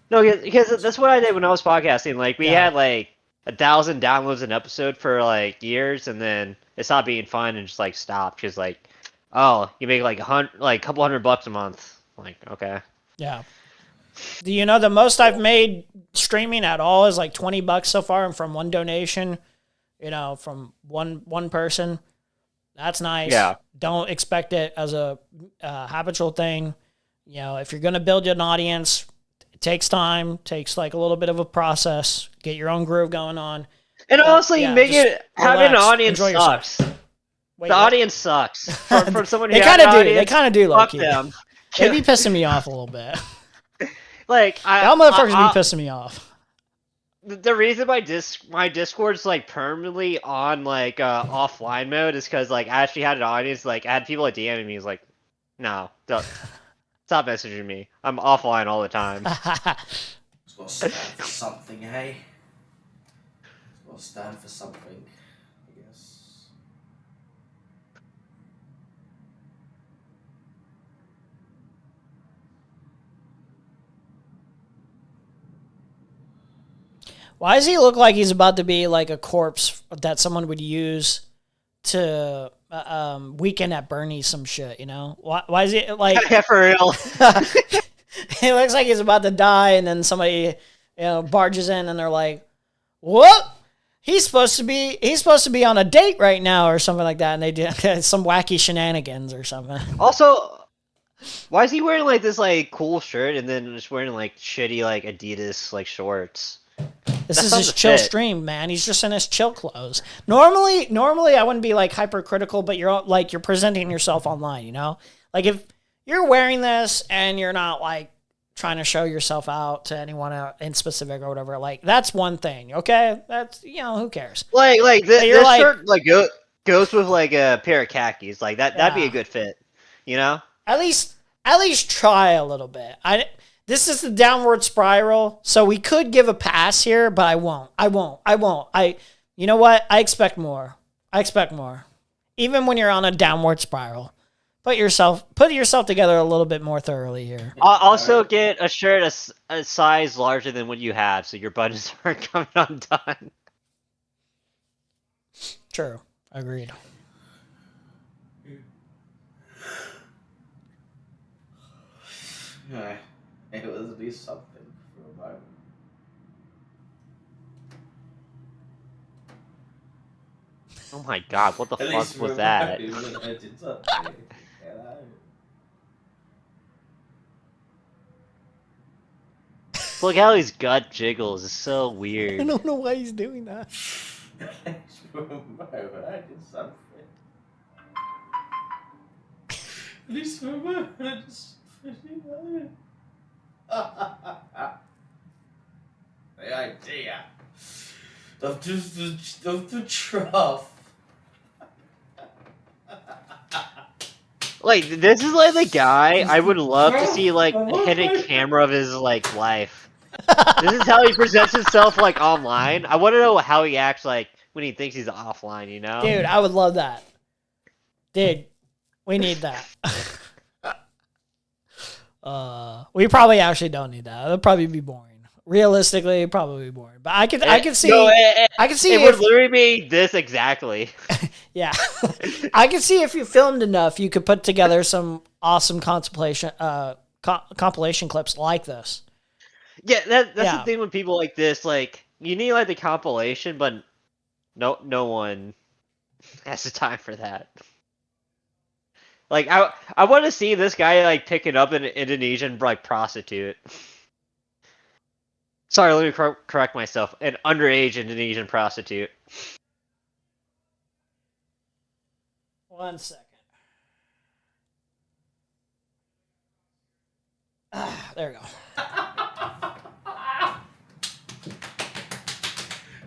No, because that's what I did when I was podcasting. Like, we had like 1,000 downloads an episode for like years, and then it stopped being fun and just like stopped because like, oh, you make like a couple $100 a month. Like, okay. Yeah. Do you know the most I've made streaming at all is like $20 so far, and from one donation, from one person. That's nice. Yeah. Don't expect it as a habitual thing. If you're gonna build an audience, it takes time. Takes like a little bit of a process. Get your own groove going on. And honestly, having an audience enjoy sucks. yourself. Wait, the what? audience sucks. From someone who They has kind an of do. audience, They kind of do. Fuck Low-key. them. They be pissing me off a little bit. Like Y'all motherfuckers be pissing me off. The reason my Discord's like permanently on like offline mode is because like I actually had an audience. Like I had people like DMing me. Is like, no, don't stop messaging me. I'm offline all the time. It's got to stand for something, hey? It's got to stand for something, I guess. Why does he look like he's about to be like a corpse that someone would use to Weekend at Bernie's some shit, Why is he like... Yeah, for real. He looks like he's about to die, and then somebody, barges in and they're like, what? He's supposed to be on a date right now or something like that, and they do some wacky shenanigans or something. Also, why is he wearing like this like cool shirt and then just wearing like shitty like Adidas like shorts? This is his chill stream, man. He's just in his chill clothes. Normally I wouldn't be like hypercritical, but you're presenting yourself online, Like if you're wearing this and you're not like trying to show yourself out to anyone in specific or whatever, like that's one thing, okay? That's who cares? Like this like, shirt like goes with like a pair of khakis, like that'd be a good fit, At least try a little bit. This is the downward spiral, so we could give a pass here, but I won't. You know what? I expect more. Even when you're on a downward spiral. Put yourself together a little bit more thoroughly here. Also get a shirt a size larger than what you have, so your buttons aren't coming undone. True. Agreed. Yeah. It was at least something for a moment. Oh my god, what the fuck was that? Look how his gut jiggles, it's so weird. I don't know why he's doing that. I did something. At least for a moment, I just... The idea. of the trough. Like, this is like the guy I would love to see like a hidden camera of his like life. This is how he presents himself like online. I want to know how he acts like when he thinks he's offline. You know, Dude, I would love that. Dude, we need that. We probably actually don't need that. It'll probably be boring. Realistically, probably be boring. But I could see. No, I could see it would literally be this exactly. Yeah, I could see if you filmed enough, you could put together some awesome compilation clips like this. Yeah, that's the thing with people like this. Like, you need like the compilation, but no one has the time for that. Like, I want to see this guy like picking up an Indonesian like prostitute. Sorry, let me correct myself. An underage Indonesian prostitute. 1 second. There we go.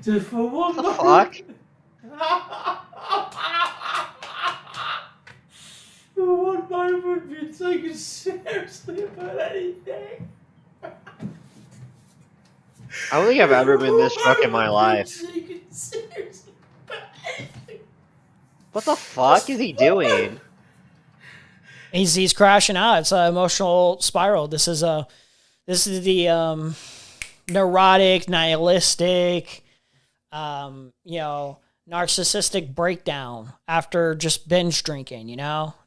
Just for one What the fuck? For one moment, you're taken seriously about anything. I don't think I've ever been this drunk in my life. Taken seriously about anything. What the fuck is he doing? He's crashing out. It's an emotional spiral. This is the neurotic, nihilistic, narcissistic breakdown after just binge drinking.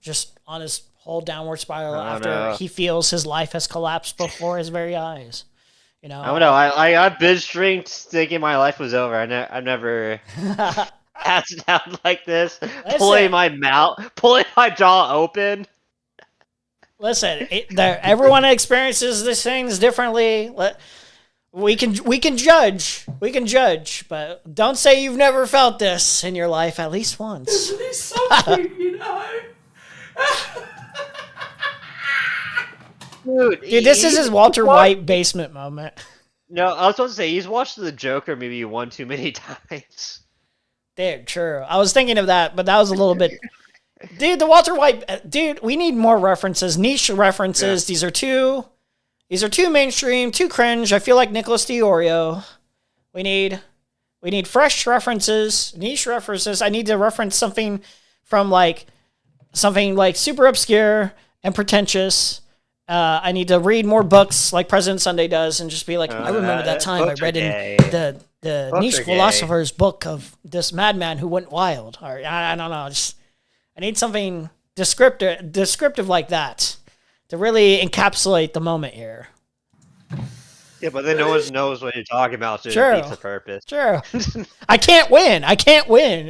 Just on his whole downward spiral after he feels his life has collapsed before his very eyes. I don't know. I binge drank thinking my life was over. I've never passed out like this, pulling my jaw open. Listen, everyone experiences these things differently. We can judge, but don't say you've never felt this in your life at least once. At least something, Dude, this is his Walter White basement moment. No, I was supposed to say he's watched The Joker maybe one too many times. Dude, true. I was thinking of that, but that was a little bit. Dude, the Walter White. Dude, we need more references, niche references. Yeah. These are too mainstream, too cringe. I feel like Nicholas Diorio. We need fresh references, niche references. I need to reference something from something super obscure and pretentious. I need to read more books like President Sunday does and just be like, I remember that time I read in the niche philosopher's book of this madman who went wild. Or I don't know. I need something descriptive like that to really encapsulate the moment here. Yeah, but then no one knows what you're talking about, so Sure. it defeats the purpose. Sure. I can't win.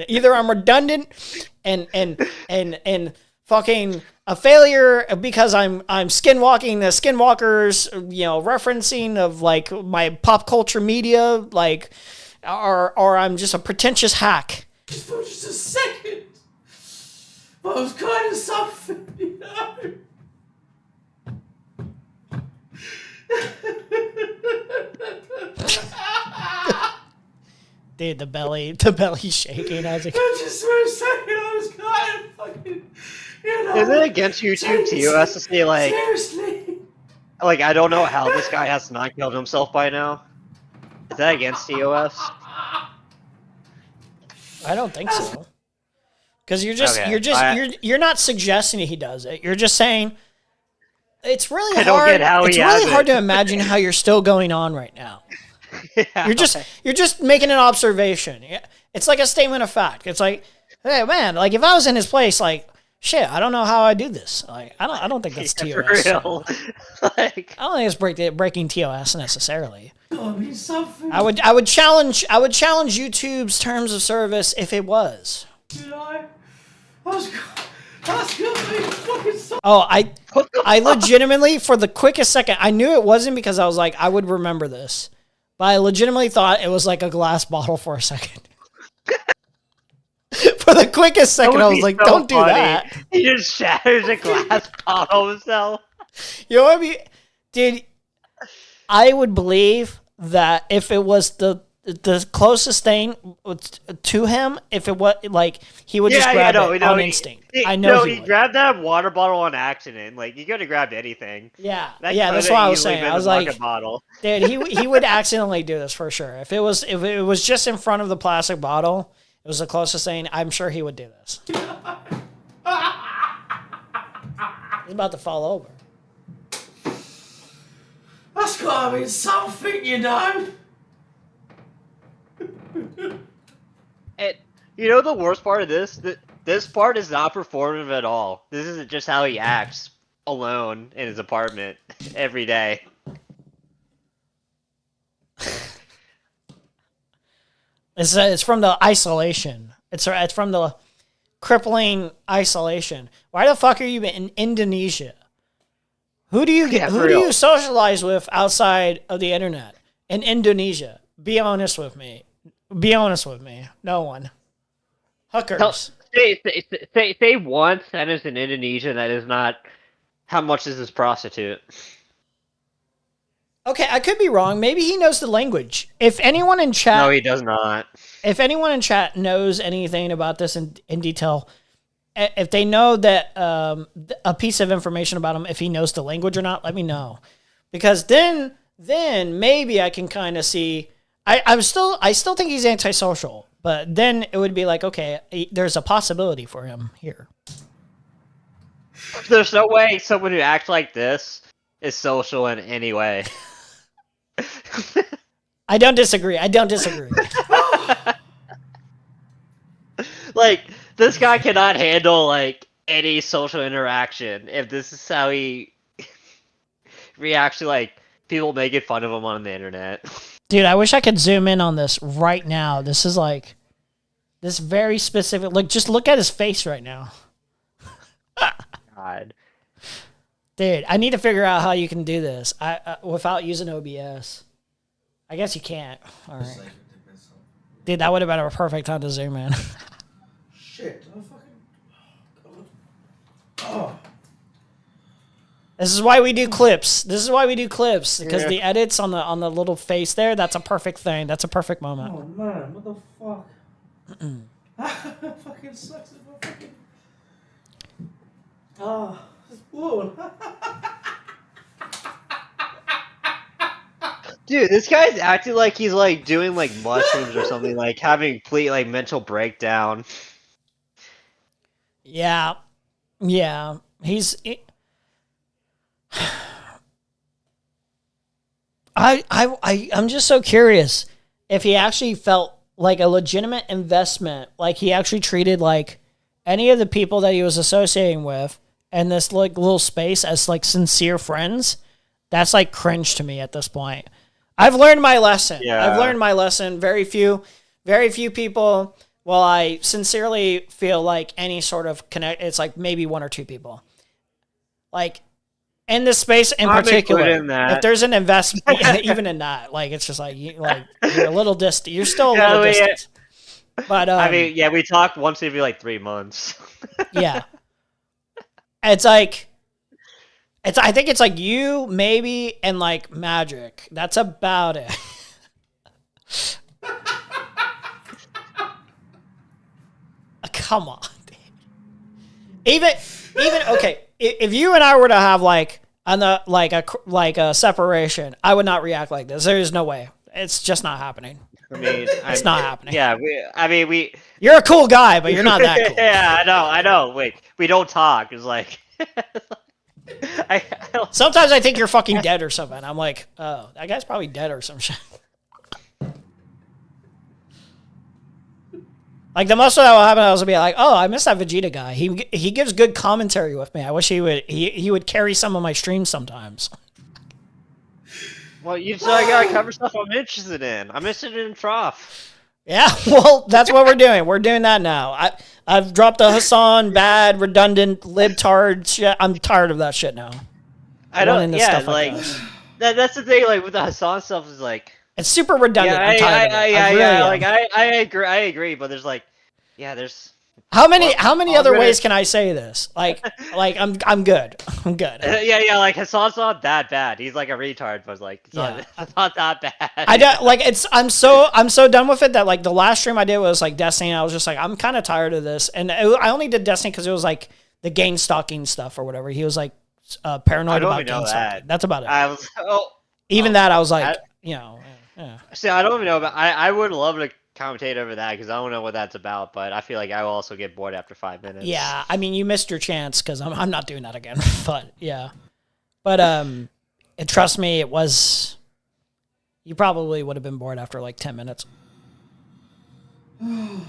Either I'm redundant and fucking a failure because I'm skinwalking the skinwalkers, referencing of my pop culture media, or I'm just a pretentious hack. Just for just a second. But it was kind of something, Dude, the belly shaking. I was like, just for a second, I was kind of fucking, Is it against YouTube TOS to say seriously? I don't know how this guy has not killed himself by now? Is that against TOS? I don't think so. Because you're not suggesting he does it. You're just saying it's really hard. Don't get how it's he really has hard it. to imagine how you're still going on right now. Yeah, You're just making an observation. It's like a statement of fact. It's like, hey man, if I was in his place, shit, I don't know how I do this. I don't think that's TOS. For real. I don't think it's breaking TOS necessarily. Gotta be something. I would challenge YouTube's terms of service if it was. That's gonna be fucking so. Oh, I legitimately, for the quickest second, I knew it wasn't because I was like, I would remember this. But I legitimately thought it was like a glass bottle for a second. For the quickest second, I was like, so don't do funny. that. He just shatters a glass bottle himself. You know what I mean? Dude, I would believe that if it was the the closest thing to him, if it was like he would just grab it on instinct. I know he would. grabbed that water bottle on accident. Like you could have grabbed anything. Yeah, That yeah, that's coulda what I was easily saying. been I was the bucket like, bottle. dude, he would accidentally do this for sure. If it was just in front of the plastic bottle, it was the closest thing. I'm sure he would do this. He's about to fall over. That's gotta be something, you know. And you know the worst part of this? This part is not performative at all. This is just how he acts alone in his apartment every day. It's from the isolation. It's from the crippling isolation. Why the fuck are you in Indonesia? Who do you socialize with outside of the internet in Indonesia? Be honest with me. Be honest with me. No one. Hookers. Say one sentence in Indonesian that is not, how much is this prostitute? Okay, I could be wrong. Maybe he knows the language. If anyone in chat... No, he does not. If anyone in chat knows anything about this in detail, if they know that a piece of information about him, if he knows the language or not, let me know. Because then maybe I can kind of see... I still think he's antisocial, but then it would be like, okay, there's a possibility for him here. There's no way someone who acts like this is social in any way. I don't disagree. Like, this guy cannot handle, like, any social interaction if this is how he reacts to, like, people making fun of him on the internet. Dude, I wish I could zoom in on this right now. This is like, this very specific, like, just look at his face right now. God. Dude, I need to figure out how you can do this without using OBS. I guess you can't. All right. Dude, that would have been a perfect time to zoom in. Shit. Oh. This is why we do clips. Because the edits on the little face there, that's a perfect thing. That's a perfect moment. Oh man, what the fuck? Fucking sucks. Oh, it's blue. Dude, this guy's acting like he's like doing like mushrooms or something, like having a complete like mental breakdown. Yeah. I'm just so curious if he actually felt like a legitimate investment, like he actually treated like any of the people that he was associating with in this like little space as like sincere friends. That's like cringe to me at this point. I've learned my lesson. Yeah. I've learned my lesson. Very few people. Well, I sincerely feel like any sort of connect. It's like maybe one or two people. Like in this space in particular, if there's an investment, even in that, like it's just like you're a little distant. You're still a little distant. But I mean, yeah, we talk once every like 3 months. Yeah, it's like. I think it's like you, maybe, and like Magic. That's about it. Come on. Even okay. If you and I were to have like a separation, I would not react like this. There is no way. It's just not happening. I mean, it's not happening. Yeah, You're a cool guy, but you're not that cool. Yeah, I know. Wait, we don't talk. It's like. Sometimes I think you're fucking dead or something. I'm like, oh, that guy's probably dead or some shit. Like the most that will happen, I was gonna be like, oh, I miss that Vegeta guy. He gives good commentary with me. I wish he would carry some of my streams sometimes. Well, you still gotta cover stuff I'm interested in. I'm interested in Trough. Yeah, well, that's what we're doing. We're doing that now. I've dropped the Hassan bad, redundant, libtard shit. I'm tired of that shit now. I don't. Yeah, like that's the thing. Like with the Hassan stuff is like it's super redundant. Yeah, I'm tired of it. I agree. But there's like, yeah, there's How many other gonna- ways can I say this? Like I'm good. I'm good. Yeah, like Hassan's not that bad. He's like a retard, but like it's not that bad. I don't like it's. I'm so done with it that like the last stream I did was like Destiny. And I was just like I'm kind of tired of this, and I only did Destiny because it was like the gang stalking stuff or whatever. He was like paranoid about gang stalking. That's about it. I was Even that I was like, yeah. See, I don't even know about. I would love to commentate over that because I don't know what that's about, but I feel like I will also get bored after 5 minutes. Yeah, I mean, you missed your chance because I'm not doing that again. But yeah, but trust me, it was. You probably would have been bored after like 10 minutes. Why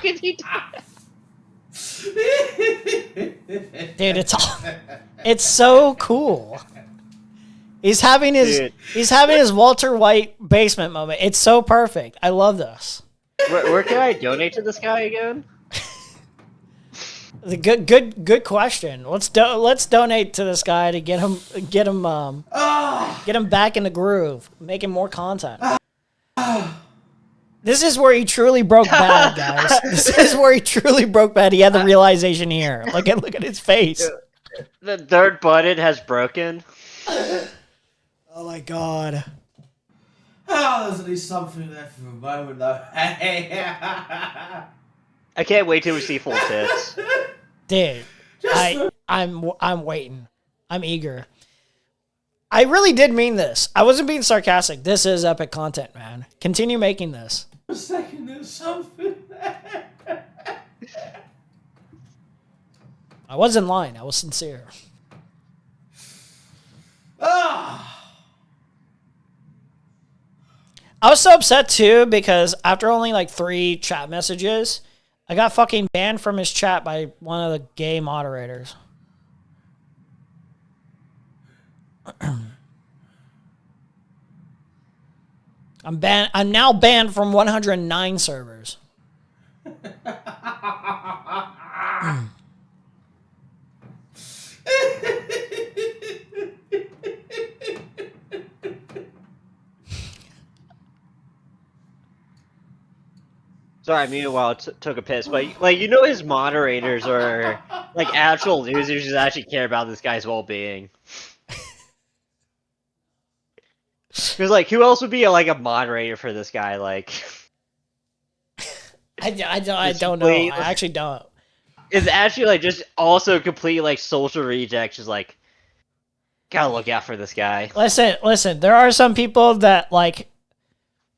did he do that? Dude, it's so cool. He's having his Walter White basement moment. It's so perfect. I love this. Where can I donate to this guy again? Good question. Let's donate to this guy to get him back in the groove, making more content. This is where he truly broke bad, guys. This is where he truly broke bad. He had the realization here. Look at his face. The third button has broken. Oh my god. Oh, there's at least something there for a moment, though. I can't wait till we see full tits. Dude, I'm waiting. I'm eager. I really did mean this. I wasn't being sarcastic. This is epic content, man. Continue making this. For a second, there's something there. I wasn't lying. I was sincere. Ah! I was so upset too because after only like 3 chat messages, I got fucking banned from his chat by one of the gay moderators. I'm now banned from 109 servers. Sorry, I meanwhile took a piss, but like his moderators are like actual losers who actually care about this guy's well-being. Because like, who else would be like a moderator for this guy? Like, I don't know. I actually don't. It's actually like just also complete like social rejects. Just like, gotta look out for this guy. Listen. There are some people that like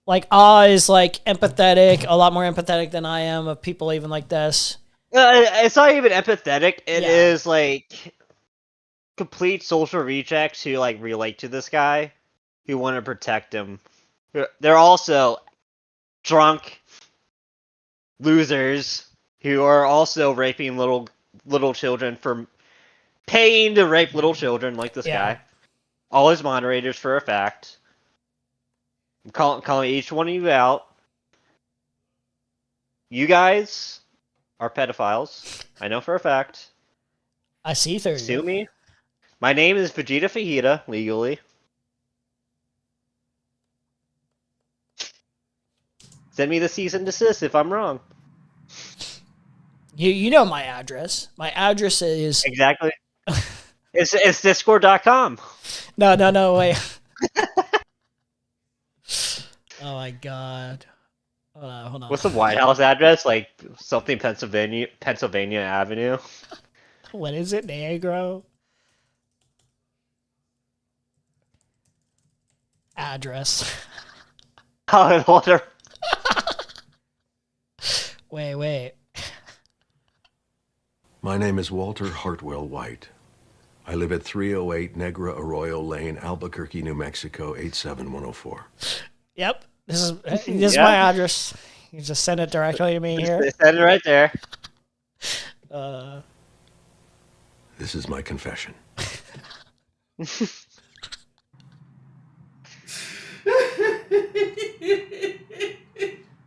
is like empathetic, a lot more empathetic than I am of people even like this. It's not even empathetic. It is like complete social rejects who like relate to this guy, who want to protect him. They're also drunk losers who are also raping little children for paying to rape little children like this guy. All his moderators for a fact. I'm calling each one of you out. You guys are pedophiles. I know for a fact. I see through Sue me. My name is Vegeta Fajita, legally. Send me the cease and desist if I'm wrong. You know my address. My address is... Exactly. It's discord.com. No, wait. Oh my god. Hold on. What's the White House address? Like something Pennsylvania Avenue. What is it? Negro? Address. Oh, Walter. Wait. My name is Walter Hartwell White. I live at 308 Negra Arroyo Lane, Albuquerque, New Mexico, 87104. Yep. This is my address. You just send it directly to me here. Send it right there. This is my confession.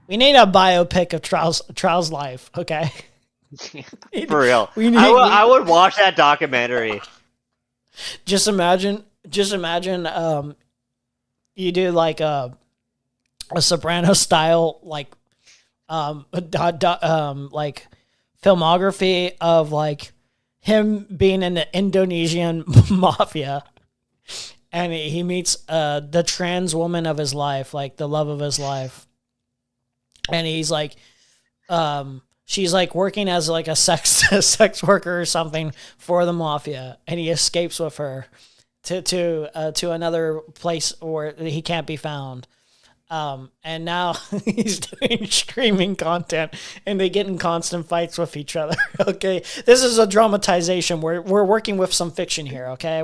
We need a biopic of Trough's life, okay? For real. I would watch that documentary. Just imagine just imagine you do like a Soprano style like like filmography of like him being in the Indonesian mafia, and he meets the trans woman of his life, like the love of his life, and he's like she's like working as like a sex worker or something for the mafia, and he escapes with her to another place where he can't be found. And now he's doing streaming content, and they get in constant fights with each other. Okay, this is a dramatization. We're working with some fiction here. Okay,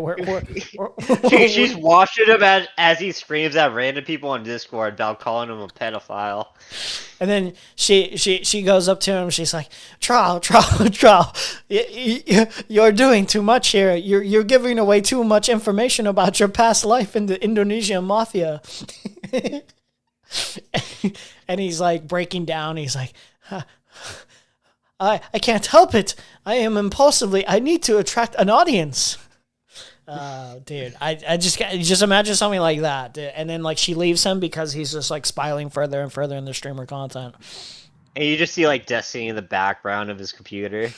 She's watching him as he screams at random people on Discord about calling him a pedophile. And then she goes up to him. She's like, Trough, you're doing too much here. You're giving away too much information about your past life in the Indonesian mafia. And he's like breaking down. He's like, I can't help it. I am impulsively. I need to attract an audience. Dude, I just imagine something like that. Dude. And then like she leaves him because he's just like spiraling further and further in the streamer content. And you just see like Destiny in the background of his computer.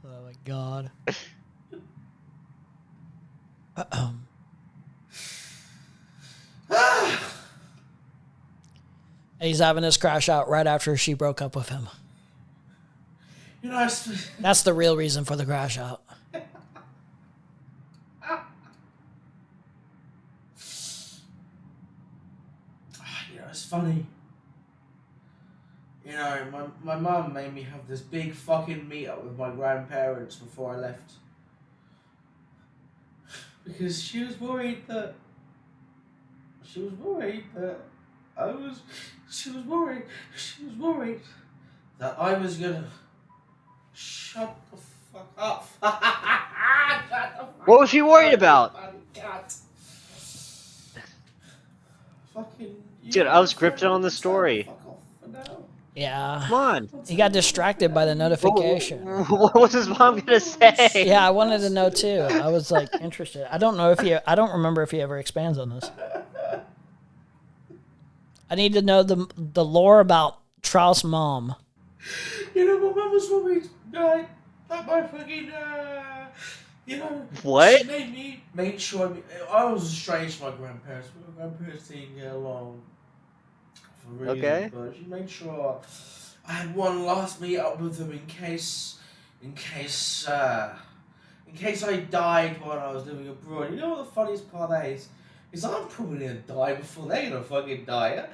Oh my god. He's having his crash out right after she broke up with him. You know, that's the real reason for the crash out. You know, it's funny. You know, my mum made me have this big fucking meet-up with my grandparents before I left. Because she was worried that she was worried that I was gonna shut the fuck up. What was she worried about? Fucking dude, I was scripted on the story. Yeah. Come on. He got distracted by the notification. What was his mom gonna say? Yeah, I wanted to know too. I was like interested. I don't remember if he ever expands on this. I need to know the lore about Trough's mom. You know, my mum was worried that my fucking, you know... What? She made sure... I was estranged from my grandparents. My grandparents didn't get along. For reasons, Okay. But she made sure I had one last meet up with them in case I died while I was living abroad. You know what the funniest part is I'm probably gonna die before they're gonna fucking die.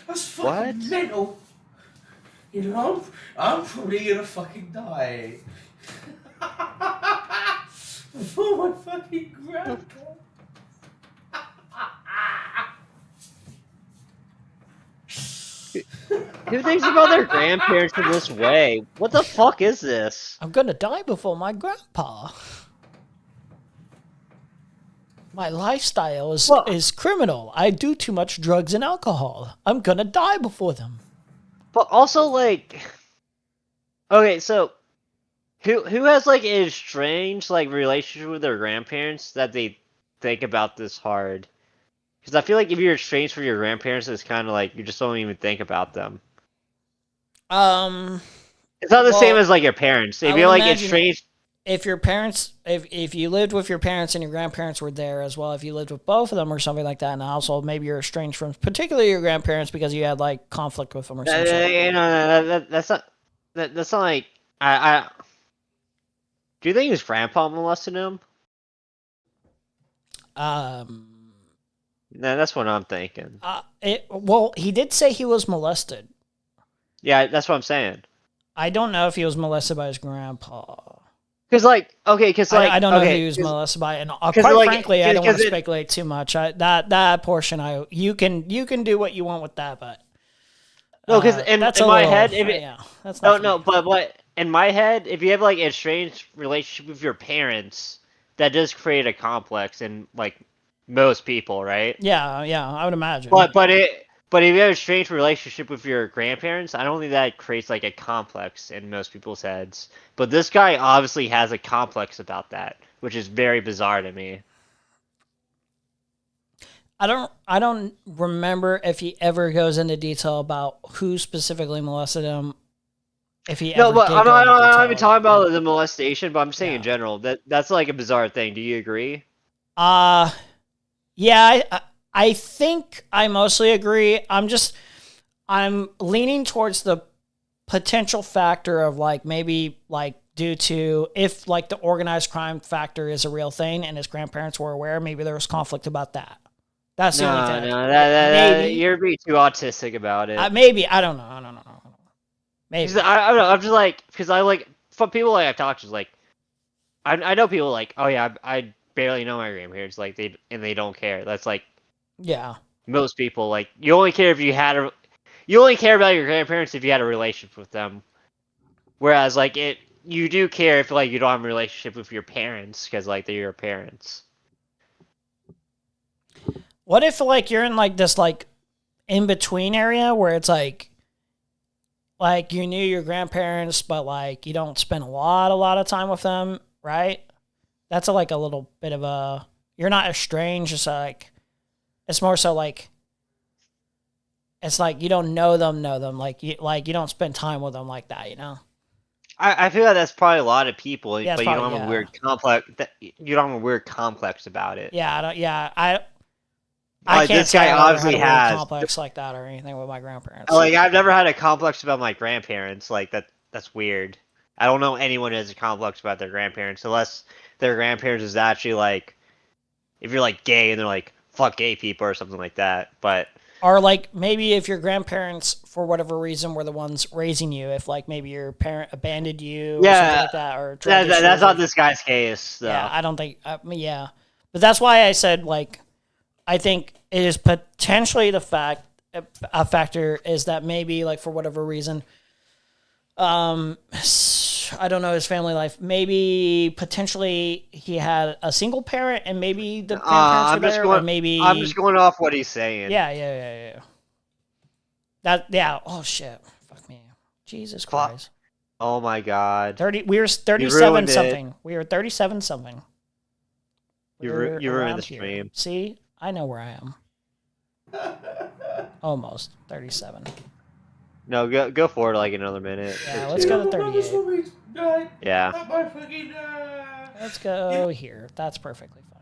That's fucking mental. You know, I'm probably gonna fucking die. Before my fucking grandpa. Who thinks about their grandparents in this way? What the fuck is this? I'm gonna die before my grandpa. My lifestyle is criminal. I do too much drugs and alcohol. I'm gonna die before them. But also, like, okay, so who has like a strange like relationship with their grandparents that they think about this hard? Because I feel like if you're estranged from your grandparents, it's kind of like you just don't even think about them. It's not the same as like your parents. If you're like estranged. If your parents, if you lived with your parents and your grandparents were there as well, if you lived with both of them or something like that in a household, maybe you're estranged from particularly your grandparents because you had like conflict with them or something. No, that's not like I. Do you think his grandpa molested him? No, that's what I'm thinking. Well, he did say he was molested. Yeah, that's what I'm saying. I don't know if he was molested by his grandpa. Because, like, okay, because, like... I don't know if he was molested by... And quite frankly, I don't want to speculate too much. That portion, you can do what you want with that, but... No, because in my head... that's not but in my head, if you have, like, a strange relationship with your parents, that does create a complex in, like, most people, right? Yeah, I would imagine. But But if you have a strange relationship with your grandparents, I don't think that creates like a complex in most people's heads. But this guy obviously has a complex about that, which is very bizarre to me. I don't remember if he ever goes into detail about who specifically molested him. If he No, ever but did I'm go into not even detail. talking about the molestation, but I'm saying in general that's like a bizarre thing. Do you agree? Yeah, I think I mostly agree. I'm leaning towards the potential factor of like maybe like due to if like the organized crime factor is a real thing and his grandparents were aware, maybe there was conflict about that. That's the only thing. No, Maybe you're being too autistic about it. maybe I don't know. Maybe I don't know. I'm just like because I like for people like I've talked to like I know people like oh yeah I barely know my grandparents like they don't care. That's like yeah. Most people like you only care if you only care about your grandparents if you had a relationship with them. Whereas like you do care if like you don't have a relationship with your parents because like they're your parents. What if like you're in like this like in between area where it's like you knew your grandparents but like you don't spend a lot of time with them, right? That's like a little bit of a you're not estranged, it's like it's more so like it's like you don't know them like you don't spend time with them like that, you know. I feel like that's probably a lot of people, Yeah, but you don't have a weird complex. You don't have a weird complex about it. Yeah, I Like, can't this say guy I ever obviously had a weird has complex like that or anything with my grandparents. Like I've never had a complex about my grandparents. Like that's weird. I don't know anyone who has a complex about their grandparents unless their grandparents is actually like if you're like gay and they're like fuck gay people or something like that. But or like maybe if your grandparents for whatever reason were the ones raising you, if like maybe your parent abandoned you or something like that, or that's not this guy's case. Though. Yeah, I don't think. Yeah, but that's why I said like I think it is potentially a factor is that maybe like for whatever reason, I don't know his family life. Maybe potentially he had a single parent, and maybe the grandparents were there, or maybe I'm just going off what he's saying. Yeah. Oh shit! Fuck me, Jesus Christ! Oh my God! 30. We were 37 something. We were 37 something. You ruined the stream. See, I know where I am. Almost 37. No, go forward like another minute. Yeah, let's go to 38. Yeah. Let's go here. That's perfectly fine.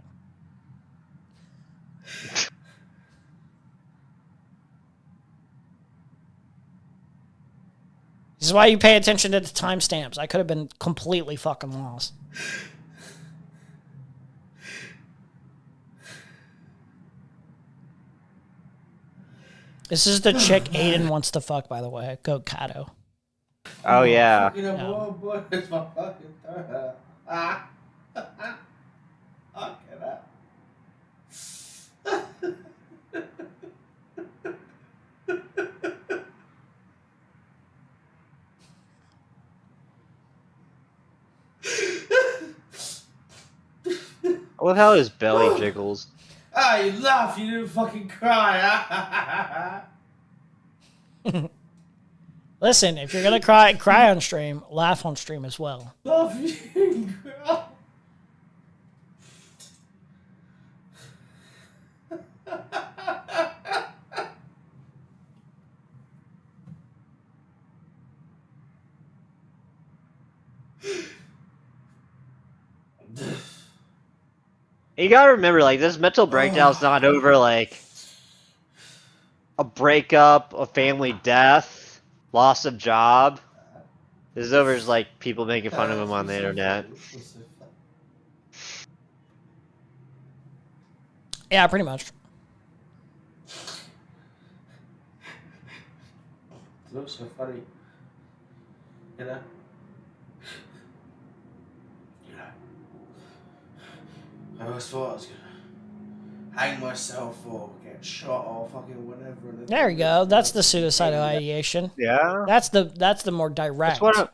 This is why you pay attention to the timestamps. I could have been completely fucking lost. This is the chick Aiden wants to fuck, by the way. Go Kato. Oh yeah. Boy, it's my fucking third. I love how his belly jiggles. Ah, you laugh, you didn't fucking cry. Listen, if you're gonna cry on stream, laugh on stream as well. Laugh, you didn't cry. You gotta remember, like, this mental breakdown's not over, like, a breakup, a family death, loss of job. This is over as, like, people making fun of him on the internet. Yeah, pretty much. It looks so funny. You know? I always thought I was gonna hang myself or get shot or fucking whatever. And There you go. That's the suicidal ideation. Yeah. That's the more direct. I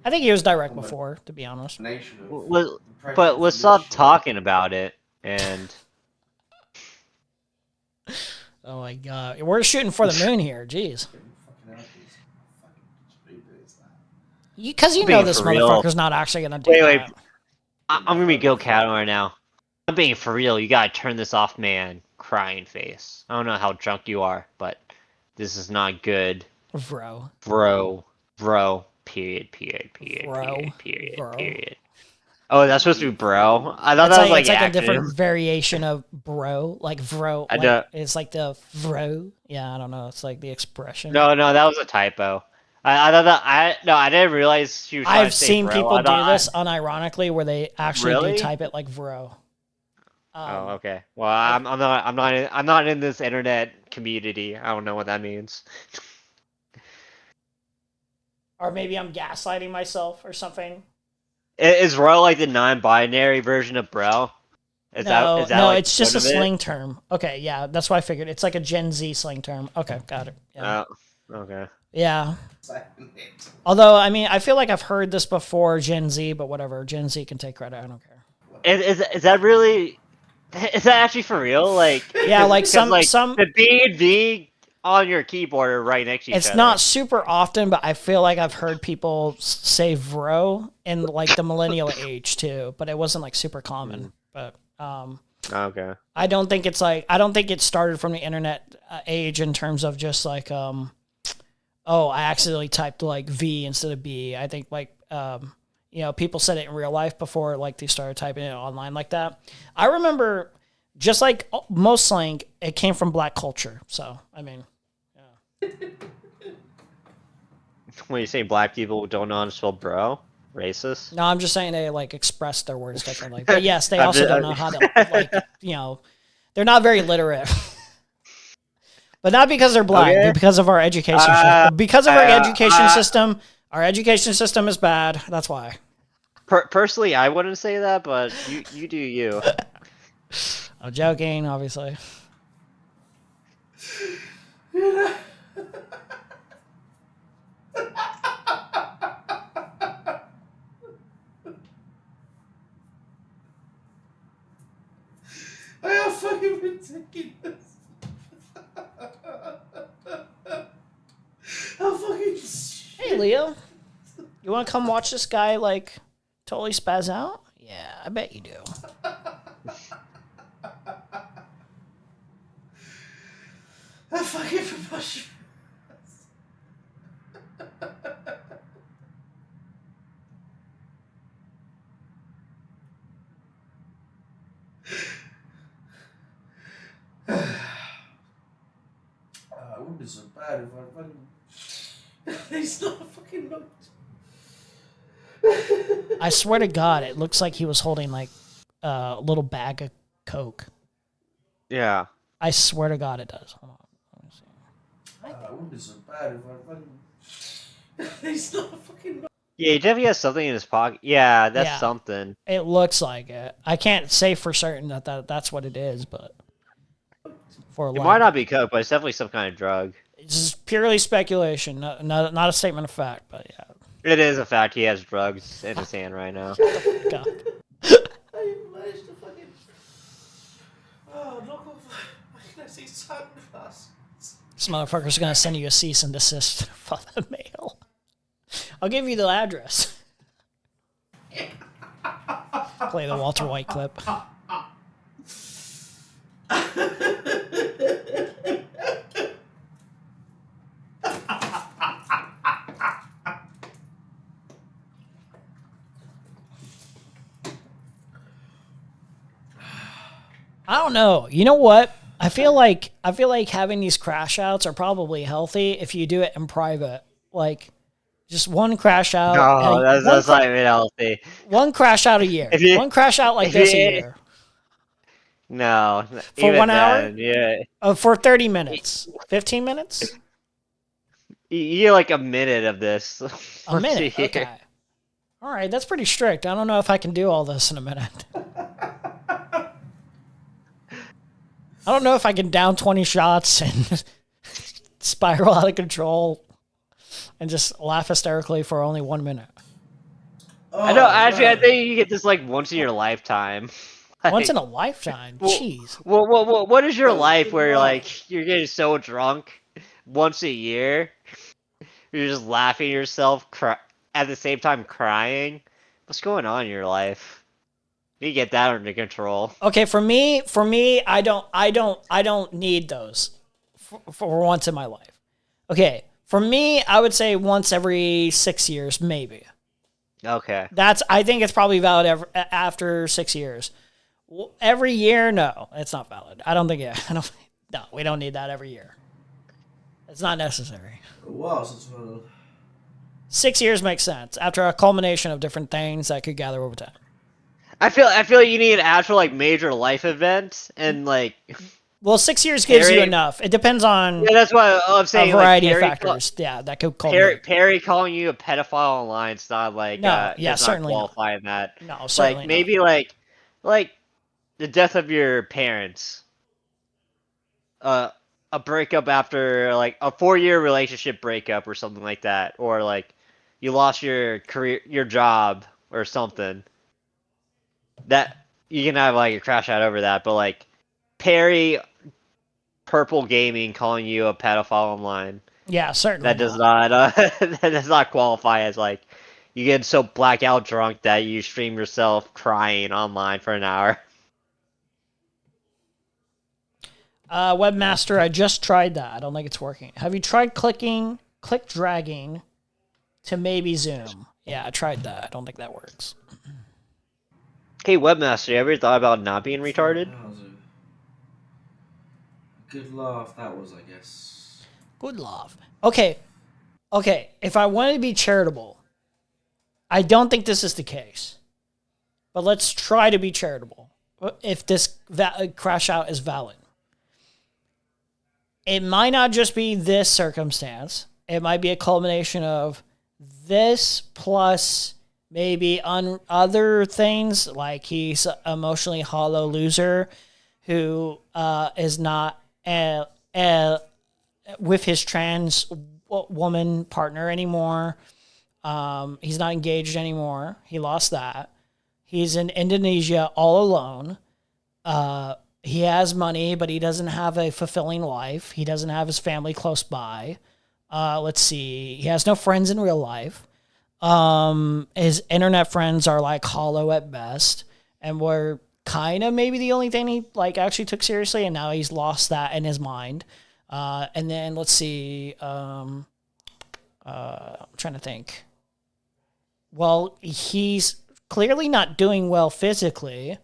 think he was direct before, to be honest. But let's stop talking about it and. Oh my god. We're shooting for the moon here. Jeez. Because you know Being this for real. motherfucker's not actually gonna do Wait, that. I'm gonna be Gil Cat right now. I'm being for real. You gotta turn this off, man. Crying face. I don't know how drunk you are, but this is not good. Bro. Bro. Period. Bro. Period. Oh, that's supposed to be bro? I thought It's that was like it's like a acronym. different variation of bro. Like bro. I Like, don't- it's like the bro. Yeah, I don't know. It's like the expression. No, that was a typo. I thought that I didn't realize she was trying I've to say seen bro. people I do thought this unironically where they actually Really? do type it like bro. Oh, okay. Well, I'm not in this internet community. I don't know what that means. Or maybe I'm gaslighting myself or something. Is bro like the non-binary version of bro? Is that No, like it's just a one of it? slang term. Okay, yeah, that's why I figured. It's like a Gen Z slang term. Okay, got it. Yeah. Oh, okay. Yeah. Although, I mean, I feel like I've heard this before, Gen Z, but whatever. Gen Z can take credit. I don't care. Is that really? Is that actually for real? Like Yeah, like 'cause, some the B and V on your keyboard are right next to each It's other. not super often, but I feel like I've heard people say bro in like the millennial age too, but it wasn't like super common. But Okay. I don't think it started from the internet age in terms of just like oh, I accidentally typed like V instead of B. I think like you know, people said it in real life before like they started typing it online like that. I remember just like most slang, it came from black culture. So, I mean, When you say black people don't know how to spell bro, racist. no, I'm just saying they like express their words differently. But yes, they I'm also just- don't know how to like, you know, they're not very literate. But not because they're black, Okay. but because of our education. Because of our education system, our education system is bad. That's why. Personally, I wouldn't say that, but you do you. I'm joking, obviously. I have fucking ridiculous. How fucking. Hey, Leo, you want to come watch this guy like totally spaz out? Yeah, I bet you do. I fucking preposterous. It wouldn't be so bad if I fucking. He's not fucking not. I swear to God, it looks like he was holding like a little bag of Coke. Yeah. I swear to God, it does. Hold on. It wouldn't be so bad if I fucking. He's not fucking. Yeah, he definitely has something in his pocket. Yeah, that's Yeah. something. It looks like it. I can't say for certain that's what it is, but for It like, might not be coke, but it's definitely some kind of drug. it's just purely speculation, not a statement of fact. But yeah, It is a fact he has drugs in his hand right now. God. I managed to fucking. Oh, knock off. I see sunglasses. This motherfucker's gonna send you a cease and desist for the mail. I'll give you the address. Play the Walter White clip. I don't know. You know what? I feel like having these crash outs are probably healthy if you do it in private. Like just one crash out. No, that's not even healthy. One crash out a year. If you- One crash out like if this a you- year. No. For even 1 hour? then, yeah. For 30 minutes. 15 minutes? You get like a minute of this. A minute. Okay. All right, that's pretty strict. I don't know if I can do all this in a minute. I don't know if I can down 20 shots and spiral out of control and just laugh hysterically for only 1 minute. I know. Actually, I think you get this like once in your lifetime. Once in a lifetime. Jeez. What is your life where like you're getting so drunk once a year? You're just laughing at yourself, at the same time crying. What's going on in your life? You get that under control. Okay, for me, I don't need those for once in my life. Okay, for me, I would say once every 6 years, maybe. Okay. I think it's probably valid after 6 years. Every year, no, it's not valid. I don't think it. No, we don't need that every year. It's not necessary. Wow, 6 years makes sense after a culmination of different things that could gather over time. I feel like you need an actual like major life event and like. Well, 6 years gives you enough. It depends on. Yeah, that's what I'm saying. A variety of Perry factors. Yeah, that could culminate. Perry calling you a pedophile online. It's not like No, yeah, does certainly not qualify in that. No, certainly like maybe like the death of your parents. A breakup after like a 4-year relationship breakup or something like that, or like you lost your career, your job or something. That you can have like a crash out over that, but like Perry Purple Gaming calling you a pedophile online. Yeah, certainly. That does not that does not qualify as like you get so blackout drunk that you stream yourself crying online for an hour. Webmaster, I just tried that. I don't think it's working. Have you tried click dragging to maybe zoom? Yeah, I tried that. I don't think that works. Hey, Webmaster, you ever thought about not being retarded? That was a good laugh, that was, I guess. Good laugh. Okay. If I wanted to be charitable, I don't think this is the case. But let's try to be charitable. If this crash out is valid. It might not just be this circumstance. It might be a culmination of this plus maybe other things, like he's an emotionally hollow loser who is not with his trans woman partner anymore. He's not engaged anymore. He lost that. He's in Indonesia all alone. He has money, but he doesn't have a fulfilling life. He doesn't have his family close by. Let's see. He has no friends in real life. His internet friends are like hollow at best, and were kind of maybe the only thing he like actually took seriously, and now he's lost that in his mind. And then let's see. I'm trying to think. Well, he's clearly not doing well physically.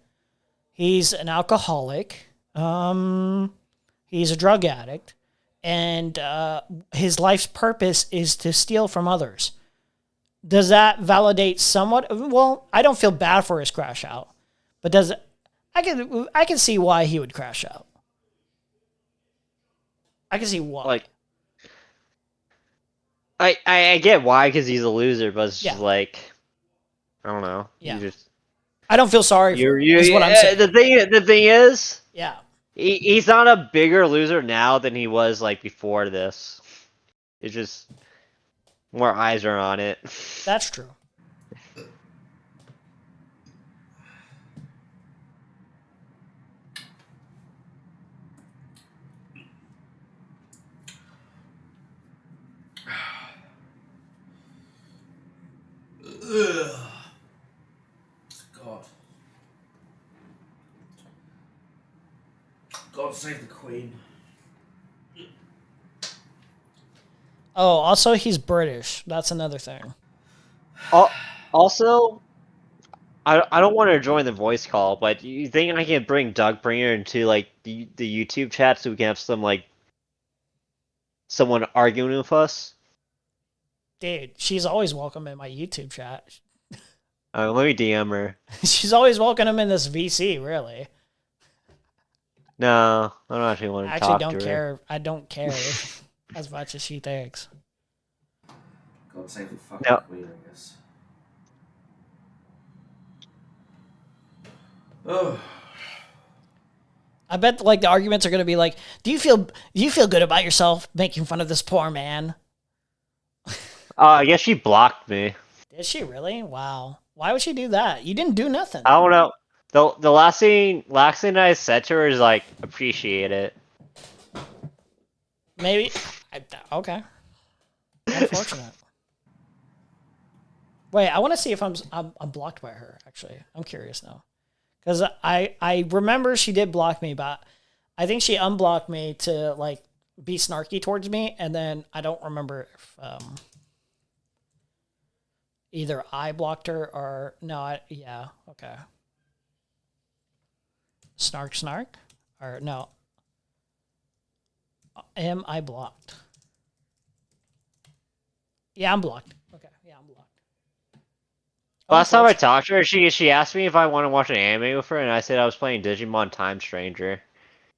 He's an alcoholic. He's a drug addict. And his life's purpose is to steal from others. Does that validate somewhat? Well, I don't feel bad for his crash out. But does it, I can see why he would crash out. I can see why. Like, I get why, because he's a loser, but it's just like, I don't know. Yeah. I don't feel sorry for him, is what I'm saying. The thing is, yeah, he's not a bigger loser now than he was like before this. It's just more eyes are on it. That's true. Ugh. God. God save the Queen. Oh, also he's British. That's another thing. Also, I don't want to join the voice call, but you think I can bring Doug Bringer into like the YouTube chat so we can have some like someone arguing with us? Dude, she's always welcome in my YouTube chat. Let me DM her. She's always welcome in this VC, really. No, I don't actually want to I actually talk don't to her. care. I don't care as much as she thinks. God save the fucking No. Queen, I guess. Oh. I bet like the arguments are going to be like, do you feel good about yourself making fun of this poor man? I guess she blocked me. Did she really? Wow. Why would she do that? You didn't do nothing. I don't know. The last thing I said to her is like, appreciate it. Maybe. Okay. Unfortunate. Wait, I want to see if I'm blocked by her. Actually, I'm curious now, because I remember she did block me, but I think she unblocked me to like be snarky towards me, and then I don't remember if either I blocked her or no. Yeah, okay. Snark, or no? Am I blocked? Yeah, I'm blocked. Okay, yeah, I'm blocked. Last time I talked to her, she asked me if I want to watch an anime with her, and I said I was playing Digimon Time Stranger.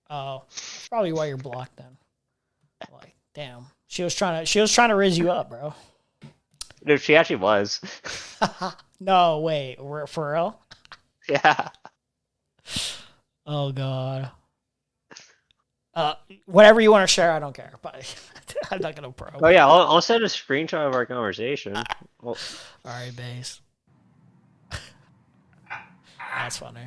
Oh, that's probably why you're blocked then. Like, damn, she was trying to riz you up, bro. Dude, she actually was. No, wait, for real? Yeah. Oh god. Whatever you want to share, I don't care, but I'm not gonna probe. Oh yeah, I'll send a screenshot of our conversation. Well, all right, base. That's funny.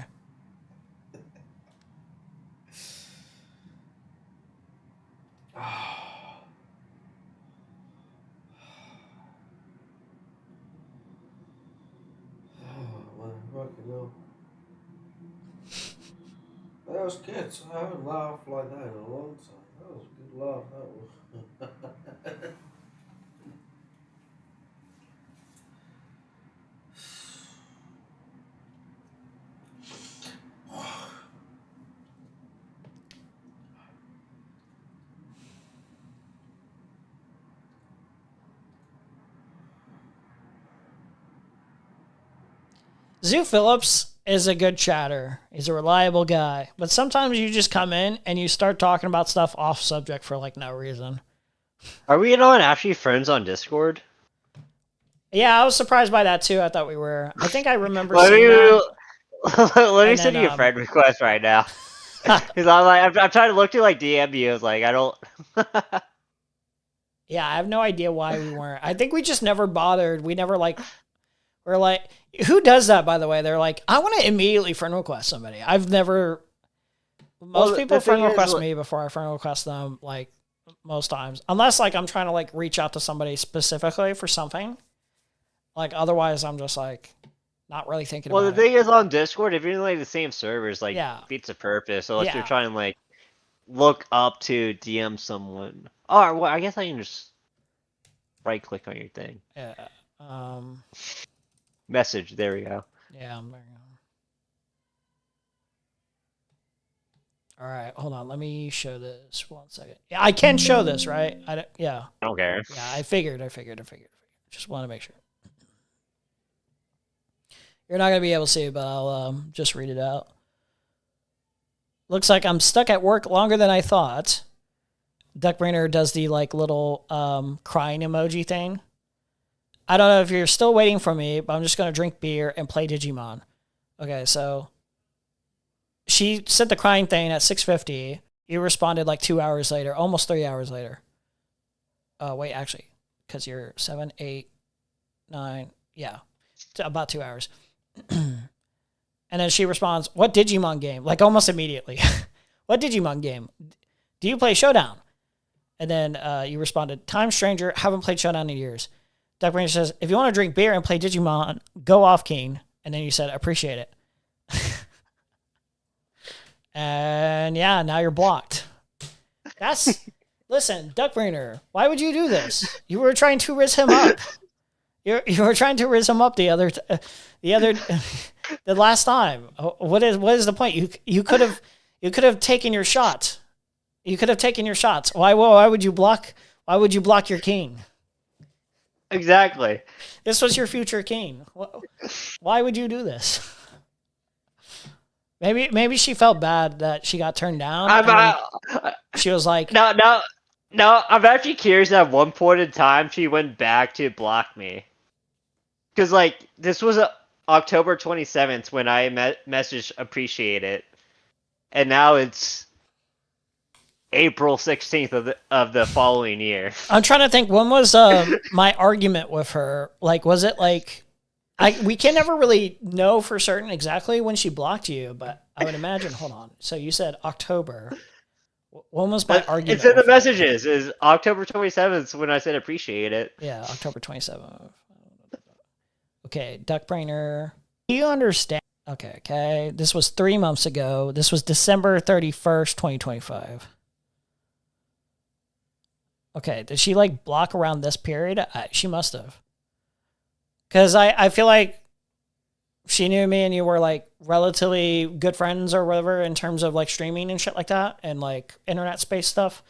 That was good. I haven't laughed like that in a long time. That was a good laugh. That was. Zoo Phillips is a good chatter. He's a reliable guy. But sometimes you just come in and you start talking about stuff off subject for like no reason. are we not actually friends on Discord? Yeah, I was surprised by that too. I thought we were. I think I remember Let seeing me, that. let me And send then, you a friend request right now. Because I'm trying to look to like DM you. I was like, I don't. Yeah, I have no idea why we weren't. I think we just never bothered. We never like. We're like, who does that, by the way? They're like, I want to immediately friend request somebody. I've never. Most Well, people the thing friend is, request like- me before I friend request them. Like most times, unless like I'm trying to like reach out to somebody specifically for something. Like otherwise, I'm just like not really thinking Well, about the it. thing is on Discord, if you're in like the same servers, like Yeah. beats the purpose. Unless Yeah. you're trying to like look up to DM someone. Oh, well, I guess I can just right click on your thing. Yeah. Message. There we go. Yeah. All right, hold on. Let me show this 1 second. Yeah, I can show this, right? Yeah. I don't care. Yeah, I figured. Just want to make sure. You're not gonna be able to see it, but I'll just read it out. Looks like I'm stuck at work longer than I thought. Duckbrainer does the like little crying emoji thing. I don't know if you're still waiting for me, but I'm just gonna drink beer and play Digimon. Okay, so she sent the crying thing at 6:50. You responded like 2 hours later, almost 3 hours later. Wait, actually, because you're 7, 8, 9. Yeah, about 2 hours. And then she responds, "What Digimon game?" Like almost immediately. "What Digimon game? Do you play Showdown?" And then you responded, "Time Stranger. Haven't played Showdown in years." Duckbrainer says, "If you want to drink beer and play Digimon, go off, King." And then you said, "Appreciate it." And yeah, now you're blocked. Listen, Duckbrainer, why would you do this? You were trying to riz him up. You were trying to riz him up the last time. What is the point? You could have taken your shot. You could have taken your shots. Why would you block? Why would you block your king? Exactly. This was your future king. Why would you do this? Maybe she felt bad that she got turned down. She was like, No, I'm actually curious. At one point in time, she went back to block me. Because, like, this was October 27th when I messaged appreciate it. And now it's April 16th of the following year. I'm trying to think, when was my argument with her? Like, was it like We can never really know for certain exactly when she blocked you, but I would imagine. Hold on. So you said October. When was my argument? It's in the with her? messages. Is October 27th when I said appreciate it. Yeah, October 27th. Okay, Duckbrainer. Do you understand? Okay. This was 3 months ago. This was December 31st, 2025. Okay, did she like block around this period? She must have. Because I feel like she knew me and you were like relatively good friends or whatever in terms of like streaming and shit like that and like internet space stuff.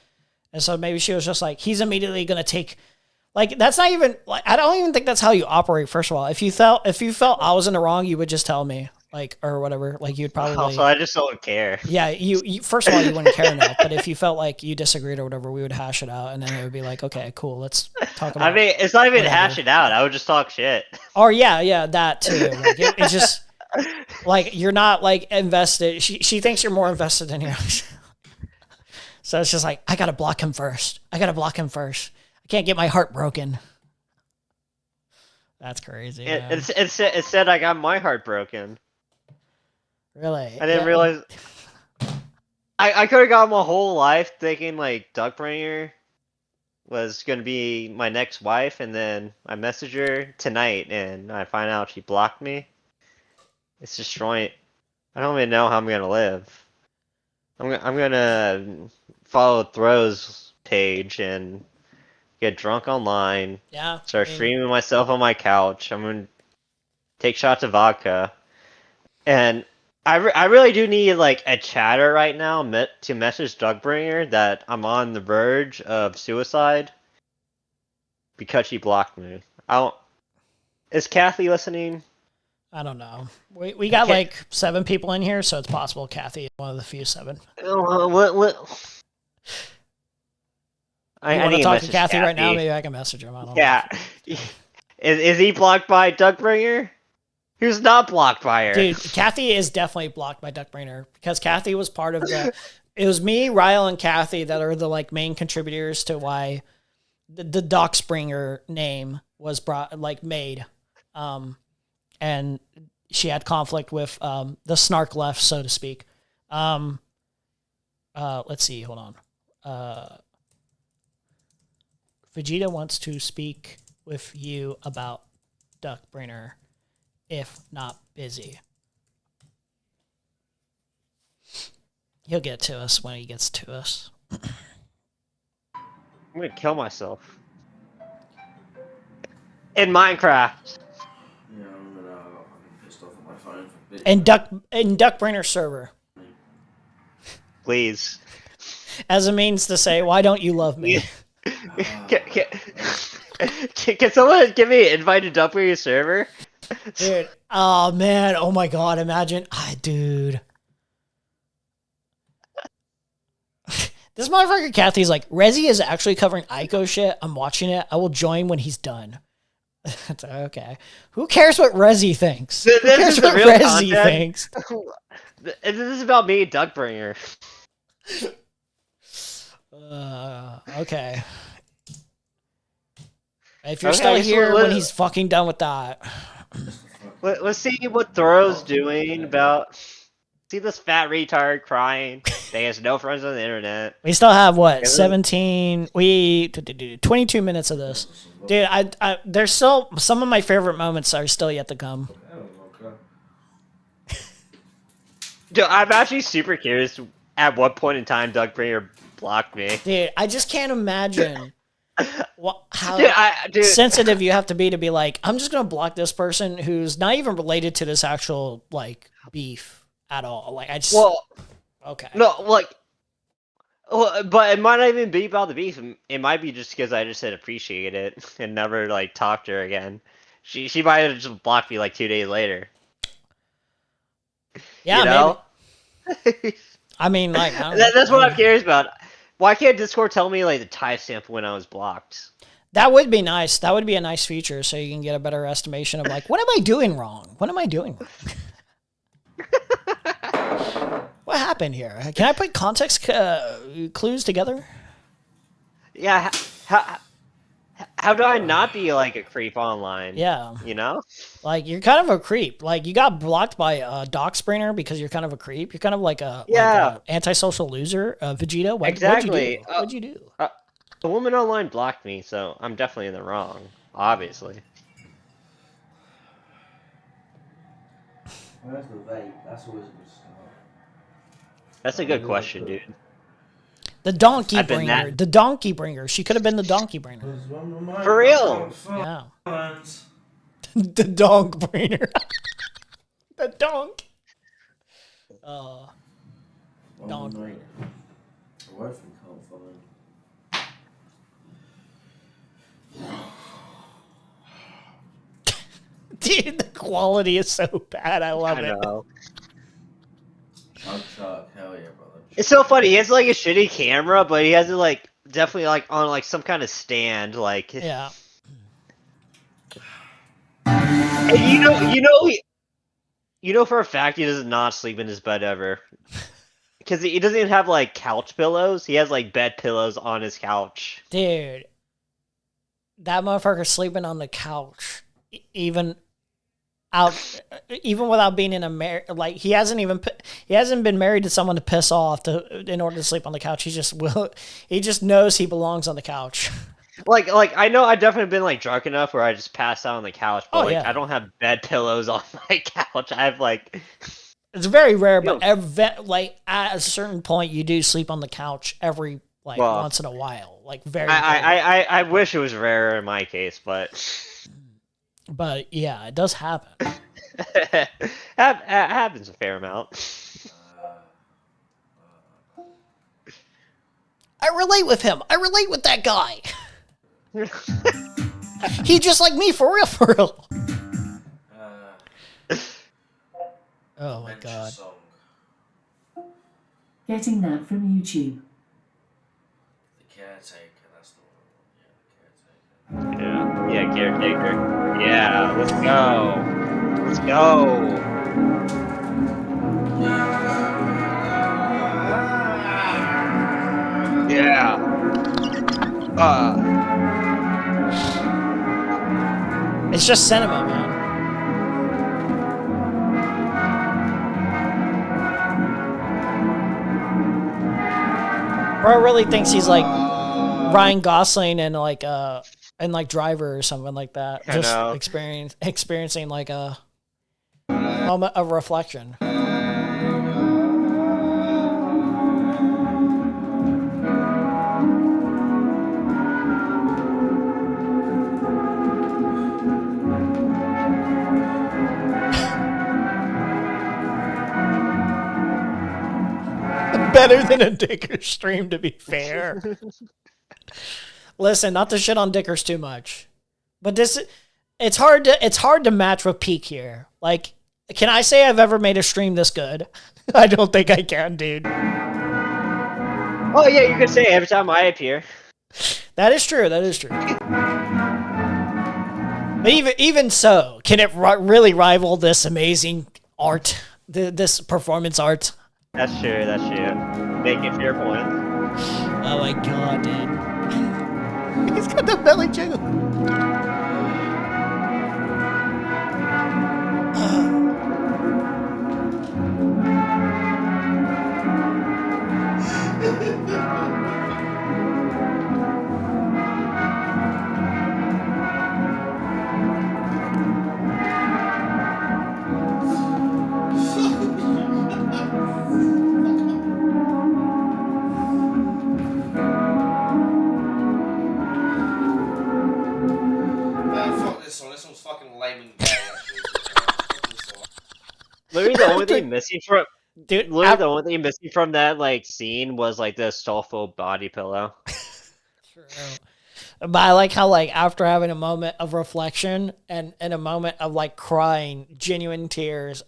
And so maybe she was just like, he's immediately going to take, like, that's not even, like, I don't even think that's how you operate, first of all. If you felt I was in the wrong, you would just tell me, like, or whatever. Like, you'd probably. Also, I just don't care. Yeah, you first of all, you wouldn't care enough. But if you felt like you disagreed or whatever, we would hash it out. And then it would be like, okay, cool, let's talk about I mean, it's not even whatever. hash it out. I would just talk shit. Or yeah, that too. Like, it's just, like, you're not, like, invested. She thinks you're more invested than you. So it's just like, I gotta block him first. I can't get my heart broken. That's crazy. It said I got my heart broken. Really? I didn't realize. I could have got my whole life thinking like Duckbringer was gonna be my next wife, and then I message her tonight, and I find out she blocked me. It's destroying. I don't even know how I'm gonna live. I'm gonna follow Throw's page and get drunk online. Yeah. Start streaming myself on my couch. I'm gonna take shots of vodka, and I really do need like a chatter right now to message Duckbringer that I'm on the verge of suicide because she blocked me. Is Kathy listening? I don't know. We got like 7 people in here, so it's possible Kathy is one of the few 7. I want need to talk message to Kathy right now? Kathy. Maybe I can message him. I don't know. Yeah. Is he blocked by Duckbringer? Who's not blocked by her? Dude, Kathy is definitely blocked by Duckbrainer because Kathy was part of the. It was me, Ryle, and Kathy that are the like main contributors to why the Dockspringer name was made, and she had conflict with the Snark left, so to speak. Let's see. Hold on. Vegeta wants to speak with you about Duckbrainer, if not busy. He'll get to us when he gets to us. I'm gonna kill myself. In Minecraft. Yeah, I'm pissed off at my phone. And Duckbrainer server. Please. As a means to say, why don't you love me? Can someone give me an invite to Duckbringer server? Dude, oh man, oh my god, imagine, dude. This motherfucker Kathy's like, Rezi is actually covering Aiko shit. I'm watching it. I will join when he's done. Okay. Who cares what Rezi thinks? Who cares what Rezi thinks? This is about me, Duckbringer. Okay. If you're still here when he's fucking done with that. Let's see what Throw's doing about. See this fat retard crying. They has no friends on the internet. We still have what 17. 22 minutes of this, dude. I there's still some of my favorite moments are still yet to come. Dude, I'm actually super curious at what point in time Duckbringer blocked me. Dude, I just can't imagine how Dude, sensitive you have to be like, I'm just gonna block this person who's not even related to this actual like beef at all. Like I just okay. No, like, but it might not even be about the beef. It might be just because I just said appreciate it and never like talked to her again. She might have just blocked me like 2 days later. Yeah, you know? Maybe. I mean, like that's what I'm curious about. Why can't Discord tell me like the timestamp when I was blocked? That would be nice. That would be a nice feature, so you can get a better estimation of like, what am I doing wrong? What am I doing wrong? What happened here? Can I put context clues together? Yeah. How do I not be like a creep online? Yeah. You know? Like, you're kind of a creep. Like, you got blocked by Doc Springer because you're kind of a creep. You're kind of like a antisocial loser, Vegeta. Exactly. What'd you do? The woman online blocked me, so I'm definitely in the wrong. Obviously. Where's the vape? That's always a good start. That's a good question, dude. The donkey I've been bringer. that- The donkey bringer. She could have been the donkey bringer. For real? Yeah. The donk bringer. The donk. Donk bringer. Away from can't follow. Dude, the quality is so bad. I love I it. know. Chuck, hell yeah, brother. It's so funny. He has like a shitty camera, but he has it like definitely like on like some kind of stand. Like yeah. And you know for a fact he does not sleep in his bed ever. Because he doesn't even have like couch pillows. He has like bed pillows on his couch. Dude, that motherfucker sleeping on the couch, even without being in a like he hasn't been married to someone to piss off in order to sleep on the couch. He just knows he belongs on the couch. Like I know I've definitely been like drunk enough where I just pass out on the couch, but yeah. I don't have bed pillows on my couch. I have like. It's very rare, but like at a certain point, you do sleep on the couch every once in a while. Like very. I wish it was rarer in my case, but yeah, it does happen. happens a fair amount. I relate with him. I relate with that guy. He just like me, for real, for real. Oh my god. Getting that from YouTube. The caretaker, that's the one. Yeah, caretaker. Yeah, let's go. Let's go. Yeah. It's just cinema, man. Bro really thinks he's like Ryan Gosling and like Driver or something like that. I Just know. experiencing like a moment of reflection. Better than a Dicker stream, to be fair. Listen, not to shit on Dickers too much, but it's hard to match with Peak here. Like, can I say I've ever made a stream this good? I don't think I can, dude. Oh yeah, you could say every time I appear. That is true. That is true. But even so, can it really rival this amazing art, this performance art? That's true. That's true. Making fair point. Oh my god, dude. He's got the belly jiggle. This one's fucking lame and gay, actually. Literally the only thing missing from the only thing missing from that like scene was like the soulful body pillow. True. But I like how like after having a moment of reflection and a moment of like crying, genuine tears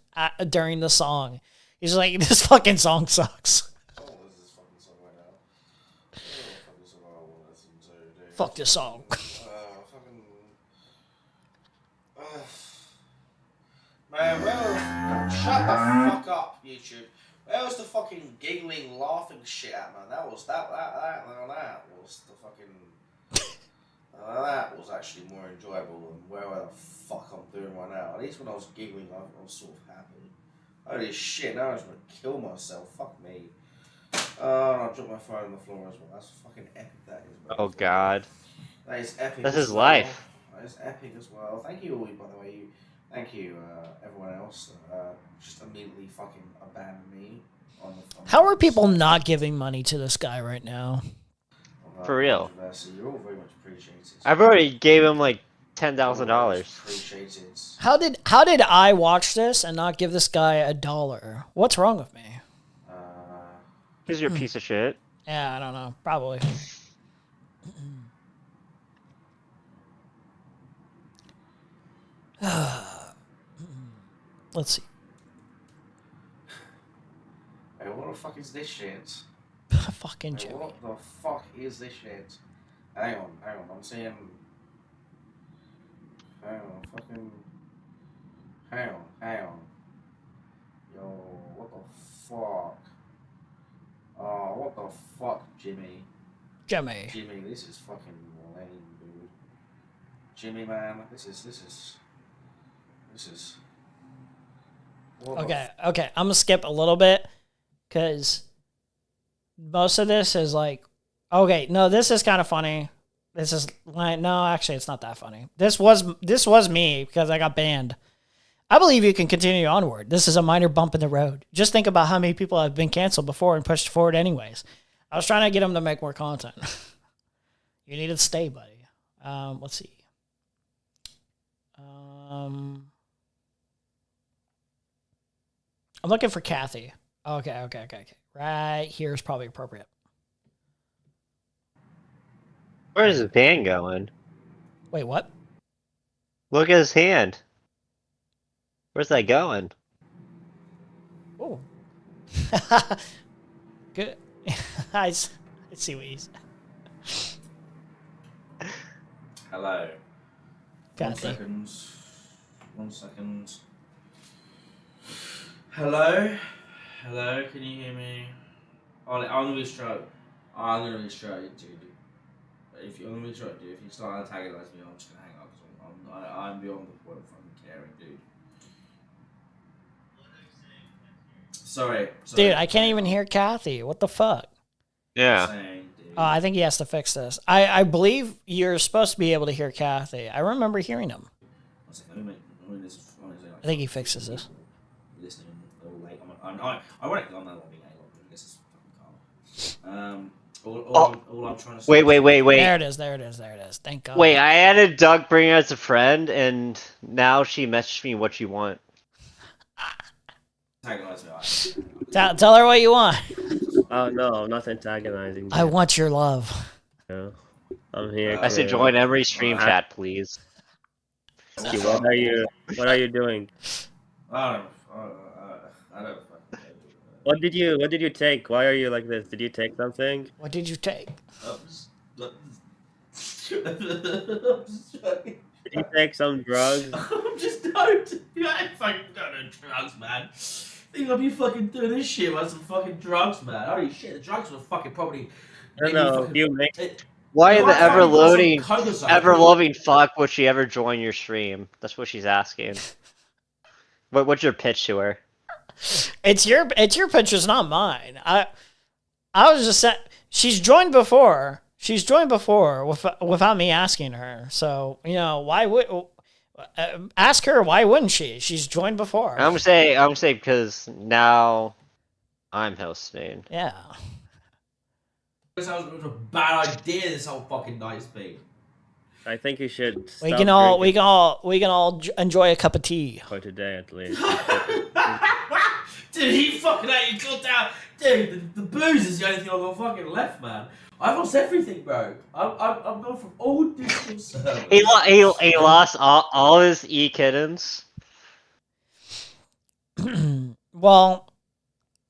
during the song, he's like, "This fucking song sucks." Fuck this song. Man, shut the fuck up, YouTube. Where was the fucking giggling, laughing shit at, man? That was the fucking. That was actually more enjoyable than whatever the fuck I'm doing right now. At least when I was giggling, I was sort of happy. Holy shit, now I just want to kill myself. Fuck me. I dropped my phone on the floor as well. That's fucking epic, that is. Bro. Oh God. That is epic. That's as his well. life. That is epic as well. Thank you all, by the way. Thank you, everyone else. Just immediately fucking abandoned me on the phone. How are people not giving money to this guy right now? For real. You're all very much appreciated. I've already gave him like $10,000. Appreciated. How did I watch this and not give this guy $1? What's wrong with me? Because you're a piece of shit. Yeah, I don't know. Probably. Let's see. Hey, what the fuck is this shit? Fucking Hey, Jimmy. what the fuck is this shit? Hang on. I'm seeing. Hang on. Yo, what the fuck? Oh, what the fuck, Jimmy? Jimmy, this is fucking lame, dude. Jimmy, man, this is. What the Okay. I'm gonna skip a little bit because most of this is like, okay, no, this is kind of funny. This is like, no, actually, it's not that funny. This was me because I got banned. I believe you can continue onward. This is a minor bump in the road. Just think about how many people have been canceled before and pushed forward anyways. I was trying to get them to make more content. You need to stay, buddy. Let's see. I'm looking for Kathy. Okay. Right here is probably appropriate. Where is his hand going? Wait, what? Look at his hand. Where's that going? Oh. Good. I see what he's. Hello. Kathy. 1 second. Hello? Can you hear me? I'm gonna be straight, dude. If you start antagonizing me, I'm just gonna hang up because I'm beyond the point of fucking caring, dude. Sorry. Dude, I can't even hear Kathy. What the fuck? Yeah. I think he has to fix this. I believe you're supposed to be able to hear Kathy. I remember hearing him. I think he fixes this. Listening all late. I reckon I'm not being able to. I guess it's fucking calm. All I'm trying to say. Wait. There it is. Thank God. Wait, I added Doug Bringer as a friend, and now she messaged me what you want. Antagonize me. Tell her what you want. Oh no, I'm not antagonizing. I want your love. Yeah. I'm here. I said join every stream chat, please. Okay, what are you doing? I don't. What did you take? Why are you like this? Did you take something? What did you take? Did you take some drugs? I'm just don't. I ain't fucking doing drugs, man. Think I'll be fucking doing this shit about some fucking drugs, man. Holy shit, the drugs were fucking probably. Why No, the I found ever loving fuck would she ever join your stream? That's what she's asking. What's your pitch to her? It's your pictures, not mine. I was just saying she's joined before. Without me asking her. So why would ask her? Why wouldn't she? She's joined before. I'm gonna say because now I'm hosting. Yeah. This was a bad idea. This whole fucking night's been. I think you should. We can all enjoy a cup of tea for today at least. Dude, he fucking out. You got down. Dude, the booze is the only thing I've got fucking left, man. I've lost everything, bro. I'm going from all digital servers. He lost all his e-kittens. Well,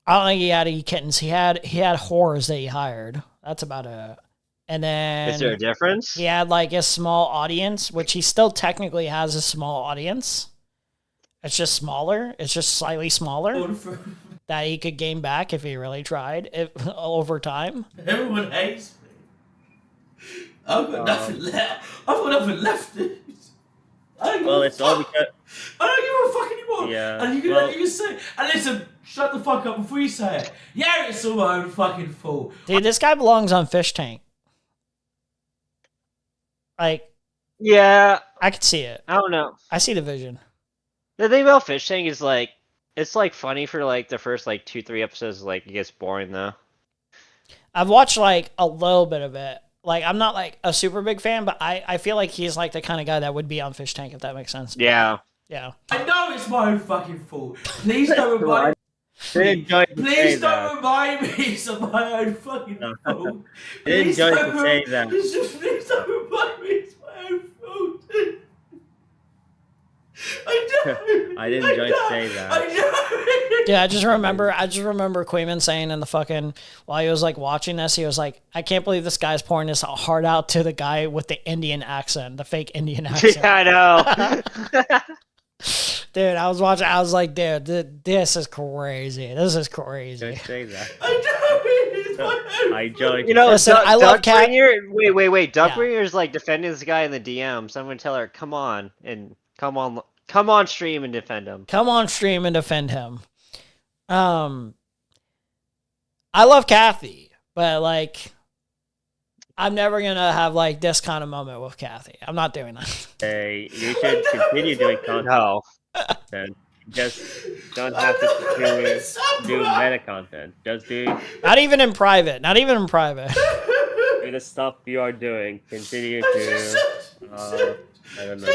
I don't think he had e-kittens. He had whores that he hired. That's about it. And then Is there a difference? He had like a small audience, which he still technically has a small audience. It's just smaller. It's just slightly smaller that he could gain back if he really tried over time. Everyone hates me. I've got nothing left. I've got nothing left, dude. I don't give Well, a it's all fuck. because. I don't give a fuck anymore. Yeah, And you well- can say, and listen, shut the fuck up before you say it. Yeah, it's all my own fucking fault. Dude, this guy belongs on Fish Tank. Like, Yeah, I could see it. I don't know. I see the vision. The thing about Fish Tank is like, it's like funny for like the first like 2-3 episodes. Like it gets boring though. I've watched like a little bit of it. Like, I'm not like a super big fan, but I feel like he's like the kind of guy that would be on Fish Tank, if that makes sense. Yeah. Yeah. I know it's my own fucking fault. Please don't remind me. Didn't join to say Please that. don't remind me it's my own fucking fault. Didn't Please join don't to say that. Please don't remind me it's my own fault. I know. I didn't join to say that. I know. Yeah, I just remember Quayman saying in the fucking, while he was like watching this, he was like, I can't believe this guy's pouring his heart out to the guy with the Indian accent, the fake Indian accent. Yeah, I know. Dude, I was watching, I was like, dude, this is crazy. This is crazy. Don't say that. I know. I joined. You know, Listen, I love Cat. Wait. Duck Yeah. Ringer's like defending this guy in the DM. Someone tell her, come on stream and defend him. Come on stream and defend him. I love Kathy, but like, I'm never gonna have like this kind of moment with Kathy. I'm not doing that. Hey, you should continue doing content. No. Then just don't have to do meta content. Just do Not even in private. Not even in private. do the stuff you are doing. Continue to. I don't know.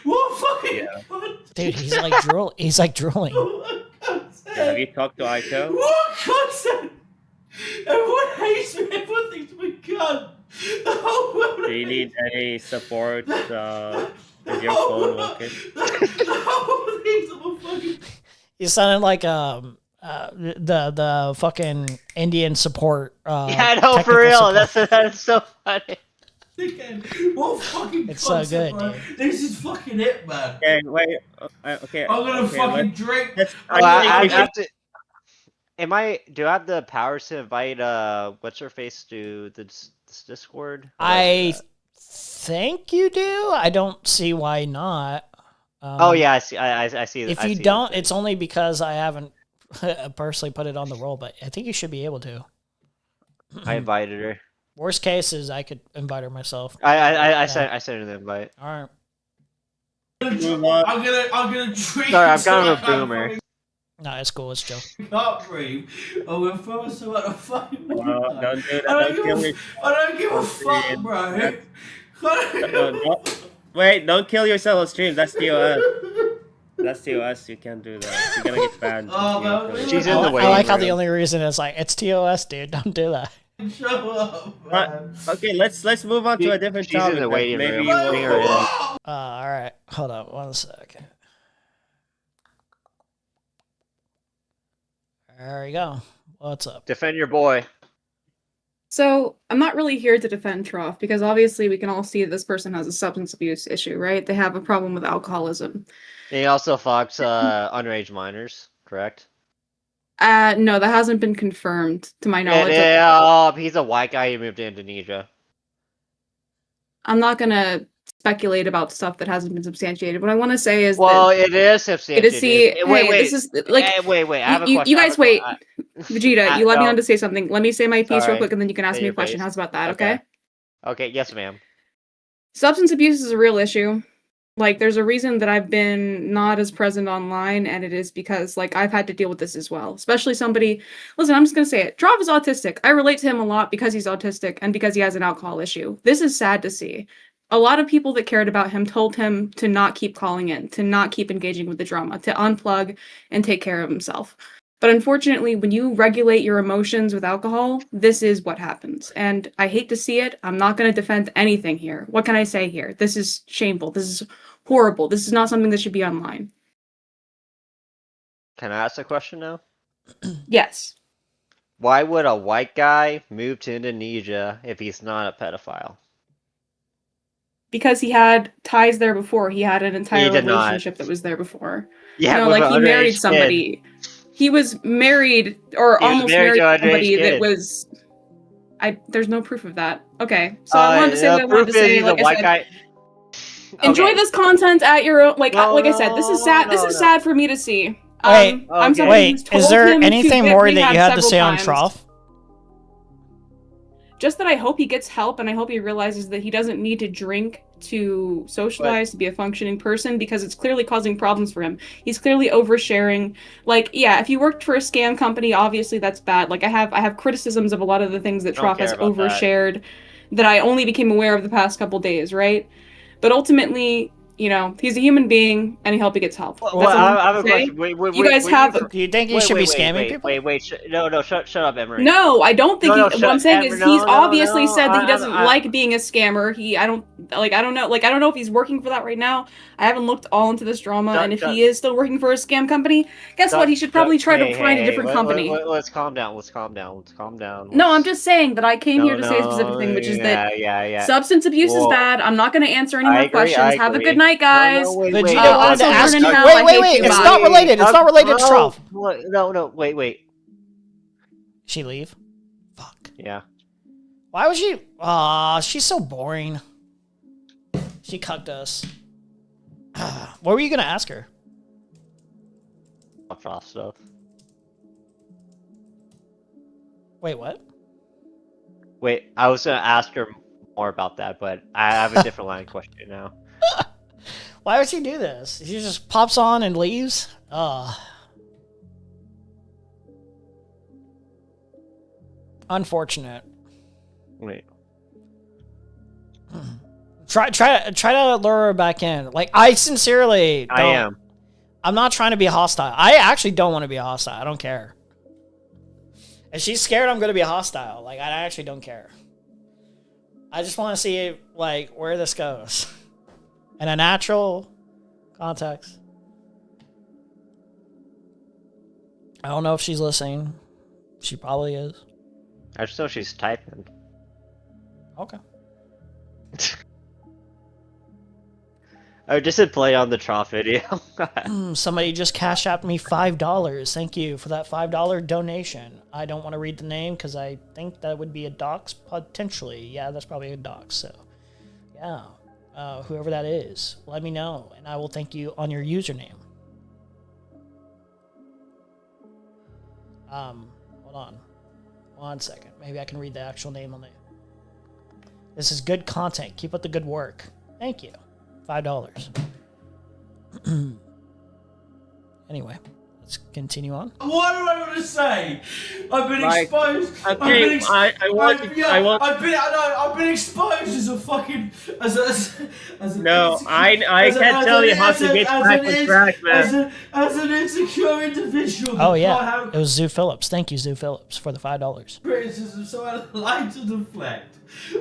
What fucking Yeah. Dude, he's like drooling. He's like drooling. Have you talked to Aiko? What content? Everyone hates me. Everyone thinks I'm a cunt. The whole world Do you need any support with your phone working? the whole thinks I'm a fucking. He sounded like the fucking Indian support. Yeah, no, for technical real. support. That's so funny. Dickhead. What fucking It's so concept, good, man. dude. This is fucking it, man. Okay, wait. Okay. I'm gonna okay, fucking let's- drink. let's- Well, I think I we have should- to. Do I have the powers to invite what's her face to this Discord? I think you do. I don't see why not. Oh yeah, I see. I see. If I you see don't, it's only because I haven't personally put it on the roll, but I think you should be able to. I invited her. Worst case is I could invite her myself. I sent her the invite. All right. I'm gonna drink. Sorry, I'm kind of until a I can't boomer. breathe. No, it's cool. It's chill. Can't breathe. I'm gonna throw myself out the fucking window. Don't do that. I Don't don't kill give me. a, I don't give a fuck, bro. Wait, don't kill yourself on stream. That's TOS. That's TOS. You can't do that. You're gonna get banned. Oh, You can't man. do it. She's in the I waiting like how the room. only reason is like it's TOS, dude. Don't do that. Shut up, man. Okay, let's move on to a different She's in topic. the waiting Maybe room. we'll- Bring her in. All right. Hold on 1 second. There we go. What's up? Defend your boy. So I'm not really here to defend Trough because obviously we can all see this person has a substance abuse issue, right? They have a problem with alcoholism. He also fucks underage minors, correct? No, that hasn't been confirmed to my knowledge. He's a white guy who moved to Indonesia. I'm not gonna speculate about stuff that hasn't been substantiated. What I want to say is Well, that it is substantiated. it is see. Wait, Hey, wait. this is like Wait. I have a you, question. you I have guys a wait. que- Vegeta, you let me no. on to say something. Let me say my piece Sorry. real quick, and then you can ask Say me a your question. piece. How's about that? Okay. Okay, yes, ma'am. Substance abuse is a real issue. Like, there's a reason that I've been not as present online, and it is because, like, I've had to deal with this as well. Especially somebody, listen, I'm just gonna say it. Trough is autistic. I relate to him a lot because he's autistic and because he has an alcohol issue. This is sad to see. A lot of people that cared about him told him to not keep calling in, to not keep engaging with the drama, to unplug and take care of himself. But unfortunately, when you regulate your emotions with alcohol, this is what happens. And I hate to see it. I'm not going to defend anything here. What can I say here? This is shameful. This is horrible. This is not something that should be online. Can I ask a question now? Yes. Why would a white guy move to Indonesia if he's not a pedophile? Because he had ties there before. He had an entire did not. relationship that was there before. Yeah, you know, with like an he married underage kid. somebody. He was married or He was almost married married to to an underage somebody that kid. was. There's no proof of that. Okay, so I wanted to say what I wanted to say. Like I said, enjoy Okay. this content at your own. Like I said, this is sad. This is sad for me to see. I'm somebody who's told is there him to anything get more that rehab you had to several say on times. Trough? Just that I hope he gets help, and I hope he realizes that he doesn't need to drink to socialize, to be a functioning person, because it's clearly causing problems for him. He's clearly oversharing. Like, yeah, if you worked for a scam company, obviously that's bad. Like, I have criticisms of a lot of the things that I don't Trough care has about that. overshared that I only became aware of the past couple days, right? But ultimately, you know, he's a human being, and I hope he gets help. That's all I I'm have a gonna say. question. Wait, You guys have. Do you think he should be scamming people? Wait, shut up, Emery. No, I don't think. No, What shut- I'm saying is no, he's no, obviously no, said that he doesn't I- like being a scammer. I don't know if he's working for that right now. I haven't looked all into this drama, and if he is still working for a scam company, guess what? He should probably try to find a different company. Let's calm down. No, I'm just saying that I came here to say a specific thing, which is that substance abuse is Well, bad. I'm not going to answer any I more agree, questions. Have a good night, guys. Vegeta wanted to ask you. Hell, I Wait, hate you, it's bye. not related. It's not related to Trough. No, wait. She leave? Yeah. Why would she? Aw, she's so boring. She cucked us. What were you gonna ask her? Trough stuff. Wait, what? Wait, I was gonna ask her more about that, but I have a different line of question now. Why would she do this? She just pops on and leaves? Unfortunate. Wait. Try to lure her back in. Like, I sincerely don't. I am. I'm not trying to be hostile. I actually don't want to be hostile. I don't care. If she's scared I'm going to be hostile, like, I actually don't care. I just want to see, like, where this goes. In a natural context. I don't know if she's listening. She probably is. I just know she's typing. Okay. Oh, just a play on the Trough video. Somebody just cash apped me $5. Thank you for that $5 donation. I don't want to read the name because I think that would be a dox potentially. Yeah, that's probably a dox. So, yeah, whoever that is, let me know, and I will thank you on your username. Hold on, 1 second. Maybe I can read the actual name on the. This is good content. Keep up the good work. Thank you. $5. Anyway, let's continue on. What do I want to say? I've been Like, exposed. okay, I've been exposed as a fucking No, I can't tell you how to get back on track, man. as an insecure individual. Oh I yeah, have it was Zoo Phillips. Thank you, Zoo Phillips, for the $5. criticism, so I like to deflect.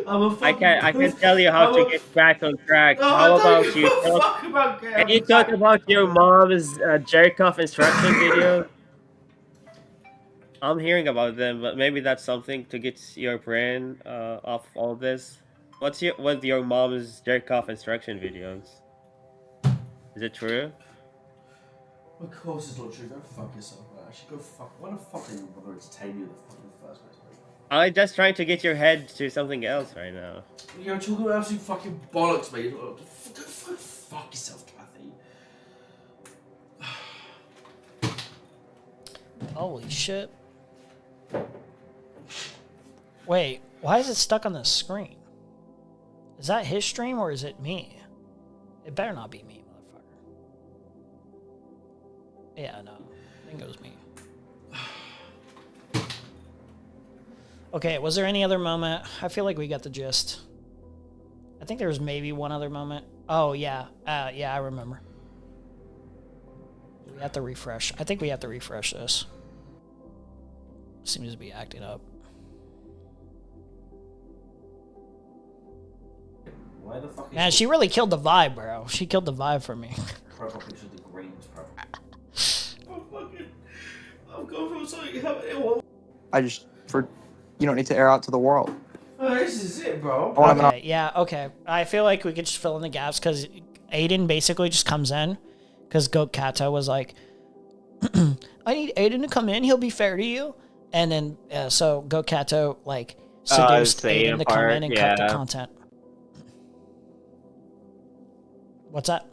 I'm a I fucking. can tell you how to get back on track. Oh, How I don't about give you a talk? fuck about Can you talk about your mom's jerk off instruction video? I'm hearing about them, but maybe that's something to get your brain off all this. What's your mom's jerk off instruction videos? Is it true? Of course it's not true. Go fuck yourself, man. Actually, go fuck. Why the fuck are you bothering to tell you the fucking first place? I'm just trying to get your head to something else right now. You're talking about absolute fucking bollocks, mate. Go fuck yourself, Kathy. Holy shit. Wait, why is it stuck on the screen? Is that his stream or is it me? It better not be me, motherfucker. Yeah, no. I think it was me. Okay, was there any other moment? I feel like we got the gist. I think there was maybe one other moment. Oh, yeah. Yeah, I remember. We have to refresh. I think we have to refresh this. Seems to be acting up. Why the fuck is Man, she really killed the vibe, bro. She killed the vibe for me. profile picture of the greens, bro? I'm going from something. You don't need to air out to the world. Oh, this is it, bro. Okay, yeah, okay. I feel like we could just fill in the gaps because Aiden basically just comes in because Goat Kata was like, I need Aiden to come in. He'll be fair to you. And then, so Goat Kato, like, seduced saying Aiden to come part, in and cut the yeah. content. What's that?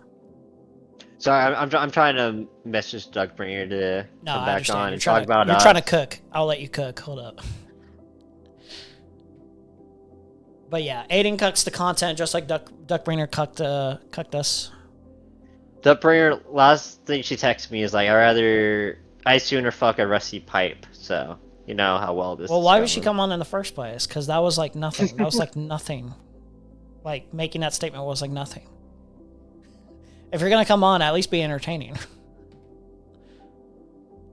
Sorry, I'm trying to message Duckbringer to No, come I back understand. on You're and trying talk to, about you're trying to us. cook. I'll let you cook. Hold up. But yeah, Aiden cucks the content just like Duckbringer cucked us. Duckbringer, last thing she texted me is like, I'd sooner fuck a rusty pipe. So you know how well this. Well, is why would she going. come on in the first place? Because that was like nothing. That was like nothing. Like making that statement was like nothing. If you're gonna come on, at least be entertaining.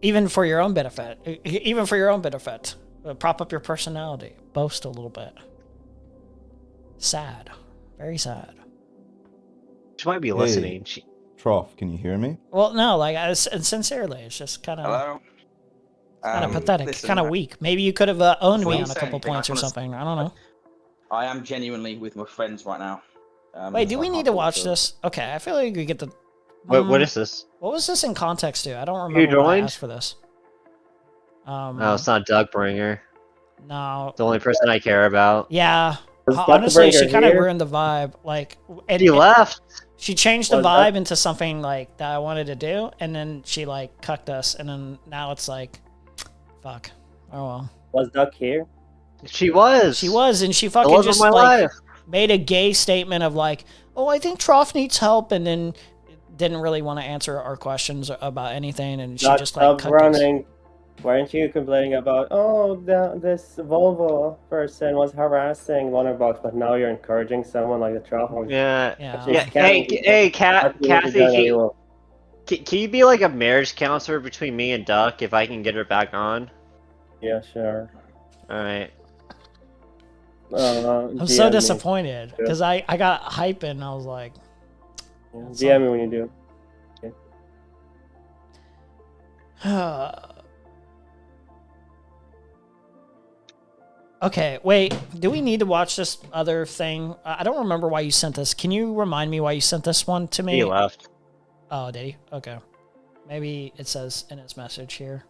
Even for your own benefit. Even for your own benefit. Prop up your personality. Boast a little bit. Sad. Very sad. She might be listening. She... Trough, can you hear me? Well, no, like, sincerely, it's just kind of... Hello? Kind of pathetic. Listen, Kind of weak. Maybe you could have owned before me you on a say couple anything, I points or just wanna something. I don't know. I am genuinely with my friends right now. Wait, do so we I need can't to talk watch to- this? Okay, I feel like we get the... What is this? What was this in context to? I don't You remember what I joined? asked for this. No, it's not Duckbringer. No. The only person I care about. Yeah. Was Honestly, she Duckbringer kind of here? ruined the vibe. Like, She left. She changed the Was vibe Duck- into something like that I wanted to do, and then she like cucked us, and then now it's like, fuck. Oh well. Was Duck here? She was. She was, and she The fucking love of just my like life. made a gay statement of like, oh, I think Trough needs help, and then didn't really want to answer our questions about anything, and she Duck, just like stop cucked us. running. Weren't you complaining about, oh, this Volvo person was harassing Wonderbox, but now you're encouraging someone like the Trough? Yeah. Yeah. Yeah. Hey, Kathy. Can you be like a marriage counselor between me and Duck if I can get her back on? Yeah, sure. All right. I'm so disappointed because I got hype and I was like, DM me when you do. Okay, wait. Do we need to watch this other thing? I don't remember why you sent this. Can you remind me why you sent this one to me? He left. Oh, did he? Okay. Maybe it says in his message here.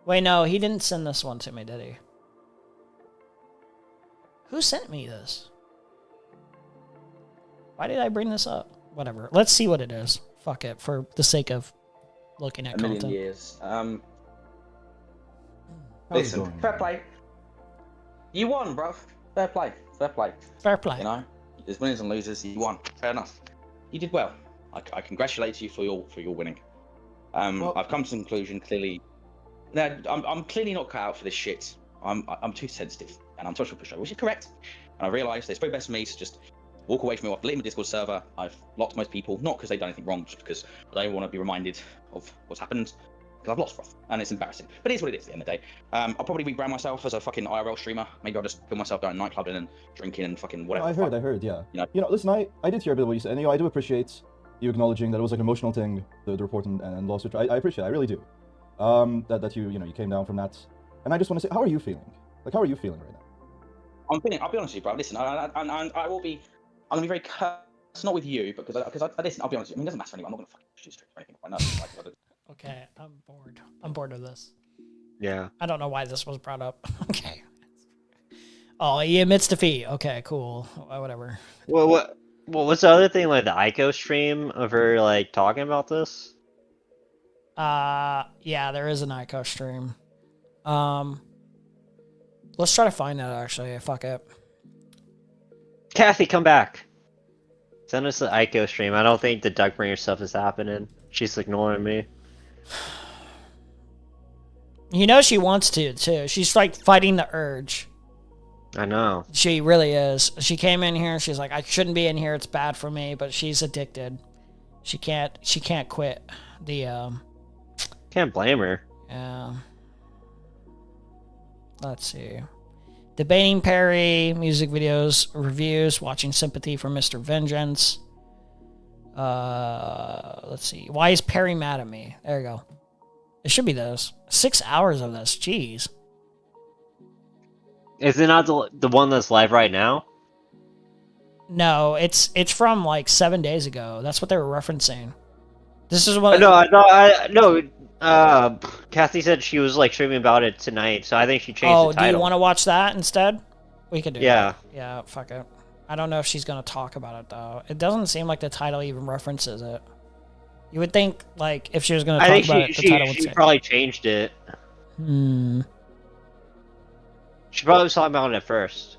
Wait, no, he didn't send this one to me, did he? Who sent me this? Why did I bring this up? Whatever. Let's see what it is. Fuck it, for the sake of looking at A million content. years. How's it Listen, going? fair play. You won, bro. Fair play. Fair play. Fair play. You know, there's winners and losers. You won. Fair enough. You did well. I congratulate you for your winning. I've come to the conclusion clearly. That I'm clearly not cut out for this shit. I'm too sensitive and I'm touched with push, which is correct. And I realised it's probably best for me to just walk away from it. I've deleted my Discord server. I've locked most people, not because they've done anything wrong, just because I don't want to be reminded of what's happened. Because I've lost Trough, and it's embarrassing. But it is what it is at the end of the day. I'll probably rebrand myself as a fucking IRL streamer. Maybe I'll just film myself going nightclubbing and drinking and fucking whatever. I heard, yeah. You know, listen, I did hear a bit of what you said, and I do appreciate you acknowledging that it was like an emotional thing, the report and lawsuit. I appreciate it, I really do. That you came down from that. And I just want to say, how are you feeling? Like, how are you feeling right now? I'll be honest with you, bro. Listen, I will be. I'm gonna be very cursed, not with you, but because I listen. I'll be honest with you. I mean, it doesn't matter anyway. I'm not gonna fucking shoot straight or anything. I know. Okay, I'm bored. I'm bored of this. Yeah. I don't know why this was brought up. Okay. Oh, he admits defeat. Okay, cool. Whatever. Well, what's the other thing, like the Aiko stream of her like talking about this? Yeah, there is an Aiko stream. Let's try to find that actually. Fuck it. Kathy, come back. Send us the Aiko stream. I don't think the Duckbringer stuff is happening. She's ignoring me. You know she wants to too. She's like fighting the urge. I know. She really is. She came in here. She's like, I shouldn't be in here. It's bad for me. But she's addicted. She can't quit. Can't blame her. Yeah. Let's see. Debating Perry, music videos, reviews, watching Sympathy for Mr. Vengeance. Let's see. Why is Perry mad at me? There you go. It should be those. 6 hours of this. Jeez. Is it not the one that's live right now? No, it's from like 7 days ago. That's what they were referencing. This is what. No. Kathy said she was like streaming about it tonight, so I think she changed the Oh, title. do you want to watch that instead? We could do Yeah. that. Yeah, fuck it. I don't know if she's gonna talk about it though. It doesn't seem like the title even references it. You would think, like, if she was gonna I talk think about it, the title would she say. probably changed it. Hmm. She probably was talking about it at first.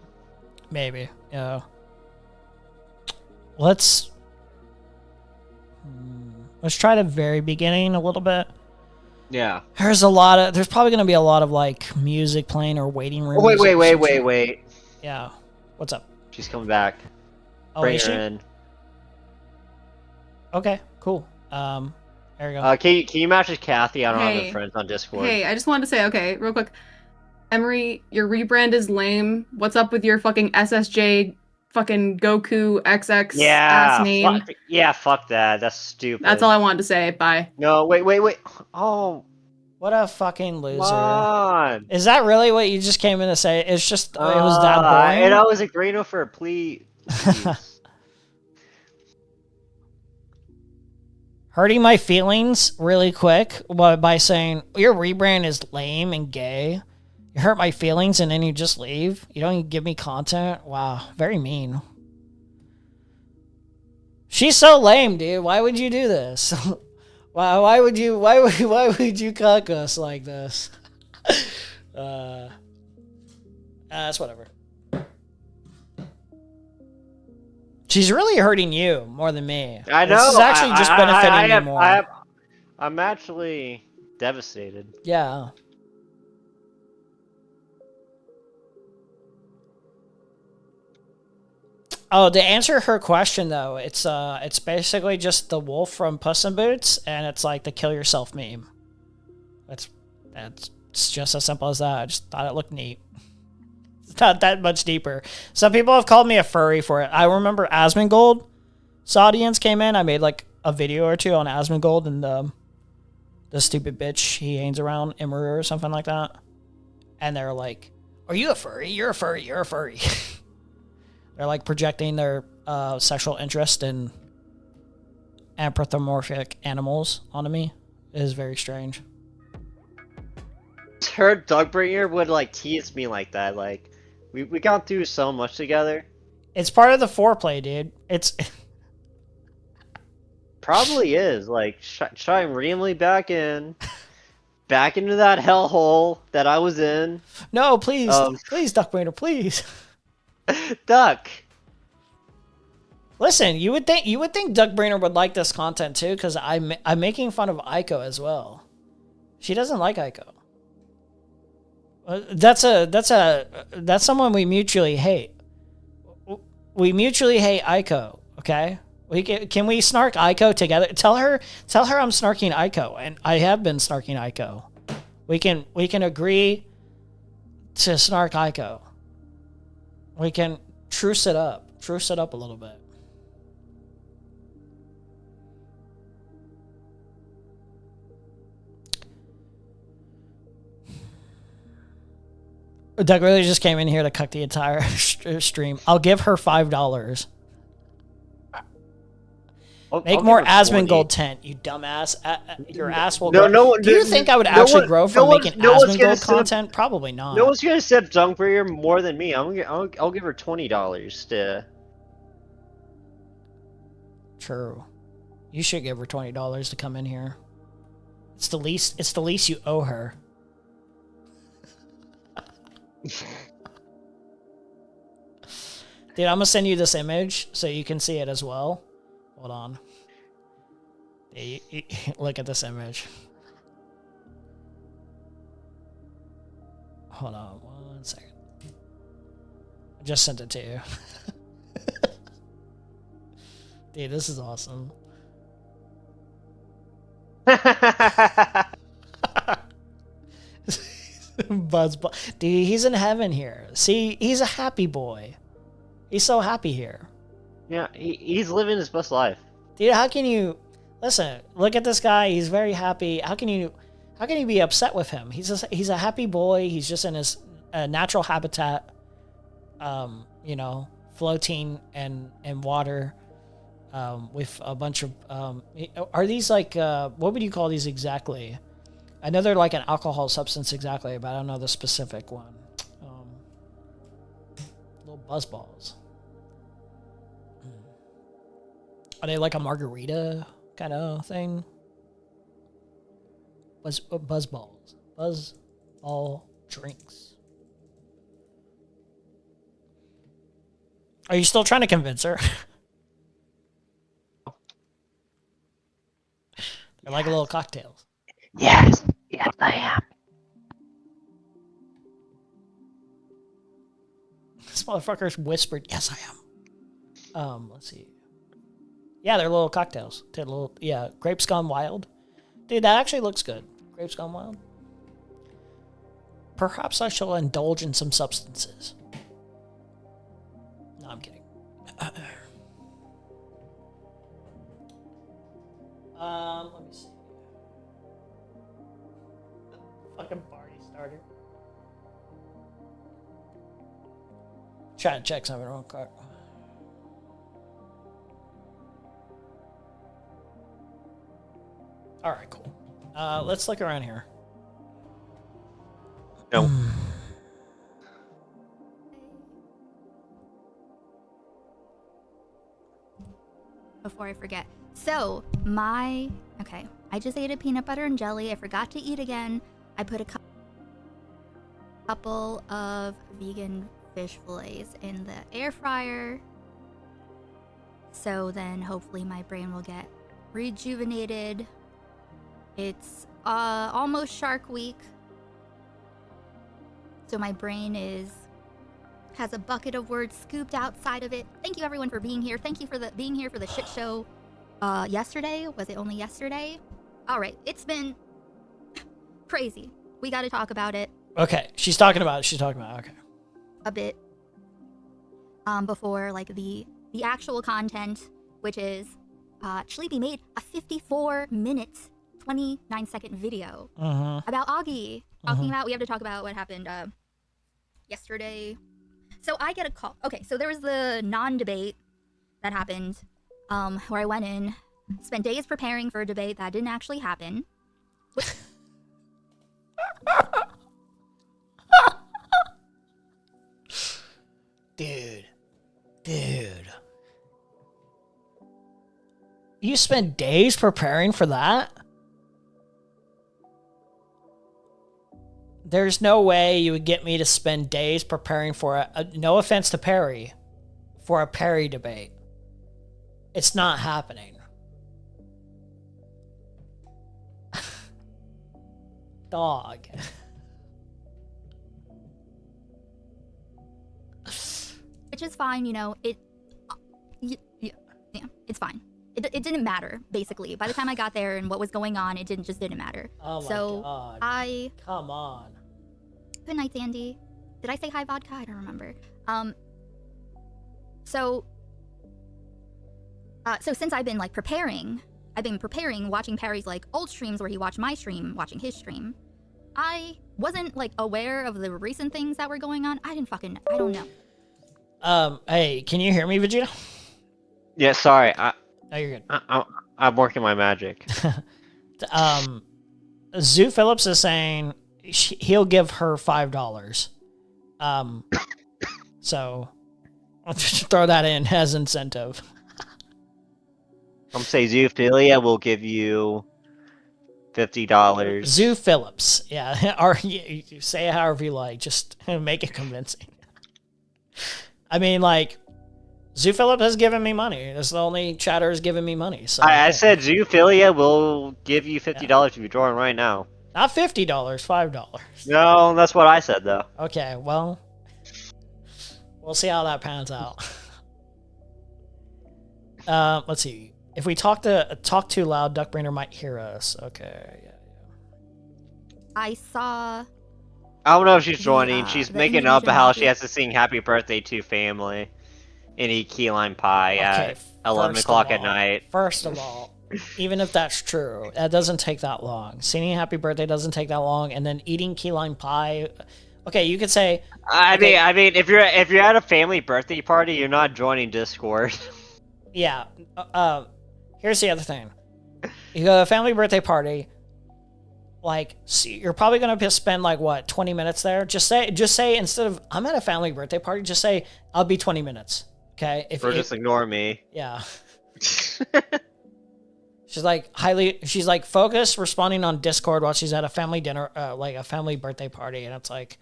Maybe. Yeah. Let's try the very beginning a little bit. Yeah. There's probably gonna be a lot of like music playing or waiting room. Oh, wait, music or some shit. wait. Yeah. What's up? She's coming back. Oh, Bring is her she? in. Okay, cool. There we go. Can you match with Kathy? I don't have Hey. her friends on Discord. Hey, I just wanted to say, okay, real quick. Emery, your rebrand is lame. What's up with your fucking SSJ fucking Goku XX ass name? Fuck that. That's stupid. That's all I wanted to say. Bye. No, wait. Oh. What a fucking loser. Come on. Is that really what you just came in to say? It's just, it was that boring? And I was agreeing with her, please. Hurting my feelings really quick by saying, your rebrand is lame and gay. You hurt my feelings and then you just leave. You don't even give me content. Wow, very mean. She's so lame, dude. Why would you do this? why would you cuck us like this? That's whatever. She's really hurting you more than me. I know. This is actually just benefiting me more. I'm actually devastated. Yeah. Oh, to answer her question though, it's basically just the wolf from Puss in Boots, and it's like the kill yourself meme. It's just as simple as that. I just thought it looked neat. It's not that much deeper. Some people have called me a furry for it. I remember Asmongold's audience came in. I made like a video or two on Asmongold and the stupid bitch he hangs around, Imru or something like that. And they're like, "Are you a furry? You're a furry. You're a furry." They're like projecting their sexual interest in anthropomorphic animals onto me. It is very strange. Her Dogbringer would like tease me like that. Like we got through so much together. It's part of the foreplay, dude. It's probably is like try and reel me back into that hellhole that I was in. No, please, please, Duckbrainer, please. Duck. Listen, you would think Duckbrainer would like this content too, because I'm making fun of Aiko as well. She doesn't like Aiko. That's someone we mutually hate. We mutually hate Aiko. Okay, can we snark Aiko together? Tell her I'm snarking Aiko, and I have been snarking Aiko. We can agree to snark Aiko. We can truce it up a little bit. Doug really just came in here to cuck the entire stream. I'll give her $5. Make more Asmongold tent, you dumbass. Your ass will grow. Do you think I would actually grow from making Asmongold content? Probably not. No one's gonna sip Dunkbringer more than me. I'll give her $20 to. True. You should give her $20 to come in here. It's the least you owe her. Dude, I'm gonna send you this image so you can see it as well. Hold on. Look at this image. Hold on 1 second. I just sent it to you. Dude, this is awesome. Dude, he's in heaven here. See, he's a happy boy. He's so happy here. Yeah, he's living his best life. Dude, how can you listen? Look at this guy. He's very happy. How can you be upset with him? He's a happy boy. He's just in his natural habitat. You know, floating in water. With a bunch of are these like what would you call these exactly? I know they're like an alcohol substance exactly, but I don't know the specific one. Buzzballs. Are they like a margarita kind of thing? Buzzballs. Buzzball drinks. Are you still trying to convince her? They're like little cocktails. Yes, yes, I am. This motherfucker whispered, "Yes, I am." Let's see. Yeah, they're little cocktails. They're little, yeah, grapes gone wild. Dude, that actually looks good. Grapes gone wild. Perhaps I shall indulge in some substances. No, I'm kidding. Let me see. Fucking party starter. Trying to check something real quick. All right, cool. Let's look around here. No. Before I forget. So, okay, I just ate a peanut butter and jelly. I forgot to eat again. I put a couple of vegan fish fillets in the air fryer. So then hopefully my brain will get rejuvenated. It's almost Shark Week. So my brain has a bucket of words scooped outside of it. Thank you everyone for being here. Thank you for being here for the shit show yesterday. Was it only yesterday? All right, it's been crazy. We got to talk about it. Okay, she's talking about it. Okay. A bit before like the actual content, which is Shleepy made a 54-minute, 29-second video about Augie. Talking about, we have to talk about what happened yesterday. So I get a call. Okay, so there was the non-debate that happened where I went in, spent days preparing for a debate that didn't actually happen. Dude. You spent days preparing for that? There's no way you would get me to spend days preparing for no offense to Perry, for a Perry debate. It's not happening. Dog. Which is fine, you know, yeah, it's fine. It didn't matter, basically. By the time I got there and what was going on, it just didn't matter. Oh my so God. Come on. Good night, Sandy. Did I say hi, vodka? I don't remember. So since I've been preparing, watching Perry's old streams where he watched my stream, watching his stream. I wasn't aware of the recent things that were going on. I don't know. Hey, can you hear me, Vegeta? Yeah, sorry. No, you're good. I'm working my magic. Zoo Phillips is saying he'll give her $5. So I'll just throw that in as incentive. I'm saying Zoophilia will give you $50. Zoo Phillips, yeah, or you say it however you like, just make it convincing. I mean, Zoo Phillips has given me money. That's the only chatter has given me money. So I said Zoophilia will give you $50 if you join right now. Not $50, $5. No, that's what I said though. Okay, well, we'll see how that pans out. Let's see. If we talk too loud, Duckbrainer might hear us. Okay, yeah. I saw. I don't know if she's joining. She's the making up Indonesian how market. she has to sing "Happy Birthday" to family and eat key lime pie at 11 o'clock at night. First of all, even if that's true, that doesn't take that long. Singing "Happy Birthday" doesn't take that long, and then eating key lime pie. Okay, you could say. I mean, if you're at a family birthday party, you're not joining Discord. Yeah. Here's the other thing. You go to a family birthday party. like, see, you're probably gonna spend like what 20 minutes there. Just say instead of I'm at a family birthday party, just say I'll be 20 minutes. Okay. Or just ignore me. Yeah. She's like focused, responding on Discord while she's at a family dinner, like a family birthday party, and it's like,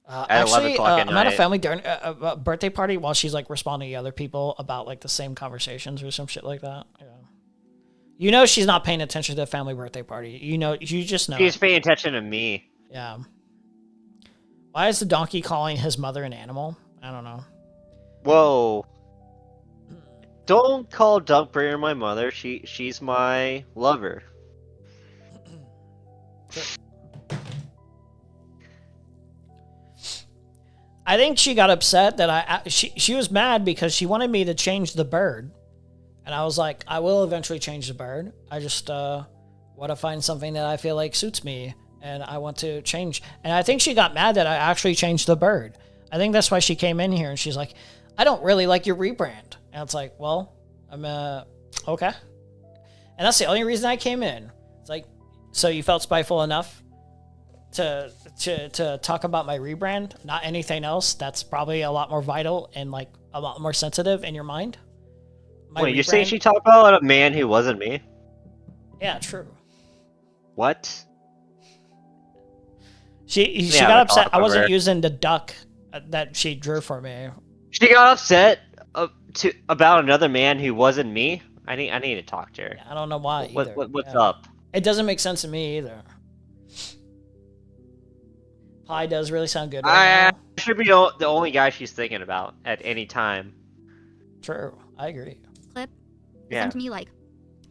at 11 o'clock at I'm at a night. family birthday party while she's like responding to other people about like the same conversations or some shit like that. Yeah. You know she's not paying attention to the family birthday party. You just know. She's paying attention to me. Yeah. Why is the donkey calling his mother an animal? I don't know. Whoa. Don't call Dunkbrayer my mother. She's my lover. I think she got upset that she was mad because she wanted me to change the bird. And I was like, I will eventually change the bird. I just want to find something that I feel like suits me, and I want to change. And I think she got mad that I actually changed the bird. I think that's why she came in here, and she's like, I don't really like your rebrand. And it's like, well, I'm okay. And that's the only reason I came in. It's like, so you felt spiteful enough to talk about my rebrand, not anything else that's probably a lot more vital and like a lot more sensitive in your mind? Wait, you're saying she talked about a man who wasn't me? Yeah, true. What? She got upset I wasn't using the duck that she drew for me. She got upset about another man who wasn't me? I need to talk to her. I don't know why either. What's up? It doesn't make sense to me either. Pie does really sound good right now. I should be the only guy she's thinking about at any time. True, I agree. Clip Yeah. sent to me like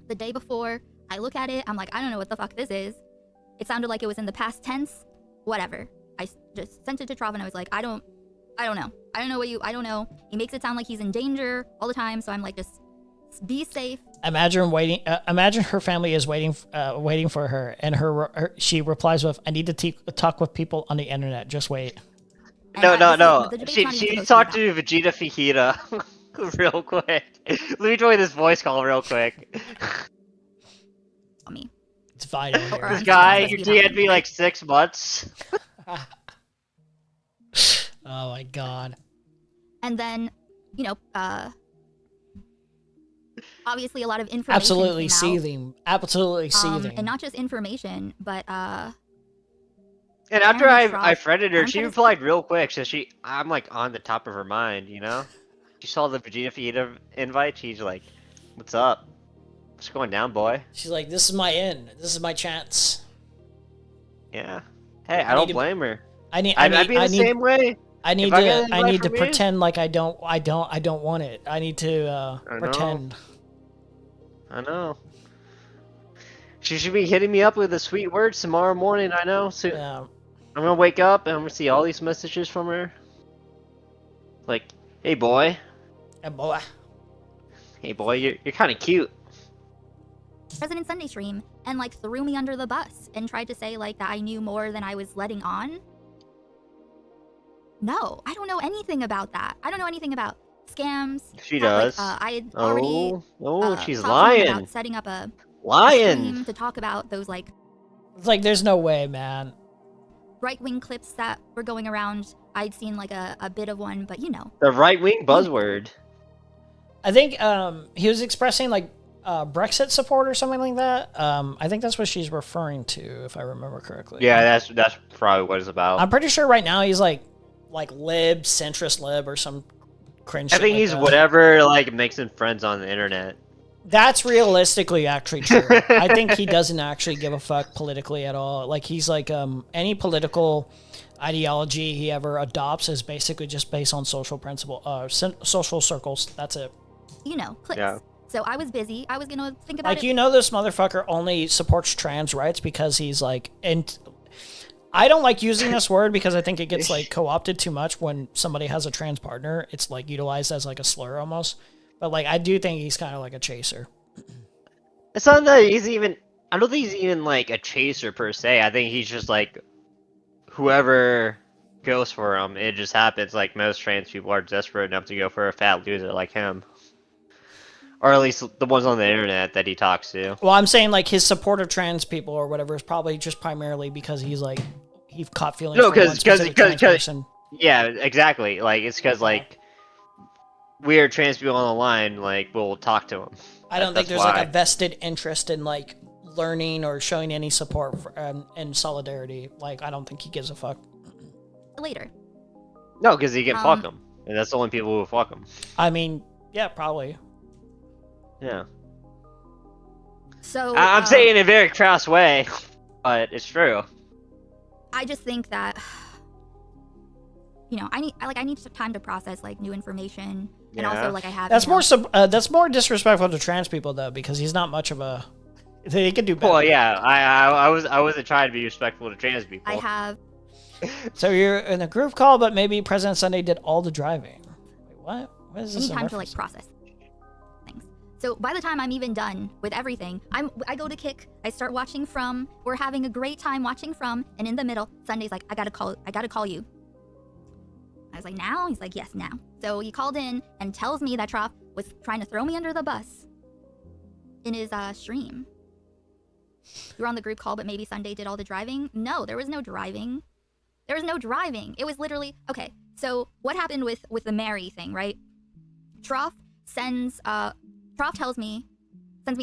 the day before. I look at it, I'm like, I don't know what the fuck this is. It sounded like it was in the past tense. Whatever. I just sent it to Trough and I was like, I don't know. I don't know. He makes it sound like he's in danger all the time, so I'm like, just be safe. Imagine her family is waiting for her, and she replies with, "I need to talk with people on the internet. Just wait." No. She talked to Vegeta Fajita real quick. Let me join this voice call real quick. It's vital. This guy, you DN'd me like 6 months. Oh my god. And then, obviously a lot of information Absolutely came out. seething. Absolutely seething. And not just information, but And after I friended her, she replied real quick. So I'm like on the top of her mind, you know. She saw the Vegeta Fajita invite. She's like, "What's up? What's going down, boy?" She's like, "This is my in. This is my chance." Yeah. Hey, I don't blame her. I'd be the same way. I need to pretend like I don't want it. I need to pretend. I know. She should be hitting me up with the sweet words tomorrow morning. I know. So yeah. I'm gonna wake up and I'm gonna see all these messages from her. Like, hey boy. Hey boy. Hey boy, you're kind of cute. President Sunday stream and like threw me under the bus and tried to say like that I knew more than I was letting on. No, I don't know anything about that. I don't know anything about scams. She does. I had already. She's talked to him lying. about setting up a Lying. stream to talk about those like It's like there's no way, man. right-wing clips that were going around. I'd seen like a bit of one, but The right-wing buzzword. I think he was expressing like Brexit support or something like that. I think that's what she's referring to, if I remember correctly. Yeah, that's probably what it's about. I'm pretty sure right now he's like lib, centrist lib, or some cringe. I shit think like he's that. whatever makes him friends on the internet. That's realistically actually true. I think he doesn't actually give a fuck politically at all. Like he's like any political ideology he ever adopts is basically just based on social social circles. That's it. Clips. Yeah. So I was busy. I was gonna think about Like it. this motherfucker only supports trans rights because he's like, and I don't like using this word because I think it gets like co-opted too much when somebody has a trans partner. It's like utilized as like a slur almost. But like I do think he's kind of like a chaser. It's not that he's even. I don't think he's even like a chaser per se. I think he's just like whoever goes for him. It just happens like most trans people are desperate enough to go for a fat loser like him. or at least the ones on the internet that he talks to. Well, I'm saying like his support of trans people or whatever is probably just primarily because he's like he caught feelings No, for one specific trans person. yeah, exactly. Like it's because like weird trans people on the line, like we'll talk to them. I don't think there's like a vested interest in like learning or showing any support for, and solidarity. Like I don't think he gives a fuck. Later. No, because he can fuck them, and that's the only people who fuck them. I mean, yeah, probably. Yeah. So I'm saying in a very crass way, but it's true. I just think that I need some time to process like new information, and also like I have. That's more disrespectful to trans people though, because he's not much of a. He could do better. Well, yeah, I wasn't trying to be respectful to trans people. I have. So you're in a group call, but maybe President Sunday did all the driving. Wait, what? What is I this? need time to like process things. So by the time I'm even done with everything, I go to Kick. I start watching From. We're having a great time watching From, and in the middle, Sunday's like, I gotta call you. I was like, now? He's like, yes, now. So he called in and tells me that Trough was trying to throw me under the bus in his stream. You were on the group call, but maybe Sunday did all the driving? No, there was no driving. There was no driving. It was literally, okay, so what happened with the Mary thing, right? Trough sends me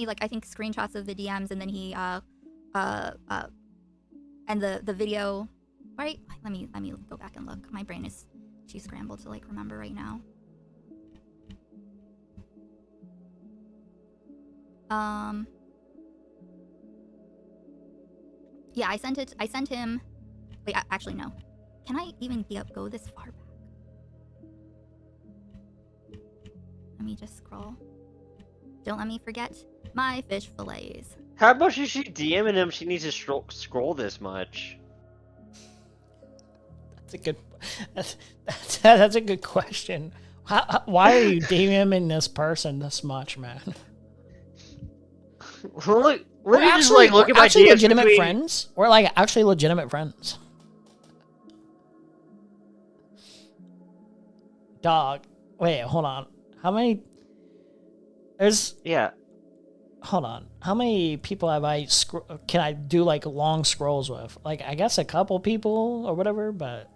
like, I think screenshots of the DMs, and then he, and the video, right? Let me go back and look. My brain is too scrambled to like remember right now. Yeah, I sent him. Wait, actually no. Can I even go this far back? Let me just scroll. Don't let me forget my fish fillets. How much is she DMing him? She needs to scroll this much. That's a good question. Why are you DMing this person this much, man? Look We're at actually, like look at we're my actually DMs legitimate between... friends. We're like actually legitimate friends. Dog. Wait, hold on. How many? Yeah. Hold on. How many people have can I do like long scrolls with? Like I guess a couple people or whatever, but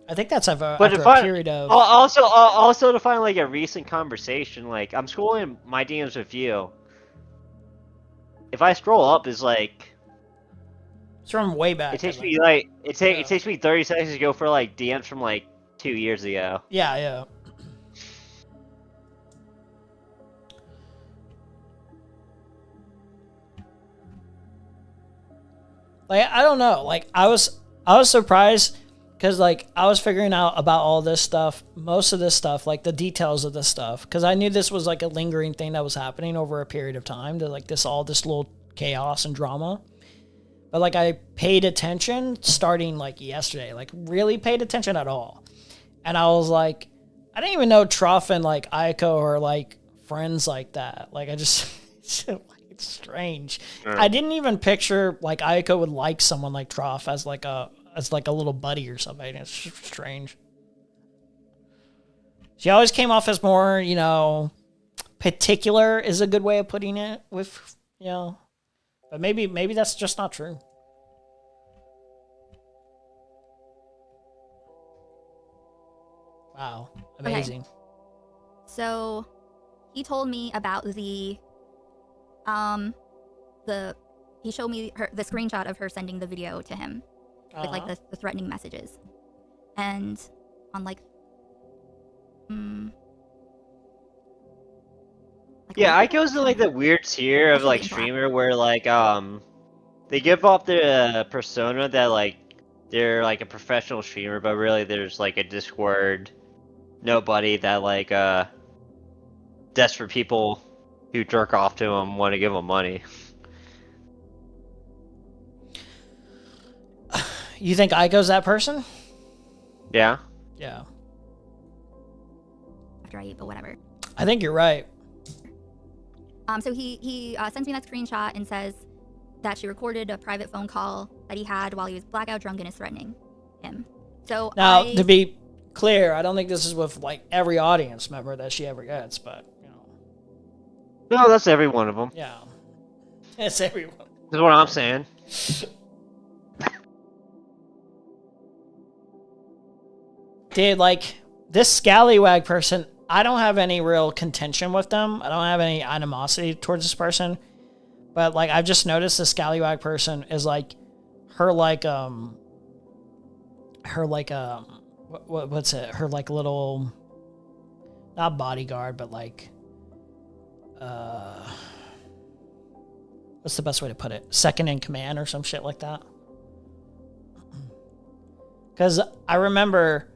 I think that's after a period of. Also to find like a recent conversation. Like I'm scrolling my DMs with you. If I scroll up, is like. It's from way back. It takes me like it takes me 30 seconds to go for like DMs from like 2 years ago. Yeah, yeah. Like I don't know. Like I was surprised because like I was figuring out about all this stuff, most of this stuff, like the details of this stuff, because I knew this was like a lingering thing that was happening over a period of time. To like this little chaos and drama. But like I paid attention starting like yesterday, like really paid attention at all. And I was like, I didn't even know Trough and like Aiko are like friends like that. Like I just, it's strange. Yeah. I didn't even picture like Aiko would like someone like Trough as like a little buddy or something. It's just strange. She always came off as more, particular is a good way of putting it with, but maybe that's just not true. Wow, amazing. Okay. So, he told me about he showed me the screenshot of her sending the video to him with like the threatening messages, and on like, yeah, Aiko's in like the weird tier of like streamer where like they give off the persona that like they're like a professional streamer, but really there's like a Discord nobody that like desperate people who jerk off to him want to give him money. You think Aiko's that person? Yeah. Yeah. After I eat, but whatever. I think you're right. So he sends me that screenshot and says that she recorded a private phone call that he had while he was blackout drunk and is threatening him. So now, to be clear, I don't think this is with like every audience member that she ever gets, but you know. No, that's every one of them. Yeah, it's everyone. That's what I'm saying. Dude, like this scallywag person, I don't have any real contention with them. I don't have any animosity towards this person. But like I've just noticed the scallywag person is like her like what's it? Her like little, not bodyguard, but like what's the best way to put it? Second in command or some shit like that. Because I remember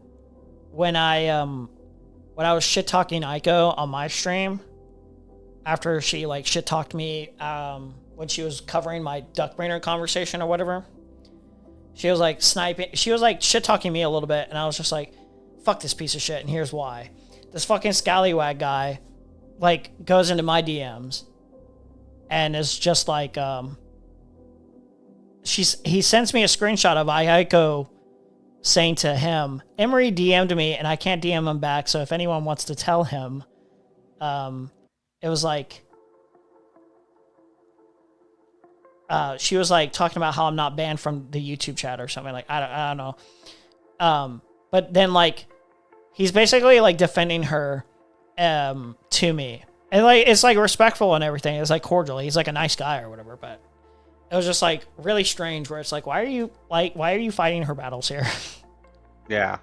when I was shit talking Aiko on my stream, after she like shit talked me when she was covering my duckbrainer conversation or whatever, she was like shit talking me a little bit, and I was just like, fuck this piece of shit, and here's why. This fucking scallywag guy like goes into my DMs and is just like he sends me a screenshot of Aiko saying to him, Emery DM'd me and I can't DM him back, so if anyone wants to tell him, it was like, she was like talking about how I'm not banned from the YouTube chat or something, like, I don't know. But then like, he's basically like defending her, to me. And like, it's like respectful and everything. It's like cordial. He's like a nice guy or whatever, but it was just like really strange where it's like, why are you fighting her battles here? Yeah.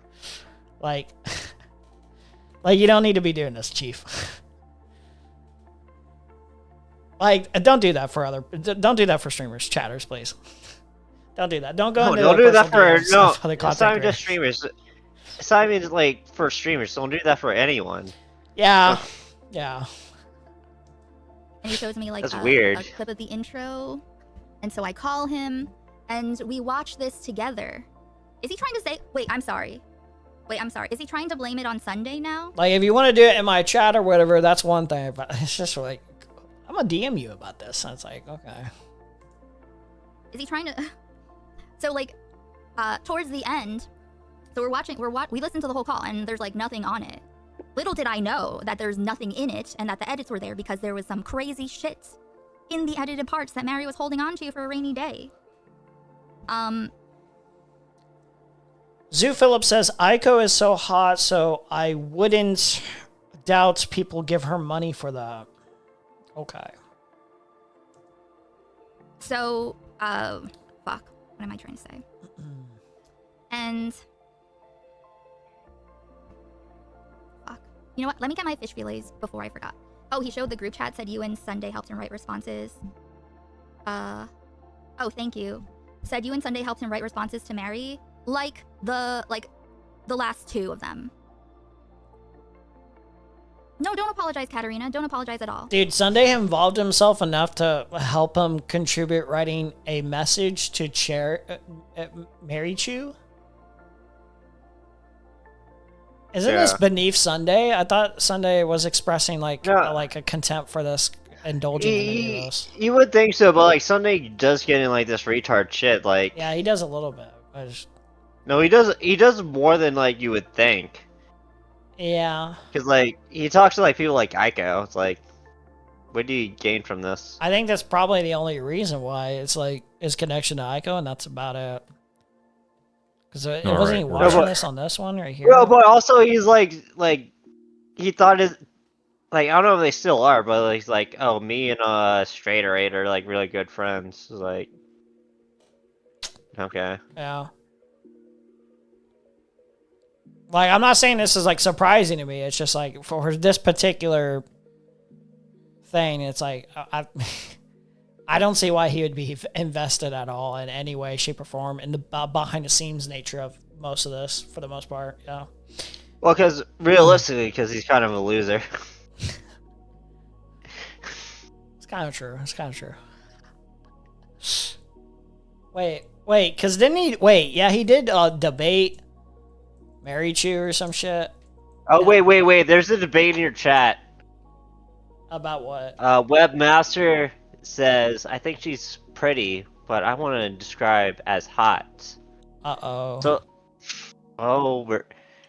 like you don't need to be doing this, Chief. Like, don't do that for streamers, chatters, please. Don't do that. Don't go into don't do that for it's not even just streamers. It's not even like for streamers. Don't do that for anyone. Yeah. Yeah. And he shows me like That's a weird. clip of the intro, and so I call him and we watch this together. Is he trying to say, wait, I'm sorry. Is he trying to blame it on Sunday now? Like, if you want to do it in my chat or whatever, that's one thing, but it's just like, I'm gonna DM you about this. And it's like, okay. Is he trying to? So like, towards the end, so we listened to the whole call and there's like nothing on it. Little did I know that there's nothing in it and that the edits were there because there was some crazy shit in the edited parts that Mary was holding on to for a rainy day. Zoo Phillips says, Aiko is so hot, so I wouldn't doubt people give her money for that. Okay. So, fuck. What am I trying to say? And... fuck. You know what? Let me get my fish fillets before I forgot. Oh, he showed the group chat, said you and Sunday helped him write responses. Oh, thank you. Said you and Sunday helped him write responses to Mary. Like the last two of them. No, don't apologize, Katarina. Don't apologize at all. Dude, Sunday involved himself enough to help him contribute writing a message to Mary Chu? Isn't this beneath Sunday? I thought Sunday was expressing like a contempt for this, indulging in any of this. You would think so, but like Sunday does get in like this retard shit. Like, yeah, he does a little bit. No, he does. He does more than like you would think. Yeah. Because like he talks to like people like Aiko. It's like, what do you gain from this? I think that's probably the only reason why. It's like his connection to Aiko, and that's about it. Because it wasn't he watching this on this one right here. Well, but also he's like he thought it. Like, I don't know if they still are, but he's like, oh, me and Straighter 8 are like really good friends. It's like, okay. Yeah. Like, I'm not saying this is like surprising to me. It's just like for this particular thing, it's like I don't see why he would be invested at all in any way, shape, or form in the behind the scenes nature of most of this, for the most part. Yeah. Well, because realistically, because he's kind of a loser. It's kind of true. It's kind of true. Wait, because didn't he? Wait, yeah, he did debate Mary Chu or some shit. Oh, wait. There's a debate in your chat. About what? Webmaster says, I think she's pretty, but I want to describe as hot. Uh-oh. So,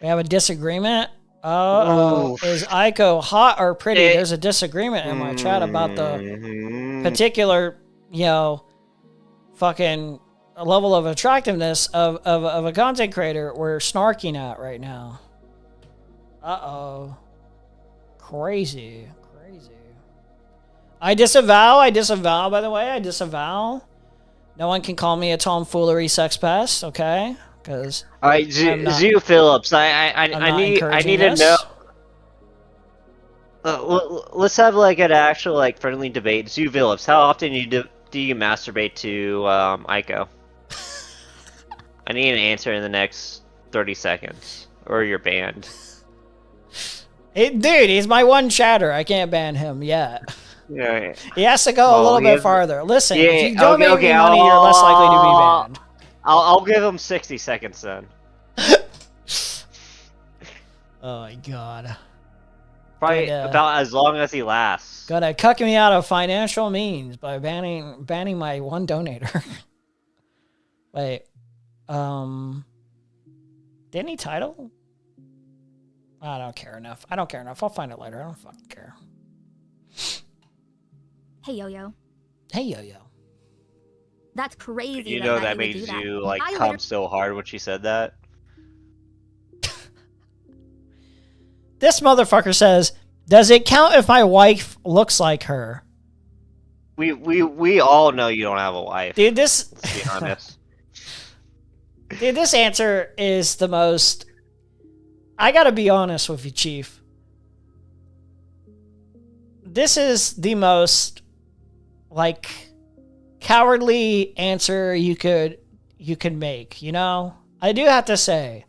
We have a disagreement. Oh, is Aiko hot or pretty? There's a disagreement in my chat about the particular, you know, fucking level of attractiveness of a content creator we're snarking at right now. Uh-oh. Crazy. I disavow, by the way. I disavow. No one can call me a tomfoolery sex pest, okay? Because all right, Zoo Phillips, I need to know. Let's have like an actual like friendly debate. Zoo Phillips, how often do you masturbate to Aiko? I need an answer in the next 30 seconds, or you're banned. Dude, he's my one chatter. I can't ban him yet. Yeah. He has to go a little bit farther. Listen, if you don't make me money, you're less likely to be banned. I'll give him 60 seconds then. Oh my god. Probably about as long as he lasts. Gonna cuck me out of financial means by banning my one donator. Wait. Didn't he title? I don't care enough. I'll find it later. I don't fucking care. Hey, Yo-Yo. Hey, Yo-Yo. That's crazy. You know that made you like come so hard when she said that? This motherfucker says, does it count if my wife looks like her? We all know you don't have a wife. Dude, let's be honest. Dude, this answer is the most... I gotta be honest with you, Chief. This is the most, like, cowardly answer you could make, you know? I do have to say.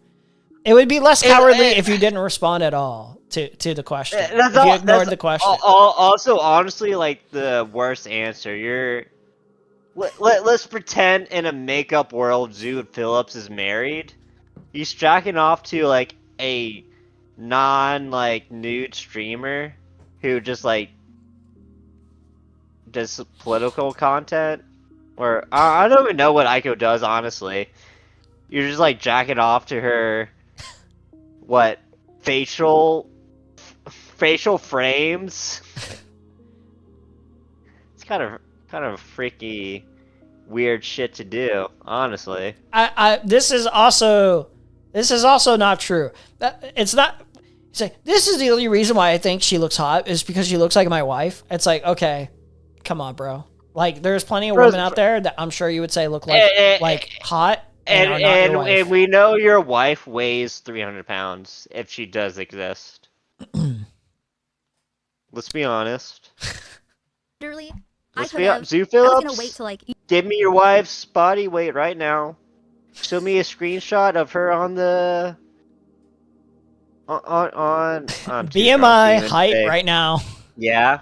It would be less cowardly if you didn't respond at all to the question. If you ignored the question. Also, honestly, like, the worst answer. Let's pretend in a makeup world Zoo Phillips is married. He's jacking off to, like, a nude streamer who just, like, does political content. Or, I don't even know what Aiko does, honestly. You're just, like, jacking off to her... What? Facial frames? It's kind of freaky, weird shit to do, honestly. This is also not true. It's not. It's like, this is the only reason why I think she looks hot is because she looks like my wife. It's like, okay, come on, bro. Like, there's plenty of women out there that I'm sure you would say look like hot. And we know your wife weighs 300 pounds if she does exist. Let's be honest. Literally, Zoo Phillips, I was gonna wait till like. Give me your wife's body weight right now. Show me a screenshot of her on the on BMI height right now. Yeah.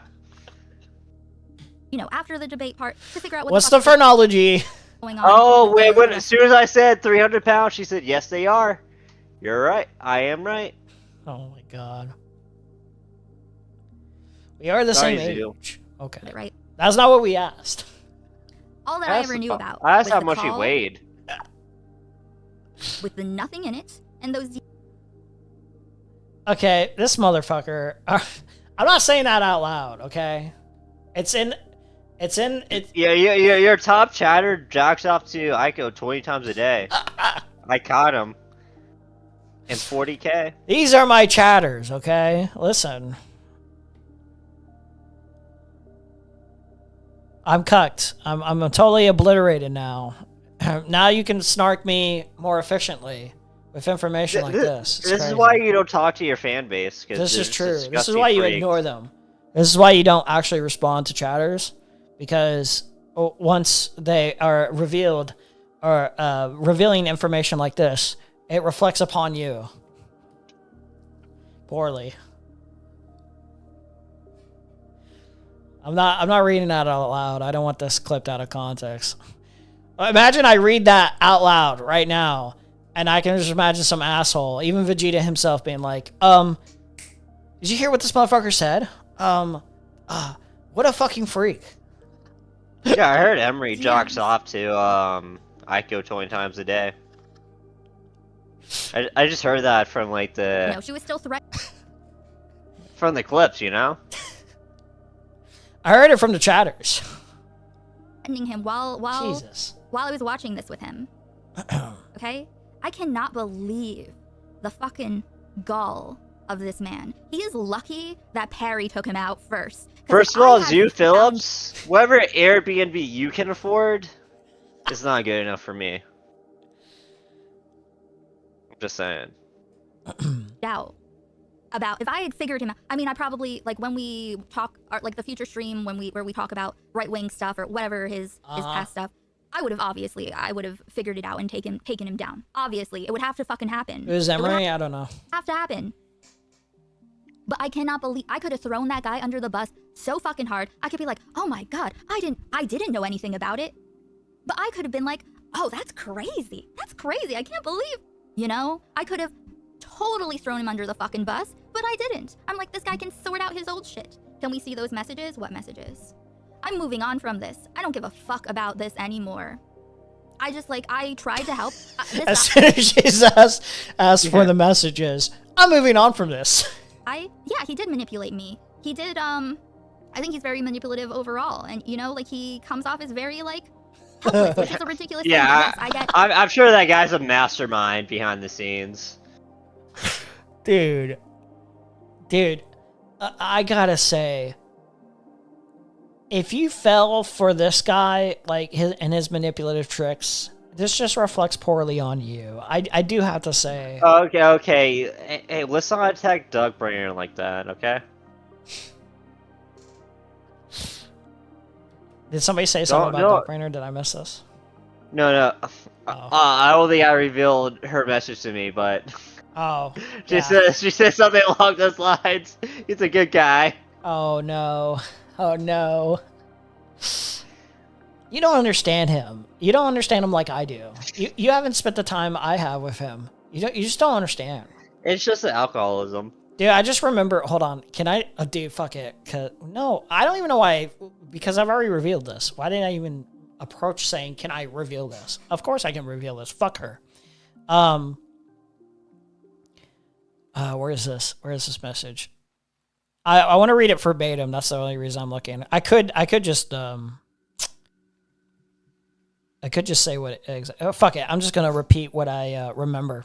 You know, after the debate part to figure out what's the phrenology. Going on. Oh wait, as soon as I said 300 pounds, she said, "Yes, they are." You're right. I am right. Oh my god. We are the same age. Okay. Right. That's not what we asked. All that I ever knew about. I asked was how the much he call weighed. With the nothing in it and those. Okay, this motherfucker. I'm not saying that out loud. Okay, it's in. Yeah, your top chatter jacks off to Aiko 20 times a day. I caught him. And 40K. These are my chatters, okay? Listen. I'm cucked. I'm totally obliterated now. Now you can snark me more efficiently with information like this. This is why you don't talk to your fan base. This is true. This is why you ignore them. This is why you don't actually respond to chatters. Because once they are revealed or revealing information like this, it reflects upon you poorly. I'm not reading that out loud. I don't want this clipped out of context. Imagine I read that out loud right now, and I can just imagine some asshole, even Vegeta himself, being like, "Did you hear what this motherfucker said? What a fucking freak." Yeah, I heard Emery jocks off to Aiko 20 times a day. I just heard that from like the No, she was still from the clips, you know. I heard it from the chatters. threatening him while Jesus. while I was watching this with him. Okay? I cannot believe the fucking gall of this man. He is lucky that Perry took him out first. First of all, Zoo Phillips, whatever Airbnb you can afford, is not good enough for me. I'm just saying. Doubt about if I had figured him out. I mean, I probably like when we talk, or like the future stream where we talk about right wing stuff or whatever his past stuff. I would have figured it out and taken him down. Obviously, it would have to fucking happen. It was Emery? I don't know. Have to happen. But I cannot believe I could have thrown that guy under the bus so fucking hard. I could be like, oh my god, I didn't know anything about it. But I could have been like, oh, that's crazy. That's crazy. I can't believe. You know, I could have totally thrown him under the fucking bus, but I didn't. I'm like, this guy can sort out his old shit. Can we see those messages? What messages? I'm moving on from this. I don't give a fuck about this anymore. I just I tried to help. As soon as she's asked for the messages, I'm moving on from this. Yeah, he did manipulate me. He did, I think he's very manipulative overall. And, you know, he comes off as very, helpless, which is a ridiculous thing. Yeah, Yes, I get. I'm sure that guy's a mastermind behind the scenes. Dude, I gotta say, if you fell for this guy, his manipulative tricks, this just reflects poorly on you. I do have to say. Okay. Hey, let's not attack Doug Bringer like that, okay? Did somebody say something about Doug Bringer? Did I miss this? No. I don't think I revealed her message to me, but she said something along those lines. He's a good guy. Oh no. You don't understand him. You don't understand him like I do. You haven't spent the time I have with him. You just don't understand. It's just the alcoholism. Dude, I just remember. Hold on. Can I? Dude, fuck it. No, I don't even know why. Because I've already revealed this. Why didn't I even approach saying, "Can I reveal this?" Of course I can reveal this. Fuck her. Where is this? Where is this message? I want to read it verbatim. That's the only reason I'm looking. I could just say what it fuck it. I'm just gonna repeat what I remember.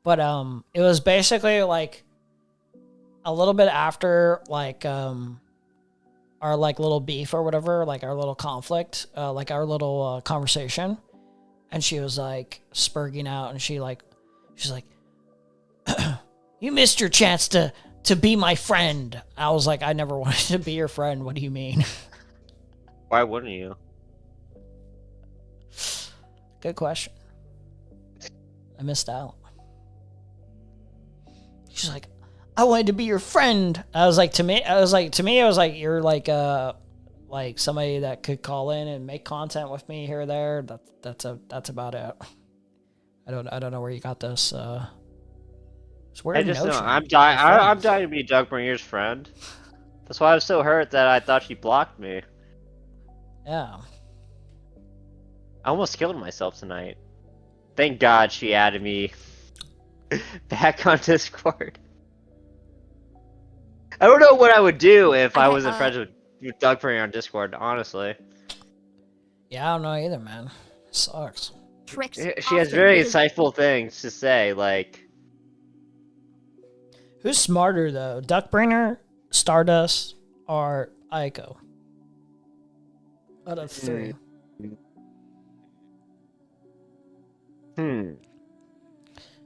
But it was basically a little bit after our little beef or whatever, our little conflict, our little conversation, and she was spurging out, and she's like, "You missed your chance to be my friend." I was like, "I never wanted to be your friend. What do you mean?" Why wouldn't you? Good question. I missed out. She's like, "I wanted to be your friend." I was like, to me, it was like, you're like somebody that could call in and make content with me here or there. That's about it. I don't know where you got this. I just know I'm dying to be Doug Bringer's friend. That's why I was so hurt that I thought she blocked me. Yeah. I almost killed myself tonight. Thank God she added me back on Discord. I don't know what I would do if I wasn't friends with Doug Bringer on Discord, honestly. Yeah, I don't know either, man. It sucks. Tricks. She has very insightful things to say, Who's smarter though, Duckbringer, Stardust, or Aiko? Out of three.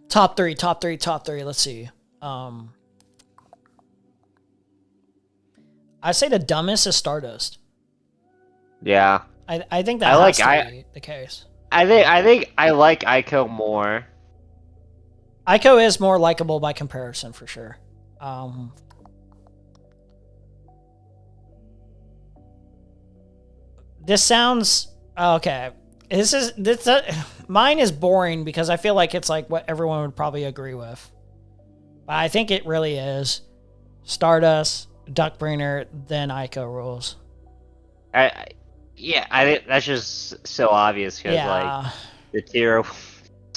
Top three. Let's see. I say the dumbest is Stardust. Yeah. I think that has to be the case. I think I like Aiko more. Aiko is more likable by comparison, for sure. This sounds okay. Mine is boring because I feel like it's what everyone would probably agree with. But I think it really is Stardust, Duckbringer, then Aiko rules. I think that's just so obvious because the tier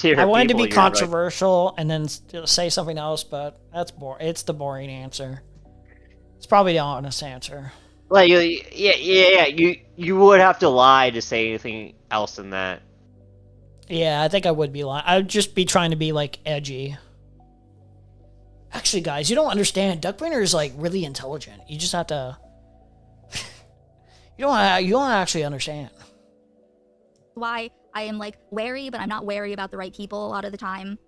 to I wanted to people, be you're like- controversial and then say something else, but that's boring. It's the boring answer. It's probably the honest answer. Like, you would have to lie to say anything else than that. Yeah, I think I would be lying. I would just be trying to be like edgy. Actually, guys, you don't understand. Duckbrainer is like really intelligent. You just have to. you don't actually understand. Why I am like wary, but I'm not wary about the right people a lot of the time.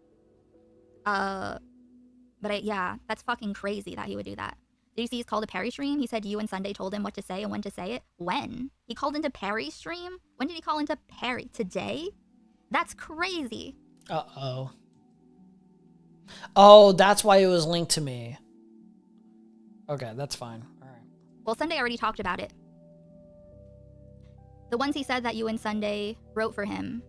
Yeah, that's fucking crazy that he would do that. Did you see he's called a Perry stream? He said you and Sunday told him what to say and when to say it. When? He called into Perry's stream? When did he call into Perry? Today? That's crazy. Uh-oh. Oh, that's why it was linked to me. Okay, that's fine. All right. Well, Sunday already talked about it. The ones he said that you and Sunday wrote for him,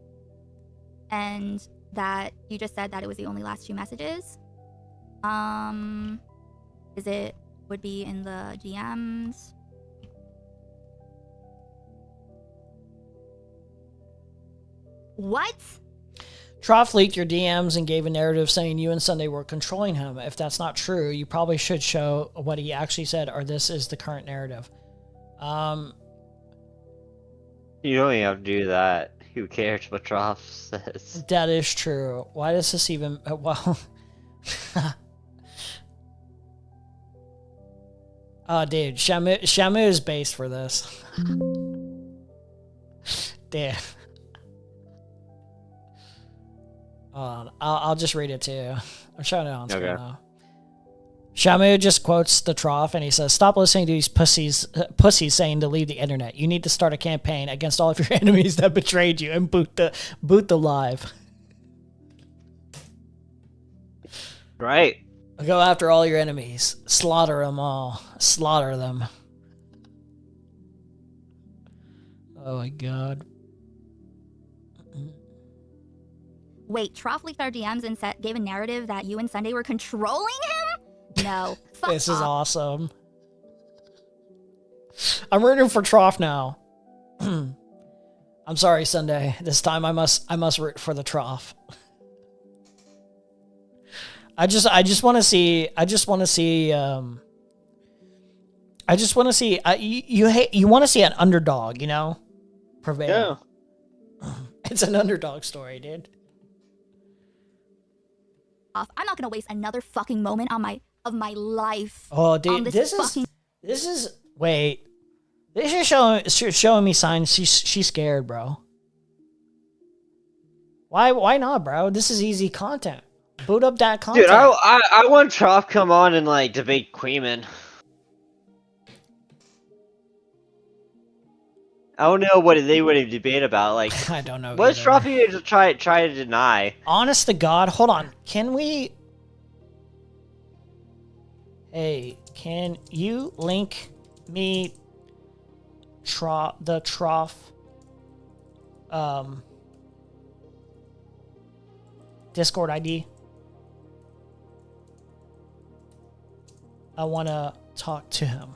and that you just said that it was the only last two messages. Would be in the DMs. What? Trough leaked your DMs and gave a narrative saying you and Sunday were controlling him. If that's not true, you probably should show what he actually said, or this is the current narrative. You don't even have to do that. Who cares what Trough says? That is true. Why does this even... Well... Oh, dude. Shamu is based for this. Damn. Hold on. I'll just read it to you. I'm showing it on screen now. Shamu just quotes the Trough and he says, "Stop listening to these pussies saying to leave the internet. You need to start a campaign against all of your enemies that betrayed you and boot the live." Right. Go after all your enemies. Slaughter them all. Slaughter them. Oh my god. Wait, Trough leaked our DMs and gave a narrative that you and Sunday were controlling him? No. Fuck This is off. awesome. I'm rooting for Trough now. I'm sorry, Sunday. This time I must root for the Trough. I just want to see you want to see an underdog, you know, prevail. Yeah. It's an underdog story, dude. I'm not gonna waste another fucking moment of my life. Oh, dude, this is showing me signs she's scared, bro. Why not, bro? This is easy content. Boot up that content. Dude, I want Trough come on and like debate Queeman. I don't know what they would debate about. Like, I don't know. What's Trough here to try to deny? Honest to God, hold on. Can we? Hey, can you link me the Trough Discord ID? I want to talk to him.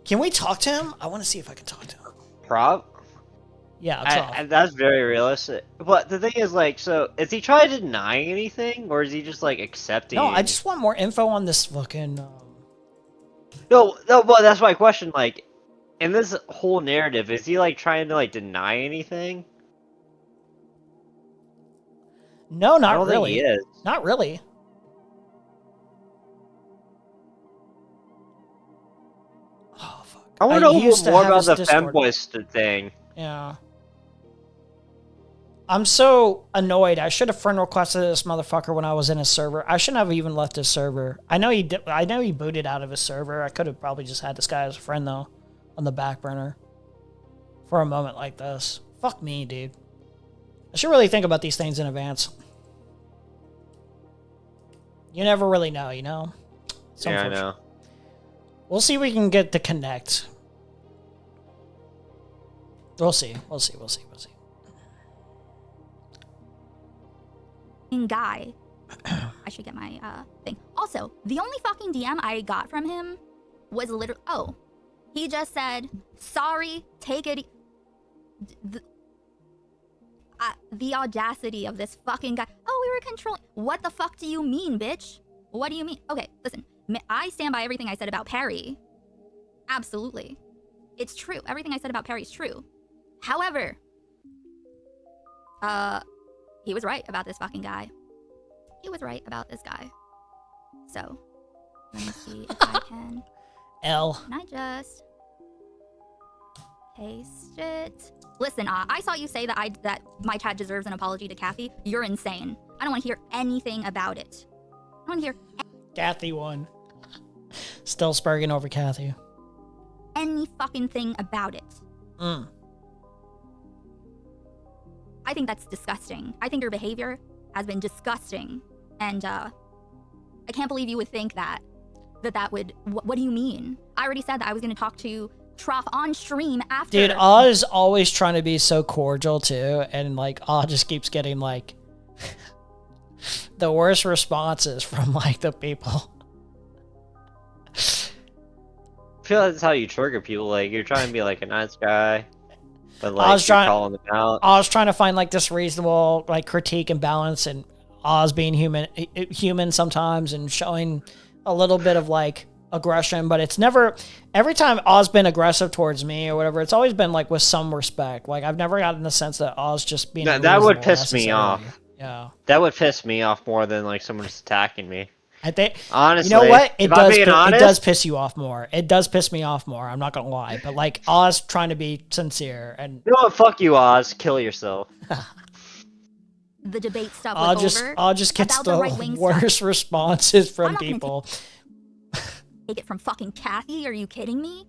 Can we talk to him? I want to see if I can talk to him. Trough? Yeah, Trough. And that's very realistic. But the thing is, like, so is he trying to deny anything, or is he just like accepting? No, I just want more info on this fucking. No, but that's my question. Like, in this whole narrative, is he like trying to like deny anything? No, not I don't really. think he is. Not really. I want to know used to more have about his the Discord. femboy thing. Yeah. I'm so annoyed. I should have friend requested this motherfucker when I was in his server. I shouldn't have even left his server. I know he did. I know he booted out of his server. I could have probably just had this guy as a friend though, on the back burner. For a moment like this. Fuck me, dude. I should really think about these things in advance. You never really know, you know? It's Yeah, I unfortunate. know. We'll see if we can get to connect. We'll see. We'll see. Guy. I should get my thing. Also, the only fucking DM I got from him was literally. Oh, he just said, "Sorry, take it." The audacity of this fucking guy. Oh, we were controlling. What the fuck do you mean, bitch? What do you mean? Okay, listen. I stand by everything I said about Perry. Absolutely. It's true. Everything I said about Perry is true. However, he was right about this fucking guy. He was right about this guy. So, let me see if I can. L. Can I just paste it? Listen, I saw you say that my chat deserves an apology to Kathy. You're insane. I don't want to hear anything about it. I don't want to hear Kathy won. Still spurging over Kathy. any fucking thing about it. I think that's disgusting. I think your behavior has been disgusting. And I can't believe you would think that would... What do you mean? I already said that I was going to talk to Trough on stream after. Dude, Aw is always trying to be so cordial too, and like Aw just keeps getting like the worst responses from like the people. I feel like that's how you trigger people. Like you're trying to be like a nice guy, but I like was you're trying, calling them out. I was trying to find like this reasonable like critique and balance, and Oz being human sometimes and showing a little bit of like aggression, but it's never, every time Oz been aggressive towards me or whatever, it's always been like with some respect. Like I've never gotten the sense that Oz just being That would piss me necessarily. off. Yeah. That would piss me off more than like someone just attacking me. I think honestly, you know what? It if does. It does piss you off more. It does piss me off more. I'm not gonna lie, but like Oz trying to be sincere and you know what? Fuck you, Oz. Kill yourself. The debate stuff was over. Oz just gets about the right-wing worst stuff. responses I'm from not gonna people. Take it from fucking Kathy? Are you kidding me?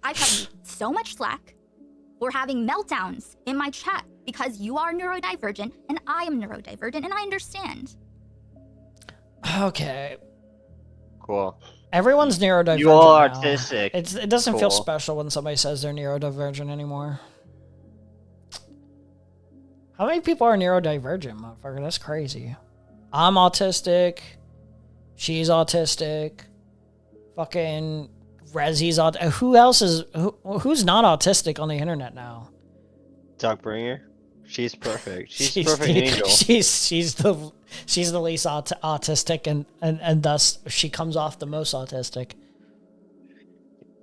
I've cut you so much slack. We're having meltdowns in my chat because you are neurodivergent and I am neurodivergent, and I understand. Okay. Cool. Everyone's neurodivergent. You all are now. artistic. It doesn't feel Cool. special when somebody says they're neurodivergent anymore. How many people are neurodivergent, motherfucker? That's crazy. I'm autistic. She's autistic. Fucking Rezzy's autistic. Who else is... Who's not autistic on the internet now? Duckbringer. She's perfect. She's a perfect angel. She's the least autistic and thus she comes off the most autistic.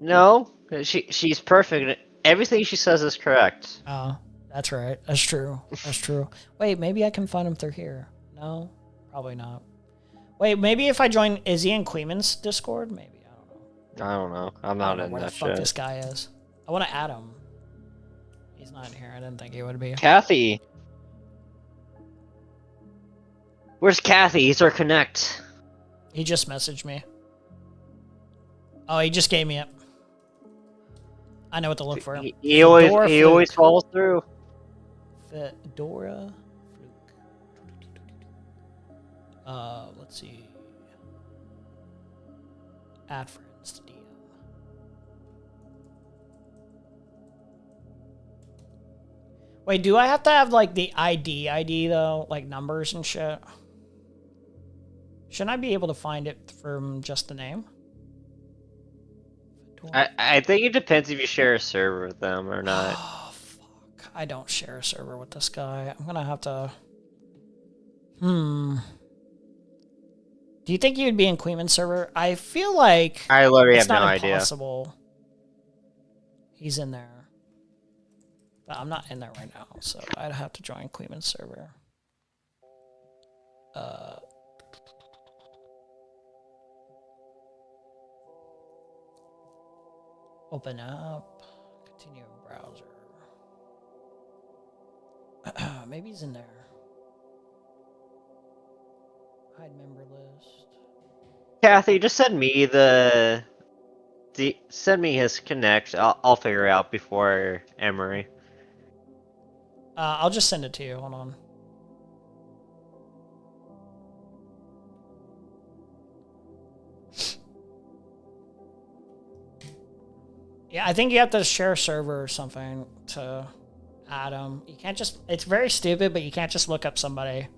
No, she's perfect. Everything she says is correct. Oh, that's right. That's true. That's true. Wait, maybe I can find him through here. No, probably not. Wait, maybe if I join Izzy and Queeman's Discord, maybe. I don't know. I'm I not don't know in where that the fuck shit. this guy is. I want to add him. He's not in here. I didn't think he would be. Kathy. Where's Kathy? He's our connect. He just messaged me. Oh, he just gave me it. I know what to look for. He always follows through. Fedora Fluke. Let's see. Add friends to DM. Wait, do I have to have like the ID though? Like numbers and shit? Shouldn't I be able to find it from just the name? I think it depends if you share a server with them or not. Oh, fuck. I don't share a server with this guy. I'm gonna have to... Do you think you'd be in Queeman's server? I feel like... I literally it's have no not idea. impossible. He's in there. But I'm not in there right now, so I'd have to join Queeman's server. Open up. Continue browser. Maybe he's in there. Hide member list. Kathy, just send me send me his connect. I'll figure it out before Emery. I'll just send it to you. Hold on. Yeah, I think you have to share a server or something to add him. You can't just... It's very stupid, but you can't just look up somebody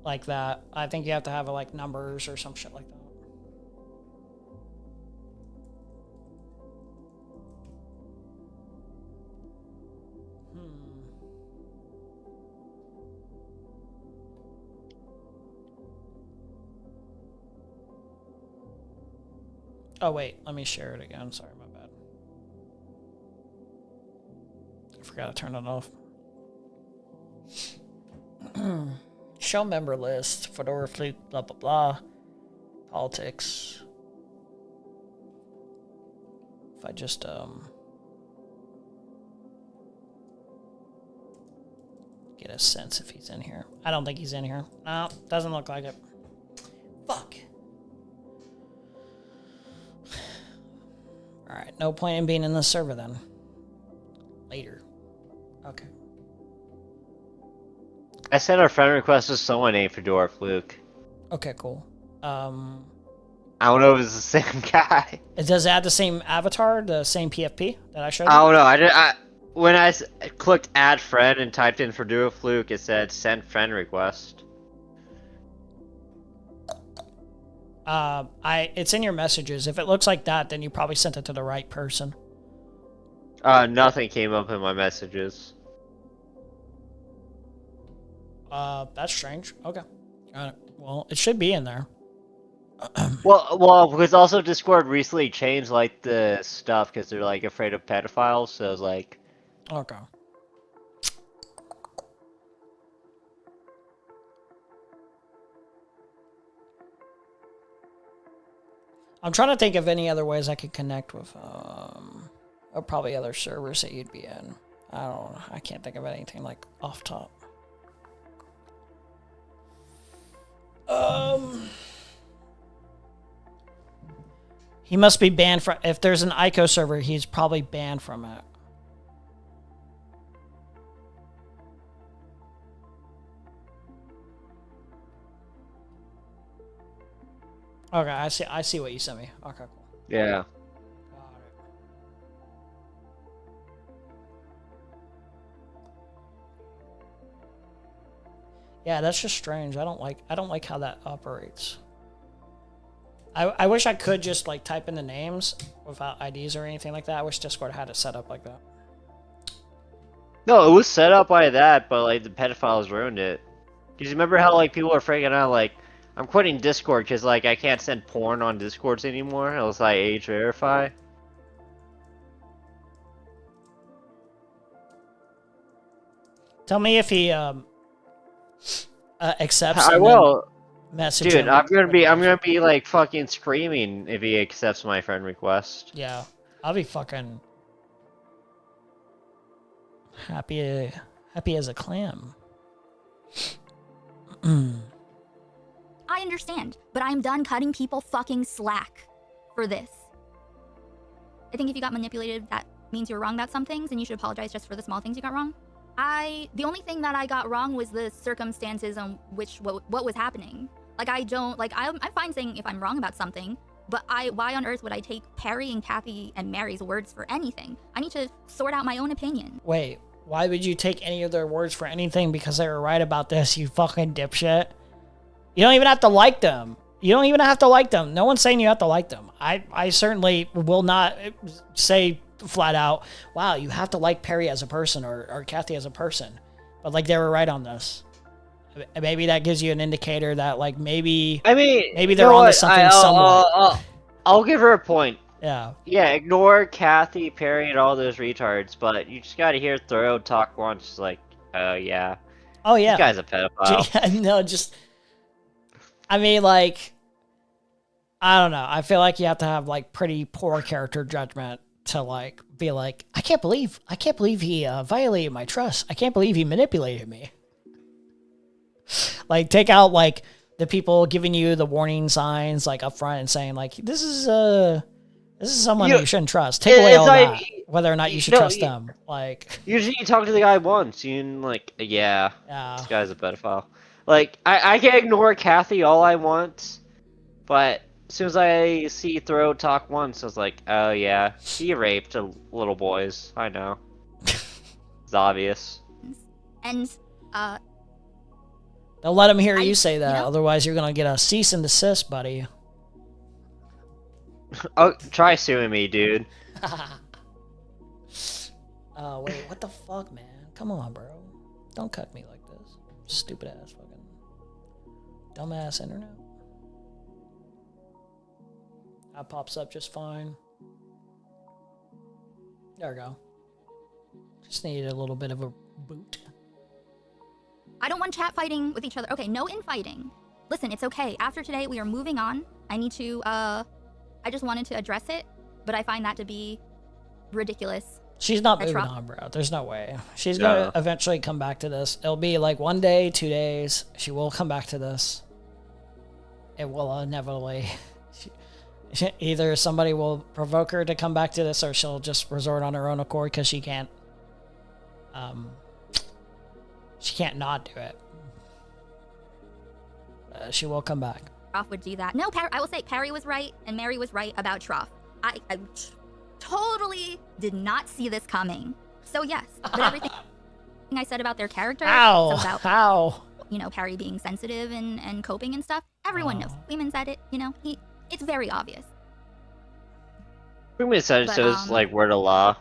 like that. I think you have to have like numbers or some shit like that. Oh wait, let me share it again. Sorry, my bad. I forgot to turn it off. Show member list, Fedora Fleet, blah blah blah. Politics. If I just get a sense if he's in here. I don't think he's in here. No, doesn't look like it. Fuck. Alright, no point in being in this server then. Later. Okay. I sent a friend request to someone named Fedora Fluke. Okay, cool. I don't know if it's the same guy. Does it have the same avatar, the same PFP that I showed you? I don't know. When I clicked add friend and typed in Fedora Fluke, it said send friend request. It's in your messages. If it looks like that, then you probably sent it to the right person. Nothing came up in my messages. That's strange. Okay. Got it. Well, it should be in there. well, because also Discord recently changed like the stuff because they're like afraid of pedophiles, so it's like. Okay. I'm trying to think of any other ways I could connect with, or probably other servers that you'd be in. I don't know. I can't think of anything like off top. He must be banned from. If there's an Aiko server, he's probably banned from it. Okay, I see what you sent me. Okay, cool. Yeah. Yeah, that's just strange. I don't like how that operates. I wish I could just like type in the names without IDs or anything like that. I wish Discord had it set up like that. No, it was set up by that, but like the pedophiles ruined it. Do you remember how like people are freaking out like, I'm quitting Discord because like I can't send porn on Discords anymore unless I age verify? Tell me if he accepts. I will. Message Dude, him. I'm gonna be like fucking screaming if he accepts my friend request. Yeah, I'll be fucking happy as a clam. I understand, but I'm done cutting people fucking slack for this. I think if you got manipulated, that means you're wrong about some things, and you should apologize just for the small things you got wrong. The only thing that I got wrong was the circumstances on which what was happening. Like I'm fine saying if I'm wrong about something, but why on earth would I take Perry and Kathy and Mary's words for anything? I need to sort out my own opinion. Wait, why would you take any of their words for anything because they were right about this, you fucking dipshit? You don't even have to like them. You don't even have to like them. No one's saying you have to like them. I certainly will not say flat out, wow, you have to like Perry as a person or Kathy as a person. But like they were right on this. Maybe that gives you an indicator that like maybe they're onto something somewhat. I'll give her a point. Yeah. Yeah, ignore Kathy, Perry, and all those retards, but you just gotta hear Thorough talk once, like, oh yeah. Oh yeah. This guy's a pedophile. Yeah, no, just I mean like I don't know. I feel like you have to have like pretty poor character judgment to like be like, I can't believe he violated my trust. I can't believe he manipulated me. Like take out like the people giving you the warning signs like up front and saying like this is someone you shouldn't trust. Take away all that, whether or not you should trust them. Like usually you talk to the guy once, you like yeah, this guy's a pedophile. Like I can ignore Kathy all I want, but as soon as I see Throw talk once, I was like, oh yeah, he raped little boys. I know. It's obvious. And don't let him hear you say that, otherwise you're gonna get a cease and desist, buddy. Oh, try suing me, dude. Oh wait, what the fuck, man? Come on, bro. Don't cut me like this. Stupid ass fucking dumbass internet. That pops up just fine. There we go. Just needed a little bit of a boot. I don't want chat fighting with each other. Okay, no infighting. Listen, it's okay. After today, we are moving on. I need to, I just wanted to address it, but I find that to be ridiculous. She's not That moving Trough- on, bro. There's no way. She's gonna eventually come back to this. It'll be like 1 day, 2 days. She will come back to this. It will inevitably. Either somebody will provoke her to come back to this, or she'll just resort on her own accord because she can't. She can't not do it. She will come back. Trough would do that. No, I will say Perry was right and Mary was right about Trough. I totally did not see this coming. So yes, but everything I said about their character, Ow! about How? You know, Perry being sensitive and coping and stuff. Everyone knows. Women said it. You know, it's very obvious. Pretty much said But, so it's like word of law.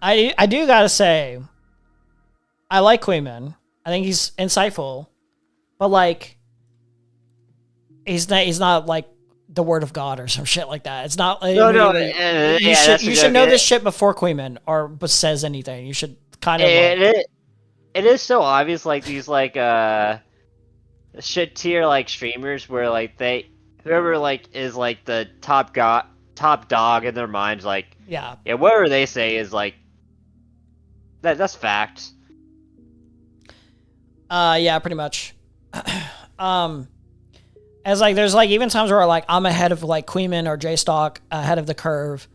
I do gotta say, I like Queeman. I think he's insightful, but like, he's not like the word of God or some shit like that. It's not. You should know this shit before Queeman or says anything. You should kind of. It is so obvious, like these like shit tier like streamers where like whoever like is like the top dog in their minds, like yeah, whatever they say is like that's fact. Yeah, pretty much. As like there's like even times where like I'm ahead of like Queeman or J-Stock ahead of the curve,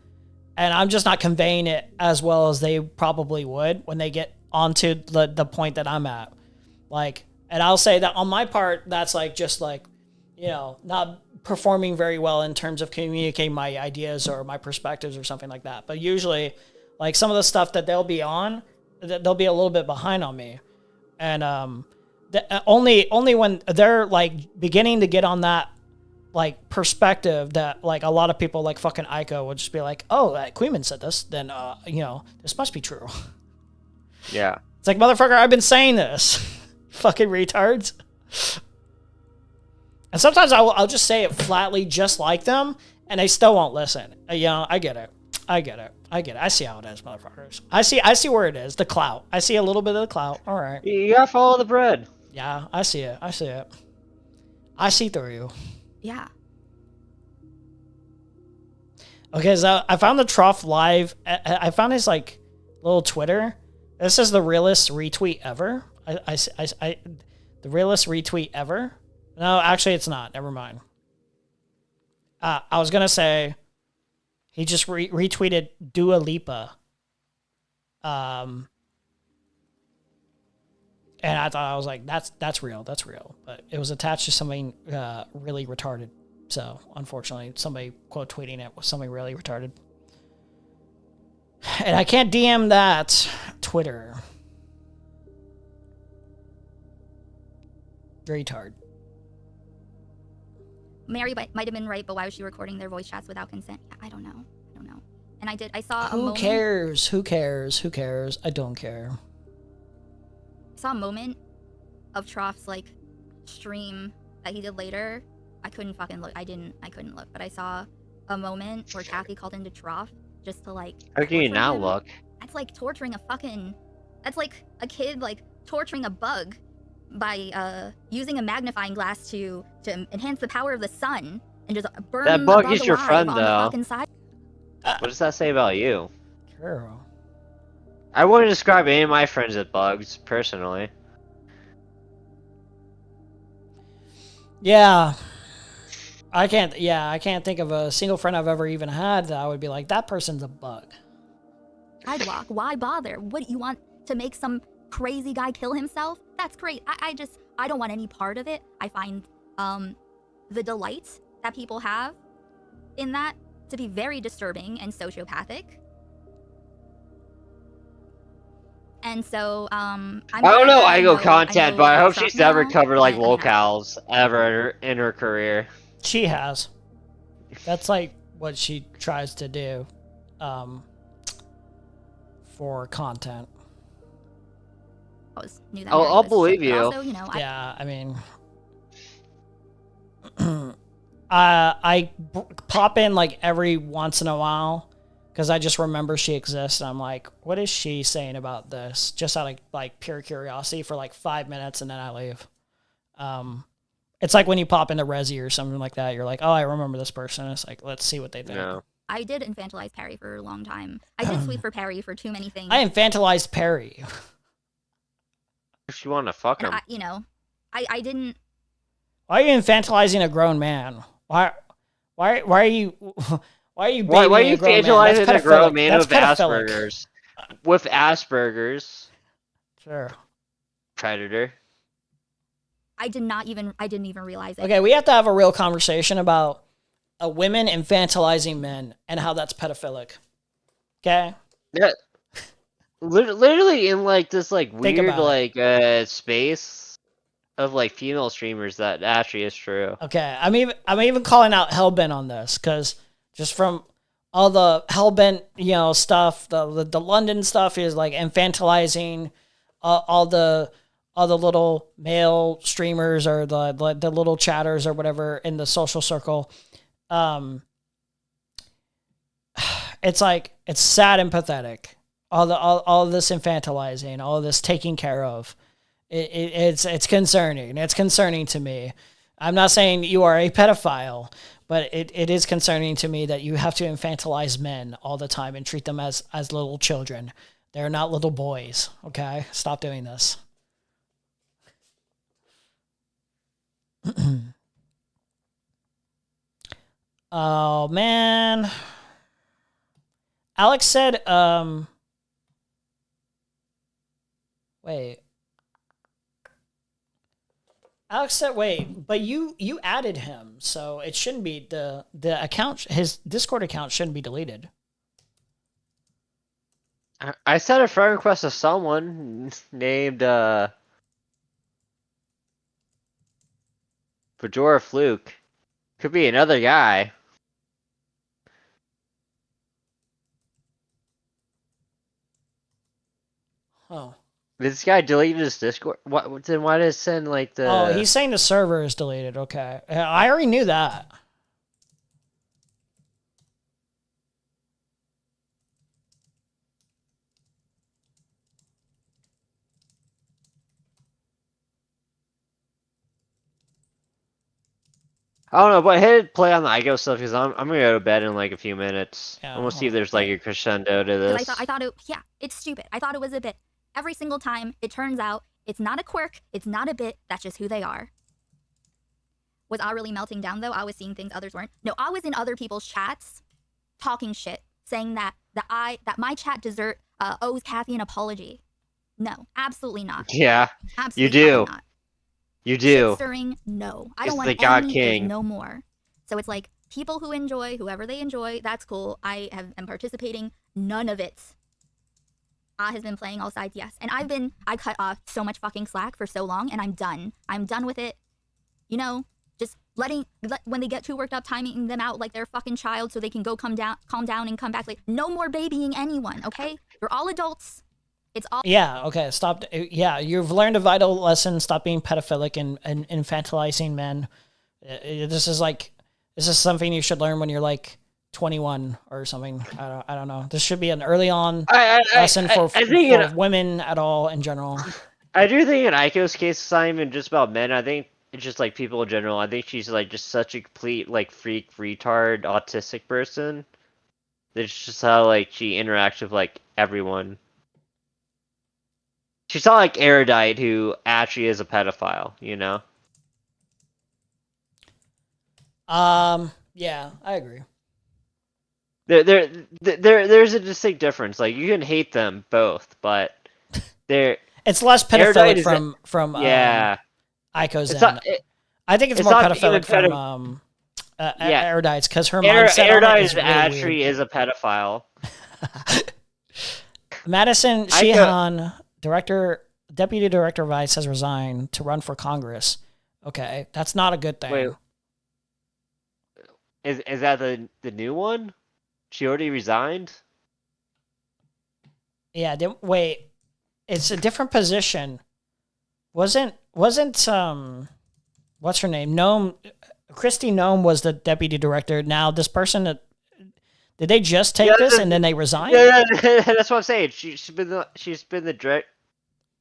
and I'm just not conveying it as well as they probably would when they get onto the point that I'm at. Like, and I'll say that on my part, that's like just like, you know, not performing very well in terms of communicating my ideas or my perspectives or something like that. But usually, like some of the stuff that they'll be on, they'll be a little bit behind on me. And only when they're like beginning to get on that like perspective that like a lot of people like fucking Aiko would just be like, oh, Queeman said this, then you know, this must be true. Yeah. It's like, motherfucker, I've been saying this. Fucking retards. And sometimes I'll just say it flatly just like them, and they still won't listen. You know, I get it. I see how it is, motherfuckers. I see where it is. The clout. I see a little bit of the clout. All right. You gotta follow the bread. Yeah, I see it. I see through you. Yeah. Okay, so I found the Trough live. I found his like little Twitter. This is the realest retweet ever. The realest retweet ever. No, actually, it's not. Never mind. I was gonna say he just retweeted Dua Lipa. And I thought, I was like, that's real. But it was attached to something really retarded. So unfortunately, somebody quote tweeting it was something really retarded. And I can't DM that Twitter. Retard. Mary might have been right, but why was she recording their voice chats without consent? I don't know. And I saw a Who moment. cares? I don't care. I saw a moment of Trough's like stream that he did later. I couldn't fucking look. I couldn't look, but I saw a moment where Kathy called into Trough just to like. How can you torture now him. look? That's like torturing a fucking. That's like a kid like torturing a bug by using a magnifying glass to enhance the power of the sun and just burn That the bug is your alive friend, on the though. fucking side. What does that say about you? Girl. I wouldn't describe any of my friends as bugs, personally. Yeah. I can't think of a single friend I've ever even had that I would be like, that person's a bug. Sidewalk. Why bother? What, you want to make some crazy guy kill himself? That's great. I don't want any part of it. I find the delight that people have in that to be very disturbing and sociopathic. And so I don't know Aiko content, but I hope she's never covered like locales ever in her career. She has. That's like what she tries to do for content. Knew that I'll Mary was believe shit, but you. also, you know, Yeah, I mean, pop in like every once in a while because I just remember she exists. And I'm like, what is she saying about this? Just out of like pure curiosity for like 5 minutes, and then I leave. It's like when you pop into Resi or something like that. You're like, oh, I remember this person. It's like, let's see what they think. No. I did infantilize Perry for a long time. I did sweep for Perry for too many things. I infantilized Perry. If you want to fuck him. I didn't. Why are you infantilizing a grown man? Why are you Why are you babying a grown man? infantilizing That's a grown pedophilic. man That's with pedophilic. Asperger's? With Asperger's. Sure. Predator. I didn't even realize it. Okay, we have to have a real conversation about women infantilizing men and how that's pedophilic. Okay? Yeah. Literally in like this like Think weird about like space of like female streamers that actually is true. Okay, I'm even calling out Hellbent on this because just from all the Hellbent stuff, the London stuff is like infantilizing all the little male streamers or the little chatters or whatever in the social circle. It's like it's sad and pathetic. All this infantilizing, all this taking care of. It's concerning. It's concerning to me. I'm not saying you are a pedophile, but it is concerning to me that you have to infantilize men all the time and treat them as little children. They're not little boys, okay? Stop doing this. Oh, man. Alex said, wait. Alex said, wait, but you added him, so it shouldn't be the account. His Discord account shouldn't be deleted. I sent a friend request to someone named Fedora Fluke. Could be another guy. Oh. This guy deleted his Discord. What? Then why did it send like the? Oh, he's saying the server is deleted. Okay, I already knew that. I don't know, but hit play on the Aiko stuff because I'm gonna go to bed in like a few minutes. Yeah, I'm gonna see if there's like a crescendo to this. I thought it. Yeah, it's stupid. I thought it was a bit. Every single time, it turns out it's not a quirk. It's not a bit. That's just who they are. Was I really melting down though? I was seeing things others weren't. No, I was in other people's chats, talking shit, saying that my chat owes Kathy an apology. No, absolutely not. Yeah, absolutely you do. Not. You do. Shit-stirring, no. I It's don't the want God any. King. There's no more. So it's like people who enjoy, whoever they enjoy, that's cool. I am participating. None of it. I has been playing all sides, yes. And I cut off so much fucking slack for so long, and I'm done. I'm done with it. You know, just when they get too worked up, timing them out like they're a fucking child so they can go calm down and come back. Like, no more babying anyone, okay? You're all adults. It's all. Yeah, okay, stop. Yeah, you've learned a vital lesson. Stop being pedophilic and infantilizing men. This is something you should learn when you're like 21 or something. I don't know. This should be an early on lesson for women at all in general. I do think in Aiko's case, it's not even just about men. I think it's just like people in general. I think she's like just such a complete like freak, retard, autistic person. It's just how like she interacts with like everyone. She's not like Erudite, who actually is a pedophile, you know? Yeah, I agree. There's a distinct difference. Like, you can hate them both, but it's less pedophilic from yeah. Aiko's end. I think it's more pedophilic from Erudite's because her mindset Erudite is really actually weird. is a pedophile. Madison Sheehan, deputy director of ICE, has resigned to run for Congress. Okay, that's not a good thing. Wait, is that the new one? She already resigned? Yeah. Wait, it's a different position. Wasn't what's her name? Gnome. Christy Nome was the deputy director. Now this person, did they just take this and then they resign? Yeah, that's what I'm saying. She's been the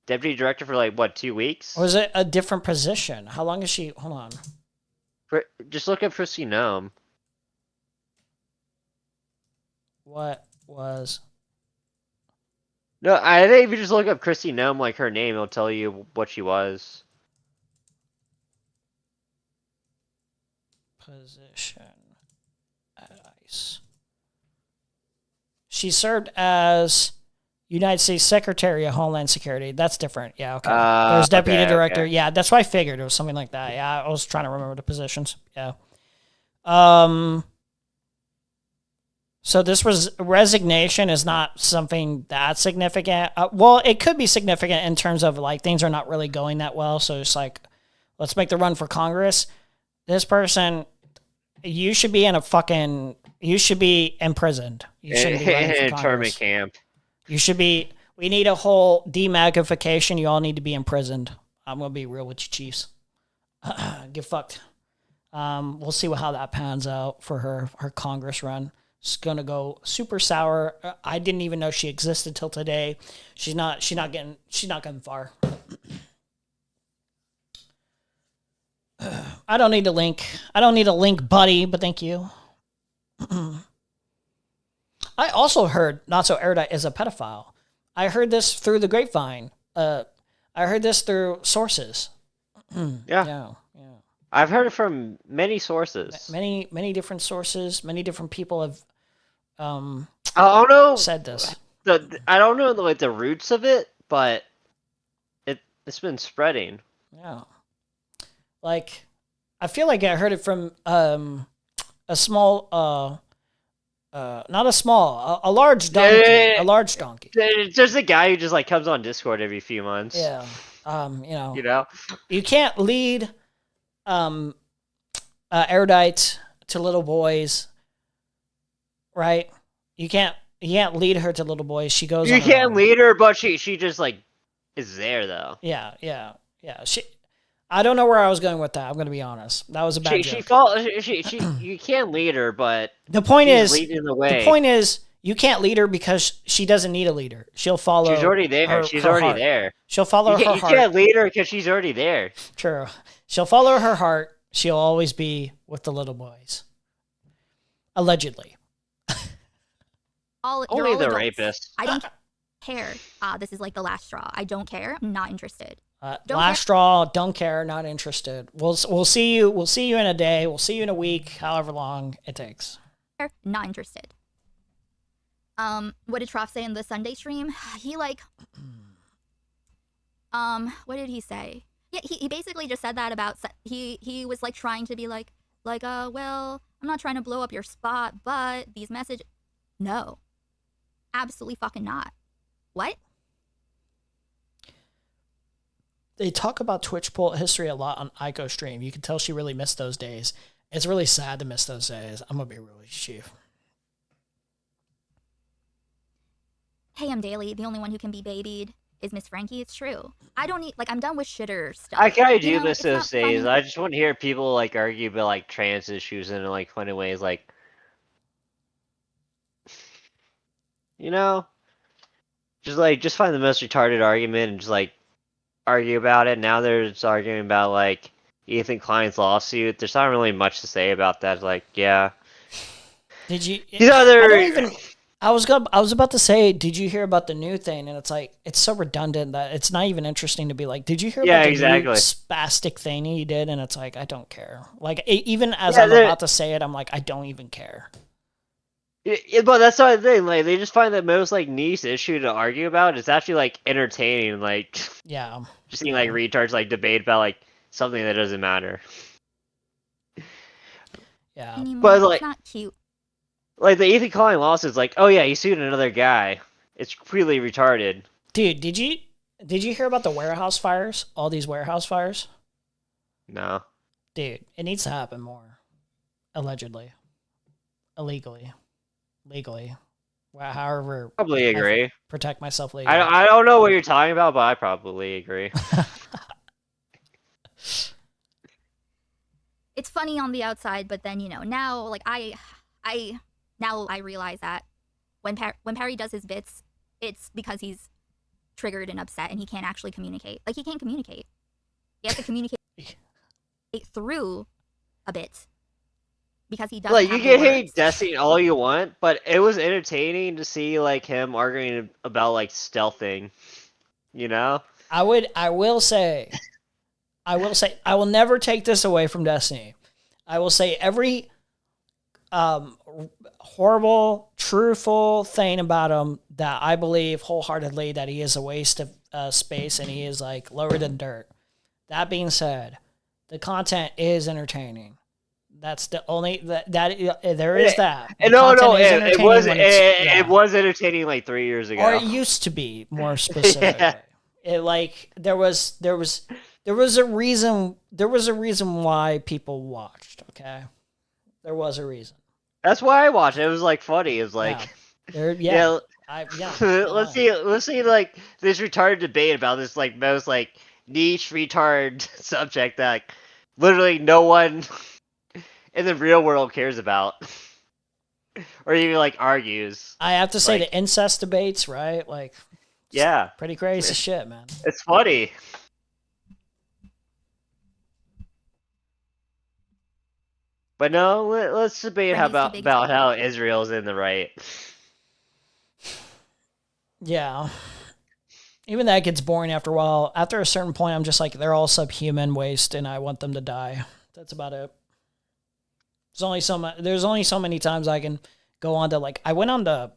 deputy director for like what, 2 weeks? Or is it a different position? How long is she? Hold on. Just look up Christy Nome. What was? No, I think if you just look up Christy Nome, like her name, it'll tell you what she was. Position at ICE. She served as United States Secretary of Homeland Security. That's different. Yeah, okay. There's deputy okay, director. okay. Yeah, that's what I figured. It was something like that. Yeah, I was trying to remember the positions. Yeah. So this resignation is not something that significant. Well, it could be significant in terms of like things are not really going that well. So it's like, let's make the run for Congress. This person, you should be you should be imprisoned. You shouldn't be running for In Congress. internment camp. You should be. We need a whole demagnification. You all need to be imprisoned. I'm gonna be real with you, Chiefs. Get fucked. We'll see how that pans out for her Congress run. It's gonna go super sour. I didn't even know she existed till today. She's not getting far. I don't need a link. I don't need a link, buddy, but thank you. I also heard Not So Erudite is a pedophile. I heard this through the grapevine. I heard this through sources. Yeah. I've heard it from many sources. Many different sources. Many different people have I don't know. said this. I don't know the roots of it, but it's been spreading. Yeah. Like, I feel like I heard it from a small, not a small, a large donkey. A large donkey. There's a guy who just like comes on Discord every few months. Yeah. You can't lead Erudite to little boys, right? You can't lead her to little boys. She goes. You on her can't own. lead her, but she just like is there though. Yeah. I don't know where I was going with that. I'm going to be honest. That was a bad joke. You can't lead her, but The point she's is, leading the way. the point is, you can't lead her because she doesn't need a leader. She'll follow. She's already there. She's already heart. there. She'll follow her You heart. can't lead her because she's already there. True. She'll follow her heart. She'll always be with the little boys. Allegedly. You're Only all the adults. rapist. I don't care. This is like the last straw. I don't care. I'm not interested. Don't Last straw. Don't care. Not interested. We'll see you. We'll see you in a day. We'll see you in a week. However long it takes. care. Not interested. What did Trough say in the Sunday stream? He like, what did he say? Yeah, he basically just said that about he was like trying to be like well, I'm not trying to blow up your spot, but these messages, no, absolutely fucking not. What? They talk about Twitch poll history a lot on Aiko stream. You can tell she really missed those days. It's really sad to miss those days. I'm gonna be really chief. Hey, I'm Daily. The only one who can be babied is Miss Frankie. It's true. I don't need I'm done with shitter stuff. I kind of You do know, miss it's those not days. funny. I just want to hear people like argue about like trans issues in like funny ways, like just find the most retarded argument and just like argue about it. Now there's arguing about like Ethan Klein's lawsuit. There's not really much to say about that. Like, yeah. Did you? These other. I don't even. I was about to say, did you hear about the new thing? And it's like, it's so redundant that it's not even interesting to be like, did you hear about the new spastic thing he did? And it's like, I don't care. Like, even as I'm about to say it, I'm like, I don't even care. But that's not the thing. Like, they just find the most like niche issue to argue about. It's actually like entertaining. Like, yeah, just seeing like retards like debate about like something that doesn't matter. Yeah, Anymore. But like, it's not cute. Like the Ethan Klein lawsuit is like, oh yeah, he sued another guy. It's completely retarded. Dude, did you hear about the warehouse fires? All these warehouse fires? No. Dude, it needs to happen more. Allegedly. Illegally. Legally. Well, however. Probably agree. I protect myself legally. I don't know what you're talking about, but I probably agree. it's funny on the outside, but then now like I realize that when Perry does his bits, it's because he's triggered and upset and he can't actually communicate. Like he can't communicate. He has to communicate through a bit because he doesn't. Like have you the can words. hate Destiny all you want, but it was entertaining to see like him arguing about like stealthing. You know? I will say, I will never take this away from Destiny. I will say every horrible, truthful thing about him that I believe wholeheartedly that he is a waste of space and he is like lower than dirt. That being said, the content is entertaining. That's the only that there is that. The content is entertaining when it was entertaining like 3 years ago. or it used to be more specifically. Yeah. It like there was a reason why people watched. Okay, there was a reason. That's why I watched it. It was like funny. It was like Yeah. let's see like this retarded debate about this like most like niche retard subject that like, literally no one in the real world cares about or even like argues. I have to say Like, the incest debates, right? Like, yeah, pretty crazy shit, man. it's funny. But no, let's debate about how Israel's in the right. Yeah. Even that gets boring after a while. After a certain point, I'm just like, they're all subhuman waste, and I want them to die. That's about it. There's only so many times I can go on to like. I went on to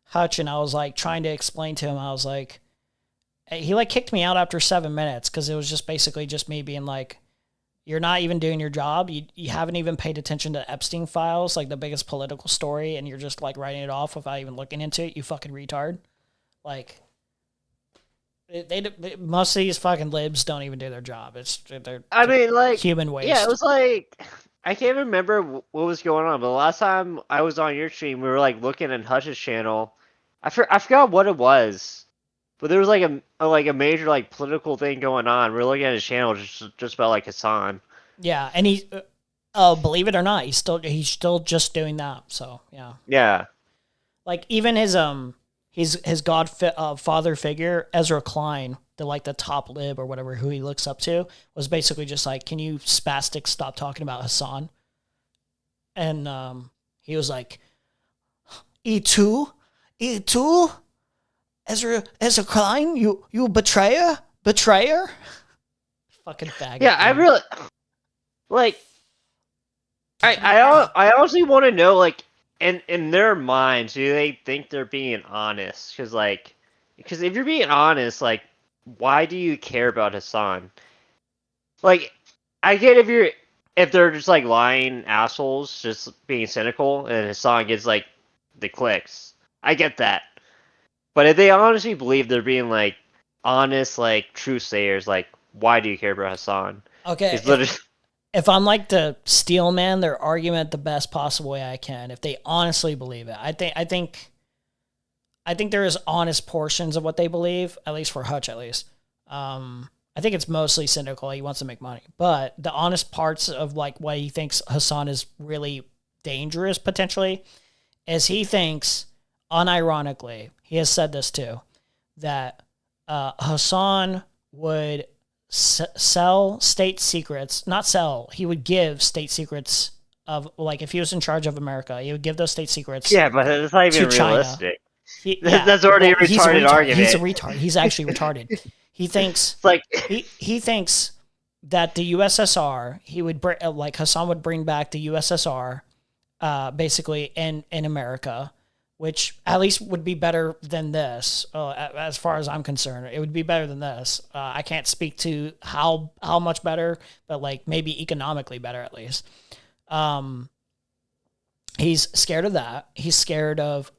Hutch, and I was like trying to explain to him. I was like, he like kicked me out after 7 minutes because it was just basically just me being like, you're not even doing your job. You haven't even paid attention to Epstein files, like the biggest political story, and you're just like writing it off without even looking into it. You fucking retard. Like. Most of these fucking libs don't even do their job. They're human waste. Yeah, it was like I can't remember what was going on, but the last time I was on your stream, we were like looking at Hush's channel. I forgot what it was, but there was like a major like political thing going on. We were looking at his channel just about like Hassan. Yeah, and he, believe it or not, he's still just doing that. So yeah. Yeah. Like even his father figure, Ezra Klein, the top lib or whatever, who he looks up to, was basically just like, can you spastic stop talking about Hassan? And he was like, E2, Ezra Klein, you betrayer, fucking faggot. Yeah, I really like. I honestly want to know like. In their minds, do they think they're being honest? Because if you're being honest, like, why do you care about Hassan? Like, I get if they're just like lying assholes, just being cynical, and Hassan gets like the clicks. I get that, but if they honestly believe they're being like honest, like truth sayers, like, why do you care about Hassan? Okay. If I'm like the steel man, their argument the best possible way I can, if they honestly believe it. I think there is honest portions of what they believe, at least for Hutch, at least. I think it's mostly cynical. He wants to make money. But the honest parts of like what he thinks Hassan is really dangerous, potentially, is he thinks, unironically, he has said this too, that Hassan would sell state secrets, not sell, he would give state secrets of, like, if he was in charge of America, he would give those state secrets. Yeah, but it's not even realistic. That's already a he's retarded argument. He's a retard. He's actually retarded. He thinks he thinks that the USSR, he would like Hassan would bring back the USSR, basically in America, which at least would be better than this, as far as I'm concerned. It would be better than this. I can't speak to how much better, but like maybe economically better at least. He's scared of that. He's scared of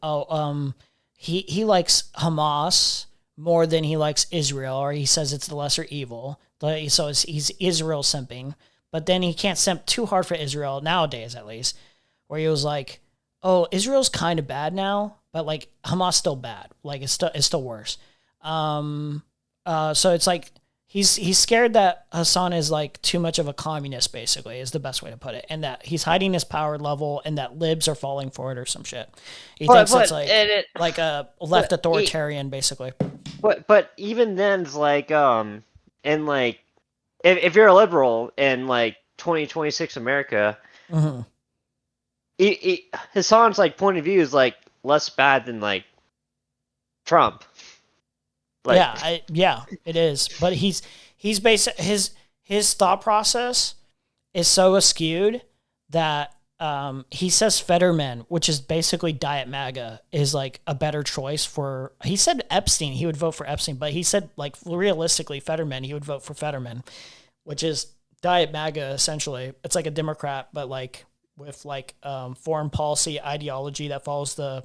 he likes Hamas more than he likes Israel, or he says it's the lesser evil. So he's Israel simping, but then he can't simp too hard for Israel nowadays, at least, where he was like, oh, Israel's kind of bad now, but like Hamas still bad. Like it's still worse. So it's like he's scared that Hassan is like too much of a communist, basically, is the best way to put it, and that he's hiding his power level, and that libs are falling for it or some shit. He thinks it's like a left authoritarian, basically. But even then, it's like and like if you're a liberal in like 2026 America, Mm-hmm. Hassan's like point of view is like less bad than like Trump. Like, yeah, it is. But he's his thought process is so askewed that he says Fetterman, which is basically Diet MAGA, is like a better choice for. He said Epstein, he would vote for Epstein, but he said like realistically Fetterman, he would vote for Fetterman, which is Diet MAGA essentially. It's like a Democrat, but like with like foreign policy ideology that follows the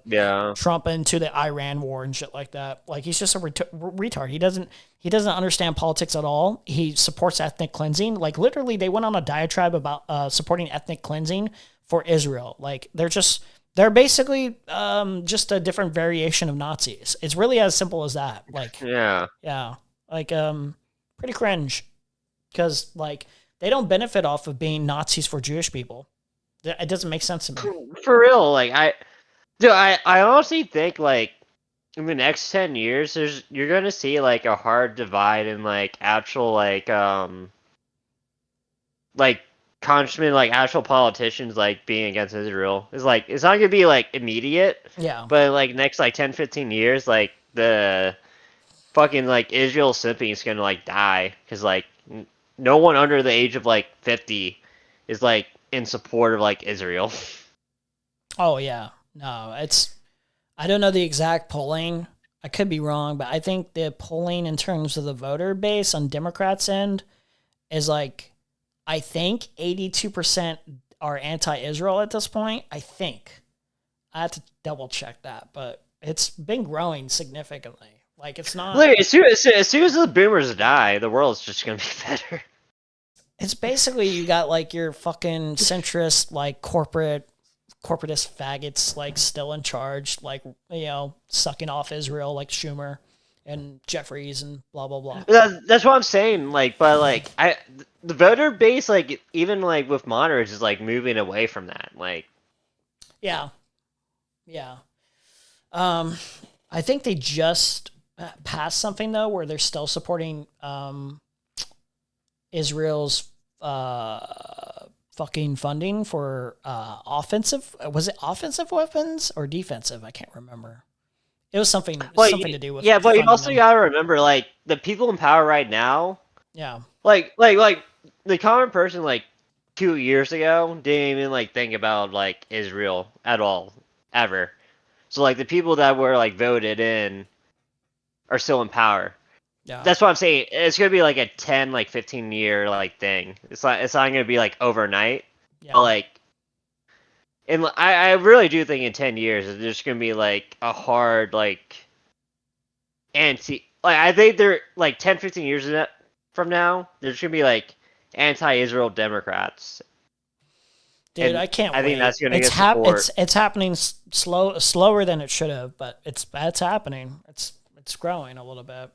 Trump into the Iran war and shit like that. Like he's just a retard. He doesn't understand politics at all. He supports ethnic cleansing. Like literally, they went on a diatribe about supporting ethnic cleansing for Israel. Like they're basically just a different variation of Nazis. It's really as simple as that. Like like pretty cringe because like they don't benefit off of being Nazis for Jewish people. It doesn't make sense to me. For real, like I honestly think like in the next 10 years, you're gonna see like a hard divide in like actual like congressmen, like actual politicians like being against Israel. It's like it's not gonna be like immediate. Yeah. But like next like 10, 15 years, like the fucking like Israel simping is gonna like die because like no one under the age of like 50 is like in support of like Israel. Oh yeah. No, I don't know the exact polling. I could be wrong, but I think the polling in terms of the voter base on Democrats' end is like, I think 82% are anti-Israel at this point. I think. I have to double check that, but it's been growing significantly. Like it's not. Look, as soon as the boomers die, the world's just gonna be better. It's basically you got like your fucking centrist, like corporatist faggots, like still in charge, like, you know, sucking off Israel, like Schumer and Jeffries and blah, blah, blah. That's what I'm saying. Like, but like the voter base, like even like with moderates is like moving away from that. Like, yeah. I think they just passed something though, where they're still supporting, Israel's fucking funding for offensive. Was it offensive weapons or defensive? I can't remember. It was something to do with. Yeah, but you also gotta remember, like the people in power right now. Yeah. Like the common person, like 2 years ago, didn't even like think about like Israel at all, ever. So like the people that were like voted in are still in power. Yeah. That's what I'm saying. It's gonna be like a 10, like 15 year like thing. It's not gonna be like overnight. Yeah. But like, and I really do think in 10 years there's gonna be like a hard like I think they're like 10, 15 years from now there's gonna be like anti-Israel Democrats. Dude, And I can't. I think wait. that's gonna get support. It's happening slower than it should have, but it's happening. It's growing a little bit.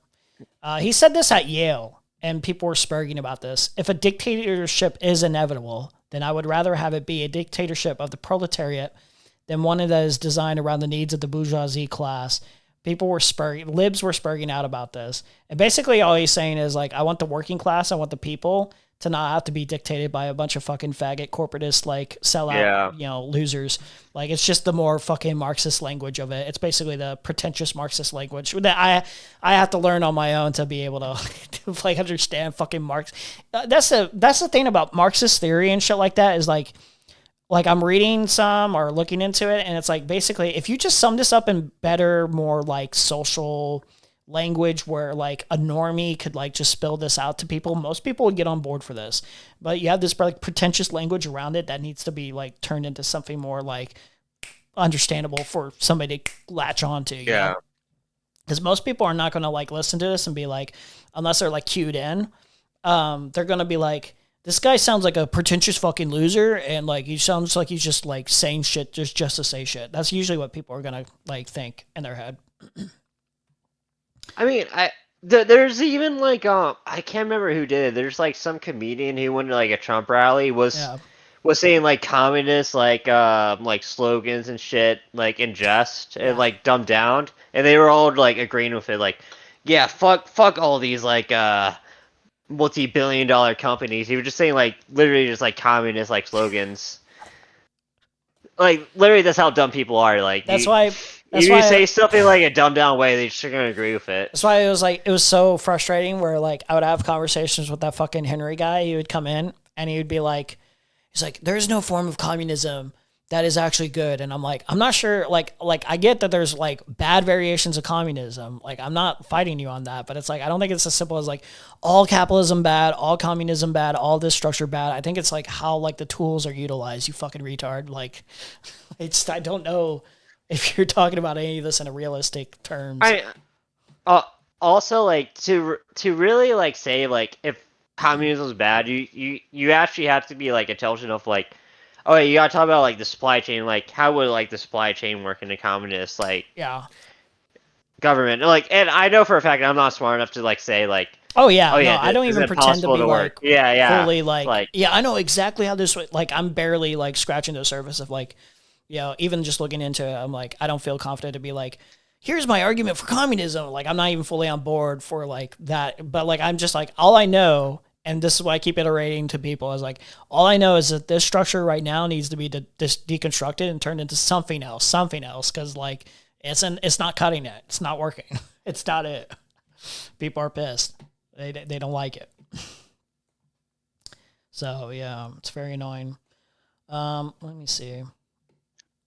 He said this at Yale, and people were spurging about this. If a dictatorship is inevitable, then I would rather have it be a dictatorship of the proletariat than one that is designed around the needs of the bourgeoisie class. Libs were spurging out about this. And basically all he's saying is like, I want the working class, I want the people to not have to be dictated by a bunch of fucking faggot corporatists, like sellout, losers. Like it's just the more fucking Marxist language of it. It's basically the pretentious Marxist language that I have to learn on my own to be able to like understand fucking Marx. That's the thing about Marxist theory and shit like that is like I'm reading some or looking into it, and it's like basically if you just sum this up in better, more like social language where like a normie could like just spill this out to people, most people would get on board for this. But you have this like pretentious language around it that needs to be like turned into something more like understandable for somebody to latch on to. You know? Because most people are not going to like listen to this and be like, unless they're like cued in, they're going to be like, this guy sounds like a pretentious fucking loser, and like he sounds like he's just like saying shit just to say shit. That's usually what people are going to like think in their head. I mean, There's even like I can't remember who did it. There's like some comedian who went to like a Trump rally was saying like communist like slogans and shit like in jest and like dumbed down, and they were all like agreeing with it like, yeah, fuck all these like multi-billion-dollar companies. He was just saying like literally just like communist like slogans. Like literally, that's how dumb people are. Like That's you, why. if That's you why. say something like a dumbed down way, they're just gonna agree with it. That's why it was so frustrating. Where like I would have conversations with that fucking Henry guy. He would come in and he would be like, he's like, "There's no form of communism that is actually good," and I'm like, I'm not sure. Like I get that there's like bad variations of communism. Like I'm not fighting you on that, but it's like I don't think it's as simple as like all capitalism bad, all communism bad, all this structure bad. I think it's like how like the tools are utilized. You fucking retard. Like I don't know if you're talking about any of this in a realistic terms. Also like to really like say like if communism is bad, you actually have to be like intelligent enough like, oh, you gotta talk about like the supply chain, like how would like the supply chain work in a communist like government, like, and I know for a fact I'm not smart enough to like say like, oh yeah, no, yeah, I don't even pretend to be like fully like yeah, I know exactly how this like I'm barely like scratching the surface of like, you know, even just looking into it, I'm like I don't feel confident to be like, here's my argument for communism. Like I'm not even fully on board for like that, but like I'm just like all I know. And this is why I keep iterating to people. Is like, all I know is that this structure right now needs to be deconstructed and turned into something else. Because like, it's not cutting it. It's not working. It's not it. People are pissed. They don't like it. So yeah, it's very annoying. Let me see.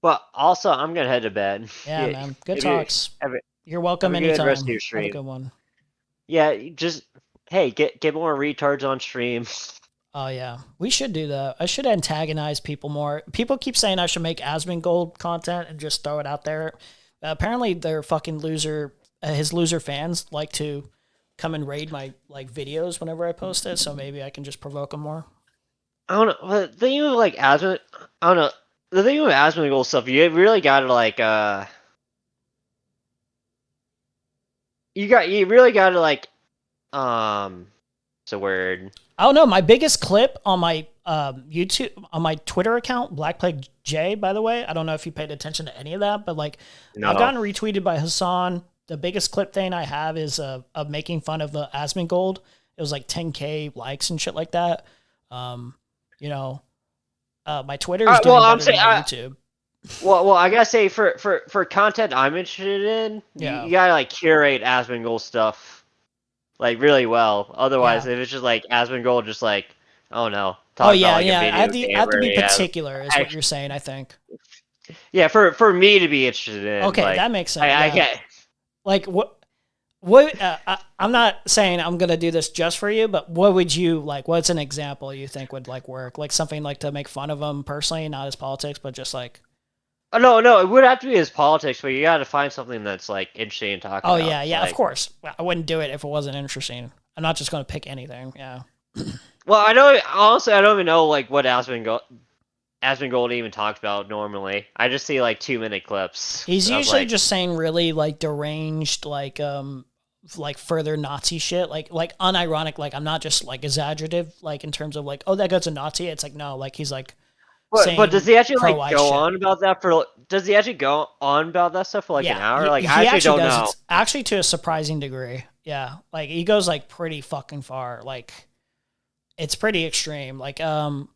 But also, I'm gonna head to bed. Yeah, man. Good talks. You're welcome have a good anytime. rest of your Have a stream. good one. Yeah, just hey, get more retards on stream. Oh yeah, we should do that. I should antagonize people more. People keep saying I should make Asmongold content and just throw it out there. Apparently, their fucking loser, his loser fans like to come and raid my like videos whenever I post it. So maybe I can just provoke them more. I don't know. The thing with like Asmon, I don't know. The thing with Asmongold stuff, you really gotta like you really gotta like it's a word. I don't know. My biggest clip on my YouTube, on my Twitter account, Black Plague J, by the way. I don't know if you paid attention to any of that, but like I've gotten retweeted by Hassan. The biggest clip thing I have is of making fun of the Asmongold. It was like 10K likes and shit like that. You know, my Twitter is doing better than my YouTube. Well, I gotta say for content I'm interested in, you gotta like curate Asmongold stuff like really well. Otherwise, if it's just like Asmongold, just like I don't know. I have to be particular, is what you're saying. I think. Yeah, for me to be interested in. Okay, like, that makes sense. I can't. Like what? I'm not saying I'm gonna do this just for you, but what would you like? What's an example you think would like work? Like something like to make fun of them personally, not as politics, but just like. Oh, no, it would have to be his politics, but you got to find something that's like interesting to talk about. Oh yeah, like, of course. I wouldn't do it if it wasn't interesting. I'm not just gonna pick anything. Yeah. Well, I know. Honestly, I don't even know like what Asmongold even talks about normally. I just see like 2-minute clips. He's usually just saying really like deranged, like further Nazi shit, like unironic. Like I'm not just like exaggerative, like in terms of like, oh, that guy's a Nazi. It's like no, like he's like. But does he actually like go on about that for? Does he actually go on about that stuff for like an hour? Like I actually don't know. It's actually to a surprising degree. Yeah, like he goes like pretty fucking far. Like it's pretty extreme. Like can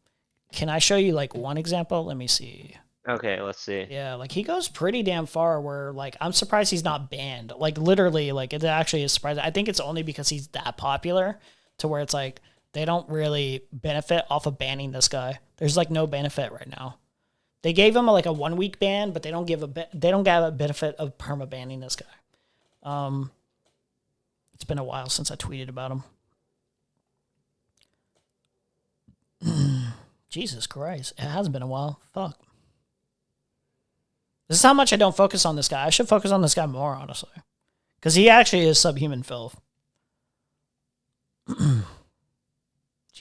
I show you like one example? Let me see. Okay, let's see. Yeah, like he goes pretty damn far. Where like I'm surprised he's not banned. Like literally, like it actually is surprising. I think it's only because he's that popular to where it's like. They don't really benefit off of banning this guy. There's like no benefit right now. They gave him like a 1-week ban, but they don't give a benefit of perma banning this guy. It's been a while since I tweeted about him. Jesus Christ, it has been a while. Fuck. This is how much I don't focus on this guy. I should focus on this guy more, honestly, because he actually is subhuman filth.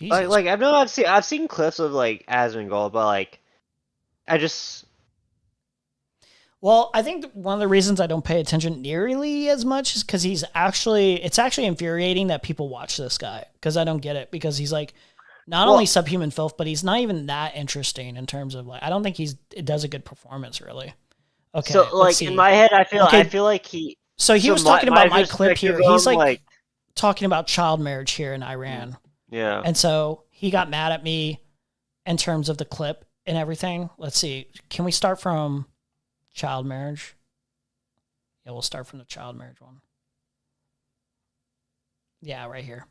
Like I've seen clips of like Asmongold, but like I just Well, I think one of the reasons I don't pay attention nearly as much is because it's actually infuriating that people watch this guy, because I don't get it, because he's like not only subhuman filth, but he's not even that interesting in terms of like, I don't think it does a good performance really. Okay. So like in my head, I feel like he. So he was talking about my clip here. perspective He's of, like talking about child marriage here in Iran. Yeah. And so he got mad at me in terms of the clip and everything. Let's see. Can we start from child marriage? Yeah, we'll start from the child marriage one. Yeah, right here.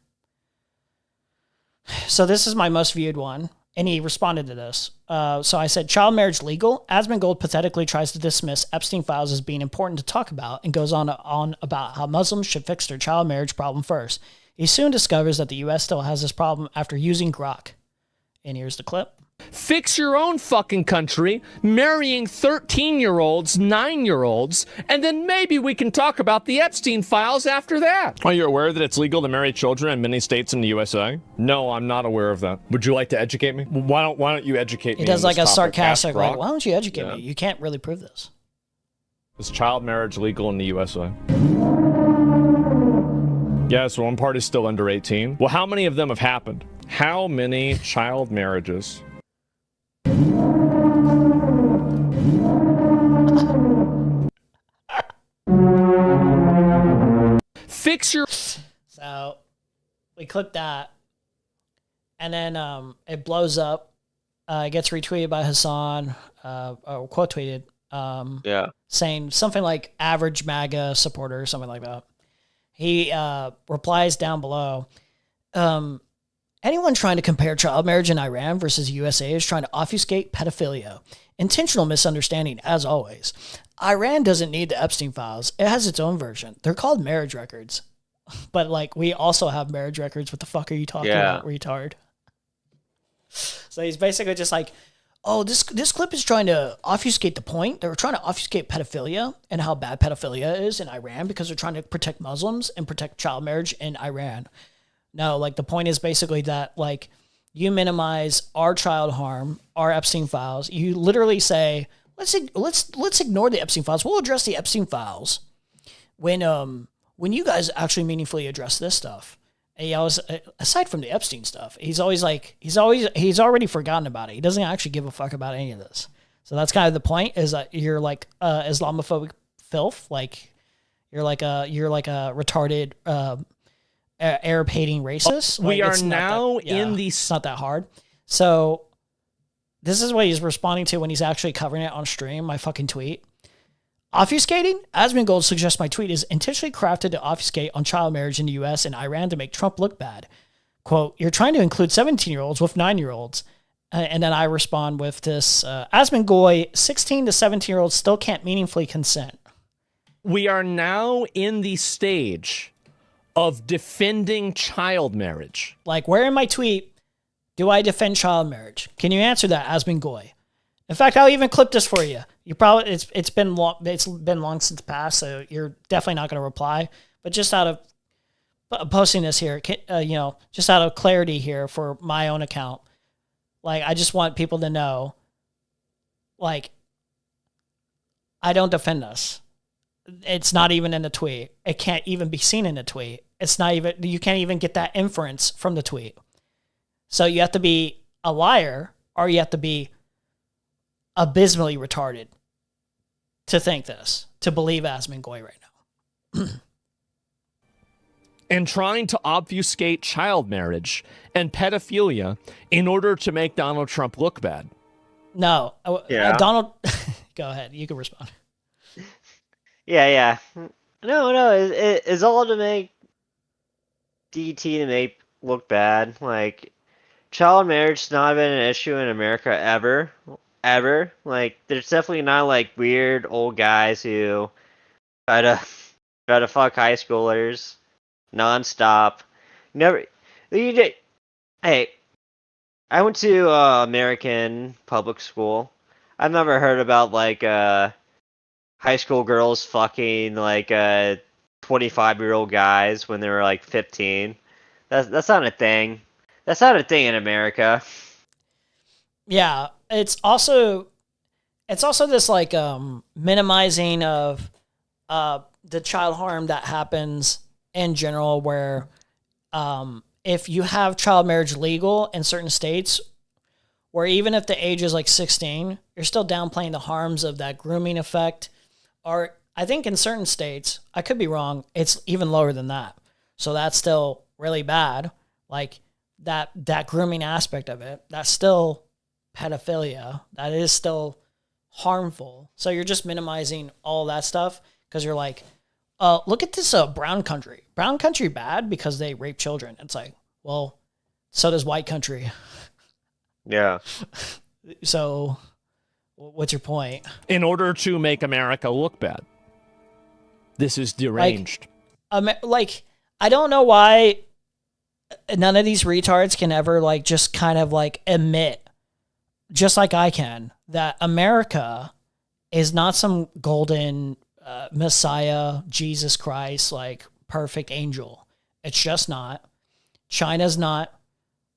So this is my most viewed one, and he responded to this. So I said, child marriage legal? Asmongold pathetically tries to dismiss Epstein files as being important to talk about and goes on about how Muslims should fix their child marriage problem first. He soon discovers that the U.S. still has this problem after using Grok. And here's the clip. Fix your own fucking country, marrying 13-year-olds, 9-year-olds, and then maybe we can talk about the Epstein files after that. Are you aware that it's legal to marry children in many states in the USA? No, I'm not aware of that. Would you like to educate me? Why don't you educate me? He does like a sarcastic, like, like, why don't you educate me? You can't really prove this. Is child marriage legal in the USA? Yes, one part is still under 18. Well, how many of them have happened? How many child marriages? Fix your... So we clicked that, and then it blows up. It gets retweeted by Hassan, or quote tweeted, saying something like average MAGA supporter or something like that. He replies down below, anyone trying to compare child marriage in Iran versus USA is trying to obfuscate pedophilia. Intentional misunderstanding, as always. Iran doesn't need the Epstein files. It has its own version. They're called marriage records. But, like, we also have marriage records. What the fuck are you talking about, retard? So he's basically just like, oh, this clip is trying to obfuscate the point. They were trying to obfuscate pedophilia and how bad pedophilia is in Iran because they're trying to protect Muslims and protect child marriage in Iran. No, like, the point is basically that, like, you minimize our child harm, our Epstein files. You literally say, let's ignore the Epstein files. We'll address the Epstein files when you guys actually meaningfully address this stuff. And he always, aside from the Epstein stuff, he's already forgotten about it. He doesn't actually give a fuck about any of this. So that's kind of the point, is that you're like Islamophobic filth, like you're like a retarded Arab hating racist. We Like, are it's not now that- yeah, in the... It's not that hard. So this is what he's responding to when he's actually covering it on stream, my fucking tweet. Obfuscating? Asmongold suggests my tweet is intentionally crafted to obfuscate on child marriage in the US and Iran to make Trump look bad. Quote, you're trying to include 17-year-olds with 9-year-olds. And then I respond with this, Asmongold, 16 to 17-year-olds still can't meaningfully consent. We are now in the stage of defending child marriage. Like, where in my tweet do I defend child marriage? Can you answer that, Asmongold? In fact, I'll even clip this for you. You probably it's been long since passed, so you're definitely not going to reply. But just out of posting this here, just out of clarity here for my own account, like, I just want people to know, like, I don't defend this. It's not even in the tweet. It can't even be seen in the tweet. It's not even, you can't even get that inference from the tweet. So you have to be a liar, or you have to be abysmally retarded to think this, to believe Asmongold right now. And trying to obfuscate child marriage and pedophilia in order to make Donald Trump look bad. No. Yeah. Donald, go ahead. You can respond. Yeah. No, it's all to make DT to make look bad. Like, child marriage's not been an issue in America ever. Like, there's definitely not, like, weird old guys who try to fuck high schoolers nonstop. Never. Hey, I went to American public school. I've never heard about, like, high school girls fucking, like, 25-year-old guys when they were, like, 15. That's not a thing. That's not a thing in America. Yeah, it's also, it's also this like minimizing of the child harm that happens in general, where if you have child marriage legal in certain states, where even if the age is like 16, you're still downplaying the harms of that grooming effect. Or I think in certain states, I could be wrong, it's even lower than that. So that's still really bad. Like that grooming aspect of it, that's still pedophilia. That is still harmful. So you're just minimizing all that stuff because you're like, look at this brown country. Brown country bad because they rape children. It's like, well, so does white country. Yeah. So what's your point? In order to make America look bad. This is deranged. Like I don't know why none of these retards can ever like just kind of like admit, just like I can, that America is not some golden Messiah, Jesus Christ, like perfect angel. It's just not. China's not.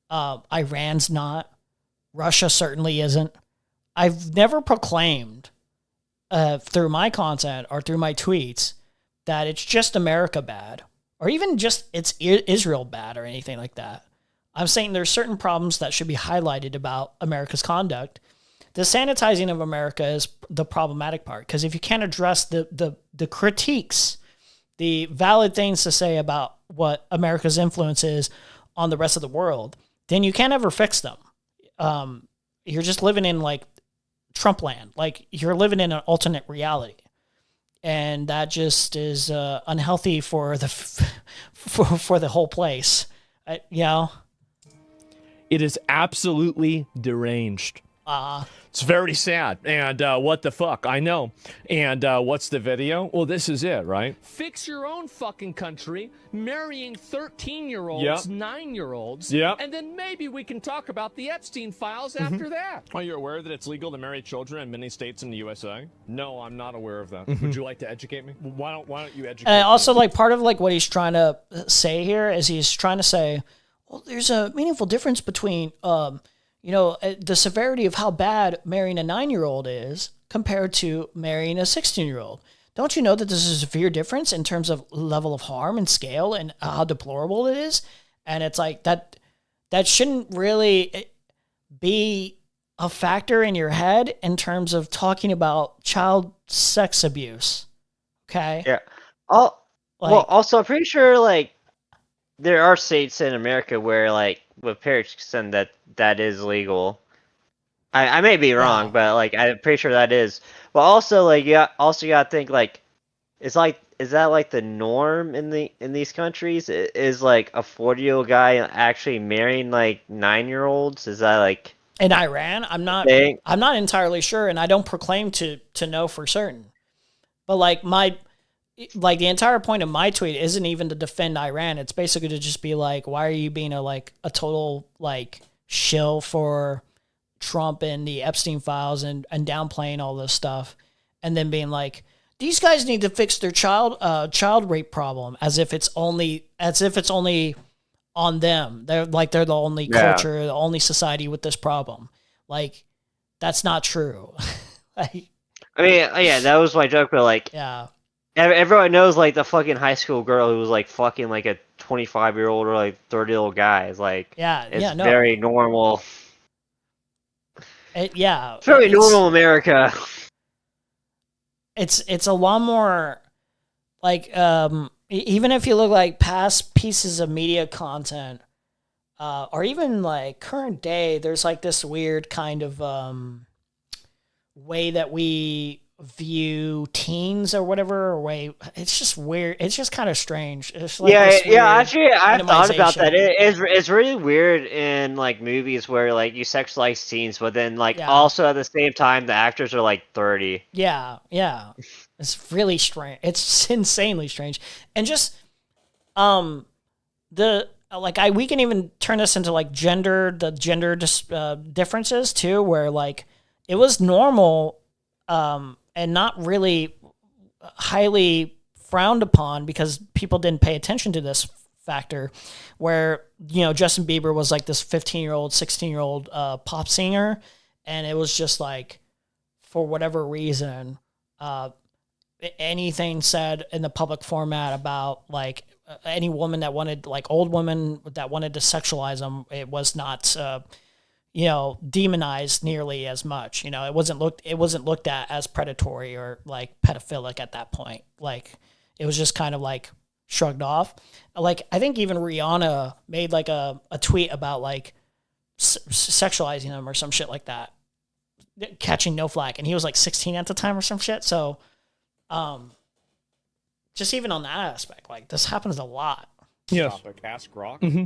Iran's not. Russia certainly isn't. I've never proclaimed through my content or through my tweets that it's just America bad, or even just it's Israel bad or anything like that. I'm saying there's certain problems that should be highlighted about America's conduct. The sanitizing of America is the problematic part, because if you can't address the critiques, the valid things to say about what America's influence is on the rest of the world, then you can't ever fix them. You're just living in like Trump land. Like you're living in an alternate reality. And that just is unhealthy for the for the whole place. You know? It is absolutely deranged. It's very sad. And what the fuck? I know. And what's the video? Well, this is it, right? Fix your own fucking country, marrying 13-year-olds, Yep. 9-year-olds, Yep. and then maybe we can talk about the Epstein files after that. Are you aware that it's legal to marry children in many states in the USA? No, I'm not aware of that. Mhm. Would you like to educate me? Why don't you educate And me? also, like, part of like what he's trying to say here is he's trying to say, well, there's a meaningful difference between, the severity of how bad marrying a 9-year-old is compared to marrying a 16-year-old. Don't you know that there's a severe difference in terms of level of harm and scale and how deplorable it is? And it's like that shouldn't really be a factor in your head in terms of talking about child sex abuse. Okay? Yeah. Well, also, I'm pretty sure, like, there are states in America where, like, with parents consent that is legal. I may be wrong, but, like, I'm pretty sure that is. But also, like, you gotta think, like, is that, like, the norm in these countries? Is, like, a 40-year-old guy actually marrying, like, 9-year-olds? Is that, like... In Iran, I'm not entirely sure, and I don't proclaim to know for certain. But the entire point of my tweet isn't even to defend Iran. It's basically to just be like, why are you being a total like shill for Trump and the Epstein files and downplaying all this stuff, and then being like, these guys need to fix their child rape problem as if it's only on them. They're the only culture, the only society with this problem. Like, that's not true. Like, I mean, yeah, that was my joke, but like, yeah. Everyone knows, like, the fucking high school girl who was, like, fucking, like, a 25-year-old or, like, 30-year-old guy. It's, like, it's very normal. It's very normal America. It's a lot more, like, even if you look, like, past pieces of media content, or even, like, current day, there's, like, this weird kind of way that we view teens or whatever, or way it's just weird. It's just kind of strange. It's like actually, I thought about that. It's really weird in like movies where like you sexualize teens, but then like also at the same time the actors are like 30. Yeah, it's really strange. It's insanely strange, and just we can even turn this into like gender differences too, where like it was normal and not really highly frowned upon because people didn't pay attention to this factor, where, Justin Bieber was like this 15-year-old, 16-year-old pop singer, and it was just like for whatever reason, anything said in the public format about like any woman that wanted, like old women that wanted to sexualize them, it was not, demonized nearly as much. It wasn't looked at as predatory or like pedophilic at that point. Like it was just kind of like shrugged off. Like I think even Rihanna made like a tweet about like sexualizing him or some shit like that, catching no flack, and he was like 16 at the time or some shit. So just even on that aspect, like this happens a lot. Yes. Topic. Ask Grok. Mm-hmm.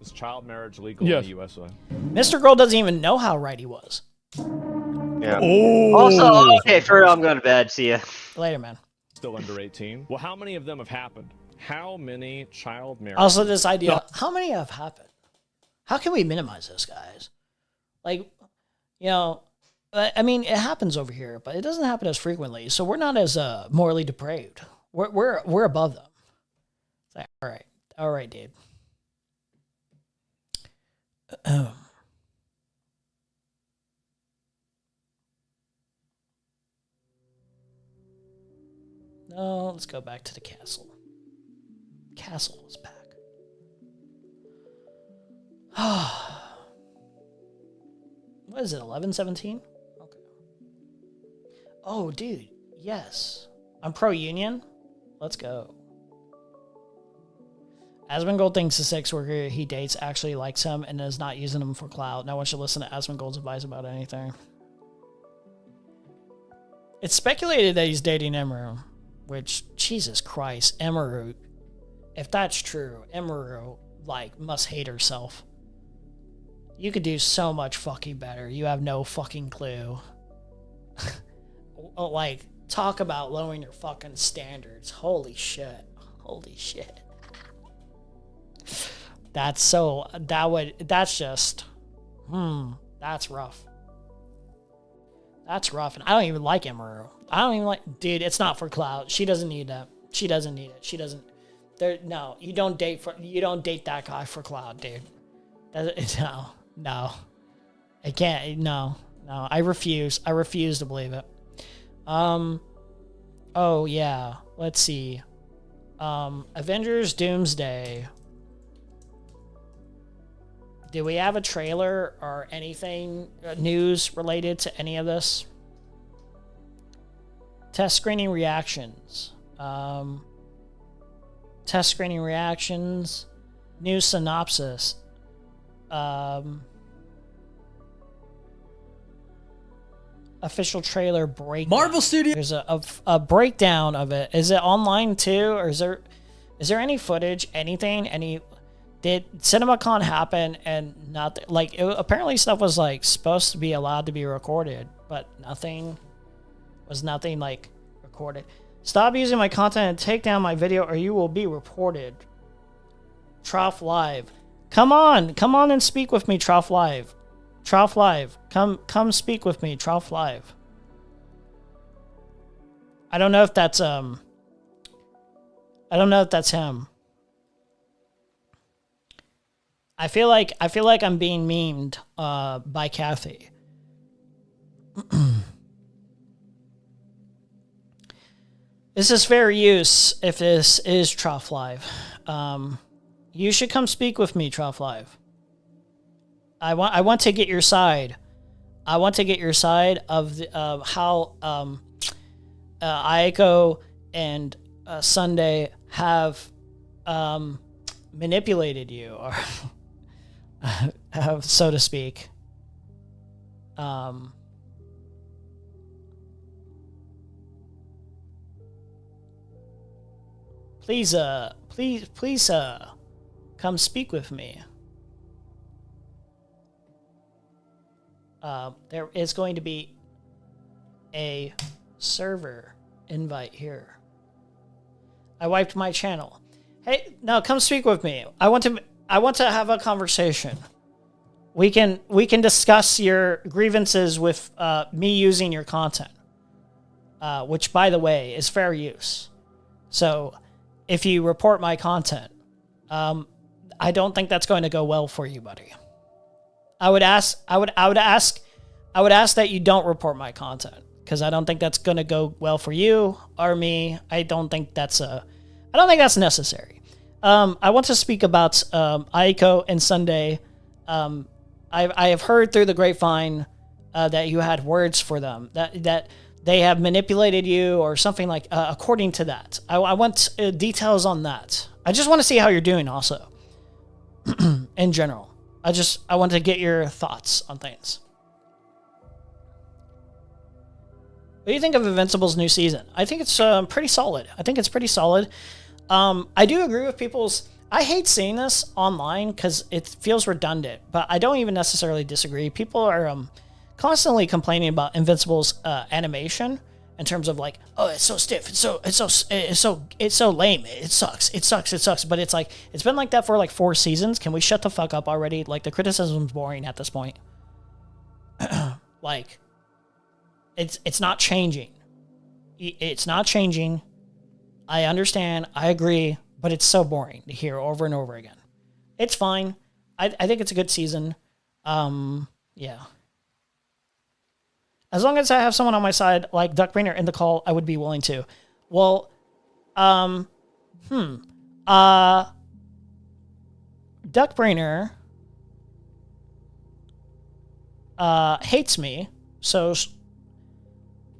Is child marriage legal Yes. in the USA? Mr. Girl doesn't even know how right he was. Yeah. Oh. Also, okay, for real, I'm going to bed. See ya. Later, man. Still under 18. Well, how many of them have happened? How many child marriages? Also, this idea, how many have happened? How can we minimize this, guys? Like, I mean, it happens over here, but it doesn't happen as frequently. So we're not as morally depraved. We're above them. It's like, all right, dude. No, let's go back to the castle. Castle is back. What is it, 11/17? Okay. Oh, dude, yes. I'm pro-union. Let's go. Asmongold thinks the sex worker he dates actually likes him and is not using him for clout. No one should listen to Asmongold's advice about anything. It's speculated that he's dating Emeru, which, Jesus Christ, Emeru, if that's true, Emeru, like, must hate herself. You could do so much fucking better. You have no fucking clue. Like, talk about lowering your fucking standards. Holy shit. Holy shit. That's rough. That's rough. And I don't even like Emeru. Dude, it's not for clout. She doesn't need that. She doesn't need it. She doesn't. No, you don't date that guy for clout, dude. No. I can't. No. I refuse. I refuse to believe it. Oh yeah. Let's see. Avengers Doomsday. Do we have a trailer or anything, news related to any of this? Test screening reactions. Test screening reactions. News synopsis. Official trailer breakdown. Marvel Studios. There's a breakdown of it. Is it online too, or is there any footage? Anything? Did CinemaCon happen and nothing? Like, apparently stuff was like supposed to be allowed to be recorded, but nothing like recorded. Stop using my content and take down my video, or you will be reported. Trough Live. Come on and speak with me, Trough Live. Trough Live. Come speak with me, Trough Live. I don't know if that's him. I feel like I'm being memed by Kathy. This is fair use if this is Trough Live. You should come speak with me, Trough Live. I want to get your side. I want to get your side of how Aiko and Sunday have manipulated you, or so to speak. Please, come speak with me. There is going to be a server invite here. I wiped my channel. Hey, no, come speak with me. I want to have a conversation. We can discuss your grievances with me using your content, which, by the way, is fair use. So, if you report my content, I don't think that's going to go well for you, buddy. I would ask I would ask that you don't report my content because I don't think that's going to go well for you or me. I don't think that's necessary. I want to speak about Aiko and Sunday. I have heard through the grapevine that you had words for them, that they have manipulated you or something like according to that. I want details on that. I just want to see how you're doing also in general. I want to get your thoughts on things. What do you think of Invincible's new season? I think it's pretty solid. I do agree with people's... I hate seeing this online because it feels redundant, but I don't even necessarily disagree. People are constantly complaining about Invincible's animation in terms of like, oh, it's so stiff, it's so lame, it sucks. But it's like, it's been like that for like 4 seasons. Can we shut the fuck up already? Like, the criticism's boring at this point. Like, it's not changing. It's not changing. I understand. I agree. But it's so boring to hear over and over again. It's fine. I think it's a good season. Yeah. As long as I have someone on my side, like Duckbrainer in the call, I would be willing to. Well, Duckbrainer hates me, so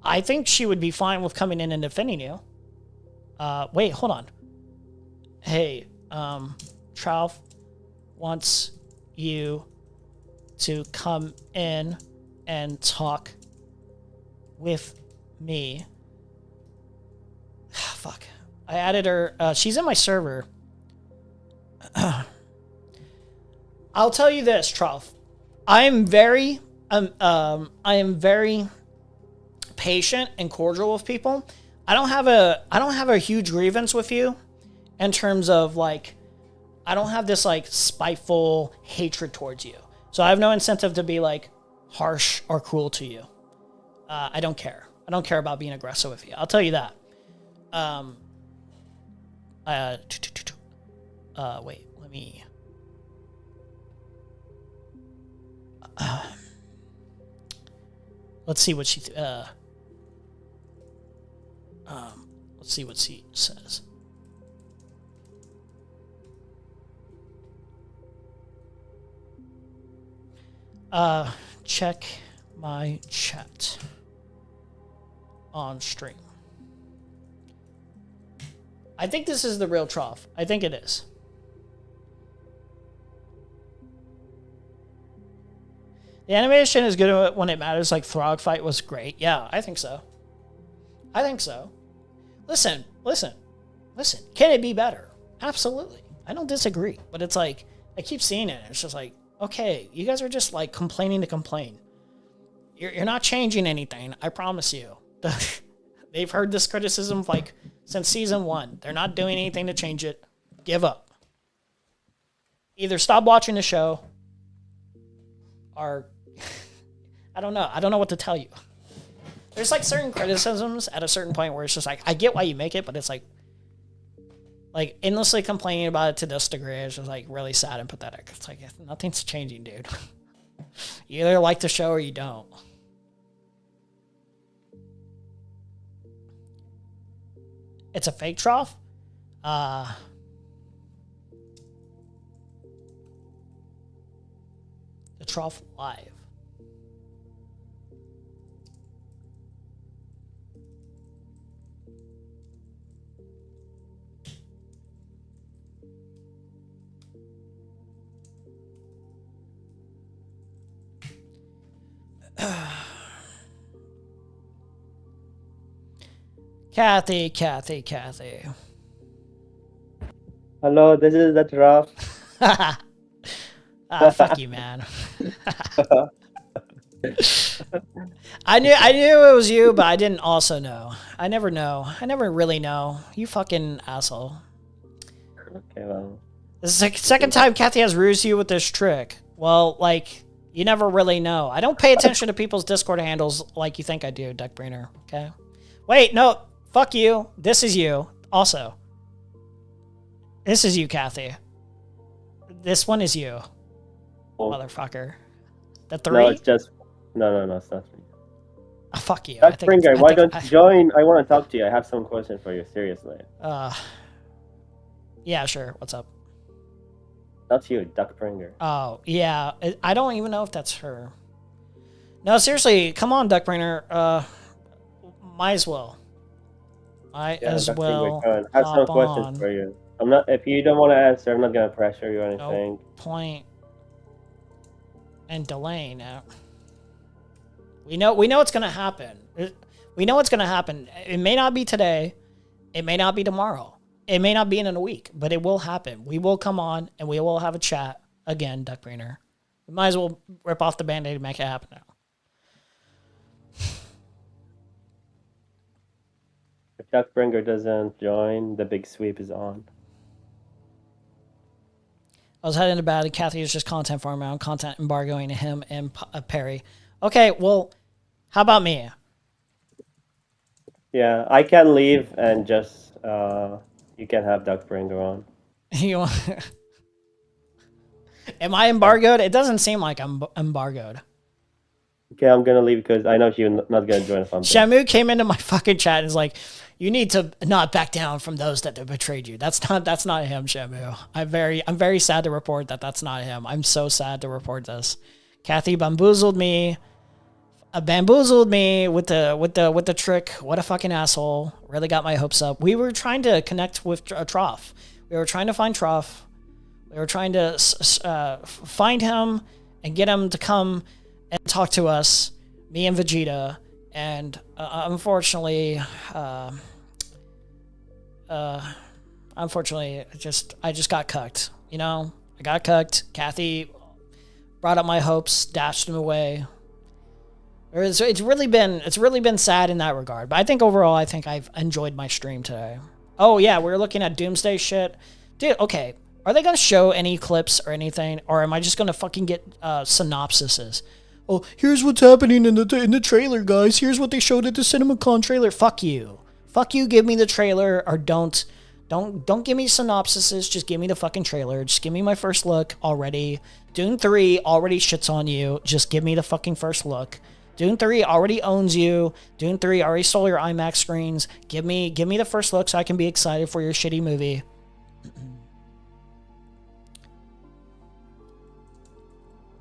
I think she would be fine with coming in and defending you. Wait, hold on. Hey, Trough wants you to come in and talk with me. Fuck. I added her. She's in my server. I'll tell you this, Trough. I am very patient and cordial with people. I don't have a huge grievance with you in terms of like, I don't have this like spiteful hatred towards you. So I have no incentive to be like harsh or cruel to you. I don't care. I don't care about being aggressive with you. I'll tell you that. Wait, let me. Let's see what she. Let's see what she says. Check my chat on stream. I think this is the real Trough. I think it is. The animation is good when it matters, like Throg fight was great. Yeah, I think so. I think so. Listen. Can it be better? Absolutely. I don't disagree. But it's like, I keep seeing it. It's just like, okay, you guys are just like complaining to complain. You're not changing anything. I promise you. They've heard this criticism like since season 1. They're not doing anything to change it. Give up. Either stop watching the show or I don't know. I don't know what to tell you. There's like certain criticisms at a certain point where it's just like, I get why you make it, but it's like endlessly complaining about it to this degree is just like really sad and pathetic. It's like, nothing's changing, dude. You either like the show or you don't. It's a fake Trough. The Trough live. Kathy. Hello, this is the Trough. Fuck you, man. I knew it was you, but I didn't also know. I never know. I never really know. You fucking asshole. Okay, well. This is the second time Kathy has rused you with this trick. Well, like, you never really know. I don't pay attention to people's Discord handles like you think I do, Duckbrainer. Okay? Wait, no. Fuck you. This is you. Also. This is you, Kathy. This one is you. Oh. Motherfucker. The 3? No, it's not me. Fuck you. Doug Springer, why don't you join? I want to talk to you. I have some question for you, seriously. Yeah, sure. What's up? That's you, Doug Springer. Oh, yeah. I don't even know if that's her. No, seriously, come on, Duckbrainer. Might as well. I as well. I have some questions for you. I'm not. If you don't want to answer, I'm not gonna pressure you or anything. No point and delay now. We know it's gonna happen. We know it's gonna happen. It may not be today. It may not be tomorrow. It may not be in a week, but it will happen. We will come on and we will have a chat again, Duckbrainer. We might as well rip off the Band-Aid and make it happen now. If Doug Springer doesn't join, the big sweep is on. I was heading to bed and Kathy was just content farming out, content embargoing him and Perry. Okay, well, how about me? Yeah, I can leave and just you can have Doug Springer on. You want... Am I embargoed? It doesn't seem like I'm embargoed. Okay, I'm gonna leave because I know you're not gonna join us on. Shamu came into my fucking chat and is like, "You need to not back down from those that have betrayed you." That's not him, Shamu. I'm very sad to report that that's not him. I'm so sad to report this. Kathy bamboozled me with the trick. What a fucking asshole! Really got my hopes up. We were trying to connect with Trough. We were trying to find Trough. We were trying to find him and get him to come and talk to us, me and Vegeta, and unfortunately, I just got cucked. You know, I got cucked. Kathy brought up my hopes, dashed them away. It's really been sad in that regard. But I think overall, I've enjoyed my stream today. Oh yeah, we're looking at Doomsday shit, dude. Okay, are they gonna show any clips or anything, or am I just gonna fucking get synopsises? Oh, here's what's happening in the trailer, guys. Here's what they showed at the CinemaCon trailer. Fuck you. Fuck you. Give me the trailer, or don't give me synopsises. Just give me the fucking trailer. Just give me my first look already. Dune 3 already shits on you. Just give me the fucking first look. Dune 3 already owns you. Dune 3 already stole your IMAX screens. Give me the first look so I can be excited for your shitty movie.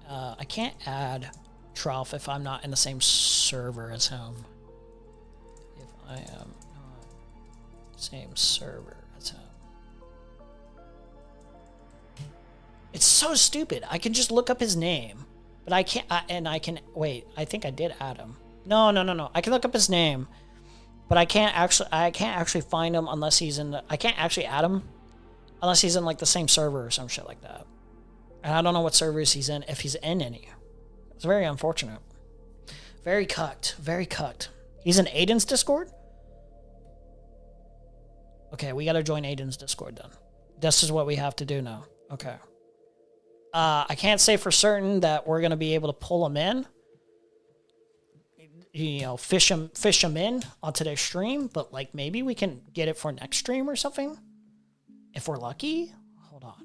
I can't add Trough if I'm not in the same server as him. If I am not same server as him. It's so stupid. I can just look up his name, but I can't. Wait. I think I did add him. No. I can look up his name, but I can't actually find him unless he's in. I can't actually add him unless he's in like the same server or some shit like that. And I don't know what servers he's in, if he's in any. It's very unfortunate. Very cucked. Very cucked. He's in Aiden's Discord? Okay, we gotta join Aiden's Discord then. This is what we have to do now. Okay. I can't say for certain that we're gonna be able to pull him in. You know, fish him in on today's stream, but like maybe we can get it for next stream or something. If we're lucky. Hold on.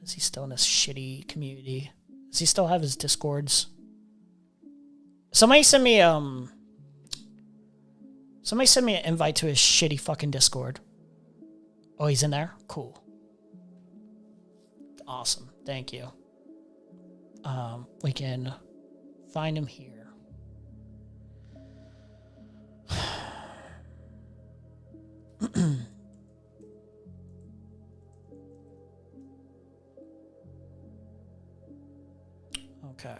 Is he still in this shitty community? Does he still have his Discords? Somebody send me an invite to his shitty fucking Discord. Oh, he's in there? Cool. Awesome. Thank you. We can find him here. Okay.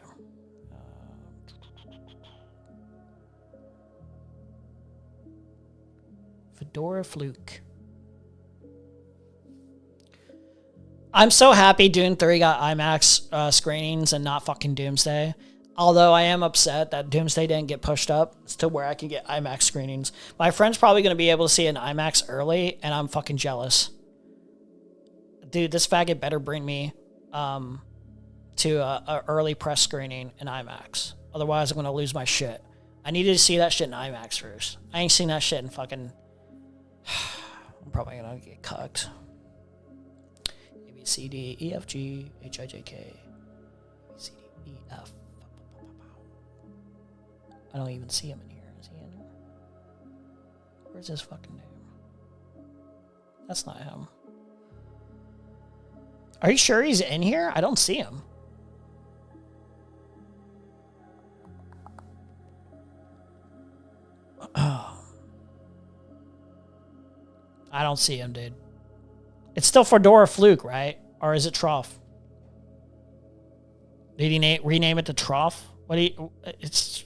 Fedora Fluke. I'm so happy Dune 3 got IMAX screenings and not fucking Doomsday. Although I am upset that Doomsday didn't get pushed up to where I can get IMAX screenings. My friend's probably going to be able to see an IMAX early, and I'm fucking jealous. Dude, this faggot better bring me to a early press screening in IMAX. Otherwise, I'm going to lose my shit. I needed to see that shit in IMAX first. I ain't seen that shit in fucking... I'm probably going to get cucked. A, B, C, D, E, F, G, H, I, J, K. A, B, C, D, E, F. I don't even see him in here. Is he in here? Where's his fucking name? That's not him. Are you sure he's in here? I don't see him. I don't see him, dude. It's still Fedora Fluke, right? Or is it Trough? Did he rename it to Trough? What do you... It's...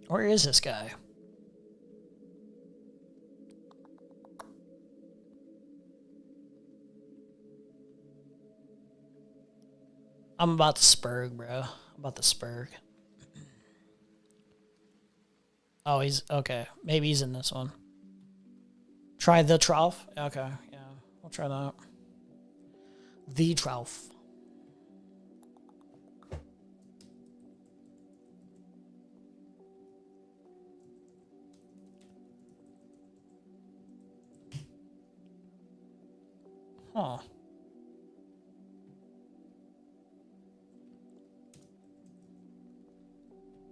Where is this guy? I'm about to spurg, bro. I'm about to spurg. Oh, he's... Okay. Maybe he's in this one. Try the Trough? Okay, yeah. We'll try that. The Trough. Huh.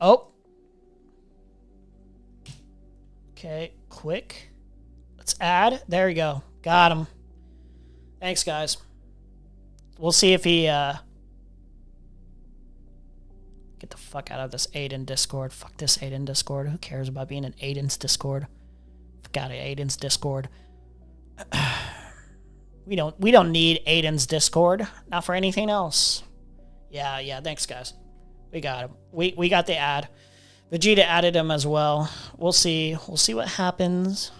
Oh. Okay, quick. Let's add. There we go. Got him. Thanks, guys. We'll see if he, get the fuck out of this Aiden Discord. Fuck this Aiden Discord. Who cares about being in Aiden's Discord? Fuck out of Aiden's Discord. We don't need Aiden's Discord. Not for anything else. Yeah, thanks, guys. We got him. We got the ad. Vegeta added him as well. We'll see. We'll see what happens.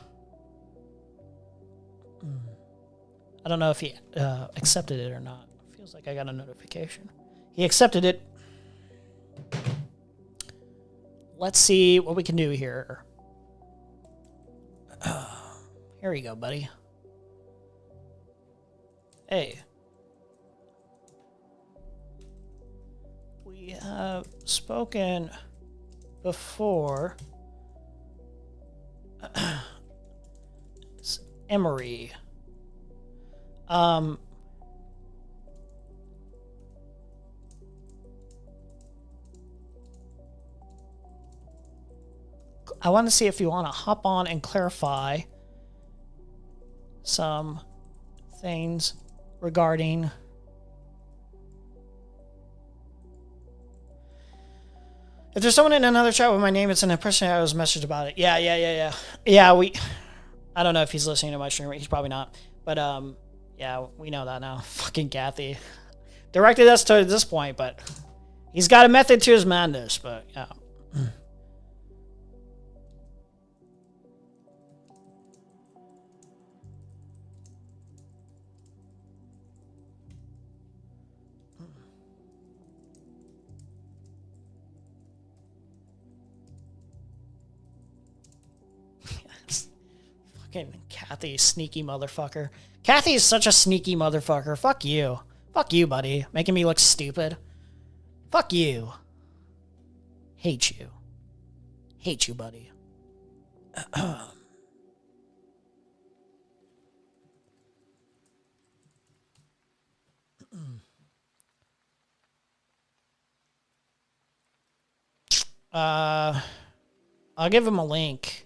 I don't know if he accepted it or not. Feels like I got a notification. He accepted it. Let's see what we can do here. Here we go, buddy. Hey. We have spoken before. It's Emery. I want to see if you want to hop on and clarify some things regarding if there's someone in another chat with my name, it's an impression I was messaged about it. Yeah. I don't know if he's listening to my stream. He's probably not. But, yeah, we know that now. Fucking Kathy. Directed us to this point, but he's got a method to his madness, but, yeah. Fucking Kathy, sneaky motherfucker. Kathy is such a sneaky motherfucker. Fuck you. Fuck you, buddy. Making me look stupid. Fuck you. Hate you. Hate you, buddy. I'll give him a link.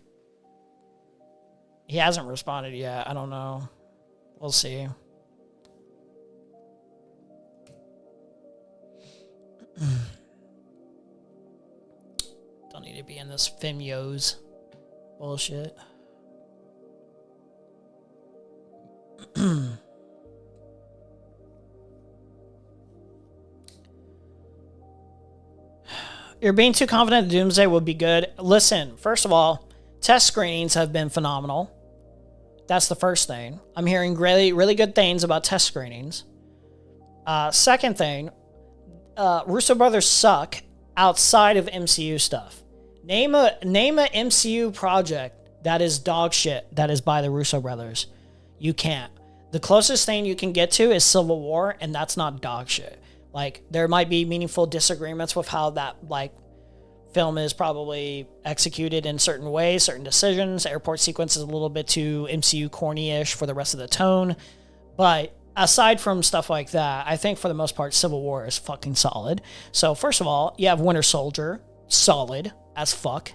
He hasn't responded yet. I don't know. We'll see. Don't need to be in this Fimios bullshit. You're being too confident Doomsday would be good. Listen, first of all, test screenings have been phenomenal. That's the first thing. I'm hearing really, really good things about test screenings. Second thing, Russo Brothers suck outside of MCU stuff. Name a MCU project that is dog shit that is by the Russo Brothers. You can't. The closest thing you can get to is Civil War, and that's not dog shit. Like, there might be meaningful disagreements with how that, like, Film is probably executed in certain ways, certain decisions. Airport sequence is a little bit too MCU corny-ish for the rest of the tone. But aside from stuff like that, I think for the most part, Civil War is fucking solid. So first of all, you have Winter Soldier, solid as fuck.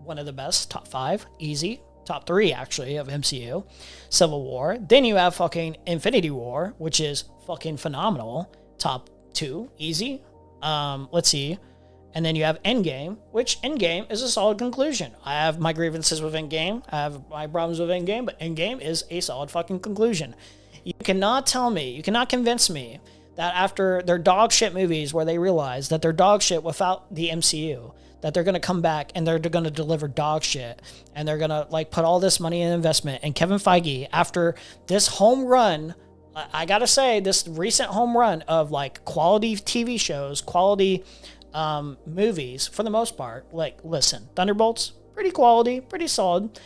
One of the best, top 5, easy. Top 3, actually, of MCU. Civil War. Then you have fucking Infinity War, which is fucking phenomenal. Top 2, easy. Let's see. And then you have Endgame, which Endgame is a solid conclusion. I have my grievances with Endgame. I have my problems with Endgame, but Endgame is a solid fucking conclusion. You cannot tell me, you cannot convince me that after their dog shit movies where they realize that they're dog shit without the MCU, that they're going to come back and they're going to deliver dog shit and they're going to like put all this money in investment. And Kevin Feige, after this home run, I got to say, this recent home run of like quality TV shows, quality movies for the most part, like listen, Thunderbolts, pretty quality, pretty solid.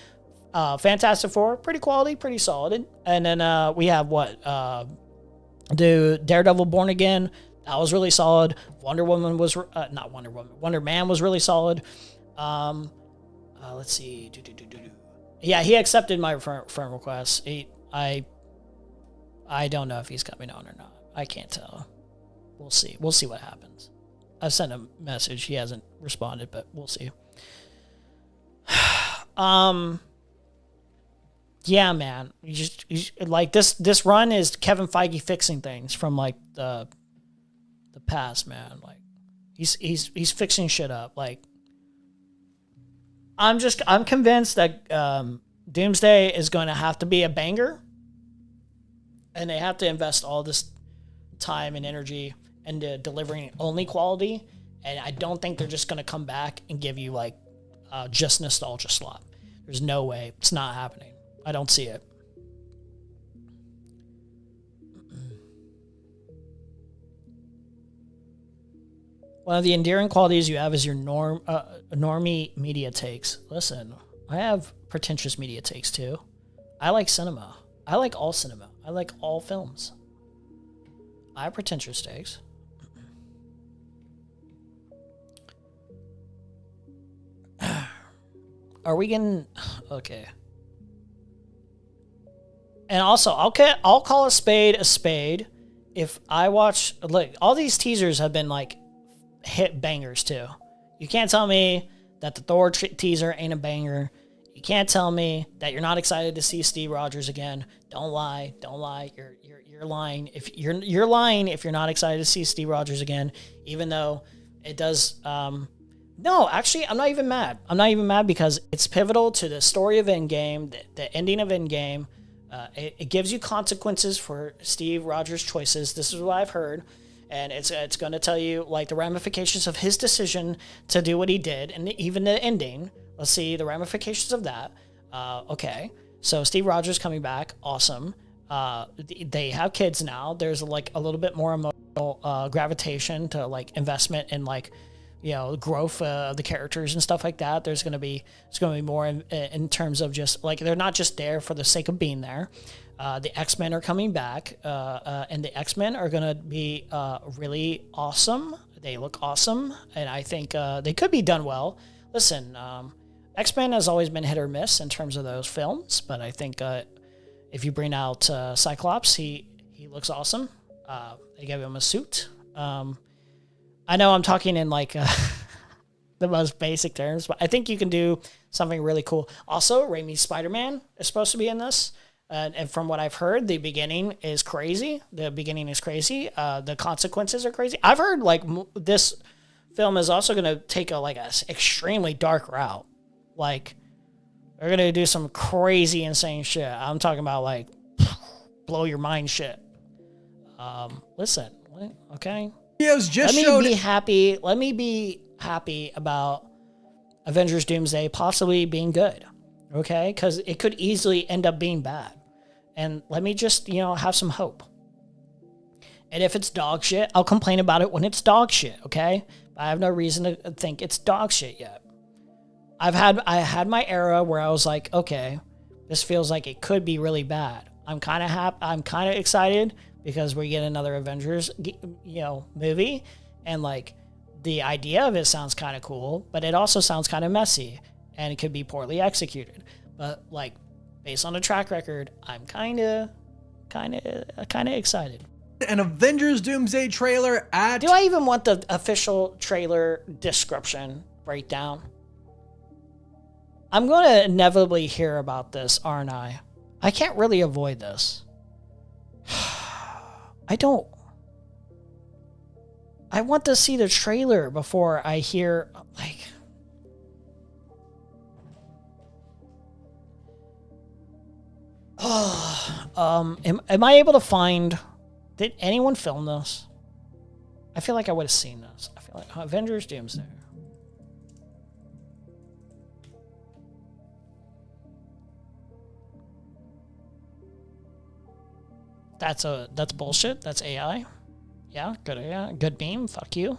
Fantastic Four, pretty quality, pretty solid. And then we have what? The Daredevil Born Again, that was really solid. Wonder Woman was, not Wonder Woman, Wonder Man was really solid. Let's see. Yeah, he accepted my friend request. I don't know if he's coming on or not. I can't tell. We'll see. We'll see what happens. I've sent a message. He hasn't responded, but we'll see. Yeah, man. You like this run is Kevin Feige fixing things from like the past, man. Like he's fixing shit up. Like I'm convinced that Doomsday is going to have to be a banger, and they have to invest all this time and energy into delivering only quality. And I don't think they're just going to come back and give you like just nostalgia slop. There's no way. It's not happening. I don't see it. One of the endearing qualities you have is your normie media takes. Listen, I have pretentious media takes too. I like cinema. I like all cinema. I like all films. I have pretentious takes. Are we getting... Okay. And also, I'll call a spade if I watch... Look, all these teasers have been like hit bangers too. You can't tell me that the Thor teaser ain't a banger. You can't tell me that you're not excited to see Steve Rogers again. Don't lie. You're lying. If you're lying if you're not excited to see Steve Rogers again, even though it does... No, actually, I'm not even mad. I'm not even mad because it's pivotal to the story of Endgame, the ending of Endgame. It gives you consequences for Steve Rogers' choices. This is what I've heard. And it's going to tell you like the ramifications of his decision to do what he did, and even the ending. Let's see the ramifications of that. Okay, so Steve Rogers coming back, awesome. They have kids now. There's like a little bit more emotional gravitation to like investment in like, you know, growth of the characters and stuff like that. It's going to be more in terms of just like they're not just there for the sake of being there. The X-Men are coming back, and the X-Men are going to be really awesome. They look awesome, and I think they could be done well. Listen, X-Men has always been hit or miss in terms of those films, but I think if you bring out Cyclops, he looks awesome. They gave him a suit. I know I'm talking in like the most basic terms, but I think you can do something really cool. Also, Raimi's Spider-Man is supposed to be in this. And from what I've heard, the beginning is crazy. The consequences are crazy. I've heard like this film is also going to take a extremely dark route. Like they're going to do some crazy, insane shit. I'm talking about like blow your mind shit. Listen, okay. Let me be happy about Avengers Doomsday possibly being good, okay? Because it could easily end up being bad. And let me just, have some hope. And if it's dog shit, I'll complain about it when it's dog shit, okay? But I have no reason to think it's dog shit yet. I had my era where I was like, okay, this feels like it could be really bad. I'm kind of excited because we get another Avengers, movie, and like the idea of it sounds kind of cool, but it also sounds kind of messy and it could be poorly executed. But like, based on the track record, I'm kind of excited. An Avengers Doomsday trailer at... Do I even want the official trailer description breakdown? I'm going to inevitably hear about this, aren't I? I can't really avoid this. I want to see the trailer before I hear, like... am I able to find... Did anyone film this? I feel like I would have seen this. I feel like Avengers Doomsday. That's bullshit. That's AI. Yeah, good AI. Good meme. Fuck you.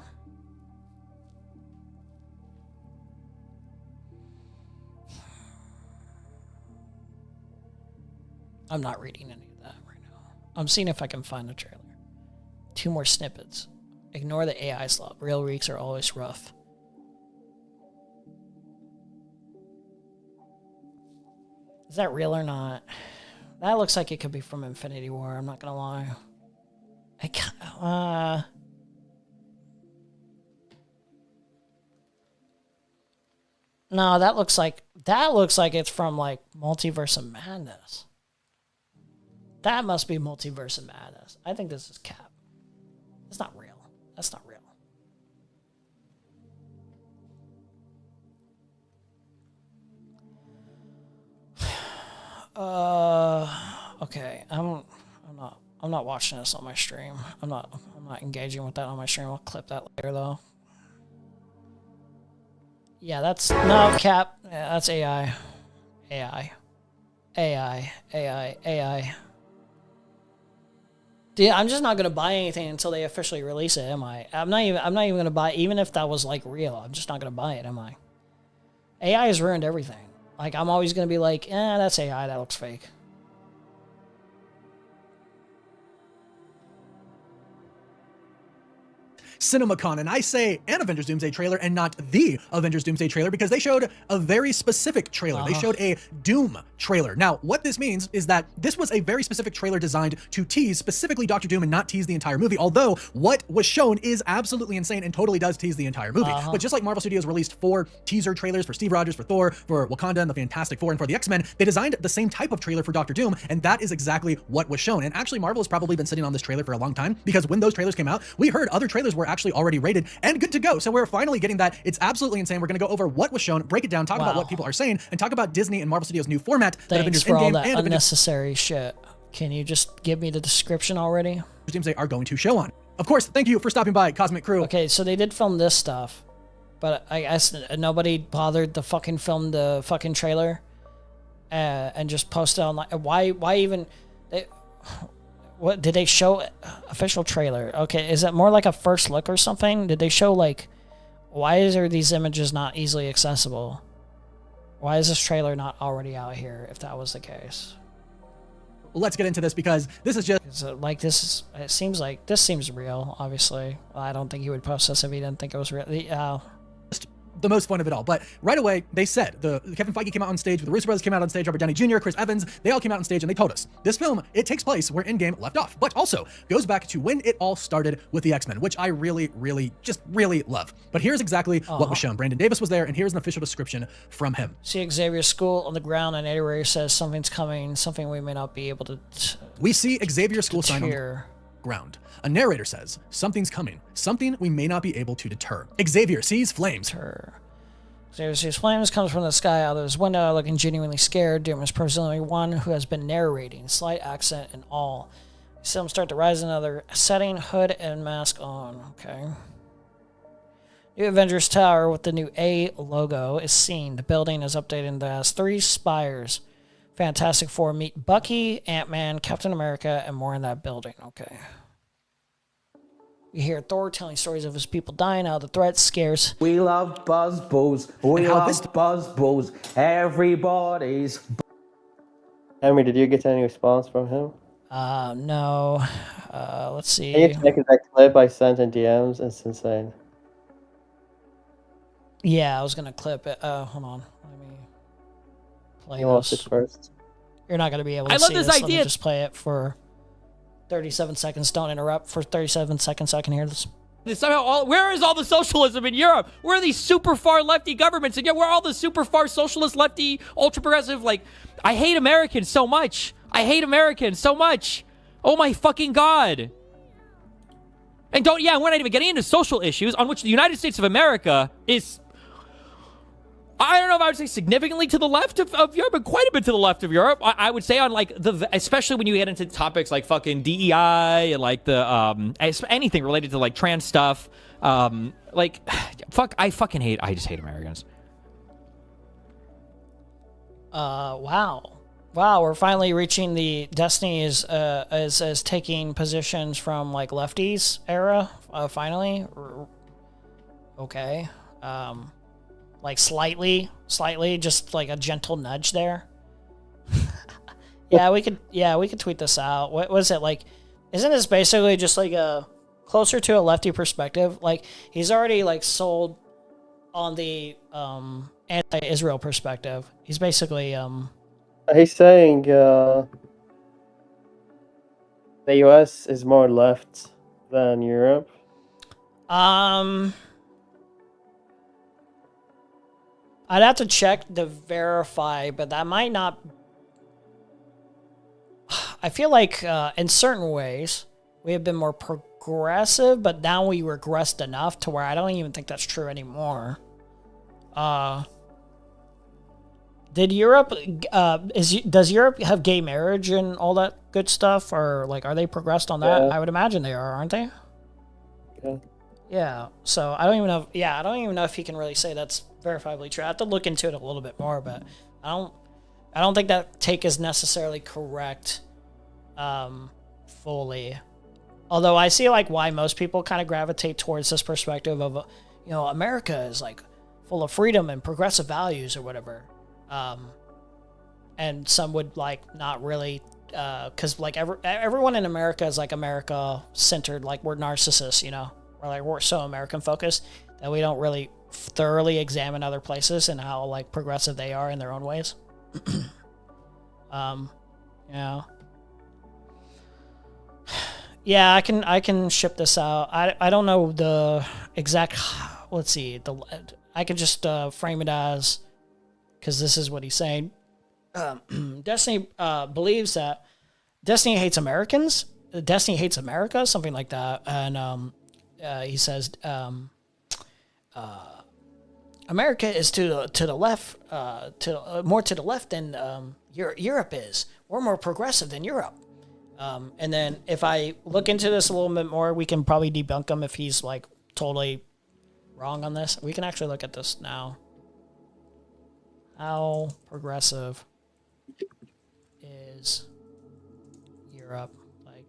I'm not reading any of that right now. I'm seeing if I can find the trailer. 2 more snippets. Ignore the AI slop. Real weeks are always rough. Is that real or not? That looks like it could be from Infinity War. I'm not gonna lie. I can't. No, that looks like it's from like Multiverse of Madness. That must be Multiverse of Madness. I think this is Cap. It's not real. That's not real. Okay. I'm not watching this on my stream. I'm not engaging with that on my stream. I'll clip that later though. Yeah, that's no Cap. Yeah, that's AI. AI. Dude, I'm just not gonna buy anything until they officially release it, am I? I'm not even gonna buy, even if that was like real. I'm just not gonna buy it, am I? AI has ruined everything. Like, I'm always gonna be like, that's AI, that looks fake. CinemaCon, and I say an Avengers Doomsday trailer and not the Avengers Doomsday trailer because they showed a very specific trailer. They showed a Doom trailer. Now, what this means is that this was a very specific trailer designed to tease specifically Doctor Doom and not tease the entire movie, although what was shown is absolutely insane and totally does tease the entire movie. But just like Marvel Studios released 4 teaser trailers for Steve Rogers, for Thor, for Wakanda and the Fantastic Four, and for the X-Men, they designed the same type of trailer for Doctor Doom, and that is exactly what was shown. And actually, Marvel has probably been sitting on this trailer for a long time because when those trailers came out, we heard other trailers were actually already rated and good to go. So we're finally getting that. It's absolutely insane. We're going to go over what was shown, break it down, talk about what people are saying, and talk about Disney and Marvel Studios' new format. Thanks for all that unnecessary shit. Can you just give me the description already? Doomsday are going to show on. Of course, thank you for stopping by, Cosmic Crew. Okay, so they did film this stuff, but I guess nobody bothered to fucking film the fucking trailer and just post it online. Why even... What did they show? Official trailer. Okay, is it more like a first look or something? Did they show like, why are these images not easily accessible? Why is this trailer not already out here if that was the case? Let's get into this because this is just... It seems like this seems real, obviously. I don't think he would post this if he didn't think it was real. The most fun of it all. But right away, they said, Kevin Feige came out on stage, the Russo brothers came out on stage, Robert Downey Jr., Chris Evans, they all came out on stage and they told us, this film, it takes place where Endgame left off, but also goes back to when it all started with the X-Men, which I really love. But here's exactly what was shown. Brandon Davis was there, and here's an official description from him. See Xavier's school on the ground, and Eddie Ray says something's coming, something we may not be able to... We see Xavier's school sign on the ground. A narrator says, something's coming, something we may not be able to deter. Xavier sees flames. Xavier sees flames, comes from the sky out of his window, looking genuinely scared. Doom is presumably one who has been narrating, slight accent and all. You see him start to rise in another setting, hood and mask on. Okay. New Avengers Tower with the new A logo is seen. The building is updated and has 3 spires. Fantastic Four meet Bucky, Ant-Man, Captain America, and more in that building. Okay. We hear Thor telling stories of his people dying, how the threat scares. We love buzzballs. We love buzzballs. Everybody's... Henry, did you get any response from him? No. Let's see. Can you check that clip I sent in DMs? It's insane. Yeah, I was gonna clip it. Hold on. Let me play You watch it this. first. You're not gonna be able to I love see this Let me idea. just play it for 37 seconds. Don't interrupt for 37 seconds so I can hear this. Somehow, where is all the socialism in Europe? Where are these super far lefty governments? And yet, where are all the super far socialist, lefty, ultra progressive? Like, I hate Americans so much. I hate Americans so much. Oh my fucking god. And we're not even getting into social issues on which the United States of America is, I don't know if I would say significantly to the left of Europe, but quite a bit to the left of Europe. I would say on like especially when you get into topics like fucking DEI and like the anything related to like trans stuff. I just hate Americans. Wow, we're finally reaching the Destiny is taking positions from like lefties era, finally. Okay. Like slightly, just like a gentle nudge there. we could tweet this out. What was it like? Isn't this basically just like a closer to a lefty perspective? Like he's already like sold on the anti-Israel perspective. He's basically He's saying the US is more left than Europe. I'd have to check to verify, but that might not. I feel like in certain ways we have been more progressive, but now we regressed enough to where I don't even think that's true anymore. Did Europe does Europe have gay marriage and all that good stuff, or like are they progressed on that? Yeah. I would imagine they are, aren't they? Yeah. Yeah. So I don't even know. I don't even know if he can really say that's verifiably true. I have to look into it a little bit more, but I don't think that take is necessarily correct, fully. Although I see like why most people kind of gravitate towards this perspective of, America is like full of freedom and progressive values or whatever. And some would like not really, because like everyone in America is like America centered, like we're narcissists, we're so American focused that we don't really thoroughly examine other places and how like progressive they are in their own ways. Yeah, I can ship this out. I don't know the exact. Let's see. I could just frame it as, because this is what he's saying. Destiny believes that Destiny hates Americans. Destiny hates America, something like that. And he says America is to the left, more to the left than Europe is. We're more progressive than Europe. And then if I look into this a little bit more, we can probably debunk him if he's like totally wrong on this. We can actually look at this now. How progressive is Europe? Like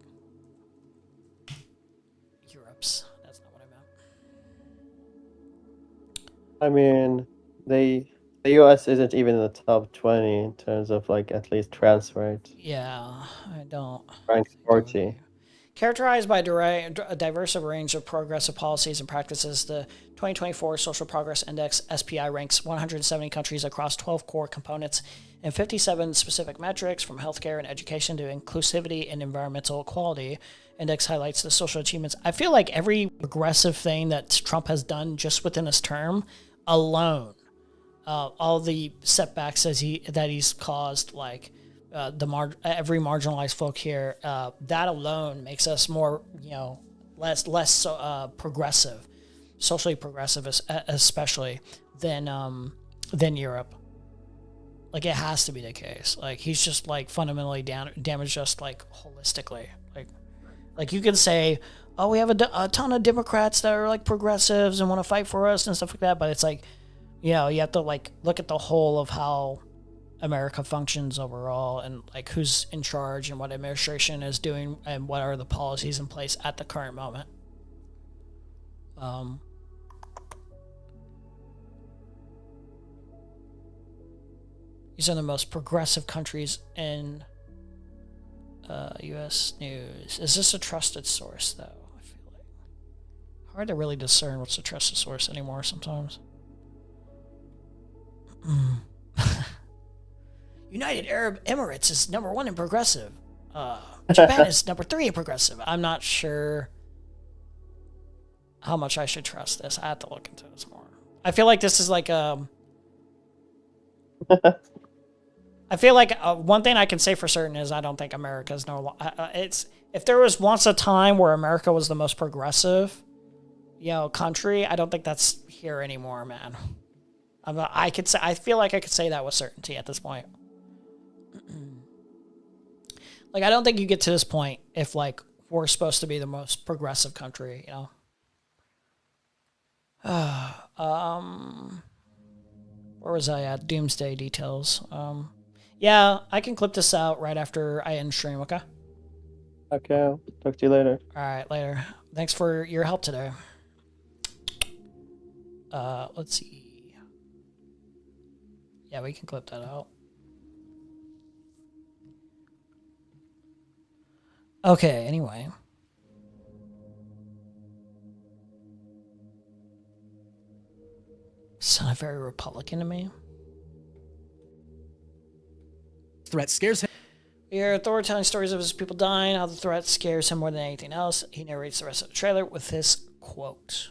Europe's. That's not what I meant. I mean, the US isn't even in the top 20 in terms of like at least trans rights. Yeah, I don't. Ranked 40. Characterized by a diverse range of progressive policies and practices, the 2024 Social Progress Index, SPI, ranks 170 countries across 12 core components and 57 specific metrics, from healthcare and education to inclusivity and environmental equality. Index highlights the social achievements. I feel like every progressive thing that Trump has done just within his term alone, all the setbacks that he's caused, like every marginalized folk here, that alone makes us more, less progressive, socially progressive, especially than Europe. Like it has to be the case. Like he's just like fundamentally damaged us like holistically. Like you can say, oh, we have a ton of Democrats that are like progressives and want to fight for us and stuff like that, but it's like, you have to like look at the whole of how America functions overall and like who's in charge and what administration is doing and what are the policies in place at the current moment. These are the most progressive countries in U.S. news. Is this a trusted source, though? I feel like hard to really discern what's a trusted source anymore sometimes. United Arab Emirates is #1 in progressive. Japan is #3 in progressive. I'm not sure how much I should trust this. I have to look into this more. I feel like this is like I feel like one thing I can say for certain is I don't think America's it's if there was once a time where America was the most progressive, country, I don't think that's here anymore, man. I feel like I could say that with certainty at this point. Like, I don't think you get to this point if, like, we're supposed to be the most progressive country, Where was I at? Doomsday details. Yeah, I can clip this out right after I end stream, okay? Okay, I'll talk to you later. All right, later. Thanks for your help today. Let's see. Yeah, we can clip that out. Okay, anyway. Sounded very Republican to me. Threat scares him. We hear Thor telling stories of his people dying, how the threat scares him more than anything else. He narrates the rest of the trailer with this quote.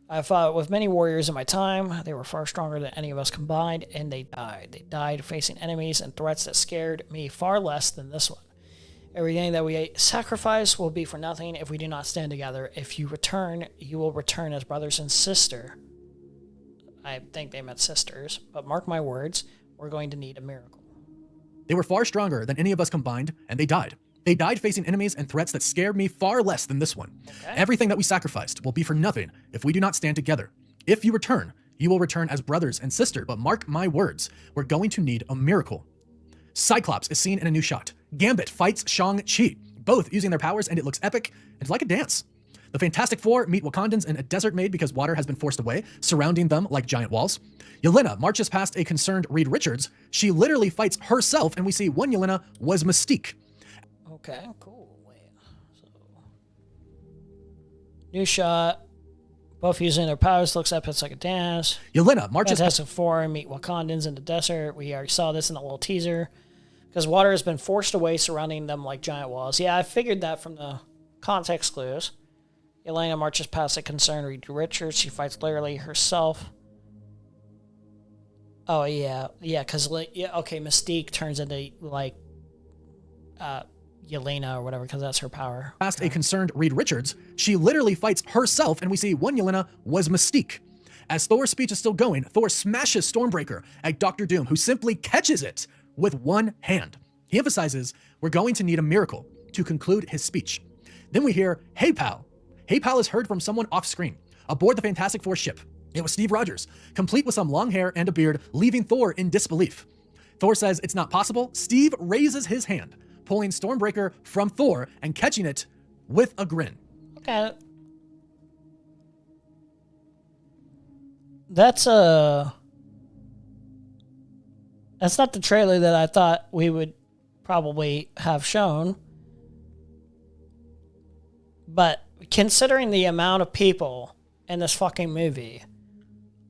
I fought with many warriors in my time. They were far stronger than any of us combined, and they died. They died facing enemies and threats that scared me far less than this one. Everything that we sacrifice will be for nothing if we do not stand together. If you return, you will return as brothers and sisters. I think they meant sisters, but mark my words, we're going to need a miracle. They were far stronger than any of us combined, and they died. They died facing enemies and threats that scared me far less than this one. Okay. Everything that we sacrificed will be for nothing if we do not stand together. If you return, you will return as brothers and sisters, but mark my words, we're going to need a miracle. Cyclops is seen in a new shot. Gambit fights Shang-Chi, both using their powers, and it looks epic. It's like a dance. The Fantastic Four meet Wakandans in a desert made because water has been forced away, surrounding them like giant walls. Yelena marches past a concerned Reed Richards. She literally fights herself, and we see one Yelena was Mystique. Okay, cool. Wait. So, new shot. Both using their powers. Looks epic. It's like a dance. Yelena marches. Fantastic Four meet Wakandans in the desert. We already saw this in the little teaser. Because water has been forced away, surrounding them like giant walls. Yeah, I figured that from the context clues. Yelena marches past a concerned Reed Richards. She fights literally herself. Oh, yeah. Yeah, because, okay, Mystique turns into, like, Yelena or whatever, because that's her power. Past a concerned Reed Richards, she literally fights herself, and we see one Yelena was Mystique. As Thor's speech is still going, Thor smashes Stormbreaker at Doctor Doom, who simply catches it with one hand. He emphasizes, we're going to need a miracle to conclude his speech. Then we hear, hey pal. Hey pal is heard from someone off screen, aboard the Fantastic Four ship. It was Steve Rogers, complete with some long hair and a beard, leaving Thor in disbelief. Thor says it's not possible. Steve raises his hand, pulling Stormbreaker from Thor and catching it with a grin. Okay. That's not the trailer that I thought we would probably have shown. But considering the amount of people in this fucking movie,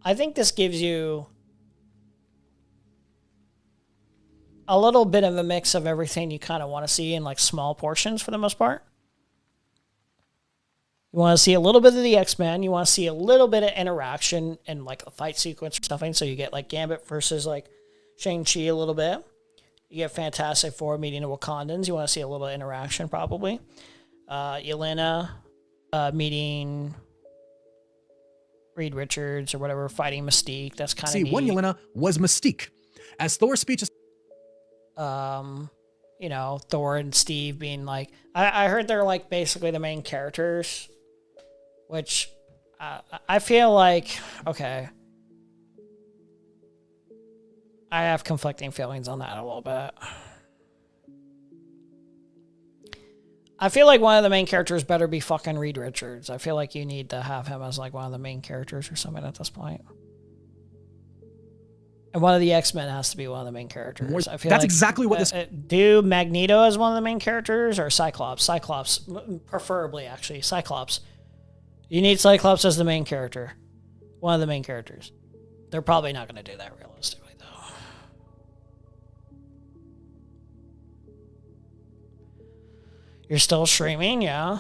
I think this gives you a little bit of a mix of everything you kind of want to see in like small portions for the most part. You want to see a little bit of the X-Men. You want to see a little bit of interaction and like a fight sequence or something. So you get like Gambit versus like Shang-Chi a little bit. You get Fantastic Four meeting the Wakandans. You want to see a little interaction probably. Yelena meeting Reed Richards or whatever, fighting Mystique. That's kind of neat. One Yelena was Mystique. As Thor's speech is... you know, Thor and Steve being like... I heard they're like basically the main characters, which I feel like... Okay. I have conflicting feelings on that a little bit. I feel like one of the main characters better be fucking Reed Richards. I feel like you need to have him as like one of the main characters or something at this point. And one of the X-Men has to be one of the main characters. I feel That's like, exactly what this... Do Magneto as one of the main characters or Cyclops? Cyclops, preferably actually. Cyclops. You need Cyclops as the main character. One of the main characters. They're probably not going to do that realistically, though. You're still streaming, yeah?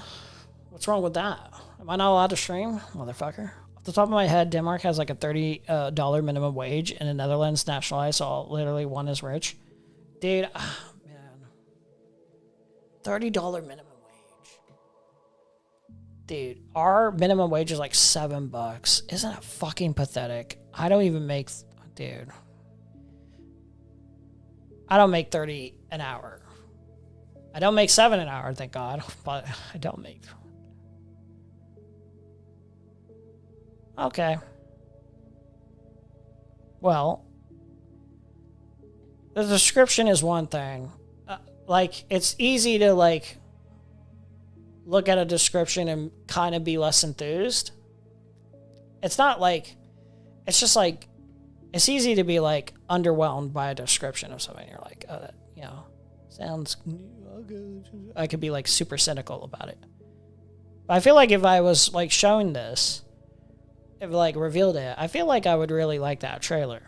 What's wrong with that? Am I not allowed to stream, motherfucker? Off the top of my head, Denmark has like a $30 minimum wage, and the Netherlands nationalized, so literally one is rich. Dude, man. $30 minimum wage. Dude, our minimum wage is like $7. Isn't that fucking pathetic? I don't even make... Dude. I don't make 30 an hour. I don't make 7 an hour, thank God. But I don't make... Okay. Well, the description is one thing. Like, it's easy to, like, look at a description and kind of be less enthused. It's not like... It's just like... It's easy to be, like, underwhelmed by a description of something. You're like, oh, that, you know, sounds... I could be, like, super cynical about it. But I feel like if I was, like, showing this... If, like, revealed it, I feel like I would really like that trailer.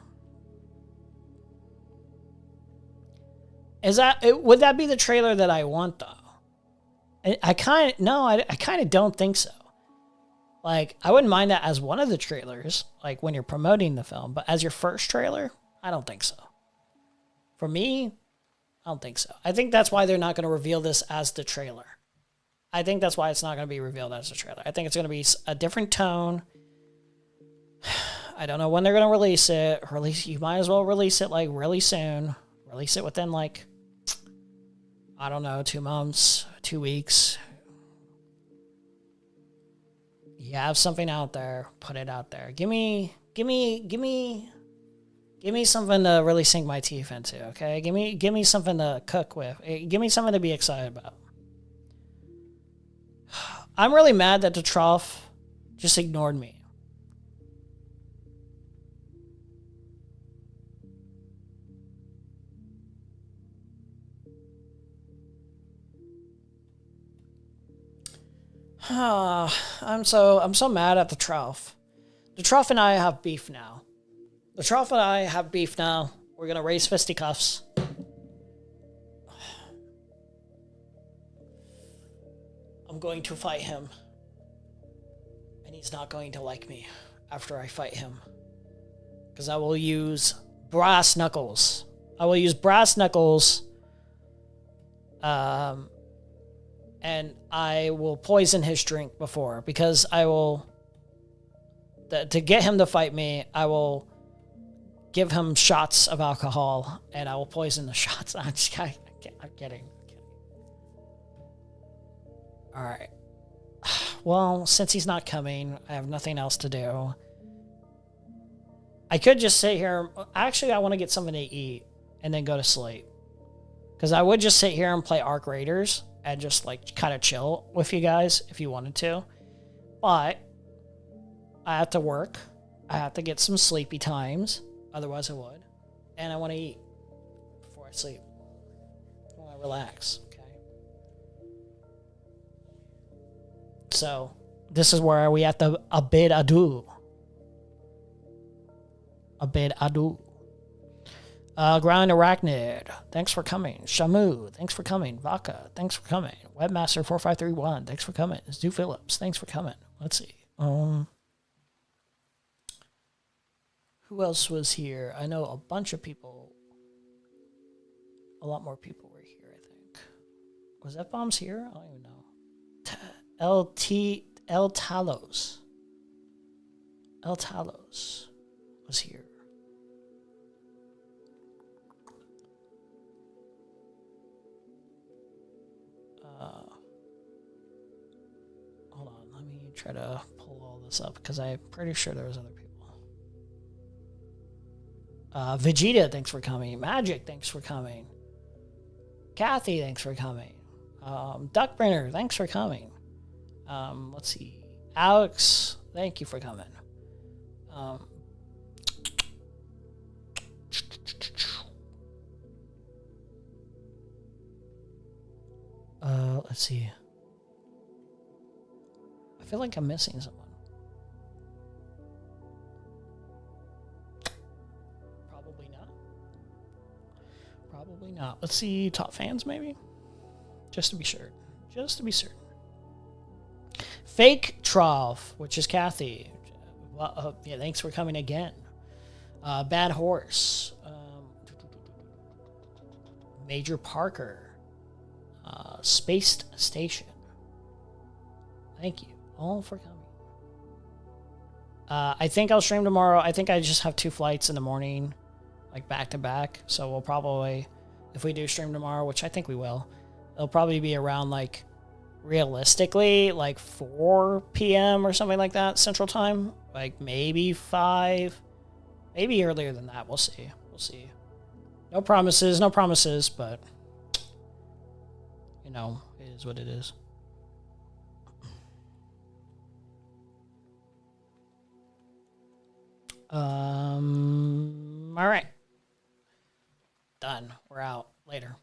Would that be the trailer that I want, though? I kind of don't think so. Like, I wouldn't mind that as one of the trailers, like, when you're promoting the film, but as your first trailer, I don't think so. For me, I don't think so. I think that's why they're not going to reveal this as the trailer. I think that's why it's not going to be revealed as the trailer. I think it's going to be a different tone. I don't know when they're going to release it. You might as well release it, like, really soon. Release it within, like, I don't know, 2 months, 2 weeks. You have something out there, put it out there. Give me something to really sink my teeth into, okay? Give me something to cook with. Give me something to be excited about. I'm really mad that the Trough just ignored me. I'm so mad at the Trough. The Trough and I have beef now. We're gonna raise fisticuffs. I'm going to fight him. And he's not going to like me after I fight him. Because I will use brass knuckles. And I will poison his drink before, because I will, to get him to fight me, I will give him shots of alcohol, and I will poison the shots. I'm kidding. All right. Well, since he's not coming, I have nothing else to do. I could just sit here. Actually, I want to get something to eat and then go to sleep. Because I would just sit here and play Arc Raiders and just, like, kind of chill with you guys if you wanted to. But I have to work. I have to get some sleepy times. Otherwise I would. And I want to eat before I sleep. I want to relax, okay? So, this is where we have to bid adieu. Ground Arachnid, thanks for coming. Shamu, thanks for coming. Vaca, thanks for coming. Webmaster4531, thanks for coming. Stu Phillips, thanks for coming. Let's see. Who else was here? I know a bunch of people. A lot more people were here, I think. Was F-Bombs here? I don't even know. El Talos was here. Hold on, let me try to pull all this up because I'm pretty sure there was other people. Vegeta, thanks for coming. Magic, thanks for coming. Kathy, thanks for coming. Duckbrenner, thanks for coming. Let's see. Alex, thank you for coming. Let's see. I feel like I'm missing someone. Let's see top fans maybe, just to be sure. Just to be certain. Fake Trough, which is Kathy. Well, yeah, thanks for coming again. Bad Horse. Major Parker. Spaced Station. Thank you all for coming. I think I'll stream tomorrow. I think I just have 2 flights in the morning, like back to back. So we'll probably, if we do stream tomorrow, which I think we will, it'll probably be around like, realistically, like 4 p.m. or something like that, Central Time. Like maybe 5, maybe earlier than that. We'll see. We'll see. No promises, but you know, it is what it is. All right. Done. We're out. Later.